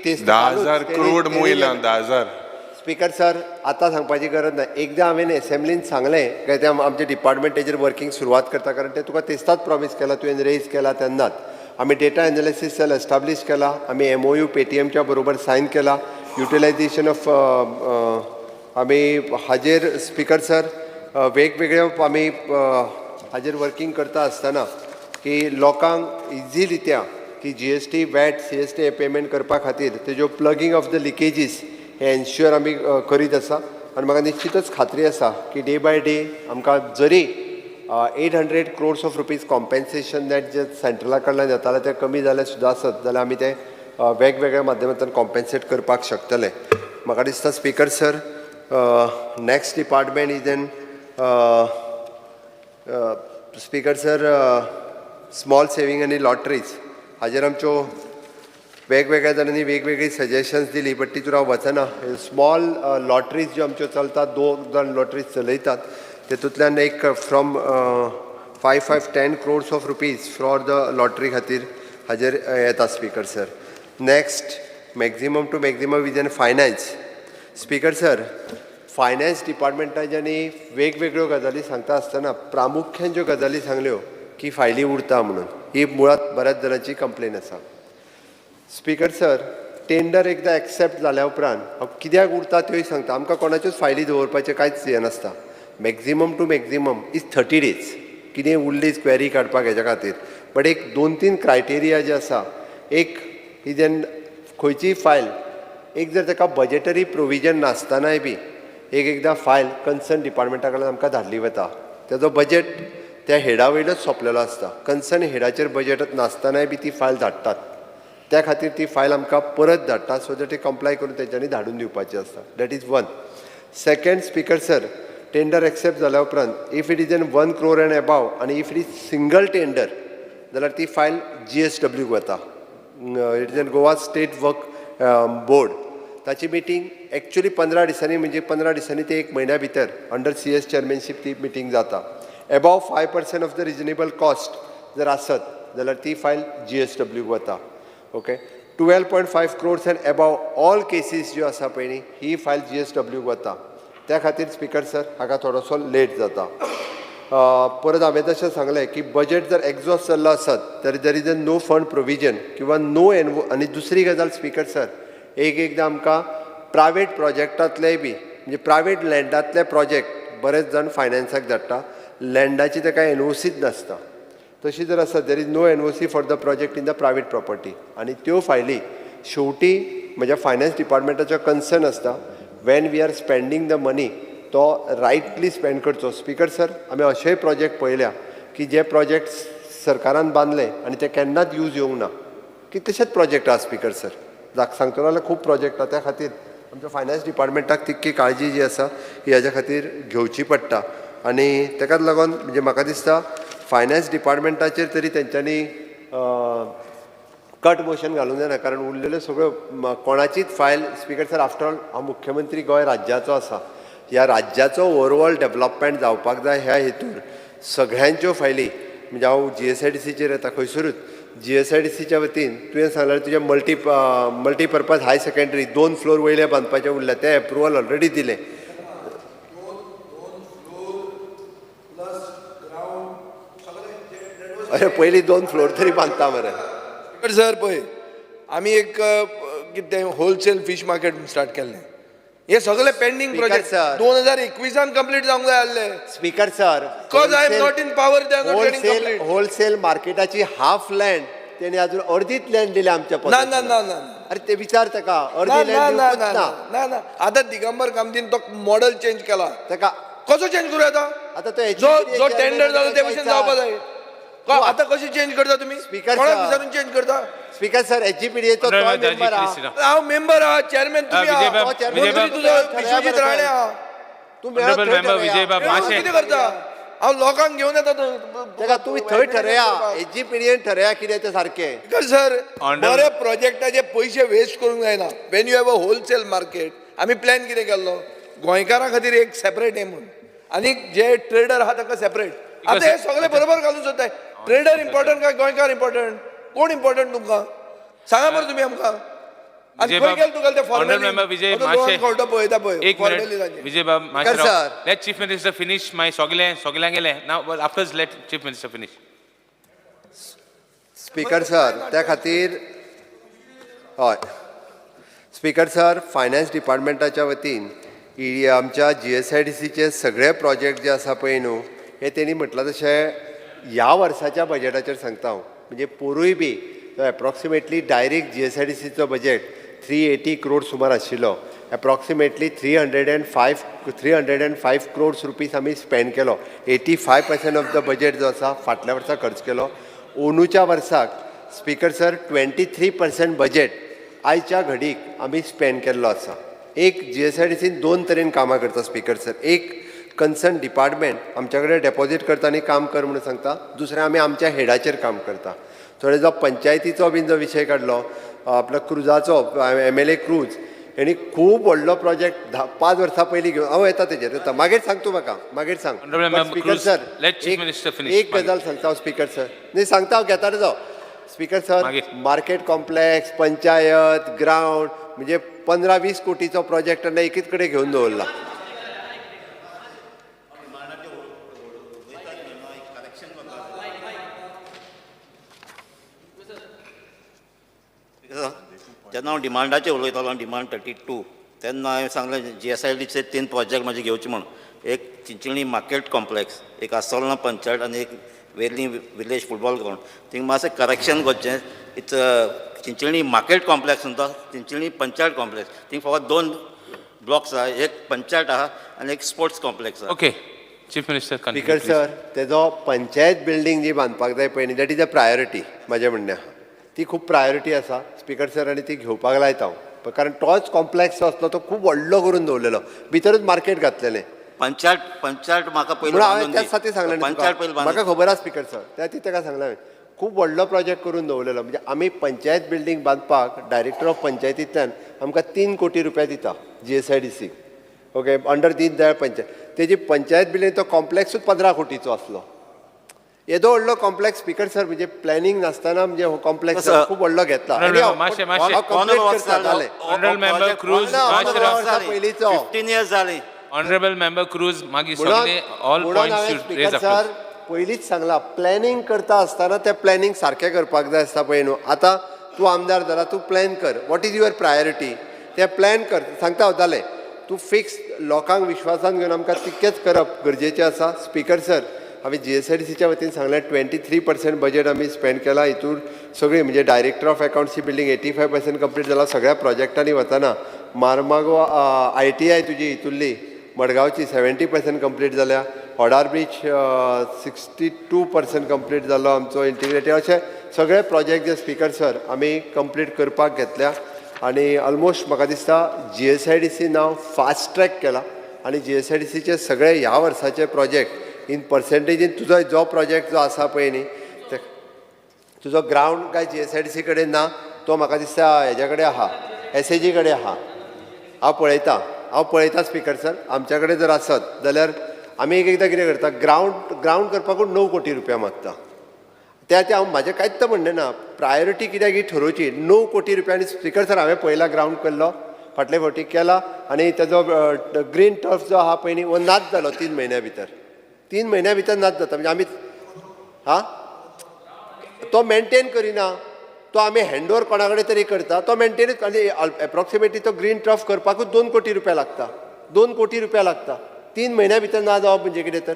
ती 10,000 करोड मोयल्या 10,000. स्पीकर सर, आतां सांगपाची गरज ना. एकदां हांवें एसेंब्लीन सांगलें काय ते आमचे डिपार्टमेंट तेजेर वर्किंग सुरवात करता, कारण ते तुका तेस्ताच प्रॉमीस केला तुवें रेज केला तेन्नाच. आमी डेटा एनालिसीस सेल एस्टाब्लीश केला, आमी MOU पेटीएमच्या बरोबर सायन केला. युटिलायझेशन ऑफ आमी हाजेर स्पीकर सर वेगवेगळ्यो आमी हाजेर वर्किंग करता आसतना की लोकांक इझी रित्या की GST, VAT, CST हे पेमेंट करपा खातीर तेज्यो प्लगिंग ऑफ द लिकेजीस हे एन्श्युअर आमी करीत आसा. आनी म्हाका निश्चितच खात्री आसा की डे बाय डे आमकां जरी 800 crores of rupees compensation that जे सेंट्रला कडल्यान येताले ते कमी जाले सुद्दां आसत जाल्यार आमी ते वेगवेगळ्या माध्यमांतल्यान कॉम्पेन्सेट करपाक शकतले. म्हाका दिसता speaker sir next department is an speaker sir small saving आनी लॉटरीज हाजेर आमच्यो वेगवेगळ्या जाणांनी वेगवेगळी सजेशन्स दिली बट तितून हांव वचना. स्मॉल लॉटरीज ज्यो आमच्यो चलतात, 2 जाण लॉटरीज चलयतात, तेतूंतल्यान एक from 5-10 crores of rupees for the lottery खातीर हाजेर येता speaker sir. Next, maximum to maximum vision finance. Speaker sir, finance डिपार्टमेंटाच्यांनी वेगवेगळ्यो गजाली सांगता आसतना प्रामुख्यान ज्यो गजाली सांगल्यो की फायली उरता म्हणून, ही मुळात बऱ्याच जाणांची कंप्लेन आसा. स्पीकर सर, टेंडर एकदां एक्सेप्ट जाल्या उपरांत हांव कित्याक उरता त्योय सांगता. आमकां कोणाच्योच फायली दवरपाचें कांयच हें नासता. Maximum to maximum is 30 days. कितें उरलीच क्वेरी काडपाक हेच्या खातीर. बट एक 2-3 क्रायटेरिया जे आसा, एक ही जेन्ना खंयचीय फायल, एक जर ताका बजेटरी प्रोविजन नासतनाय बी एकदां फायल कन्सर्न डिपार्टमेंटा कडल्यान आमकां धाडली वता. तेजो बजेट त्या हेडा वयलोच सोंपलेलो आसता. कन्सर्न हेडाचेर बजेट नासतनाय बी ती फायल धाडटात. त्या खातीर ती फायल आमकां परत धाडटात सो दॅट ती कंप्लाय करून तेंच्यांनी धाडून दिवपाची आसता. That is one. Second, speaker sir, tender accept जाल्या उपरांत if it is an 1 crore and above आनी if it is single tender जाल्यार ती फायल GSW वता. It is an Goa state work board. ताची मिटींग एक्चुअली 15 दिसांनी, म्हणजे 15 दिसांनी ते 1 म्हयन्या भितर अंडर CS चेअरमॅनशीप ती मिटींग जाता. एबाव 5% ऑफ द रिजनेबल कॉस्ट जर आसत जाल्यार ती फायल GSW वता. Okay. 12.5 crores end एबाव all cases ज्यो आसा पळय न्ही, ही फायल GSW वता. त्या खातीर स्पीकर सर हाका थोडोसो लेट जाता. परत हांवें तशें सांगलें की बजेट जर एक्झॉस्ट जाल्लो आसत तर there is a no fund provision किंवा नो आनी दुसरी गजाल स्पीकर सर, एकदां आमकां प्रायवेट प्रोजेक्टांतलेय बी, म्हणजे प्रायवेट लँडांतले प्रोजेक्ट बरेच जाण फायनान्साक धाडटा. लँडाची ताका NOCच नासता. तशी जर आसत there is no NOC for the project in the private property. आनी त्यो फायली शेवटी म्हज्या फायनान्स डिपार्टमेंटाचो कन्सर्न आसता. When we are spending the money तो रायटली स्पेंड करचो. स्पीकर सर, आमी अशेय प्रोजेक्ट पळयल्या की जे प्रोजेक्ट सरकारान बांदले आनी ते केन्नाच यूज येवंक ना, की तशेच प्रोजेक्ट आहा स्पीकर सर. सांगतलो जाल्यार खूब प्रोजेक्ट आहा. त्या खातीर आमच्या फायनान्स डिपार्टमेंटाक तितकी काळजी जी आसा ही हाज्या खातीर घेवची पडटा. आनी ताकाच लागून म्हणजे म्हाका दिसता फायनान्स डिपार्टमेंटाचेर तरी तेंच्यांनी कट मोशन घालूंक जायना, कारण उरलेल्यो सगळ्यो कोणाचीच file speaker sir, after all हांव मुख्यमंत्री गोंय राज्याचो आसा. ह्या राज्याचो ओवरऑल डेव्हलपमेंट जावपाक जाय ह्या हेतून सगळ्यांच्यो फायली, म्हणजे हांव GSIDCचेर येता खंयसरूच GSIDCच्या वतीन तुवें सांगल्यार तुजें मल्टीपर्पज हाय सेकंडरी 2 फ्लोर वयले बांदपाचें उरल्या, तें एप्रुवल ऑलरेडी दिलें. अरे पयलीं 2 फ्लोर तरी बांदता मरे. सर पळय, आमी एक कितें होलसेल फीश मार्केट स्टार्ट केल्लें. हे सगळे पेंडींग प्रोजेक्ट 2021 कंप्लीट जावंक जाय आसले. Speaker sir, because I am not in power, they are not getting complete. Wholesale मार्केटाची हाफ लँड तेणे अजून अर्धीच लँड दिली आमच्या ना ना ना ना. अरे ते विचार ताका, अर्धी ना लँड ना दिवंकूच ना ना ना. आतां दिगंबर कामतीन तो मॉडेल चेंज केला. ताका कसो चेंज करूं आतां? आतां तो जो टेंडर जालो ते भशेन जावपा जाय. आतां कशी चेंज करता तुमी? स्पीकर कोणाक विचारून चेंज करता? स्पीकर सर, HGPDAचो तो मेंबर आहा. हांव मेंबर आहा, चेअरमॅन तुमी आहा, मंत्री तुजो विश्वजीत राणे आहा. तूं कितें करता? हांव लोकांक घेवन येता. ताका तुमी थंय ठरया, HGPDAन ठरया कितें तें सारकें. सर, बरे प्रोजेक्टाचे पयशे वेस्ट करूंक जायना. Wien you have a wholesale market, आमी प्लॅन कितें केल्लो गोंयकारां खातीर एक सेपरेट हे म्हूण, आनी जे ट्रेडर आहा ताका सेपरेट. आतां हे सगळे बरोबर घालूंक सोदताय. ट्रेडर इम्पॉर्टंट काय गोंयकार इम्पॉर्टंट? कोण इम्पॉर्टंट तुमकां सांगा बरं तुमी आमकां. आनी खंय गेले तुका ते फॉर्मॅलिटी विजय मातशें कोर्टा पळयता पळय एक मिनिट विजय बाब मातशें let chief minister finish my सगळ्यांक गेले now after let chief minister finish. Speaker sir, त्या खातीर हय स्पीकर सर, फायनान्स डिपार्टमेंटाच्या वतीन आमच्या GSIDCचे सगळे प्रोजेक्ट जे आसा पळय न्हू, हे तेणी म्हटलां तशें ह्या वर्साच्या बजेटाचेर सांगता हांव. म्हणजे पोरूय बी एप्रॉक्सिमेटली डायरेक्ट GSIDCचो बजेट 380 crores सुमार आशिल्लो. एप्रॉक्सिमेटली 305 crores रुपीज आमी स्पेंड केलो. 85% ऑफ द बजेट जो आसा फाटल्या वर्सा खर्च केलो. अंदूच्या वर्साक स्पीकर सर 23% बजेट आयच्या घडीक आमी स्पेंड केल्लो आसा. एक GSIDCन 2 तरेन कामां करता स्पीकर सर. एक कन्सर्न डिपार्टमेंट आमच्या कडेन डेपॉझीट करता आनी काम कर म्हणून सांगता. दुसरें आमी आमच्या हेडाचेर काम करता. थोडे जो पंचायतीचो बीन जो विशय काडलो आपलो क्रुजाचो MLA क्रूज हेणी खूब व्हडलो प्रोजेक्ट 5 वर्सां पयलीं घेवन हांव येता तेजेर येता मागीर सांग तूं म्हाका मागीर सांग स्पीकर सर एक गजाल सांगता हांव स्पीकर सर न्ही सांगता हांव घेता जो speaker sir market complex panchayat ground म्हणजे 15-20 कोटीचो प्रोजेक्ट ताणें एकीच कडेन घेवन दवरला. जेन्ना हांव डिमांडाचेर उलयतालो डिमांड 32 तेन्ना हांवें सांगलें GSIDचे 3 प्रोजेक्ट म्हाजे घेवचे म्हण एक चिंचणी मार्केट कॉम्प्लेक्स एक आसोलना पंचायत आनी एक वेर्ली विलेज फुटबॉल ग्रावंड थिंग मातशें करेक्शन करचें इट्स चिंचणी मार्केट कॉम्प्लेक्स म्हणटा चिंचणी पंचायत कॉम्प्लेक्स थिंग फकत 2 ब्लॉक्स आहा एक पंचायत आहा आनी एक स्पोर्ट्स कॉम्प्लेक्स आहा. Okay chief minister speaker sir तेजो पंचायत बिल्डींग जी बांदपाक जाय पळय न्ही दॅट इज अ प्रायोरिटी म्हजें म्हणणें आहा ती खूब प्रायोरिटी आसा स्पीकर सर आनी ती घेवपाक लायता हांव कारण तोच कॉम्प्लेक्स जो आसलो तो खूब व्हडलो करून दवरलेलो भितरूच मार्केट घातलेलें पंचायत म्हाका पयलीं हांवें त्याच खातीर सांगलें म्हाका खबर आसा स्पीकर सर त्या ती ताका सांगलें हांवें खूब व्हडलो प्रोजेक्ट करून दवरलेलो म्हणजे आमी पंचायत बिल्डींग बांदपाक डायरेक्टर ऑफ पंचायतींतल्यान आमकां 3 कोटी रुपया दिता GSIDC okay under Deen Dayal panchayat तेजी पंचायत बिल्डींग तो कॉम्प्लेक्सूच 15 कोटीचो आसलो येदो व्हडलो कॉम्प्लेक्स स्पीकर सर म्हणजे प्लॅनिंग नासतना म्हणजे हो कॉम्प्लेक्स खूब व्हडलो घेतला पयलींचो 15 years जाली. ऑनरेबल मेंबर क्रूज मागीर सगळे all points should raise sir पयलींच सांगला प्लॅनिंग करता आसतना तें प्लॅनिंग सारकें करपाक जाय आसता पळय न्हू आतां तूं आमदार जाला तूं प्लॅन कर वॉट इज युअर प्रायोरिटी तें प्लॅन कर सांगता हांव जालें तूं फिक्स लोकांक विश्वासान घेवन आमकां तितकेंच करप गरजेचें आसा स्पीकर सर हांवें GSIDCच्या वतीन सांगलें 23% बजेट आमी स्पेंड केला हितून सगळी म्हणजे डायरेक्टर ऑफ अकाउंट्सची बिल्डींग 85% कंप्लीट जाला सगळ्या प्रोजेक्टांनी वतना मारमागो ITI तुजी हितुल्ली मडगांवची 70% कंप्लीट जाल्या ऑडार ब्रीच 62% कंप्लीट जालो आमचो इंटिग्रेटेड अशे सगळे प्रोजेक्ट जे स्पीकर सर आमी कंप्लीट करपाक घेतल्या आनी ऑलमोस्ट म्हाका दिसता GSIDC नांव फास्ट ट्रॅक केला आनी GSIDCचे सगळे ह्या वर्साचे प्रोजेक्ट इन पर्सेंटेजीन तुजो जो प्रोजेक्ट जो आसा पळय न्ही तुजो ग्रावंड काय GSIDC कडेन ना तो म्हाका दिसता हेज्या कडेन आहा SAG कडेन आहा हांव पळयतां स्पीकर सर आमच्या कडेन जर आसत जाल्यार आमी एकदां कितें करता ग्रावंड करपाकूच 9 कोटी रुपया मागता त्या हांव म्हाजें कांयच म्हणणें ना प्रायोरिटी कित्याक ही ठरोवची 9 कोटी रुपया आनी स्पीकर सर हांवें पयला ग्रावंड केल्लो फाटले फावटी केला आनी तेजो ग्रीन टर्फ जो आहा पळय न्ही हो नाच जालो 3 म्हयन्या भितर 3 म्हयन्या भितर नाच जाता म्हणजे आमी तो मेंटेन करिना तो आमी हँडओवर कोणा कडेन तरी करता तो मेंटेनूच आनी एप्रॉक्सिमेटली तो ग्रीन टर्फ करपाकूच 2 कोटी रुपया लागता 2 कोटी रुपया लागता 3 म्हयन्या भितर ना जावप म्हणजे कितें तर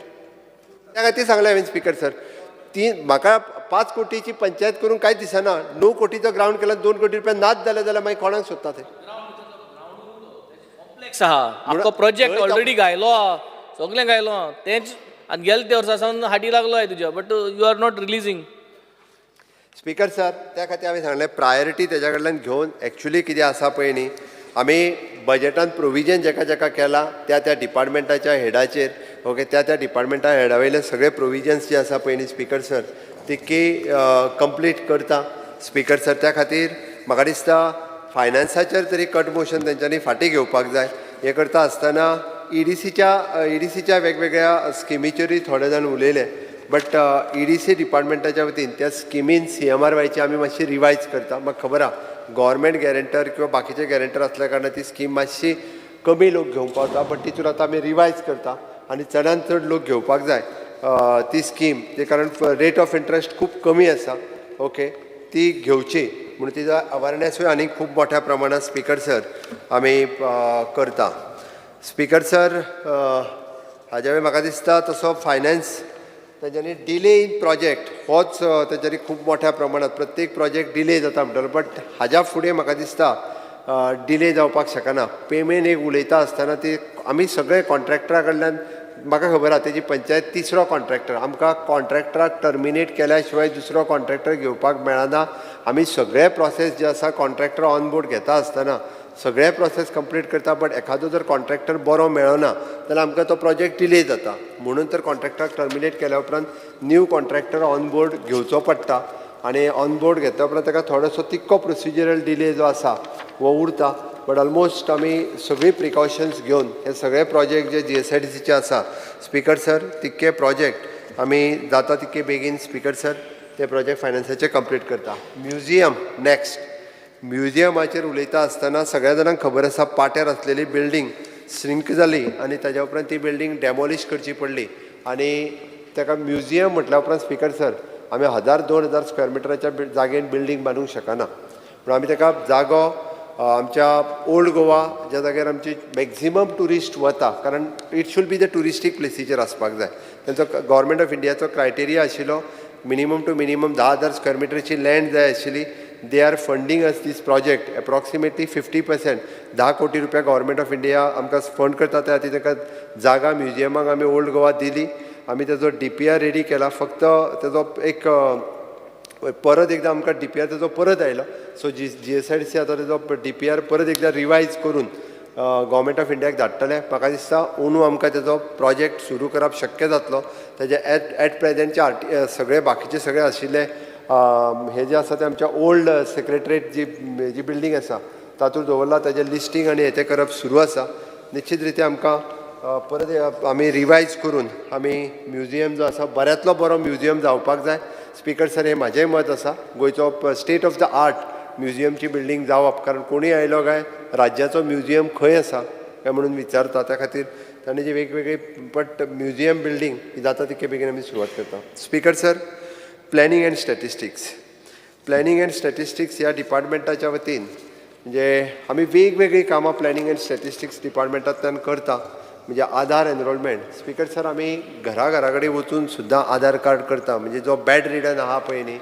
त्या खातीर सांगलें हांवें स्पीकर सर म्हाका 5 कोटीची पंचायत करूंक कांयच दिसना 9 कोटीचो ग्रावंड केला 2 कोटी रुपया नाच जाले जाल्यार मागीर कोणाक सोदता ते कॉम्प्लेक्स आहा आमचो प्रोजेक्ट ऑलरेडी गायलो आहा सगळें गायलो आहा तेंच आनी गेले ते वर्सा सावन हाटी लागलो आहे तुज्या but you are not releasing speaker sir त्या खातीर हांवें सांगलें प्रायोरिटी तेज्या कडल्यान घेवन एक्चुली कितें आसा पळय न्ही आमी बजेटान प्रोविजन जेका केला त्या डिपार्टमेंटाच्या हेडाचेर ओके त्या डिपार्टमेंटा हेडा वयले सगळे प्रोविजन्स जे आसा पळय न्ही स्पीकर सर तितकी कंप्लीट करता स्पीकर सर त्या खातीर म्हाका दिसता फायनान्साचेर तरी कट मोशन तेंच्यांनी फाटीं घेवपाक जाय हें करता आसतना EDCच्या वेगवेगळ्या स्किमीचेरूय थोडे जाण उलयले बट EDC डिपार्टमेंटाच्या वतीन त्या स्किमीन CMRYची आमी मातशी रिवायज करता म्हाका खबर आहा गव्हर्मेंट गॅरंटर किंवा बाकीचे गॅरंटर असल्या कारणान ती स्कीम मातशी कमी लोक घेवंक पावता बट तितून आतां आमी रिवायज करता आनी चडांत चड लोक घेवपाक जाय ती स्कीम जे कारण रेट ऑफ इंट्रस्ट खूब कमी आसा ओके ती घेवची म्हणून तिजो अवेरनेसूय आनी खूब मोठ्या प्रमाणात स्पीकर सर आमी करता स्पीकर सर हाज्या वेळी म्हाका दिसता तसो फायनान्स तेंच्यांनी डिले इन प्रोजेक्ट होच तेंच्यांनी खूब मोठ्या प्रमाणात प्रत्येक प्रोजेक्ट डिले जाता म्हणटलो बट हाज्या फुडें म्हाका दिसता डिले जावपाक शकना पेमेंट एक उलयता आसतना ती आमी सगळे कॉन्ट्रॅक्टरा कडल्यान म्हाका खबर आहा तेजी पंचायत 3रो कॉन्ट्रॅक्टर आमकां कॉन्ट्रॅक्टराक टर्मिनेट केल्या शिवाय दुसरो कॉन्ट्रॅक्टर घेवपाक मेळना आमी सगळे प्रोसेस जे आसा कॉन्ट्रॅक्टर ऑन बोर्ड घेता आसतना सगळे प्रोसेस कंप्लीट करता बट एखादो जर कॉन्ट्रॅक्टर बरो मेळना जाल्यार आमकां तो प्रोजेक्ट डिले जाता म्हणून तर कॉन्ट्रॅक्टराक टर्मिनेट केल्या उपरांत न्यू कॉन्ट्रॅक्टर ऑन बोर्ड घेवचो पडटा आनी ऑन बोर्ड घेतल्या उपरांत ताका थोडोसो तिक्को प्रोसिजरल डिले जो आसा हो उरता बट ऑलमोस्ट आमी सगळी प्रिकॉशन्स घेवन हे सगळे प्रोजेक्ट जे GSIDCचे आसा स्पीकर सर तितके प्रोजेक्ट आमी जाता तितके बेगीन स्पीकर सर ते प्रोजेक्ट फायनान्साचे कंप्लीट करता. म्युजियम नेक्स्ट म्युजियमाचेर उलयता आसतना सगळ्या जाणांक खबर आसा पाट्यार आसलेली बिल्डींग श्रिंक जाली आनी ताज्या उपरांत ती बिल्डींग डॅमोलिश करची पडली आनी ताका म्युजियम म्हटल्या उपरांत स्पीकर सर आमी 1000-2000 स्क्वेअर मिटराच्या जागेन बिल्डींग बांदूंक शकना पूण आमी ताका जागो आमच्या ओल्ड गोवा ज्या जाग्यार आमची मॅक्झिमम ट्युरिस्ट वता कारण it should be the touristic प्लेसीचेर आसपाक जाय तांचो गव्हर्मेंट ऑफ इंडियाचो क्रायटेरिया आशिल्लो मिनिमम टू मिनिमम 10,000 स्क्वेअर मिटरची लँड जाय आशिल्ली. They are funding us this project approximately 50%. 10 कोटी रुपया गव्हर्मेंट ऑफ इंडिया आमकां फंड करता त्या खातीर ताका जागा म्युजियमाक आमी ओल्ड गोवा दिली. आमी ताजो DPR रेडी केला. फक्त ताजो एक परत एकदा आमकां DPR ताजो परत आयलो. सो GSIDC आतां ताजो DPR परत एकदा रिवायज करून गव्हर्मेंट ऑफ इंडियाक धाडटले. म्हाका दिसता अंदू आमकां ताजो प्रोजेक्ट सुरू करप शक्य जातलो. ताजे एट प्रेजेंटचे सगळे बाकीचे सगळे आशिल्ले हे जे आसा ते आमच्या ओल्ड सेक्रेटरेट जी बिल्डींग आसा तातूंत दवरला. ताजें लिस्टींग आनी हें करप सुरू आसा. निश्चित रित्या आमकां परत आमी रिवायज करून आमी म्युजियम जो आसा बऱ्यांतलो बरो म्युजियम जावपाक जाय. स्पीकर सर हें म्हाजेंय मत आसा. गोंयचो स्टेट ऑफ द आर्ट म्युजियमची बिल्डींग जावप कारण कोणूय आयलो काय राज्याचो म्युजियम खंय आसा काय म्हणून विचारता. त्या खातीर तांणी जी वेगवेगळी बट म्युजियम बिल्डींग ही जाता तितके बेगीन आमी सुरवात करता. Speaker sir planning and statistics planning and statistics ह्या डिपार्टमेंटाच्या वतीन म्हणजे आमी वेगवेगळी कामां प्लॅनिंग एंड स्टॅटिस्टिक्स डिपार्टमेंटांतल्यान करता. म्हणजे आधार एनरोलमेंट स्पीकर सर आमी घरा कडेन वचून सुद्दां आधार कार्ड करता. म्हणजे जो बॅड रिडन आहा पळय न्ही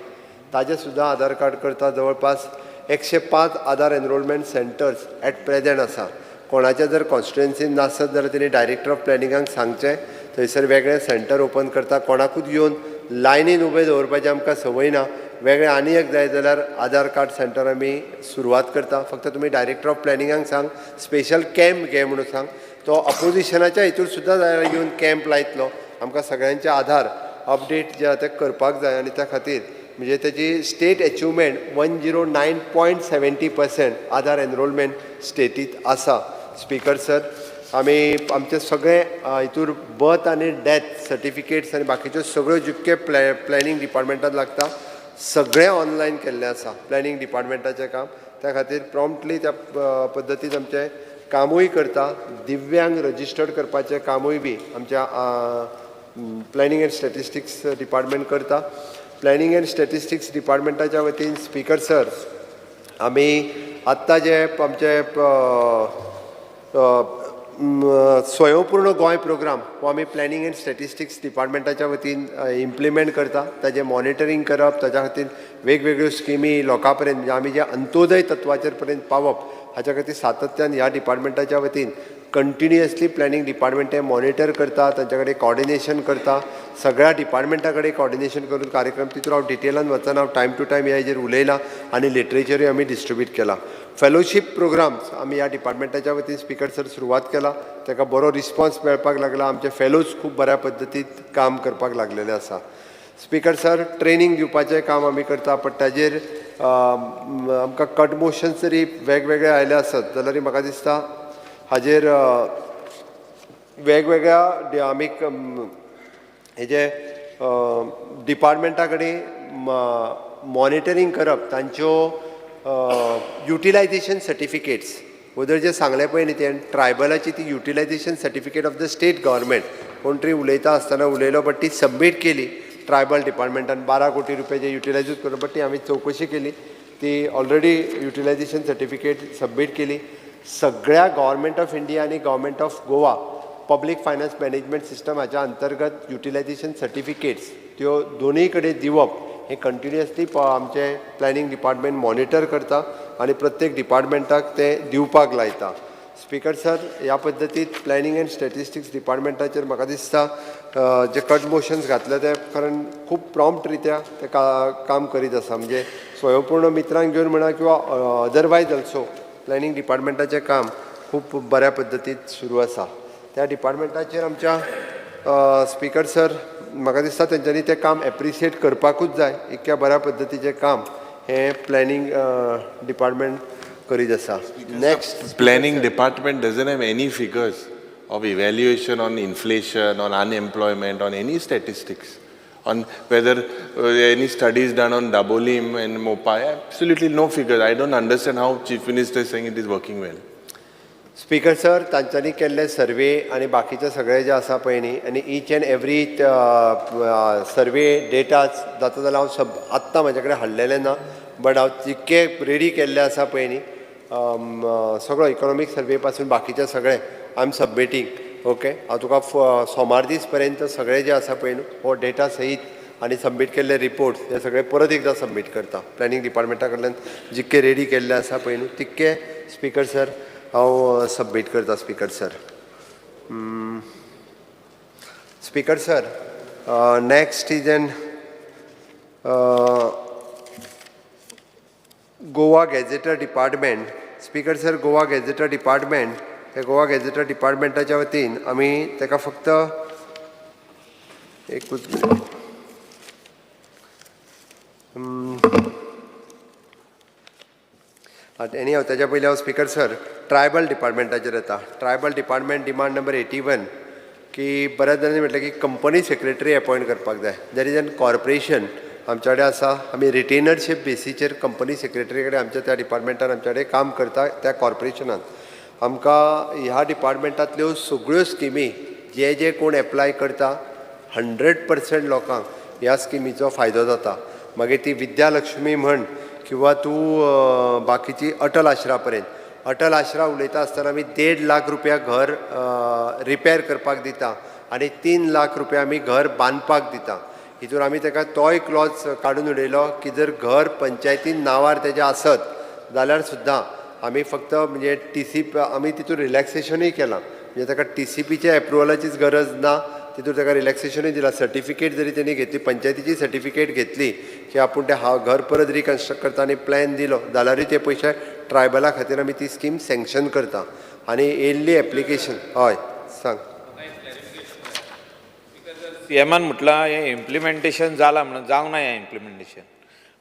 ताजें सुद्दां आधार कार्ड करता. जवळपास 105 आधार एनरोलमेंट सेंटर्स एट प्रेजेंट आसा. कोणाच्या जर कॉन्स्टिट्युएन्सीन नासत जाल्यार तेणी डायरेक्टर ऑफ प्लॅनिंगाक सांगचें. थंयसर वेगळें सेंटर ओपन करता. कोणाकूच घेवन लायनीन उबे दवरपाचें आमकां संवय ना. वेगळें आनी एक जाय जाल्यार आधार कार्ड सेंटर आमी सुरवात करता. फक्त तुमी डायरेक्टर ऑफ प्लॅनिंगाक सांग स्पेशल कॅम्प घे म्हणून सांग. तो अपोजिशनाच्या हितूर सुद्दां जाल्यार येवन कॅम्प लायतलो. आमकां सगळ्यांचे आधार अपडेट जे ते करपाक जाय आनी त्या खातीर म्हणजे ताची स्टेट अचिवमेंट 109.70% आधार एनरोलमेंट स्टेटींत आसा. स्पीकर सर आमी आमचे सगळे हितूर बर्थ आनी डेथ सर्टिफिकेट्स आनी बाकीच्यो सगळ्यो जितके प्लॅनिंग डिपार्टमेंटांत लागता सगळें ऑनलायन केल्लें आसा. प्लॅनिंग डिपार्टमेंटाचें काम त्या खातीर प्रॉम्प्टली त्या पद्दतीन आमचें कामूय करता. दिव्यांग रजिस्टर्ड करपाचें कामूय बी आमच्या प्लॅनिंग एंड स्टॅटिस्टिक्स डिपार्टमेंट करता. प्लॅनिंग एंड स्टॅटिस्टिक्स डिपार्टमेंटाच्या वतीन स्पीकर सर आमी आत्तां जे आमचे स्वयंपूर्ण गोंय प्रोग्राम हो आमी प्लॅनिंग एंड स्टॅटिस्टिक्स डिपार्टमेंटाच्या वतीन इम्प्लिमेंट करता. ताजें मॉनिटरींग करप ताच्या खातीर वेगवेगळ्यो स्किमी लोकां पर्यंत म्हणजे आमी जे अंत्योदय तत्वाचेर पर्यंत पावप हाच्या खातीर सातत्यान ह्या डिपार्टमेंटाच्या वतीन कंटिन्युअसली प्लॅनिंग डिपार्टमेंट हें मॉनिटर करता. तांच्या कडेन कॉर्डिनेशन करता. सगळ्या डिपार्टमेंटा कडेन कॉर्डिनेशन करून कार्यक्रम तितून हांव डिटेलान वचना. हांव टायम टू टायम ह्या हेजेर उलयलां आनी लिटरेचरूय आमी डिस्ट्रिब्यूट केला. फेलोशीप प्रोग्राम्स आमी ह्या डिपार्टमेंटाच्या वतीन स्पीकर सर सुरवात केला. ताका बरो रिस्पॉन्स मेळपाक लागला. आमचे फेलोज खूब बऱ्या पद्दतीन काम करपाक लागलेले आसा. स्पीकर सर ट्रेनींग दिवपाचें काम आमी करता. बट ताजेर आमकां कट मोशन्स जरी वेगवेगळे आयले आसत जाल्यार म्हाका दिसता हाजेर वेगवेगळ्या आमी हेजे डिपार्टमेंटा कडेन मॉनिटरींग करप तांच्यो युटिलायझेशन सर्टिफिकेट्स वदर जे सांगले पळय न्ही तें ट्रायबलाची ती utilisation certificate of the state government कोण तरी उलयता आसतना उलयलो बट ती सबमीट केली ट्रायबल डिपार्टमेंटान 12 कोटी रुपयाचे युटिलायज करप. बट ती आमी चवकशी केली. ती ऑलरेडी युटिलायझेशन सर्टिफिकेट सबमीट केली. सगळ्या गव्हर्मेंट ऑफ इंडिया आनी government of Goa public finance management system हाच्या अंतर्गत युटिलायझेशन सर्टिफिकेट्स त्यो दोनूय कडेन दिवप हें कंटिन्युअसली आमचें प्लॅनिंग डिपार्टमेंट मॉनिटर करता आनी प्रत्येक डिपार्टमेंटाक तें दिवपाक लायता. स्पीकर सर ह्या पद्दतीन प्लॅनिंग एंड स्टॅटिस्टिक्स डिपार्टमेंटाचेर म्हाका दिसता जे कट मोशन्स घातले ते कारण खूब प्रॉम्प्ट रित्या ते काम करीत आसा. म्हणजे स्वयंपूर्ण मित्रांक घेवन म्हणा किंवा अदरवायज ऑल्सो प्लॅनिंग डिपार्टमेंटाचें काम खूब बऱ्या पद्दतीन सुरू आसा. त्या डिपार्टमेंटाचेर आमच्या स्पीकर सर म्हाका दिसता तेंच्यांनी तें काम एप्रिशिएट करपाकूच जाय. इतक्या बऱ्या पद्दतीचें काम हें प्लॅनिंग डिपार्टमेंट करीत आसा. Next, Planning department doesn't have any figures of evaluation on inflation, on unemployment, on any statistics, on whether any studies done on Dabolim and Mopai. Absolutely no figures. I don't understand how Chief Minister is saying it is working well. Speaker sir, तांच्यांनी केल्ले सर्वे आनी बाकीचे सगळे जे आसा पळय न्ही, आनी each end every survey data जाता जाल्यार हांव आत्तां म्हाजे कडेन हाडलेले ना, बट हांव जितके रेडी केल्ले आसा पळय न्ही, सगळो इकॉनॉमीक सर्वे पासून बाकीचे सगळे आय एम सबमिटींग. ओके, हांव तुका सोमार दीस पर्यंत सगळे जे आसा पळय न्हू हो डेटा सहीत आनी सबमीट केल्ले रिपोर्ट्स हे सगळे परत एकदां सबमीट करता. प्लॅनिंग डिपार्टमेंटा कडल्यान जितके रेडी केल्ले आसा पळय न्हू तितके स्पीकर सर हांव सबमीट करता. Speaker sir, speaker sir, next is an Goa gazetteer department. Speaker sir, Goa gazetteer department, हे गोवा गॅझेटर डिपार्टमेंटाच्या वतीन आमी ताका फक्त एकूच एनी हांव तेज्या पयलीं हांव स्पीकर सर ट्रायबल डिपार्टमेंटाचेर येता. ट्रायबल डिपार्टमेंट डिमांड नंबर 81 की बऱ्याच जाणांनी म्हटलें की कंपनी सेक्रेटरी अपॉयंट करपाक जाय. देर इज एन कॉर्पोरेशन आमचे कडेन आसा, आमी रिटेनरशीप बेसीचेर कंपनी सेक्रेटरी कडेन आमच्या त्या डिपार्टमेंटान आमचे कडेन काम करता. त्या कॉर्पोरेशनान आमकां ह्या डिपार्टमेंटांतल्यो सगळ्यो स्किमी जे जे कोण एप्लाय करता 100% लोकांक ह्या स्किमीचो फायदो जाता. मागीर ती विद्यालक्ष्मी म्हण किंवा तूं बाकीची अटल आश्रा पर्यंत. अटल आश्रा उलयता आसतना आमी 1.5 लाख रुपया घर रिपेर करपाक दिता आनी 3 लाख रुपया आमी घर बांदपाक दिता. हितून आमी ताका तोय क्लॉज काडून उडयलो की जर घर पंचायतीन नांवार तेजें आसत जाल्यार सुद्दां आमी फक्त म्हणजे आमी तितून रिलॅक्सेशनूय केलां. म्हणजे ताका TCPच्या एप्रुवलाचीच गरज ना, तितून ताका रिलॅक्सेशनूय दिलां. सर्टिफिकेट जरी तेणी घेतली, पंचायतीची सर्टिफिकेट घेतली की आपूण तें घर परत रिकन्स्ट्रक्ट करता आनी प्लॅन दिलो जाल्यारूय ते पयशे ट्रायबला खातीर आमी ती स्कीम सँक्शन करता. आनी येयल्ली एप्लिकेशन हय सांग. सीएमान म्हटलां हें इम्प्लिमेंटेशन जालां म्हणून जावंक ना. हें इम्प्लिमेंटेशन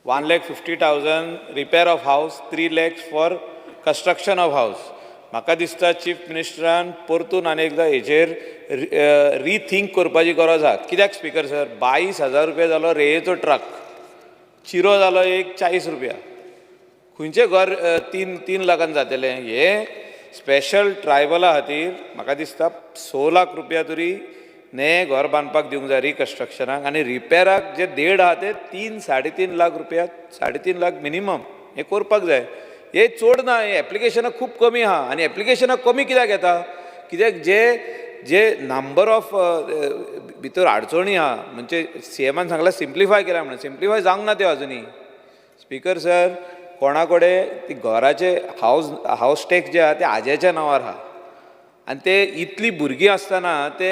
1,50,000 रिपेर ऑफ हावस, 3 lakhs फॉर कंस्ट्रक्शन ऑफ हावस. म्हाका दिसता चीफ मिनिस्टरान परतून आनी एकदां हेजेर रिथिंक करपाची गरज आसा. कित्याक स्पीकर सर, 22,000 रुपया जालो रेयेचो ट्रक, चिरो जालो एक 40 रुपया. खंयचें घर 3 लाखान जातलें? हे स्पेशल ट्रायबला खातीर म्हाका दिसता 6 लाख रुपया तरी नये घर बांदपाक दिवंक जाय रिकन्स्ट्रक्शनाक. आनी रिपेराक जे 1.5 आहा ते 3-3.5 लाख रुपया, 3.5 लाख मिनिमम हें करपाक जाय. हे चड ना, हे एप्लिकेशनां खूब कमी आहा. आनी एप्लिकेशनां कमी कित्याक येता? कित्याक जे नंबर ऑफ भितर अडचणी आहा, म्हणजे सीएमान सांगला सिम्प्लिफाय केला म्हणून, सिम्प्लिफाय जावंक ना त्यो अजुनी. स्पीकर सर, कोणा कडेन ती घराचे हावस टॅक्स जे आहा ते आज्याच्या नांवार आहा आनी ते इतलीं भुरगीं आसतना ते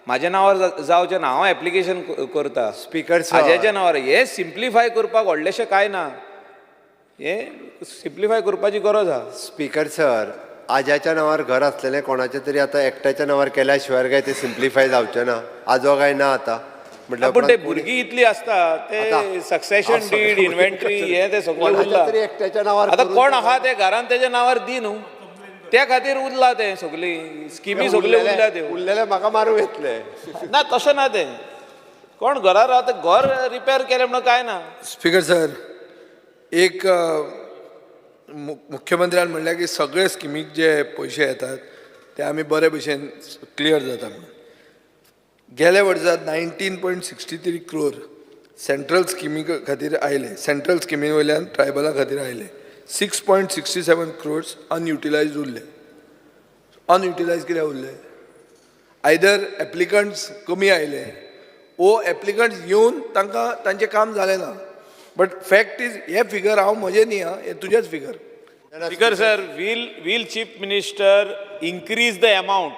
म्हाज्या नांवार जावचें ना. हांव एप्लिकेशन करता स्पीकर आज्याच्या नांवार. हे सिम्प्लिफाय करपाक व्हडलेशें कांय ना. हे सिम्प्लिफाय करपाची गरज आहा. स्पीकर सर, आज्याच्या नांवार घर आसलेलें कोणाचें तरी आतां एकट्याच्या नांवार केल्या शिवाय काय ते सिम्प्लिफाय जावचें ना. आजो काय ना आतां म्हटल्यार. पूण ते भुरगीं इतलीं आसता ते सक्सेशन डीड, इन्व्हेंटरी हे ते सगळें उरलां. एकट्याच्या नांवार आतां कोण आहा ते घरान तेच्या नांवार दी न्हू, त्या खातीर उरला ते सगळी स्किमी सगळे उरल्या ते. उरलेले म्हाका मारूं येतले ना, तशें ना. ते कोण घरा रावता घर रिपेर केलें म्हणून काय ना. स्पीकर सर, एक मुख्यमंत्र्यान म्हणलें की सगळे स्किमीक जे पयशे येतात ते आमी बरे भशेन क्लियर जाता म्हणून. गेल्या वर्सात 19.63 crore सेंट्रल स्किमी खातीर आयले. सेंट्रल स्किमी वयल्यान ट्रायबला खातीर आयले. 6.67 crores अनयुटिलायज उरले. अनयुटिलायज कित्याक उरले? आयदर एप्लिकंट्स कमी आयले ओ एप्लिकंट्स येवन तांकां तांचें काम जालें ना. बट फॅक्ट इज हे फिगर हांव म्हजें न्ही, हे तुजेच figure. Speaker sir, will Chief Minister increase the amount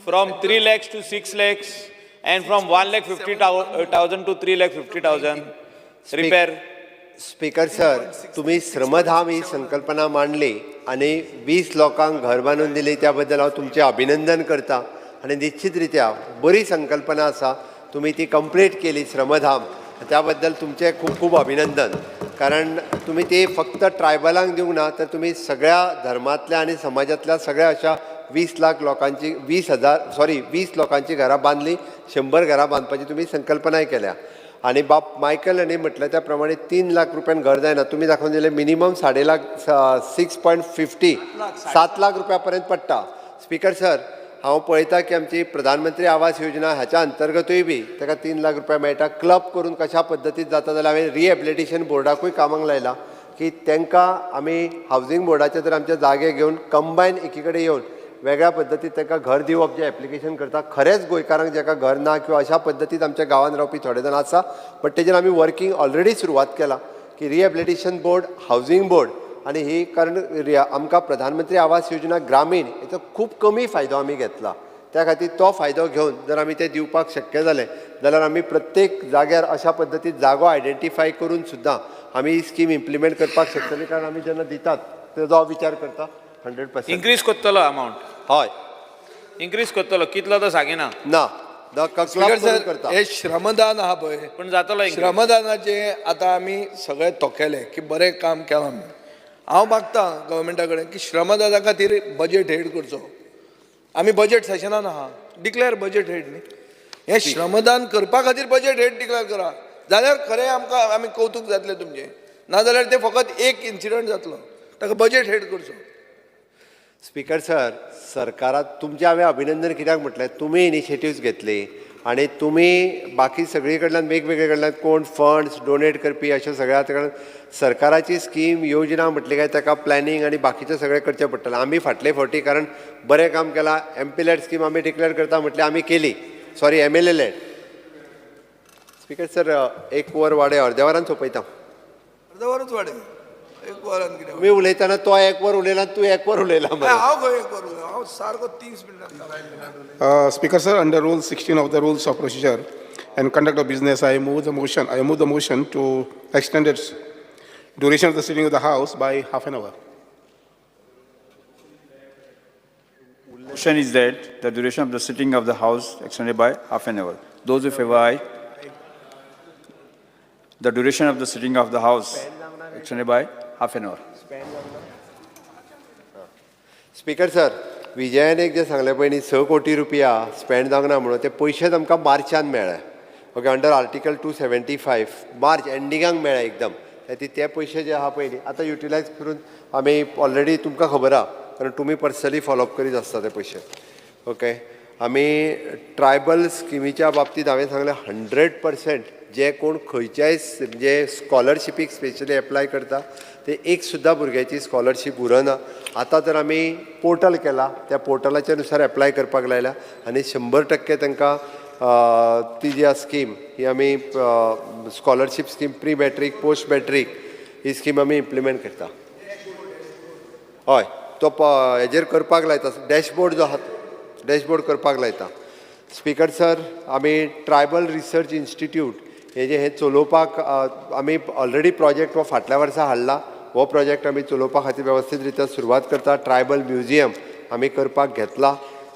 from 3 lakhs to 6 lakhs and from 1,50,000 to 3,50,000 repair? Speaker sir, तुम्ही श्रमधाम ही संकल्पना मांडली आणि 20 लोकांक घर बांदून दिली त्याबद्दल हांव तुमचें अभिनंदन करता. आणि निश्चित रित्या बरी संकल्पना आसा. तुम्ही ती कंप्लीट केली श्रमधाम, त्याबद्दल तुमचे खूप खूप अभिनंदन. कारण तुम्ही ते फक्त ट्रायबलांक दिवंक ना, तर तुम्ही सगळ्या धर्मातल्या आणि समाजातल्या सगळ्या अशा 20 लाख लोकांची 20 लोकांची घरां बांधली, 100 घरां बांधपाची तुम्ही संकल्पनाय केल्या. आणि बाप मायकल यांनी म्हटलं त्याप्रमाणे 3 लाख रुपयान घर जायना, तुम्ही दाखवून दिले मिनिमम 6.50 7 लाख रुपयापर्यंत पडटा. स्पीकर सर, हांव पळयता की आमची प्रधानमंत्री आवास योजना ह्याच्या अंतर्गतूय बी ताका 3 लाख रुपया मेळटा. क्लब करून कशा पद्दतीन जाता जाल्यार हांवें रिहॅबिलिटेशन बोर्डाकूय कामाक लायला की तांकां आमी हावजींग बोर्डाचे तर आमचे जागे घेवन कंबायन एकी कडेन येवन वेगळ्या पद्दतीन तांकां घर दिवप जे एप्लिकेशन करता. खरेंच गोंयकारांक जाका घर ना किंवा अशा पद्दतीन आमच्या गांवांत रावपी थोडे जाण आसा, बट तेजेर आमी वर्कींग ऑलरेडी सुरवात केला की रिहॅबिलिटेशन बोर्ड, हावजींग बोर्ड. आणि ही कारण आमकां प्रधानमंत्री आवास योजना ग्रामीण हेचो खूब कमी फायदो आमी घेतला. त्या खातीर तो फायदो घेवन जर आमी ते दिवपाक शक्य जालें जाल्यार आमी प्रत्येक जाग्यार अशा पद्दतीन जागो आयडेंटिफाय करून सुद्दां आमी ही स्कीम इम्प्लिमेंट करपाक शकतली. कारण आमी जेन्ना दितात तेजो हांव विचार करता 100%. इन्क्रीज करतलो अमावंट? हय, इन्क्रीज करतलो. कितलो तो सांगिना ना स्पीकर सर, हे श्रमदान आहा पळय, पण जातलो श्रमदानाचे आतां आमी सगळे तोखेले की बरें काम केलां म्हणून. हांव मागतां गव्हर्मेंटा कडेन की श्रमदाना खातीर बजेट हेड करचो. आमी बजेट सेशनान आहा, डिक्लेअर बजेट हेड न्ही. हे श्रमदान करपा खातीर बजेट हेड डिक्लेअर करा जाल्यार खरें आमी कौतुक जातलें तुमचें. नाजाल्यार ते फकत एक इन्सिडंट जातलो, ताका बजेट हेड करचो. स्पीकर सर, सरकारात तुमचे हांवें अभिनंदन कित्याक म्हटलें, तुमी इनिशिएटिव्स घेतली आणि तुम्ही बाकी सगळी कडल्यान वेगवेगळे कडल्यान कोण फंड्स डोनेट करपी अशा सगळ्या कडल्यान सरकाराची स्कीम योजना म्हटली काय ताका प्लॅनिंग आणि बाकीचे सगळें करचें पडटलें. आमी फाटले फावटी कारण बरें काम केलां, एमपीलॅट स्कीम आमी डिक्लेअर करता म्हटलें आमी केली, सॉरी एमएलए. स्पीकर सर, 1 वर वाडे अर्द्या वरान सोंपयता. अर्द वरच वाडे, 1 वरान कितें? तुम्ही उलयतना तो 1 वर उलयला, तूं 1 वर उलयला. हांव खंय 1 वर उलयला, हांव सारको 30 मिनटां. Speaker sir, under Rule 16 of the Rules of Procedure and Conduct of Business, I move the motion to extend its duration of the sitting of the House by half an hour. Motion is that the duration of the sitting of the House extended by half an hour. Those in favor, aye. The duration of the sitting of the House extended by half an hour. Speaker sir, विजयान एक जे सांगले पळय न्ही 6 कोटी रुपया spend जावंक ना म्हणून, ते पयशे आमकां मार्चान मेळ्ळे. ओके, अंडर आर्टिकल 275 मार्च एंडिंगाक मेळ्ळे एकदम. ते पयशे जे आहा पळय न्ही आतां युटिलायज करून आमी ऑलरेडी तुमकां खबर आहा कारण तुमी पर्सनली फॉलोअप करीत आसता ते पयशे. ओके, आमी ट्रायबल स्किमीच्या बाबतींत हांवें सांगलें 100% जे कोण खंयच्याय म्हणजे स्कॉलरशिपीक स्पेशली एप्लाय करता ते एक सुद्दां भुरग्याची स्कॉलरशीप उरना. आतां तर आमी पोर्टल केला, त्या पोर्टलाच्या नुसार एप्लाय करपाक लायल्या आनी 100% तांकां ती जी स्कीम ही आमी scholarship scheme pre matric post matric ही स्कीम आमी इम्प्लिमेंट करता. हय, तो हेजेर करपाक लायता, डॅशबोर्ड जो आहा डॅशबोर्ड करपाक लायता. स्पीकर सर, आमी ट्रायबल रिसर्च इन्स्टिट्यूट हे चलोवपाक आमी ऑलरेडी प्रोजेक्ट हो फाटल्या वर्सा हाडला. हो प्रोजेक्ट आमी चलोवपा खातीर वेवस्थीत रित्या सुरवात करता. ट्रायबल म्युजियम आमी करपाक घेतला.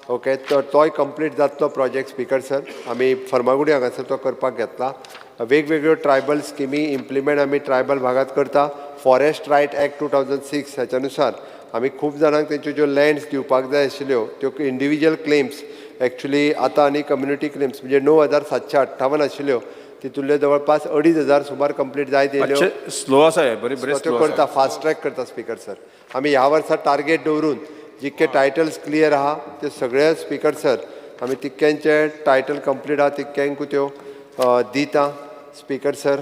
ओके, तोय कंप्लीट जातलो प्रोजेक्ट. स्पीकर सर, आमी फर्मागुडी हांगासर तो करपाक घेतला. वेगवेगळ्यो ट्रायबल स्किमी इम्प्लिमेंट आमी ट्रायबल भागात करता. फॉरेस्ट रायट ॲक्ट 2006 ह्याच्यानुसार आमी खूब जाणांक तेंच्यो ज्यो लँड्स दिवपाक जाय आशिल्ल्यो त्यो इंडिविज्युअल क्लेम्स एक्चुली आतां आनी कम्युनिटी क्लेम्स म्हणजे 9,758 आशिल्ल्यो तितूंतल्यो जवळपास 2,500 सुमार कंप्लीट जायत येयल्यो. स्लो आसा बरे त्यो करता, फास्ट ट्रॅक करता. स्पीकर सर, आमी ह्या वर्सा टार्गेट दवरून जितके टायटल्स क्लियर आहा ते सगळे स्पीकर सर आमी तितक्यांचे टायटल कंप्लीट आहा तितक्यांक त्यो दिता. स्पीकर सर,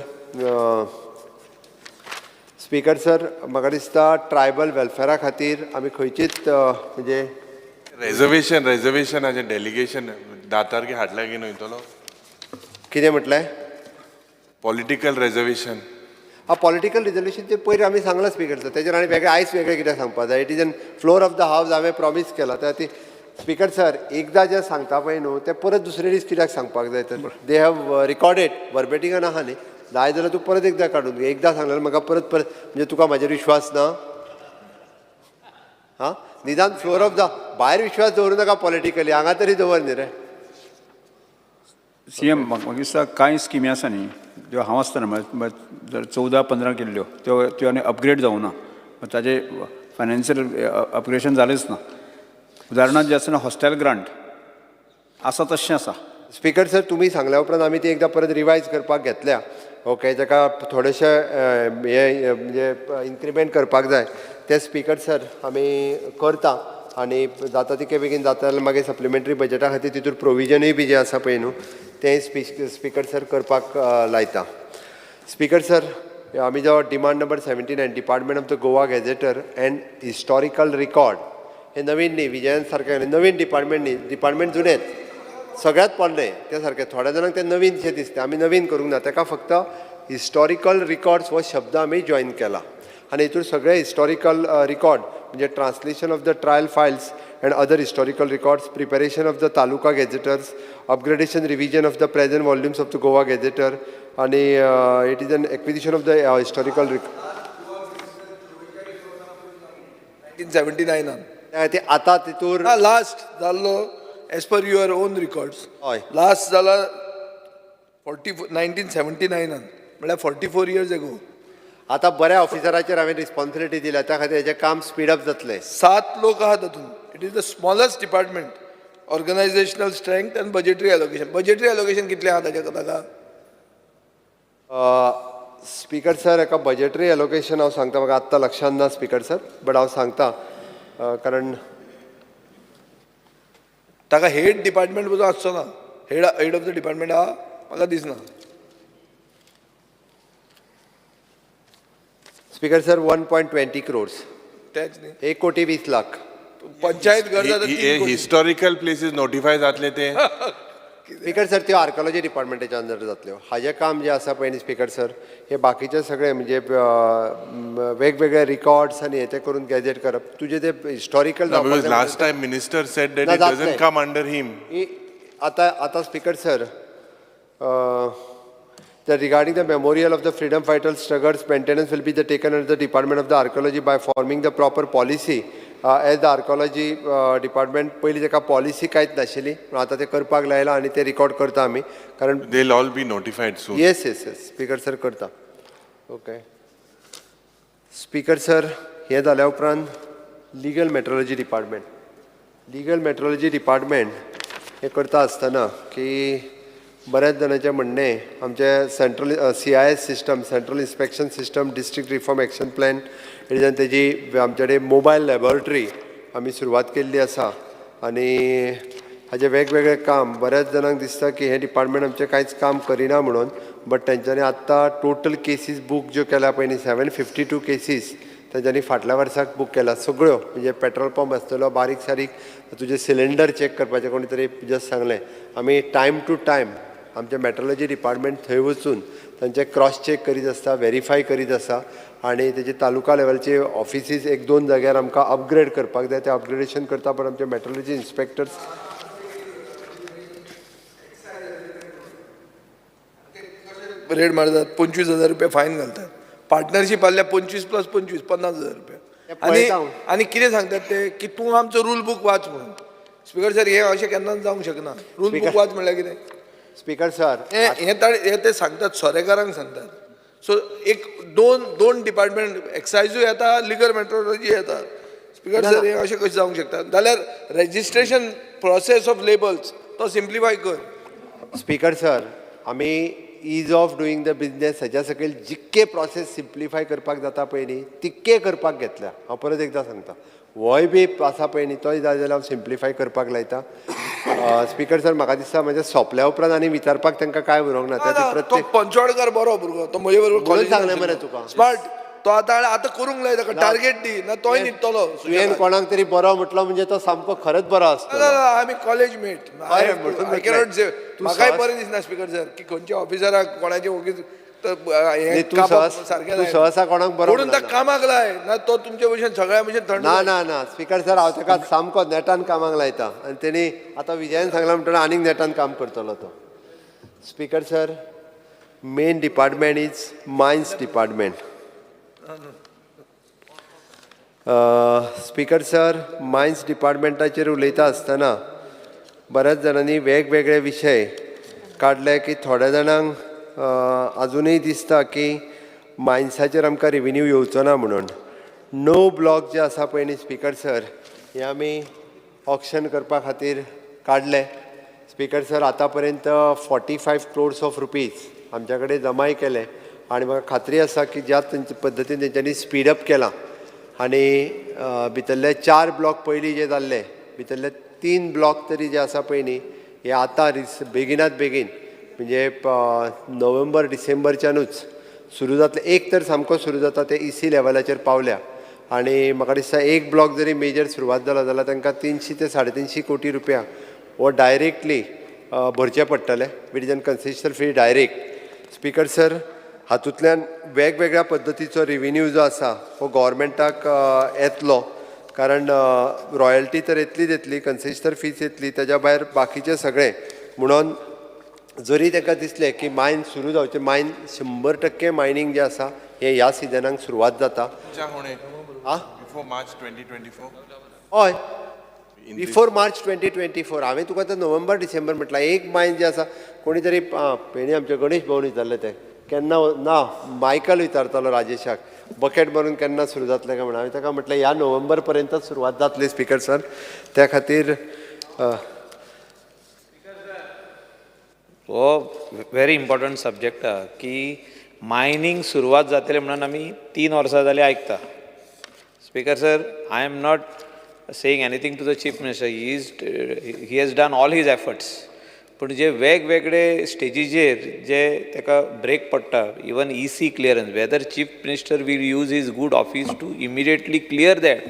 स्पीकर सर, म्हाका दिसता ट्रायबल वेलफेअरा खातीर आमी खंयचीच म्हणजे रिजर्वेशनाचें डेलिगेशन 10 तारखेक हाडल्या की न्हय तो कितें म्हटलें? Political reservation. पॉलिटिकल रिजर्वेशन ते पयर आमी सांगलां स्पीकर सर, तेजेर आनी वेगळें आयज वेगळें कितें सांगपाक जाय. It is N floor of the house हांवें प्रॉमीस केला. त्या ती स्पीकर सर एकदां जें सांगता पळय न्हू तें परत दुसरे दीस कित्याक सांगपाक जाय तर दे हॅव रिकॉर्डेड वर्बेटिंगान आहा न्ही. जाय जाल्यार तूं परत एकदां काडून घे. एकदां सांगल्यार म्हाका परत परत म्हणजे तुका म्हाजेर विश्वास ना? हां, निदान फ्लोर ऑफ द भायर विश्वास दवरूं नाका पॉलिटिकली, हांगा तरी दवर न्ही रे. CM म्हाका दिसता कांय स्किमी आसा न्ही ज्यो हांव आसतना जर 14-15 केल्ल्यो त्यो आनी अपग्रेड जावना ताजे फायनान्शियल अपग्रेडेशन जालेंच ना. उदाहरणांत जे आसा ना हॉस्टेल ग्रांट आसा तशें आसा. स्पीकर सर तुमी सांगल्या उपरांत आमी ती एकदां परत रिवायज करपाक घेतल्या. ओके ताका थोडेशे हे म्हणजे इन्क्रिमेंट करपाक जाय ते स्पीकर सर आमी करता आनी जाता तितके बेगीन जाता जाल्यार मागीर सप्लिमेंटरी बजेटा खातीर तितूर प्रोविजनूय बी जे आसा पळय न्हू तें स्पीकर सर करपाक लायता. स्पीकर सर आमी जो demand number 79 department of the Goa gazetteer and historical record हे नवीन न्ही विजयन सारके नवीन डिपार्टमेंट न्ही डिपार्टमेंट जुनेच सगळ्यात पडले ते सारके थोड्या जाणांक ते नवीनशे दिसता आमी नवीन करूंक ना ताका फक्त हिस्टॉरिकल रिकॉर्ड्स हो शब्द आमी जॉईन केला आनी हितूर सगळे हिस्टॉरिकल रिकॉर्ड म्हणजे translation of the trial files and other historical records preparation of the taluka gazetteers upgradation revision of the present volumes of the Goa gazetteer आनी it is an acquisition of the historical 1979 ते आतां तितूर last जाल्लो as per your own records हय last जाला 1979 म्हळ्यार 44 years ago. आतां बऱ्या ऑफिसराचेर हांवें रिस्पॉन्सिबिलिटी दिल्या त्या खातीर हेजें काम स्पीड अप जातलें. 7 लोक आहात तातूंत. It is the smallest department organizational strength and budgetary allocation. Budgetary allocation कितलें आहा ताका स्पीकर सर हाका बजेटरी एलोकेशन हांव सांगता म्हाका आत्तां लक्षांत ना स्पीकर सर बट हांव सांगता कारण ताका हेड डिपार्टमेंट पसून आसचो ना. हेड ऑफ द डिपार्टमेंट आहा म्हाका दिसना. स्पीकर सर 1.20 crores तेच न्ही 1,20,00,000 पंचायत घर जाता 3 कोटी. हिस्टॉरिकल प्लेसीस नोटिफाय जातले ते स्पीकर सर त्यो आर्कोलॉजी डिपार्टमेंटाच्या अंडर जातल्यो. हाजें काम जें आसा पळय न्ही स्पीकर सर हे बाकीचे सगळे म्हणजे वेगवेगळे रिकॉर्ड्स आनी हे ते करून गॅजेट करप तुजे ते historical last time minister said that it doesn't come under him. आतां speaker sir regarding the memorial of the freedom fighters struggles maintenance will be taken under the department of the archaeology by forming the proper policy as the archaeology department पयलीं ताका policy कांयच नाशिल्ली पूण आतां ते करपाक लायला आनी ते रिकॉर्ड करता आमी कारण they will all B notified soon. Yes speaker sir करता. ओके स्पीकर सर हे जाल्या उपरांत लिगल मेट्रोलॉजी डिपार्टमेंट हे करता आसतना की बऱ्याच जणांचें म्हणणें आमचे central CIS system central inspection system district reform action plan हेजेन तेजी आमचे कडेन मोबायल लॅबॉरेटरी आमी सुरवात केल्ली आसा आनी हाजें वेगवेगळें काम बऱ्याच जाणांक दिसता की हे डिपार्टमेंट आमचें कांयच काम करिना म्हणून बट तेंच्यांनी आत्तां टोटल केसीस बूक ज्यो केल्या पळय न्ही 752 केसीस तेंच्यांनी फाटल्या वर्साक बूक केला सगळ्यो म्हणजे पेट्रोल पंप आसतलो बारीक सारीक तुजें सिलिंडर चॅक करपाचें कोणी तरी जस्ट सांगलें आमी टायम टू टायम आमचे मेट्रोलॉजी डिपार्टमेंट थंय वचून तांचे क्रॉस चेक करीत आसता व्हेरीफाय करीत आसा आनी तेजे तालुका लेवलचे ऑफिसीस 1-2 जाग्यार आमकां अपग्रेड करपाक जाय ते अपग्रेडेशन करता पण आमचे मेट्रोलॉजी इन्स्पेक्टर्स रेड मारतात 25,000 रुपया फायन घालतात. पार्टनरशीप आसल्या 25 + 25 50,000 रुपया. आनी कितें सांगतात ते की तूं आमचो रूल बूक वाच म्हणून. स्पीकर सर हे अशें केन्नाच जावंक शकना. रूल बूक वाच म्हणल्यार कितें स्पीकर सर हे ते सांगतात सोरेकारांक सांगतात. सो एक दोन डिपार्टमेंट एक्सायजूय येता लिगल मेट्रोलॉजी येता. स्पीकर सर हे अशें कशें जावंक शकता जाल्यार रेजिस्ट्रेशन प्रोसेस ऑफ लेबल्स तो सिम्प्लिफाय कर. स्पीकर सर आमी ईज ऑफ डुईंग द बिझनेस हेच्या सकयल जितके प्रोसेस सिम्प्लिफाय करपाक जाता पळय न्ही तितके करपाक घेतल्या. हांव परत एकदां सांगता होय बी आसा पळय न्ही तोय जाय जाल्यार हांव सिम्प्लिफाय करपाक लायता. स्पीकर सर म्हाका दिसता म्हणजे सोंपल्या उपरांत आनी विचारपाक तांकां काय उरोंक ना ते प्रत्येक पंचवाडकार बरो भुरगो तो म्हजे बरोबर सांगलें मरे तुका स्मार्ट तो आतां करूंक लाय ताका टार्गेट दी ना तोय न्हिदतलो. तुवें कोणाक तरी बरो म्हटलो म्हणजे तो सामको खरेंच बरो आसतो. आमी कॉलेज मेट म्हाकाय बरें दिसना स्पीकर सर की खंयच्या ऑफिसराक कोणाचे ओगीच सहसा कोणाक बरो म्हणून ताका कामाक लाय ना तो तुमचे भशेन सगळ्या भशेन थंड ना स्पीकर सर हांव ताका सामको नेटान कामाक लायता आनी तेणी आतां विजयान सांगला म्हणटना आनीक नेटान काम करतलो तो. Speaker sir main department is mines department. Speaker sir mines डिपार्टमेंटाचेर उलयता आसतना बऱ्याच जाणांनी वेगवेगळे विशय काडले की थोड्या जाणांक अजूनही दिसता की मायन्साचेर आमकां रेवेन्यू येवचो ना म्हणून. नो ब्लॉक जे आसा पळय न्ही स्पीकर सर, हे आमी ऑक्शन करपा खातीर काडले. स्पीकर सर, आतां पर्यंत 45 crores ऑफ रुपीज आमच्या कडेन जमाय केले आनी म्हाका खात्री आसा की ज्या पद्दतीन तेंच्यांनी स्पीडअप केलां आनी भितरले 4 ब्लॉक पयलीं जे जाल्ले, भितरले 3 ब्लॉक तरी जे आसा पळय न्ही, हे आतां बेगिनात बेगीन म्हणजे नोव्हेंबर डिसेंबरच्यानूच सुरू जातले. एक तर सामको सुरू जाता ते EC लेवलाचेर पावल्या आनी म्हाका दिसता एक ब्लॉक जरी मेजर सुरवात जाला जाल्यार तांकां 300 ते 350 कोटी रुपया हो डायरेक्टली भरचे पडटले with an concessional fee direct. Speaker sir, हातूंतल्यान वेगवेगळ्या पद्दतीचो रेवेन्यू जो आसा हो गव्हर्मेंटाक येतलो, कारण रॉयल्टी तर येतली कन्सेशनल फीज येतली, तेज्या भायर बाकीचे सगळे. म्हणून जरी ताका दिसलें की मायन सुरू जावचें, मायन 100% मायनींग जें आसा हें ह्या सिजनाक सुरवात जाता. बिफोर मार्च 2024. हय, बिफोर मार्च 2024. हांवें तुका आतां नोव्हेंबर डिसेंबर म्हटलां. एक मायन जें आसा कोणी तरी पेणी आमचे गणेश भवन विचारले ते केन्ना ना, मायकल विचारतालो राजेशाक बकेट भरून केन्ना सुरू जातलें काय म्हणून. हांवें ताका म्हटलें ह्या नोव्हेंबर पर्यंतच सुरवात जातली स्पीकर सर. त्या खातीर हो व्हेरी इम्पॉर्टंट सब्जेक्ट की मायनींग सुरवात जातले म्हणून आमी 3 वर्सां जालीं आयकता. Speaker sir, I am not saying anything to the chief minister. He has done all his efforts. पूण जे वेगवेगळे स्टेजीचेर जे ताका ब्रेक पडटा, even EC clearance, whether chief minister will use his good office to immediately clear that.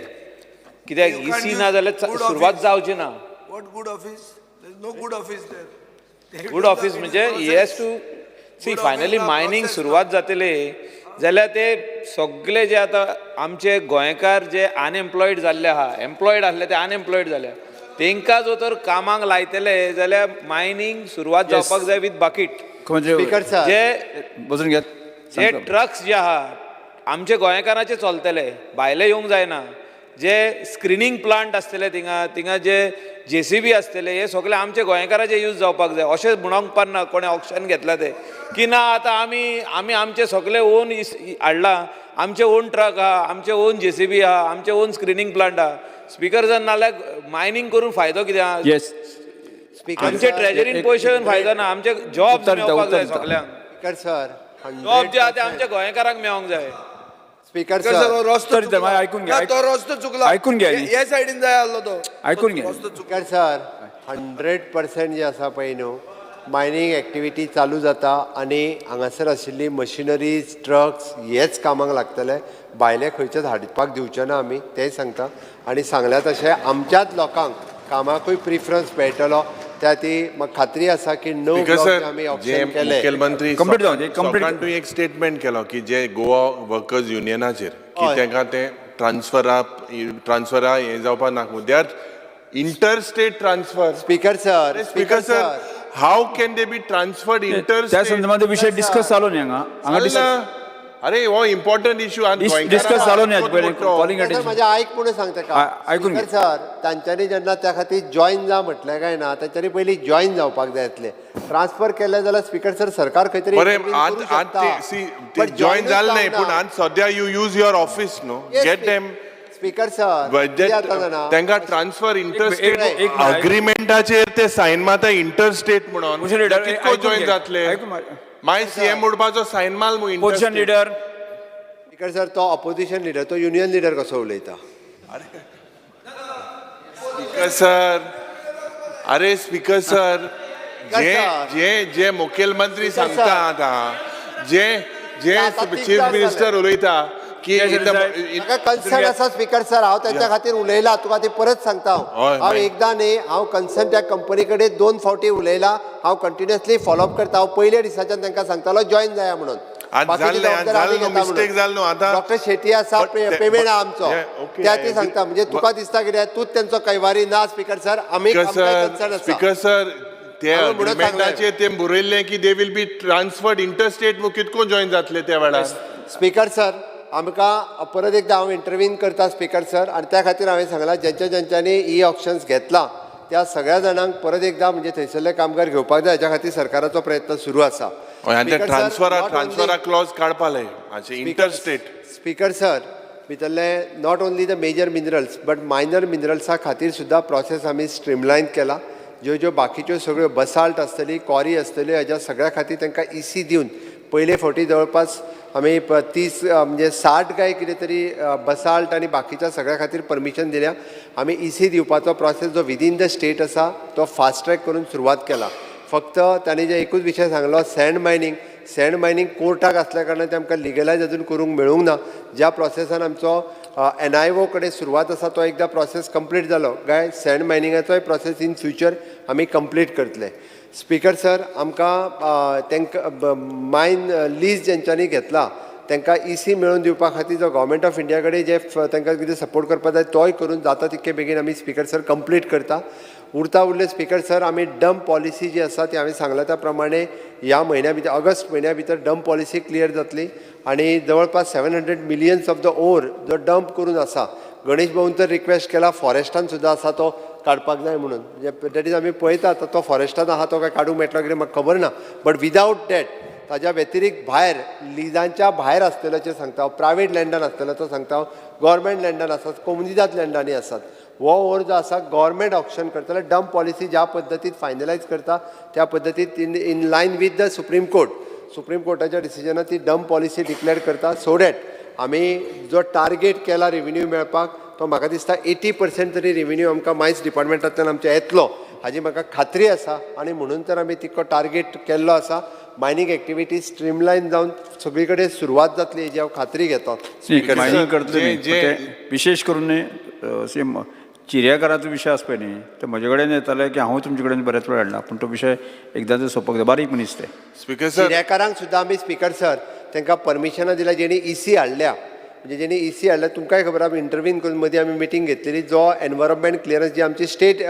कित्याक EC ना जाल्यार सुरवात जावची ना. What good office? There is no good office there. Good office म्हणजे he has to see finally mining सुरवात जातले जाल्यार ते सगळे जे आतां आमचे गोंयकार जे अनएम्प्लॉयड जाल्ले आहा, एम्प्लॉयड आसले ते अनएम्प्लॉयड जाल्या, तांकां जो तर कामाक लायतले जाल्यार मायनींग सुरवात जावपाक जाय विथ बकीट. जे ट्रक्स जे आहा आमचे गोंयकारांचे चलतले, भायले येवंक जायना. जे स्क्रिनींग प्लांट आसतले थिंगा जे JCB आसतले, हे सगळे आमचे गोंयकाराचे यूज जावपाक जाय. अशें म्हणूंक पारना कोणें ऑप्शन घेतला ते की ना आतां आमी आमचे सगळे ओन हाडला, आमचे ओन ट्रक आहा, आमचे ओन JCB आहा, आमचे ओन स्क्रिनींग प्लांट आहा. स्पीकर जर नाल्यार मायनींग करून फायदो कित्याक? आमचे ट्रेजरीन पयशे घेवन फायदो ना. आमचे जॉब मेळपाक जाय सगळ्यांक. जॉब जे आहा ते आमच्या गोंयकारांक मेळोंक जाय. स्पीकर रस्तो ऐकून घ्या. तो रस्तो चुकला. ऐकून घ्या. या सायडीन जाय आसलो तो. ऐकून घ्या. स्पीकर सर, 100% जे आसा पळय न्हू, मायनींग एक्टिविटी चालू जाता आनी हांगासर आशिल्ली मशिनरीज, ट्रक्स हेच कामाक लागतले. भायले खंयचेच हाडपाक दिवचे ना आमी, तेंय सांगता. आनी सांगल्या तशें आमच्याच लोकांक कामाकूय प्रिफरन्स मेळटलो. त्या ती म्हाका खात्री आसा की आमी ऑप्शन केले. मुखेलमंत्री कंप्लीट एक स्टेटमेंट केलो की जे गोवा वर्कर्स युनियनाचेर की तांकां ते ट्रान्सफरा हे जावपाक नाका. They are inter state transfer. Speaker sir, how can they B transferred inter? त्या संदर्भात विषय डिस्कस जालो न्ही हांगा. अरे हो इम्पॉर्टंट इश्यू डिस्कस जालो न्ही कॉलिंग माझ्या ऐक म्हणून सांगता का सर, तांच्यांनी जेन्ना त्या खातीर जॉईन जा म्हटलें काय ना, तांच्यांनी पयलीं जॉईन जावपाक जाय आसलें. ट्रान्सफर केले जाल्यार स्पीकर सर सरकार खंय तरी जॉईन जालें न्ही, पूण आज सद्या यू यूज युअर ऑफिस न्हू, गेट देम. स्पीकर सर, तांकां ट्रान्सफर इंटरस्टेट अग्रिमेंटाचेर ते सायन मारता इंटरस्टेट म्हणून, कितको जॉईन जातले? माय CM उडपाचो सायन माल पोजिशन लिडर. स्पीकर सर, तो ऑपोजिशन लिडर, तो युनियन लिडर कसो उलयता? स्पीकर सर, अरे स्पीकर सर, जे मुखेलमंत्री सांगता आतां, जे चीफ मिनिस्टर उलयता की कन्सर्न आसा स्पीकर सर, हांव त्याच्या खातीर उलयला. तुका ती परत सांगता. हांव एकदां न्ही, हांव कन्सर्न त्या कंपनी कडेन 2 फावटी उलयला. हांव कंटिन्युअसली फॉलोअप करता. हांव पयल्या दिसाच्यान तांकां सांगतालो जॉईन जाया म्हणून. मिस्टेक जालो आता. डॉक्टर शेट्टी आसा, पेमेंट आमचो, त्या ती सांगता. म्हणजे तुका दिसता कित्याक तूच त्यांचो कैवारी ना? स्पीकर सर, आमी स्पीकर सर, ते अग्रिमेंटाचेर ते बरयल्लें की they will be transferred interstate. कितको जॉईन जातले त्या वेळार? स्पीकर सर, आमकां परत एकदां हांव इंटरव्यून करता स्पीकर सर. आनी त्या खातीर हांवें सांगलां ज्यांच्यांनी ई ऑप्शन्स घेतला त्या सगळ्या जाणांक परत एकदा म्हणजे थंयसरले कामगार घेवपाक जाय हाच्या खातीर सरकाराचो प्रयत्न सुरू आसा. ट्रान्सफरा क्लॉज काडपाले इंटरस्टेट. स्पीकर सर, भितरले not only the major minerals but minor मिनरल्सा खातीर सुद्दां प्रोसेस आमी स्ट्रीमलायन केला. ज्यो बाकीच्यो सगळ्यो बसाल्ट आसतली, कॉरी आसतली, हाज्या सगळ्या खातीर तांकां इसी दिवन पयले फावटी जवळपास आमी 30 म्हणजे 60 काय कितें तरी बसाल्ट आनी बाकीच्या सगळ्या खातीर परमिशन दिल्या. आमी इसी दिवपाचो प्रोसेस जो विदीन द स्टेट आसा तो फास्ट ट्रॅक करून सुरवात केला. फक्त तांणी जे एकूच विशय सांगलो सँड मायनींग कोर्टाक आसल्या कारणान ते आमकां लिगलायज अजून करूंक मेळूंक ना. ज्या प्रोसेसान आमचो NIO कडेन सुरवात आसा तो एकदा प्रोसेस कंप्लीट जालो काय सँड मायनिंगाचोय प्रोसेस इन फ्युचर आमी कंप्लीट करतले. स्पीकर सर, आमकां तांकां मायन लीज जेंच्यांनी घेतला तांकां इसी मेळोवन दिवपा खातीर जो गव्हर्मेंट ऑफ इंडिया कडेन जे तांकां कितें सपोर्ट करपा जाय तोय करून जाता तितके बेगीन आमी स्पीकर सर कंप्लीट करता. उरले स्पीकर सर, आमी डंप पॉलिसी जी आसा ती हांवें सांगला त्या प्रमाणे ह्या म्हयन्या भितर ऑगस्ट म्हयन्या भितर डंप पॉलिसी क्लियर जातली आनी जवळपास 700 मिलियन्स ऑफ द ओर जो डंप करून आसा. गणेश भाऊन तर रिक्वेस्ट केला फॉरेस्टान सुद्दां आसा तो काडपाक जाय म्हणून. म्हणजे दॅट इज आमी पळयता तो फॉरेस्टान आहा तो काय काडूंक मेळटलो कितें म्हाका खबर ना. बट विदावट डॅट ताज्या व्यतिरिक्त भायर लिजांच्या भायर आसतल्याचें सांगता हांव, प्रायवेट लँडान आसतल्याचो सांगता हांव, गव्हर्मेंट लँडान आसात, कोमुनिदाद लँडांनी आसात. हो ओर जो आसा गव्हर्मेंट ऑप्शन करतले. डंप पॉलिसी ज्या पद्दतीन फायनलायज करता त्या पद्दतीन in line with the supreme कोर्टाच्या डिसिजनान ती डंप पॉलिसी डिक्लेअर करता सो दॅट आमी जो टार्गेट केला रेव्हेन्यू मेळपाक तो म्हाका दिसता 80% तरी रेव्हेन्यू आमकां मायन्स डिपार्टमेंटांतल्यान आमच्या येतलो हाजी म्हाका खात्री आसा. आनी म्हणून तर आमी तितको टार्गेट केल्लो आसा. मायनींग एक्टिविटी स्ट्रीमलायन जावन सगळी कडेन सुरवात जातली हेजी हांव खात्री घेता. मायनींग करतले विशेष करून सेम चिर्याकाराचो विशय आसा पळय न्ही तो म्हजे कडेन येताले की हांव तुमचे कडेन बरेच वेळ हाडला पूण तो विशय एकदांचो सोंपोवंक जाय. बारीक मनीस ते स्पीकर सर, चिर्याकारांक सुद्दां आमी स्पीकर सर तांकां परमिशनां दिल्या जेणी इसी हाडल्या. म्हणजे जेणी इसी हाडल्या तुमकांय खबर आमी इंटरव्हीन करून मदीं आमी मिटींग घेतलेली. जो एनवायरमेंट क्लियरन्स जी आमची स्टेट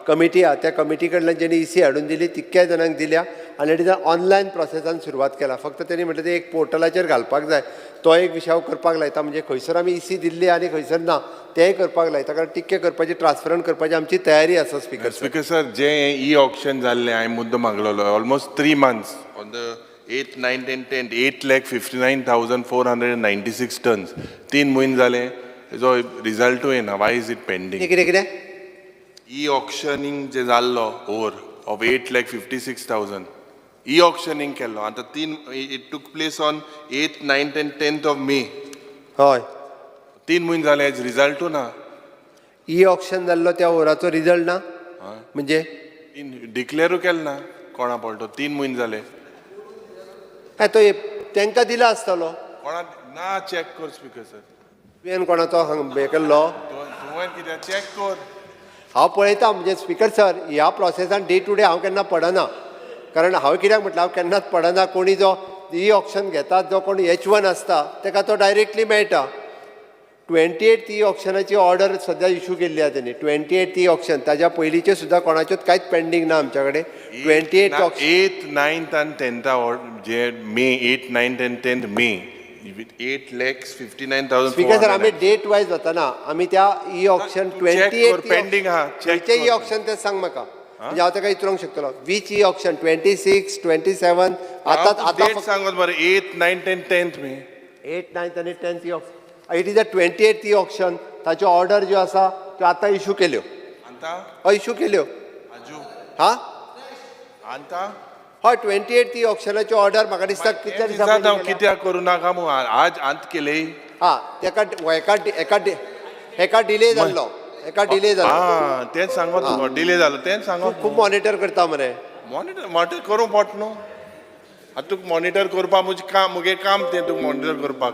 कमिटी आहा त्या कमिटी कडल्यान जेणी इसी हाडून दिली तितक्याय जाणांक दिल्या आनी इट इज ऑनलायन प्रोसेसान सुरवात केला. फक्त तेणी म्हटलें ते एक पोर्टलाचेर घालपाक जाय. तो एक विशय हांव करपाक लायता. म्हणजे खंयसर आमी इसी दिल्ली आनी खंयसर ना तेंय करपाक लायता कारण टिक्के करपाची ट्रान्सफरंट करपाची आमची तयारी आसा. स्पीकर सर, जे ई ऑक्शन जाल्लें हांवें मुद्दो मागलेलो almost 3 months on the 8th, 9th and 10th 8,59,496 tons. 3 म्हयने जाले हेजो रिजल्टूय येना. Y is it pending? कितें ई ऑक्शनिंग जे जाल्लो ओवर ऑफ 8,56,000 ई ऑक्शनिंग केल्लो आतां 3 it took place on 8th, 9th and 10th of May. हय 3 म्हयने जाले हेज रिजल्टू ना. ई ऑक्शन जाल्लो त्या ओवराचो रिजल्ट ना म्हणजे डिक्लेरू केलो ना कोणा पळतो. 3 म्हयने जाले काय तो तांकां दिला आसतलो. कोणा ना चॅक कर स्पीकर सर. तुवें कोणाचो हे केल्लो तुवें कितें चॅक कर. हांव पळयता. म्हणजे स्पीकर सर ह्या प्रोसेसान डे टू डे हांव केन्ना पडना कारण हांवें कित्याक म्हटलं हांव केन्नाच पडना. कोणी जो ई ऑक्शन घेतात जो कोण H1 आसता ताका तो डायरेक्टली मेळटा. 28th ई ऑक्शनाची ऑर्डर सद्या इशू केल्ली आहा तेणी. 28th ई ऑक्शन ताज्या पयलींचे सुद्दां कोणाच्योच कांयच पेंडींग ना आमच्या कडेन. 28th 8th, 9th and 10th जे मे 8th, 9th and 10th May 8,59,400. Speaker sir आमी डेट वायज वतना आमी त्या ई ऑक्शन 28th पेंडींग आहा खंयचे ई ऑक्शन तें सांग म्हाका. म्हणजे हांव ताका विचारूंक शकतलो वीच ई ऑक्शन 26, 27 डेट सांगत मरे 8th, 9th and 10th May. 8th, 9th आनी 10th e auction. It is the 28th e auction. ताच्यो ऑर्डर ज्यो आसा त्यो आतां इशू केल्यो. इशू केल्यो हा हय 28th ई ऑक्शनाच्यो ऑर्डर म्हाका दिसता कितल्या दिसा कित्याक करूं नाका म्हणून आज अंत केले. हा तेका एका डिले जाल्लो. तेच सांगो डिले जालो तेच सांगो. खूब मॉनिटर करता मरे. मॉनिटर करूंक पडटा न्हू. आतां तुका मॉनिटर करपाक मुगे काम तें तुका मॉनिटर करपाक.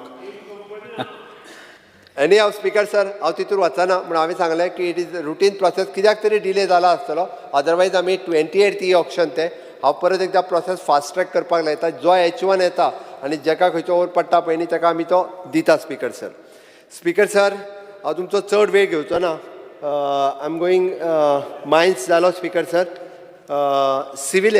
एनी हांव स्पीकर सर हांव तितून वचना म्हण हांवें सांगलें की इट इज रुटीन प्रोसेस. कित्याक तरी डिले जाला आसतलो अदरवायज आमी 28th ई ऑक्शन तें हांव परत एकदा प्रोसेस फास्ट ट्रॅक करपाक लायता. जो H1 येता आनी जाका खंयचो ओवर पडटा पळय न्ही ताका आमी तो दिता. स्पीकर सर हांव तुमचो चड वेळ घेवचो ना. आय एम गोईंग मायन्स जालो स्पीकर सर. सिवील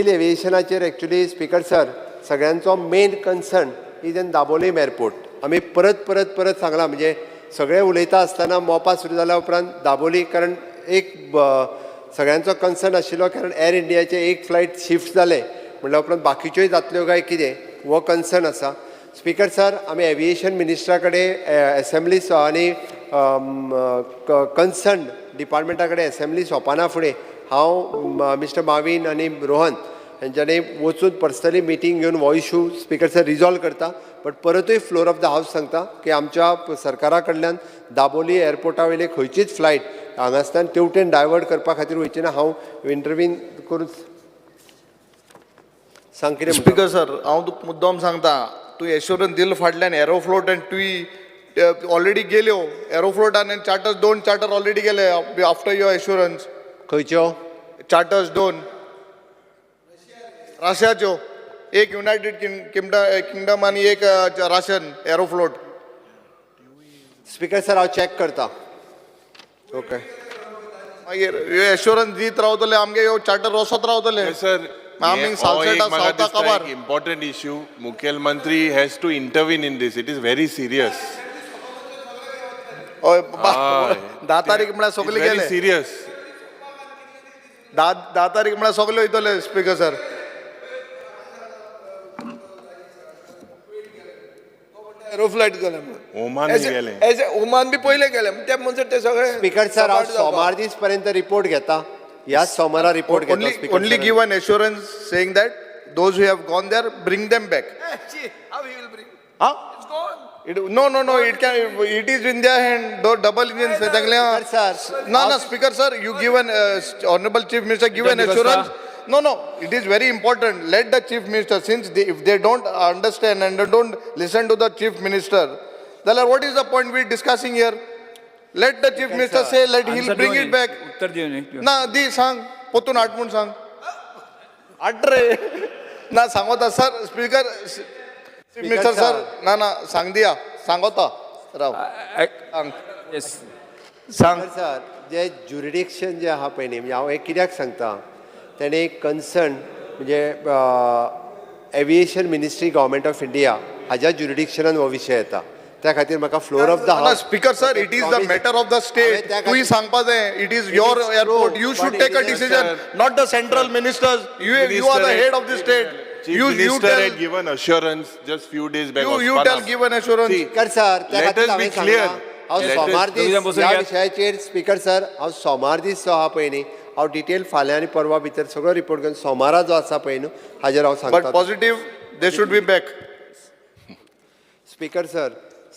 एविएशनाचेर एक्चुली स्पीकर सर सगळ्यांचो main concern is in Dabolim airport. आमी परत सांगला म्हणजे सगळे उलयता आसतना मोपा सुरू जाल्या उपरांत दाबोली कारण सगळ्यांचो कन्सर्न आशिल्लो कारण एअर इंडियाचे एक फ्लायट शिफ्ट जाले म्हणल्या उपरांत बाकीच्योय जातल्यो काय कितें हो कन्सर्न आसा. स्पीकर सर, आमी एविएशन मिनिस्टरा कडेन असेंब्ली आनी कन्सर्न डिपार्टमेंटा कडेन असेंब्ली सोंपना फुडें हांव मिस्टर माविन आनी रोहन हांच्यानी वचून पर्सनली मिटींग घेवन हो इशू स्पीकर सर रिजॉल्व करता. बट परतूय फ्लोर ऑफ द हावस सांगता की आमच्या सरकारा कडल्यान दाबोली एअरपोर्टा वयले खंयचीच फ्लायट हांगासल्यान तेवटेन डायवर्ट करपा खातीर वयची ना. हांव इंटरवीन करून सांग कितें म्हणटा. स्पीकर सर, हांव तुका मुद्दम सांगता, तूं एश्योरन्स दिल्लो फाटल्यान एरोफ्लोट आनी तुवें ऑलरेडी गेल्यो एरोफ्लोटान आनी चार्टर्स 2 चार्टर ऑलरेडी गेले आफ्टर युअर एश्योरन्स. खंयच्यो चार्टर्स 2 रशियाच्यो, एक युनायटेड किंगडम आनी एक रशियन एरोफ्लोट. स्पीकर सर, हांव चॅक करता. ओके, मागीर एश्योरन्स दीत रावतले आमगे ह्यो चार्टर वसत रावतले. सर, आमी सालसेटा सावता काबार. important issue. Mukhyamantri has to intervene in this. It is very serious. 10 तारीख म्हळ्यार सगळे Very गेले. serious. 10 तारीख म्हळ्यार सगळे वयतले स्पीकर सर. एरोफ्लायट गेले ओमान गेले. ओमान बी पयले गेले त्या म्हणजे ते सगळे. स्पीकर सर, हांव सोमार दीस पर्यंत रिपोर्ट घेता. ह्याच सोमारा रिपोर्ट घेता. Speaker only give an assurance saying that those who have gone there, bring them back. How he will bring? Huh? It's gone. No, it is in their hand. Those double engines. No, Speaker sir, you give an Honorable Chief Minister give an assurance. No, it is very important. Let the Chief Minister, since if they don't understand and they don't listen to the Chief Minister, then what is the point we discussing here? Let the Chief Minister say, let he'll bring it back. उत्तर दिवन ना दी सांग पोतून आठ म्हणून सांग. आठ रे ना सांगोता sir. Speaker chief minister sir ना सांग दिया सांगोता राव सांग. सर, जे ज्युरिडिक्शन जे आहा पळय न्ही, म्हणजे हांव एक कित्याक सांगता, तेणे एक कन्सर्न म्हणजे aviation ministry government of India हाज्या ज्युरिडिक्शनान हो विशय येता. त्या खातीर म्हाका floor of the house. Speaker sir, it is the matter of the state. तुही सांगपा जाय, it is your airport. You should take a decision, not the central ministers. You are the head of the state. Chief Minister had given assurance just few days back. You tell, give an assurance. Speaker sir, त्या let खातीर us be हांवें clear. सांगलां, हांव सोमार दीस ह्या विशयाचेर speaker sir, हांव सोमार दीस जो आहा पळय न्ही, हांव डिटेल फाल्यां आनी परवा भितर सगळो रिपोर्ट घेवन सोमारा जो आसा पळय न्हू हाजेर हांव सांगता. But positive, they should be back. Speaker sir,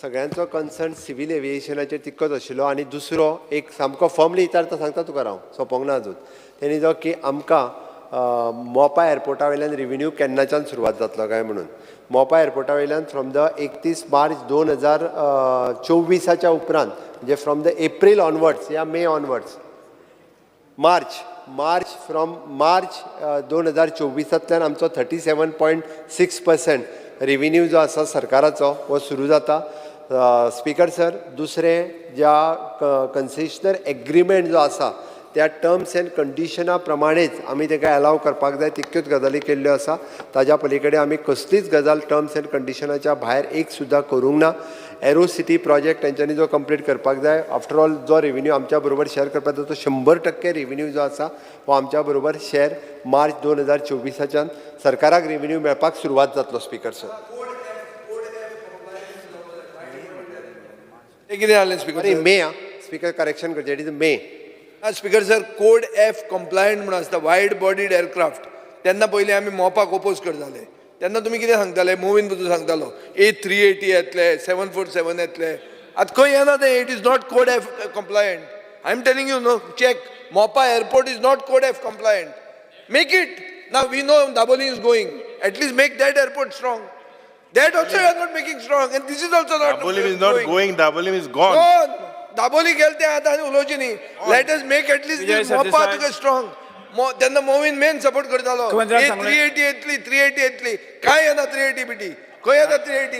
सगळ्यांचो कन्सर्न सिव्हिल एविएशनाचेर तितकोच आशिल्लो. आनी दुसरो एक सामको फॉर्मली इचारता सांगता तुका हांव, सोंपोंक ना अजून. तेणी जो की आमकां मोपा एअरपोर्टा वयल्यान रिव्हेन्यू केन्नाच्यान सुरवात जातलो काय म्हणून. मोपा एअरपोर्टा वयल्यान फ्रॉम द 31 मार्च 2024 उपरांत, म्हणजे फ्रॉम द एप्रील ऑनवर्ड्स या मे ऑनवर्ड्स, फ्रॉम मार्च 2024 आमचो 37.6% रिव्हेन्यू जो आसा सरकाराचो हो सुरू जाता. स्पीकर सर, दुसरें ज्या कन्सेशनर एग्रीमेंट जो आसा त्या टर्म्स एंड कंडिशना प्रमाणेच आमी ताका अलाव करपाक जाय तितक्योच गजाली केल्ल्यो आसा. ताज्या पलीकडे आमी कसलीच गजाल टर्म्स एंड कंडिशनाच्या भायर एक सुद्दां करूंक ना. एरो सिटी प्रोजेक्ट तेंच्यांनी जो कंप्लीट करपाक जाय. आफ्टर ऑल जो रेव्हेन्यू आमच्या बरोबर शेअर करपाक जाय तो 100% रेव्हेन्यू जो आसा हो आमच्या बरोबर शेअर मार्च 2024 सरकाराक रेव्हेन्यू मेळपाक सुरवात जातलो. स्पीकर सर, कितें जालें स्पीकर? मे स्पीकर करेक्शन करचें, it is may. Speaker sir, code F compliant म्हणून आसता वायड बॉडीड एअरक्राफ्ट. तेन्ना पयलीं आमी मोपाक ओपोज करताले. तेन्ना तुमी कितें सांगताले? मोवीन बद्दल सांगतालो A380 येतले, 747 येतले. आतां खंय येना तें. It is not code F compliant. I am telling you no, check. Mopa airport is not code F compliant. Make it. Now we know Dabolim is going. At least make that airport strong. That also you are not making strong, and this is also not. Dabolim is not going. Dabolim is gone. Dabolim गेलते आतां आनी उलोवची न्ही. Let us make at least दीस मोपा तुका strong. तेन्ना मोवीन main support करतालो. 380 येतली, 380 येतली. काय येना 380 बिटी. खंय येता 380?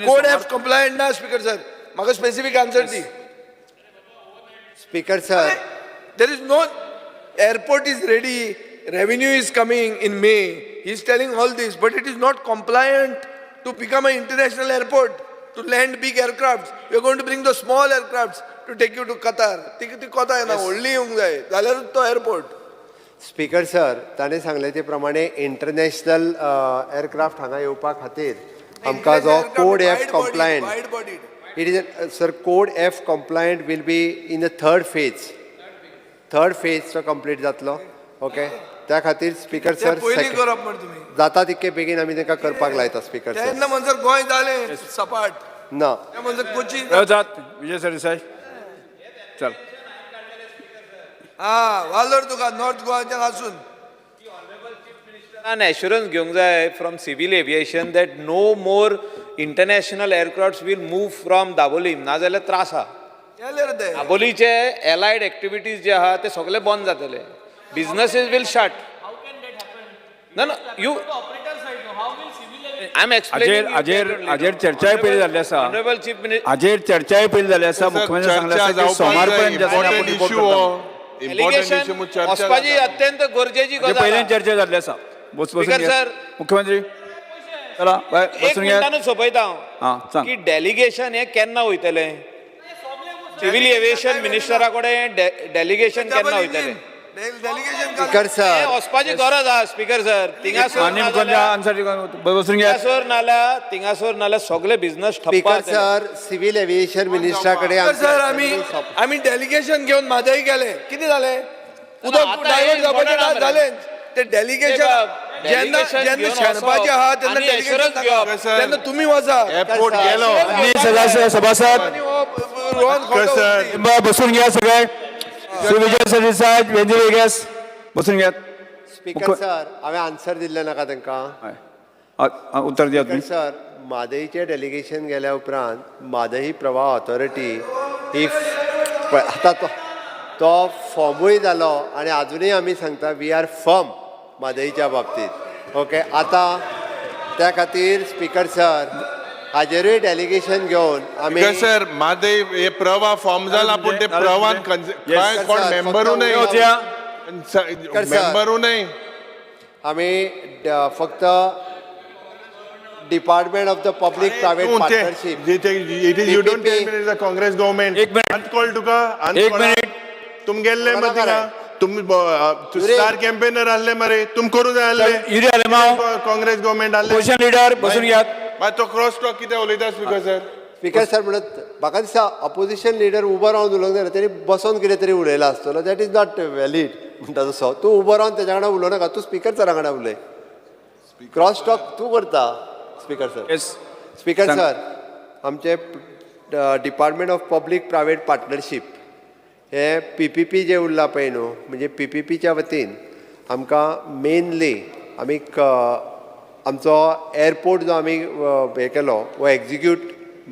कोड F कंप्लायंट ना स्पीकर सर. म्हाका स्पेसिफीक आन्सर दी. Speaker sir, there is no airport is ready. Revenue is coming in May. He is telling all this, but it is not compliant to become an international airport, to land big aircrafts. We are going to bring the small aircrafts, to take you to Qatar ती कोता येना व्हडली येवंक जाय जाल्यारूच तो airport. Speaker sir ताणें सांगले ते प्रमाणे इंटरनॅशनल एअरक्राफ्ट हांगा येवपा खातीर आमकां जो code F compliant it is sir code F compliant will be in the third phase तो कंप्लीट जातलो. ओके त्या खातीर स्पीकर सर जाता तितके बेगीन आमी ताका करपाक लायता. स्पीकर सर तेन्ना म्हणजे गोंय जालें सपाट ना म्हणजे कोचीन विजय सरदेसाय चल वालोर तुका नॉर्थ गोवाच्यान आसून an assurance घेवंक जाय from civil aviation that no more international aircrafts will move from Dabolim नाजाल्यार त्रास आहा. दाबोलीचे allied activities जे आहा ते सगळे बंद जातले. Businesses will shut. No, you. I'm explaining. हाजेर चर्चाय पयली जाल्ली आसा. Honorable Chief Minister. हाजेर चर्चाय पयली जाल्ली आसा. मुख्यमंत्री सांगले आसा की सोमार पर्यंत Allegation वचपाची अत्यंत गरजेची गजाल. पयलीं चर्चा जाल्ली आसा. बसून घ्या मुख्यमंत्री चला एक मिनटानूच सोंपयता हां सांग की डेलिगेशन हे केन्ना वयतले सिव्हिल एव्हिएशन मिनिस्टरा कडेन डेलिगेशन केन्ना वयतले स्पीकर सर वचपाची गरज आहा. स्पीकर सर थिंगासोर नाल्यार सगळे business speaker sir civil aviation मिनिस्टरा कडेन सर आमी डेलिगेशन घेवन म्हादय गेले कितें जालें उदक डायवर्ट जावपाचें जालें ते डेलिगेशन जेन्ना शेणपाचें आहा तेन्ना डेलिगेशन तेन्ना तुमी वचा एअरपोर्ट गेलो सभासद बसून घ्या सगळे विजय सरदेसाय वेगळेस बसून घ्या. स्पीकर सर हांवें आन्सर दिल्ले नाका तांकां उत्तर दियात स्पीकर सर म्हादईचें डेलिगेशन गेल्या उपरांत म्हादई प्रवाह ऑथॉरिटी ही आतां तो फॉर्मूय जालो आनी आजुनूय आमी सांगता वी आर फर्म म्हादईच्या बाबतींत. ओके आतां त्या खातीर स्पीकर सर हाजेरूय डेलिगेशन घेवन आमी सर म्हादई हे प्रवाह फॉर्म जाला पूण ते प्रवाहान कांय कोण मेंबरू न्हय आमी फक्त department of the public private partnership you don't tell me is a Congress government एक मिनिट कॉल तुका एक मिनिट तुम गेल्ले मरे तिंगा तुम स्टार कॅम्पेनर आहले मरे तुम करू जाय आहले काँग्रेस गव्हर्नमेंट आहले पोजिशन लीडर बसून घ्या. मागीर तो क्रॉस टॉक कितें उलयता स्पीकर सर. स्पीकर सर म्हणत म्हाका दिसता अपोजिशन लिडर उबो रावन उलोवंक जाय तेणी बसोन कितें तरी उलयला आसतलो दॅट इज नॉट व्हॅलीड म्हणटा तसो. तूं उबो रावन तेच्या वांगडा उलोवं नाका तूं स्पीकर सरा वांगडा उलय. क्रॉस टॉक तूं करता स्पीकर सर. स्पीकर सर आमचे department of public private partnership हे PPP जे उरला पळय न्हू म्हणजे PPPच्या वतीन आमकां मेनली आमी आमचो एअरपोर्ट जो आमी हे केलो हो एक्झिक्यूट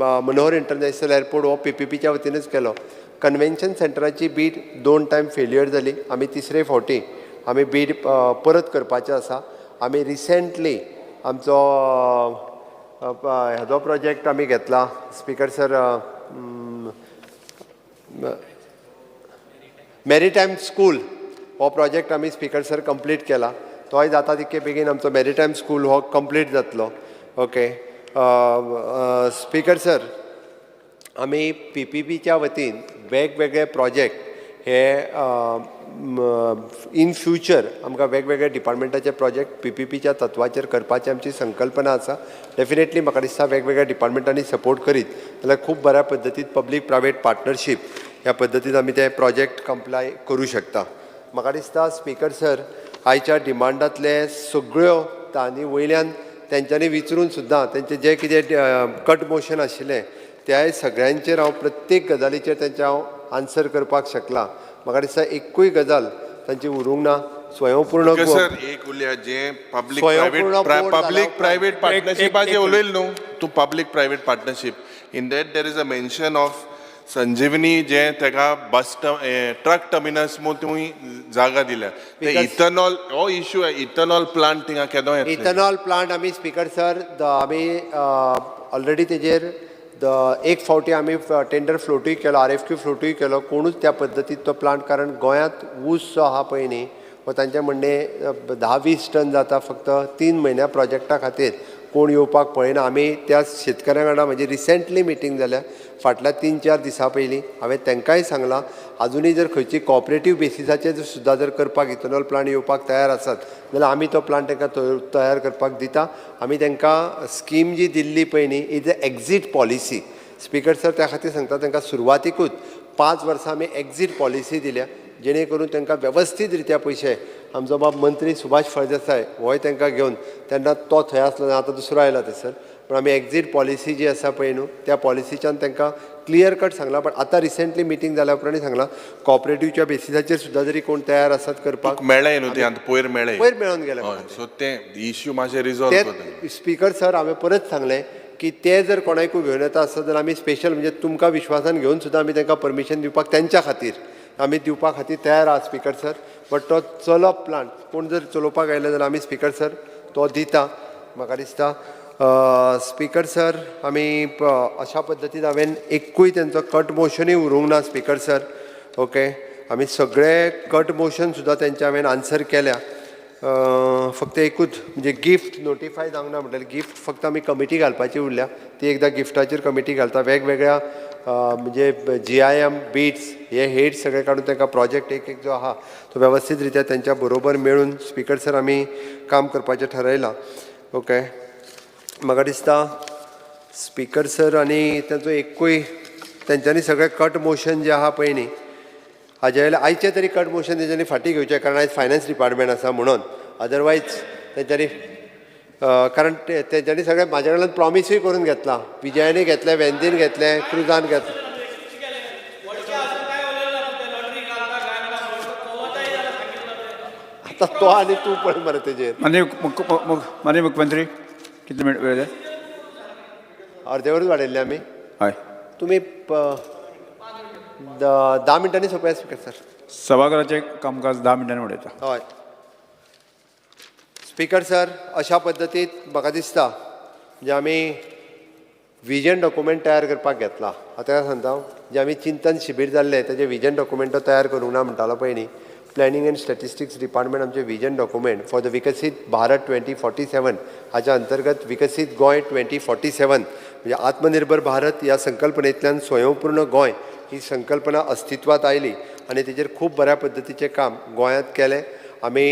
मनोहर इंटरनॅशनल एअरपोर्ट हो PPPच्या वतीनच केलो. कन्वेन्शन सेंटराची बीड 2 टायम फेल्युअर जाली. आमी तिसरे फावटी आमी बीड परत करपाचें आसा. आमी रिसेंटली आमचो हाजो प्रोजेक्ट आमी घेतला स्पीकर सर मॅरिटायम स्कूल हो प्रोजेक्ट आमी स्पीकर सर कंप्लीट केला. तोय जाता तितके बेगीन आमचो मॅरिटायम स्कूल हो कंप्लीट जातलो. ओके स्पीकर सर आमी PPPच्या वतीन वेगवेगळे प्रोजेक्ट हे इन फ्युचर आमकां वेगवेगळे डिपार्टमेंटाचे प्रोजेक्ट PPPच्या तत्वाचेर करपाची आमची संकल्पना आसा. डेफिनेटली म्हाका दिसता वेगवेगळ्या डिपार्टमेंटांनी सपोर्ट करीत जाल्यार खूब बऱ्या पद्दतीन पब्लीक प्रायवेट पार्टनरशीप ह्या पद्दतीन आमी ते प्रोजेक्ट कंप्लाय करूं शकता. म्हाका दिसता स्पीकर सर आयच्या डिमांडांतले सगळ्यो तांणी वयल्यान तेंच्यांनी विचारून सुद्दां तेंचे जे कितें कट मोशन आशिल्लें त्या सगळ्यांचेर हांव प्रत्येक गजालीचेर तेंच्या हांव आन्सर करपाक शकलां. म्हाका दिसता एकूय गजाल तांची उरूंक ना. स्वयंपूर्ण एक उलया जे पब्लीक प्रायवेट पार्टनरशिपाचें उलयलें न्हू तूं public private partnership in that there is a mention of Sanjivani जे ताका बस ट्रक टर्मिनस म्हूण तुमी जागा दिल्या इथनॉल हो इश्यू आहे. इथनॉल प्लांट थिंगा केदो येतले. इथनॉल प्लांट आमी स्पीकर सर आमी ऑलरेडी तेजेर एक फावटी आमी टेंडर फ्लोटूय केलो RFQ फ्लोटूय केलो कोणूच त्या पद्दतीन तो प्लांट कारण गोंयांत ऊस जो आहा पळय न्ही हो तांचें म्हणणें 10-20 टन जाता फक्त 3 म्हयन्या प्रोजेक्टा खातीर कोण येवपाक पळयना. आमी त्या शेतकऱ्यां वांगडा म्हजी रिसेंटली मिटींग जाल्या फाटल्या 3-4 दिसां पयलीं. हांवें तांकांय सांगलां अजुनूय जर खंयची कॉपरेटीव बेसिसाचेर सुद्दां जर करपाक इथनॉल प्लांट येवपाक तयार आसात जाल्यार आमी तो प्लांट तांकां तयार करपाक दिता. आमी तांकां स्कीम जी दिल्ली पळय न्ही is a exit policy. Speaker sir त्या खातीर सांगता तांकां सुरवातीकूच 5 वर्सां आमी एक्झीट पॉलिसी दिल्या जेणे करून तांकां वेवस्थीत रित्या पयशे आमचो बाब मंत्री सुभाष फळदेसाय होय तांकां घेवन तेन्ना तो थंय आसलो आतां दुसरो आयला थंयसर पण आमी एक्झीट पॉलिसी जी आसा पळय न्हू त्या पॉलिसीच्यान तांकां क्लियर कट सांगला. पण आतां रिसेंटली मिटींग जाल्या उपरांत सांगलां कॉपरेटिव्हच्या बेसिसाचेर सुद्दां जरी कोण तयार आसात करपाक मेळ्ळें न्हू ते आतां पयर मेळ्ळें पयर मेळोन गेले. सो ते इश्यू मातशे रिजॉल्व करता. स्पिकर सर हांवें परत सांगलें की ते जर कोणाकूय घेवन येता आसत जाल्यार आमी स्पेशल म्हणजे तुमकां विश्वासान घेवन सुद्दां आमी तांकां परमिशन दिवपाक त्यांच्या खातीर आमी दिवपा खातीर तयार आहा स्पिकर सर. बट तो चलप प्लांट कोण जर चलोवपाक आयले जाल्यार आमी स्पिकर सर तो दिता म्हाका दिसता. स्पिकर सर आमी अशा पद्दतीन हांवें एकूय तेंचो कट मोशनूय उरूंक ना स्पिकर सर. ओके आमी सगळे कट मोशन सुद्दां तेंचे हांवें आन्सर केल्या. फक्त एकूच म्हणजे गिफ्ट नोटिफाय जावंक ना म्हणटलें गिफ्ट फक्त आमी कमिटी घालपाची उरल्या. ती एकदां गिफ्टाचेर कमिटी घालता वेगवेगळ्या म्हणजे GIM बिट्स हे हेड सगळे काडून तांकां प्रोजेक्ट एक जो आहा तो वेवस्थीत रित्या तेंच्या बरोबर मेळून स्पिकर सर आमी काम करपाचें थारायलां. ओके म्हाका दिसता स्पिकर सर आनी तेंचो एकूय तेंच्यांनी सगळे कट मोशन जे आहा पळय न्ही हाजे वेळेला आयचे तरी कट मोशन तेंच्यांनी फाटीं घेवचें कारण आयज फायनान्स डिपार्टमेंट आसा म्हणून. अदरवायज तेंच्यांनी कारण तेंच्यांनी सगळें म्हाजे कडल्यान प्रॉमिसूय करून घेतला. विजयानी घेतलें वेंदीन घेतलें क्रुजान घेतलें. आतां तो आनी तूं पळय मरे तेजेर. माननीय मुख्यमंत्री कितले मिनट वेळ जाय? अर्देवरूच वाडयल्ले आमी. हय तुमी 10 मिनटांनी सोंपया स्पिकर सर. सभागृहाचें कामकाज 10 मिनटांनी उडयता. हय स्पिकर सर अशा पद्दतीन म्हाका दिसता जे आमी विजन डॉक्युमेंट तयार करपाक घेतला. आतां सांगता जे आमी चिंतन शिबीर जाल्लें तेजे विजन डॉक्युमेंट तो तयार करूंक ना म्हणटालो पळय न्ही. प्लॅनिंग एंड स्टॅटिस्टिक्स डिपार्टमेंट आमचें विजन डॉक्युमेंट फॉर द विकसीत भारत 2047 हाच्या अंतर्गत विकसीत गोंय 2047 म्हणजे आत्मनिर्भर भारत ह्या संकल्पनेंतल्यान स्वयंपूर्ण गोंय ही संकल्पना अस्तित्वात आयली आनी तेजेर खूब बऱ्या पद्दतीचें काम गोंयांत केलें. आमी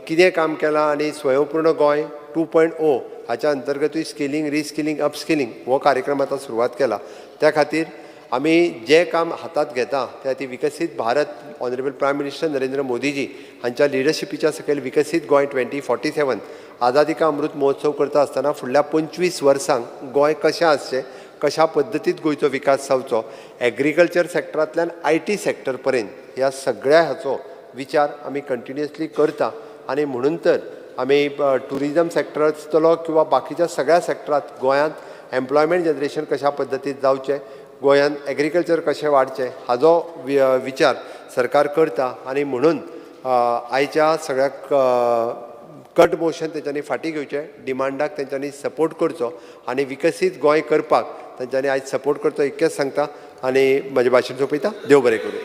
कितें काम केलां आनी स्वयंपूर्ण गोंय 2.0 हाच्या अंतर्गतूय स्किलिंग रिस्किलिंग अपस्किलिंग हो कार्यक्रम आतां सुरवात केला. त्या खातीर आमी जें काम हातांत घेता तें ती विकसीत Bharat honourable prime minister Narendra Modiji हांच्या लिडरशिपीच्या सकयल विकसीत गोंय 2047 आझादी का अमृत महोत्सव करता आसतना फुडल्या 25 वर्सांक गोंय कशें आसचें कशा पद्दतीत गोंयचो विकास जावचो एग्रीकल्चर सॅक्टरांतल्यान IT सॅक्टर पर्यंत ह्या सगळ्या हाचो विचार आमी कंटिन्युअसली करता. आनी म्हणून तर आमी टुरिजम सॅक्टर आसतलो किंवा बाकीच्या सगळ्या सॅक्टरांत गोंयांत एम्प्लॉयमेंट जनरेशन कशा पद्दतीन जावचें गोंयांत एग्रीकल्चर कशें वाडचें हाजो विचार सरकार करता. आनी म्हणून आयच्या सगळ्या कट मोशन तेंच्यांनी फाटीं घेवचें डिमांडाक तेंच्यांनी सपोर्ट करचो आनी विकसीत गोंय करपाक तेंच्यांनी आयज सपोर्ट करचो इतकेंच सांगता आनी म्हजें भाशण सोंपयता. देव बरें करूं.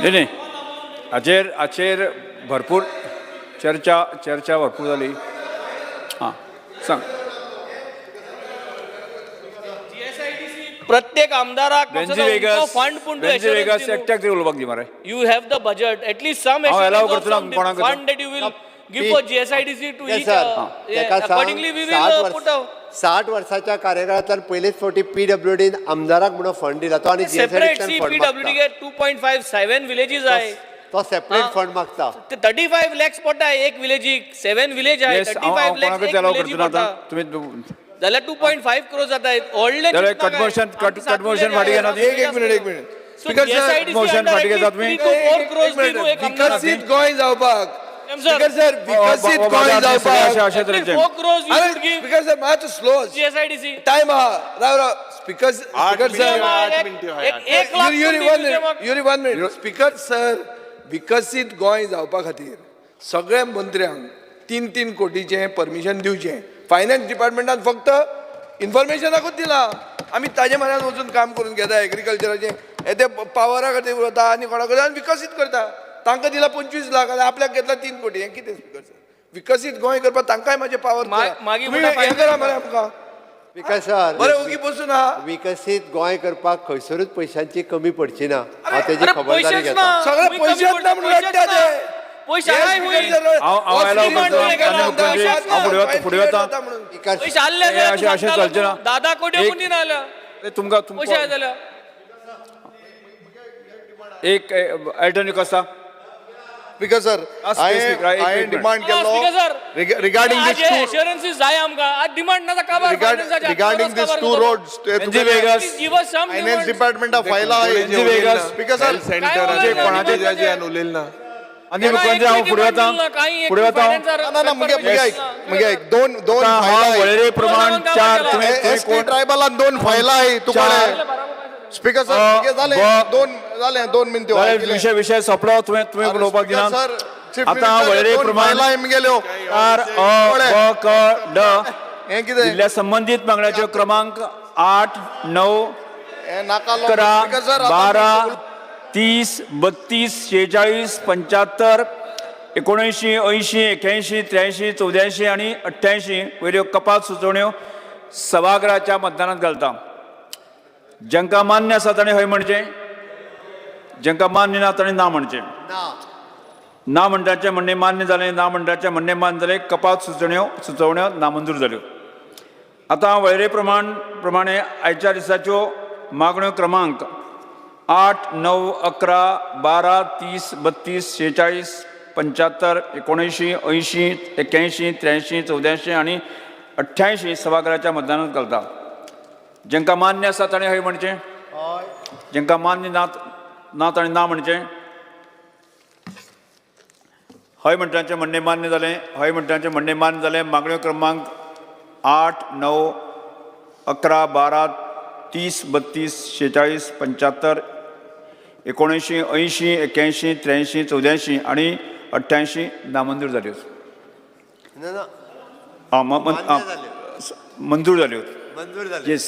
नाही हाचेर भरपूर चर्चा भरपूर जाली. हां सांग. प्रत्येक आमदाराक फंड पूण एकट्याक तरी उलोवपाक दी मरे. You have the budget at least some fund that you will give for GSIDC to each accordingly we will put 60 वर्साच्या कार्यकाळांतल्यान पयलेच फावटी PWD आमदाराक म्हणून फंड दिला तो आनी GSIDC PWD 2.57 विलेजीस आहे तो सेपरेट फंड मागता. 35 lakhs पडटा एक विलेजीक 7 विलेज आहे 35 lakhs एक विलेजी पडटा जाल्यार 2.5 crores जाता. व्हडले कट मोशन फाटी घेना. एक मिनिट स्पीकर सर मोशन फाटी घेता तुमी. विकसीत गोंय जावपाक स्पीकर सर विकसीत गोंय जावपाक स्पीकर सर मात स्लो GSIDC टाइम आहा राव speaker sir 1 minute speaker sir विकसीत गोंय जावपा खातीर सगळ्या मंत्र्यांक 3-3 कोटीचें परमिशन दिवचें. फायनान्स डिपार्टमेंटान फक्त इन्फॉर्मेशनाकूच दिला. आमी ताजे म्हऱ्यान वचून काम करून घेता एग्रीकल्चराचें हे ते पावरा खातीर उरता आनी कोणा खातीर आनी विकसीत करता. तांकां दिला 25 लाख आनी आपल्याक घेतला 3 कोटी. हें कितें स्पिकर सर? विकसीत गोंय करपाक तांकांय म्हाजे पावर हें करा मरे आमकां. विकास सर बरें ओगी बसून आहा. विकसीत गोंय करपाक खंयसरूच पयशांची कमी पडची ना हांव तेजी खबरदारी घेता. सगळे पयशे ना म्हणून रडटा ते. पैसे आहाय होईल. पैसे आले अशें चलचें ना. दादा कोटी कोणी ना आल्या तुमकां पैसे आय जाल्या एक अल्टरनेटिव्ह कसा स्पीकर सर हांवें डिमांड केल्लो रिगार्डिंग दीस टू एश्युरन्सीस जाय आमकां. आज डिमांड ना काबार regarding these two roads finance डिपार्टमेंटा फायला स्पीकर सर कोणाचे उलयले ना आनी मुखांचे हांव फुडें वता ना मगे ऐक दोन वळेरे प्रमाण 4 एसटी ट्रायबलान 2 फायला आहाय तुका स्पीकर सर जाले 2 मिनटां विषय सोंपलो तुवें उलोवपाक दिना. आतां वळेरे प्रमाण गेल्यो 4 अ ब क ड हें कितें जिल्ल्या संबंधीत मागण्याचे क्रमांक 8, 9, नाका 11, 12, 30, 32, 46, 75, 79, 80, 81, 83, 84 आनी 88 वयल्यो कपात सुचोवण्यो सभागृहाच्या मतदानात घालता. जांकां मान्य आसा ताणें हय म्हणचें, जांकां मान्य ना ताणें ना म्हणचें. ना म्हणटाचें म्हणणें मान्य जालें, ना म्हणटाचें म्हणणें मान्य जालें. कपात सुचोवण्यो नामंजूर जाल्यो. आतां वळेरे प्रमाणे आयच्या दिसाच्यो मागण्यो क्रमांक 8, 9, 11, 12, 30, 32, 46, 75, 79, 80, 81, 83, 84 आनी 88 सभागृहाच्या मतदानात घालता. जांकां मान्य आसा ताणें हय म्हणचें, जांकां मान्य ना ताणें ना म्हणचें. हय म्हणटाचें म्हणणें मान्य जालें, हय म्हणटाचें म्हणणें मान्य जालें. मागण्यो क्रमांक 8, 9, 11, 12, 30, 32, 46, 75, 79, 80, 81, 83, 84 आनी 88 नामंजूर जाल्यो. मंजूर जाल्यो. येस.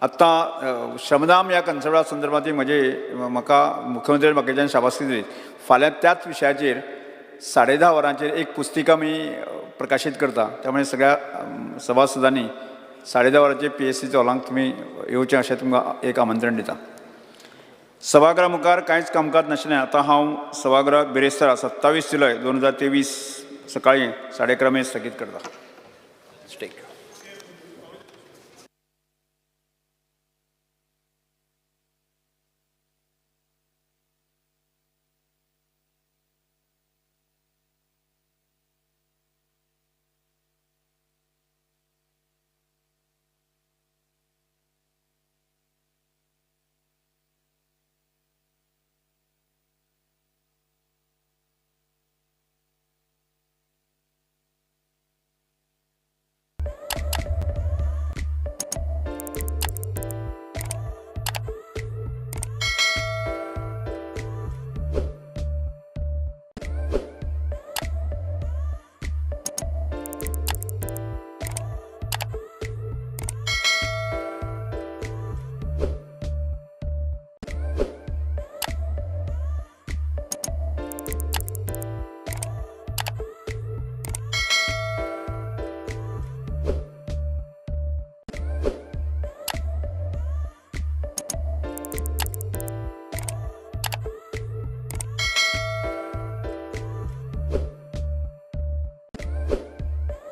आतां श्रमदाम ह्या कन्सेप्टा संदर्भांत म्हाका मुख्यमंत्र्यान म्हाका शाबासकी दिली. फाल्यां त्याच विशयाचेर 10:30 वरांचेर एक पुस्तिका मी प्रकाशीत करता. त्यामुळे सगळ्या सभासदांनी 10:30 वरांचेर PSC हॉलांत तुमी येवचें अशें तुमकां एक आमंत्रण दिता. सभागृहा मुखार कांयच कामकाज नाशिल्लें. आतां हांव सभागृह बिरेस्तार 27 जुलय 2023 सकाळीं 11:30 स्थगीत करता. स्टेक.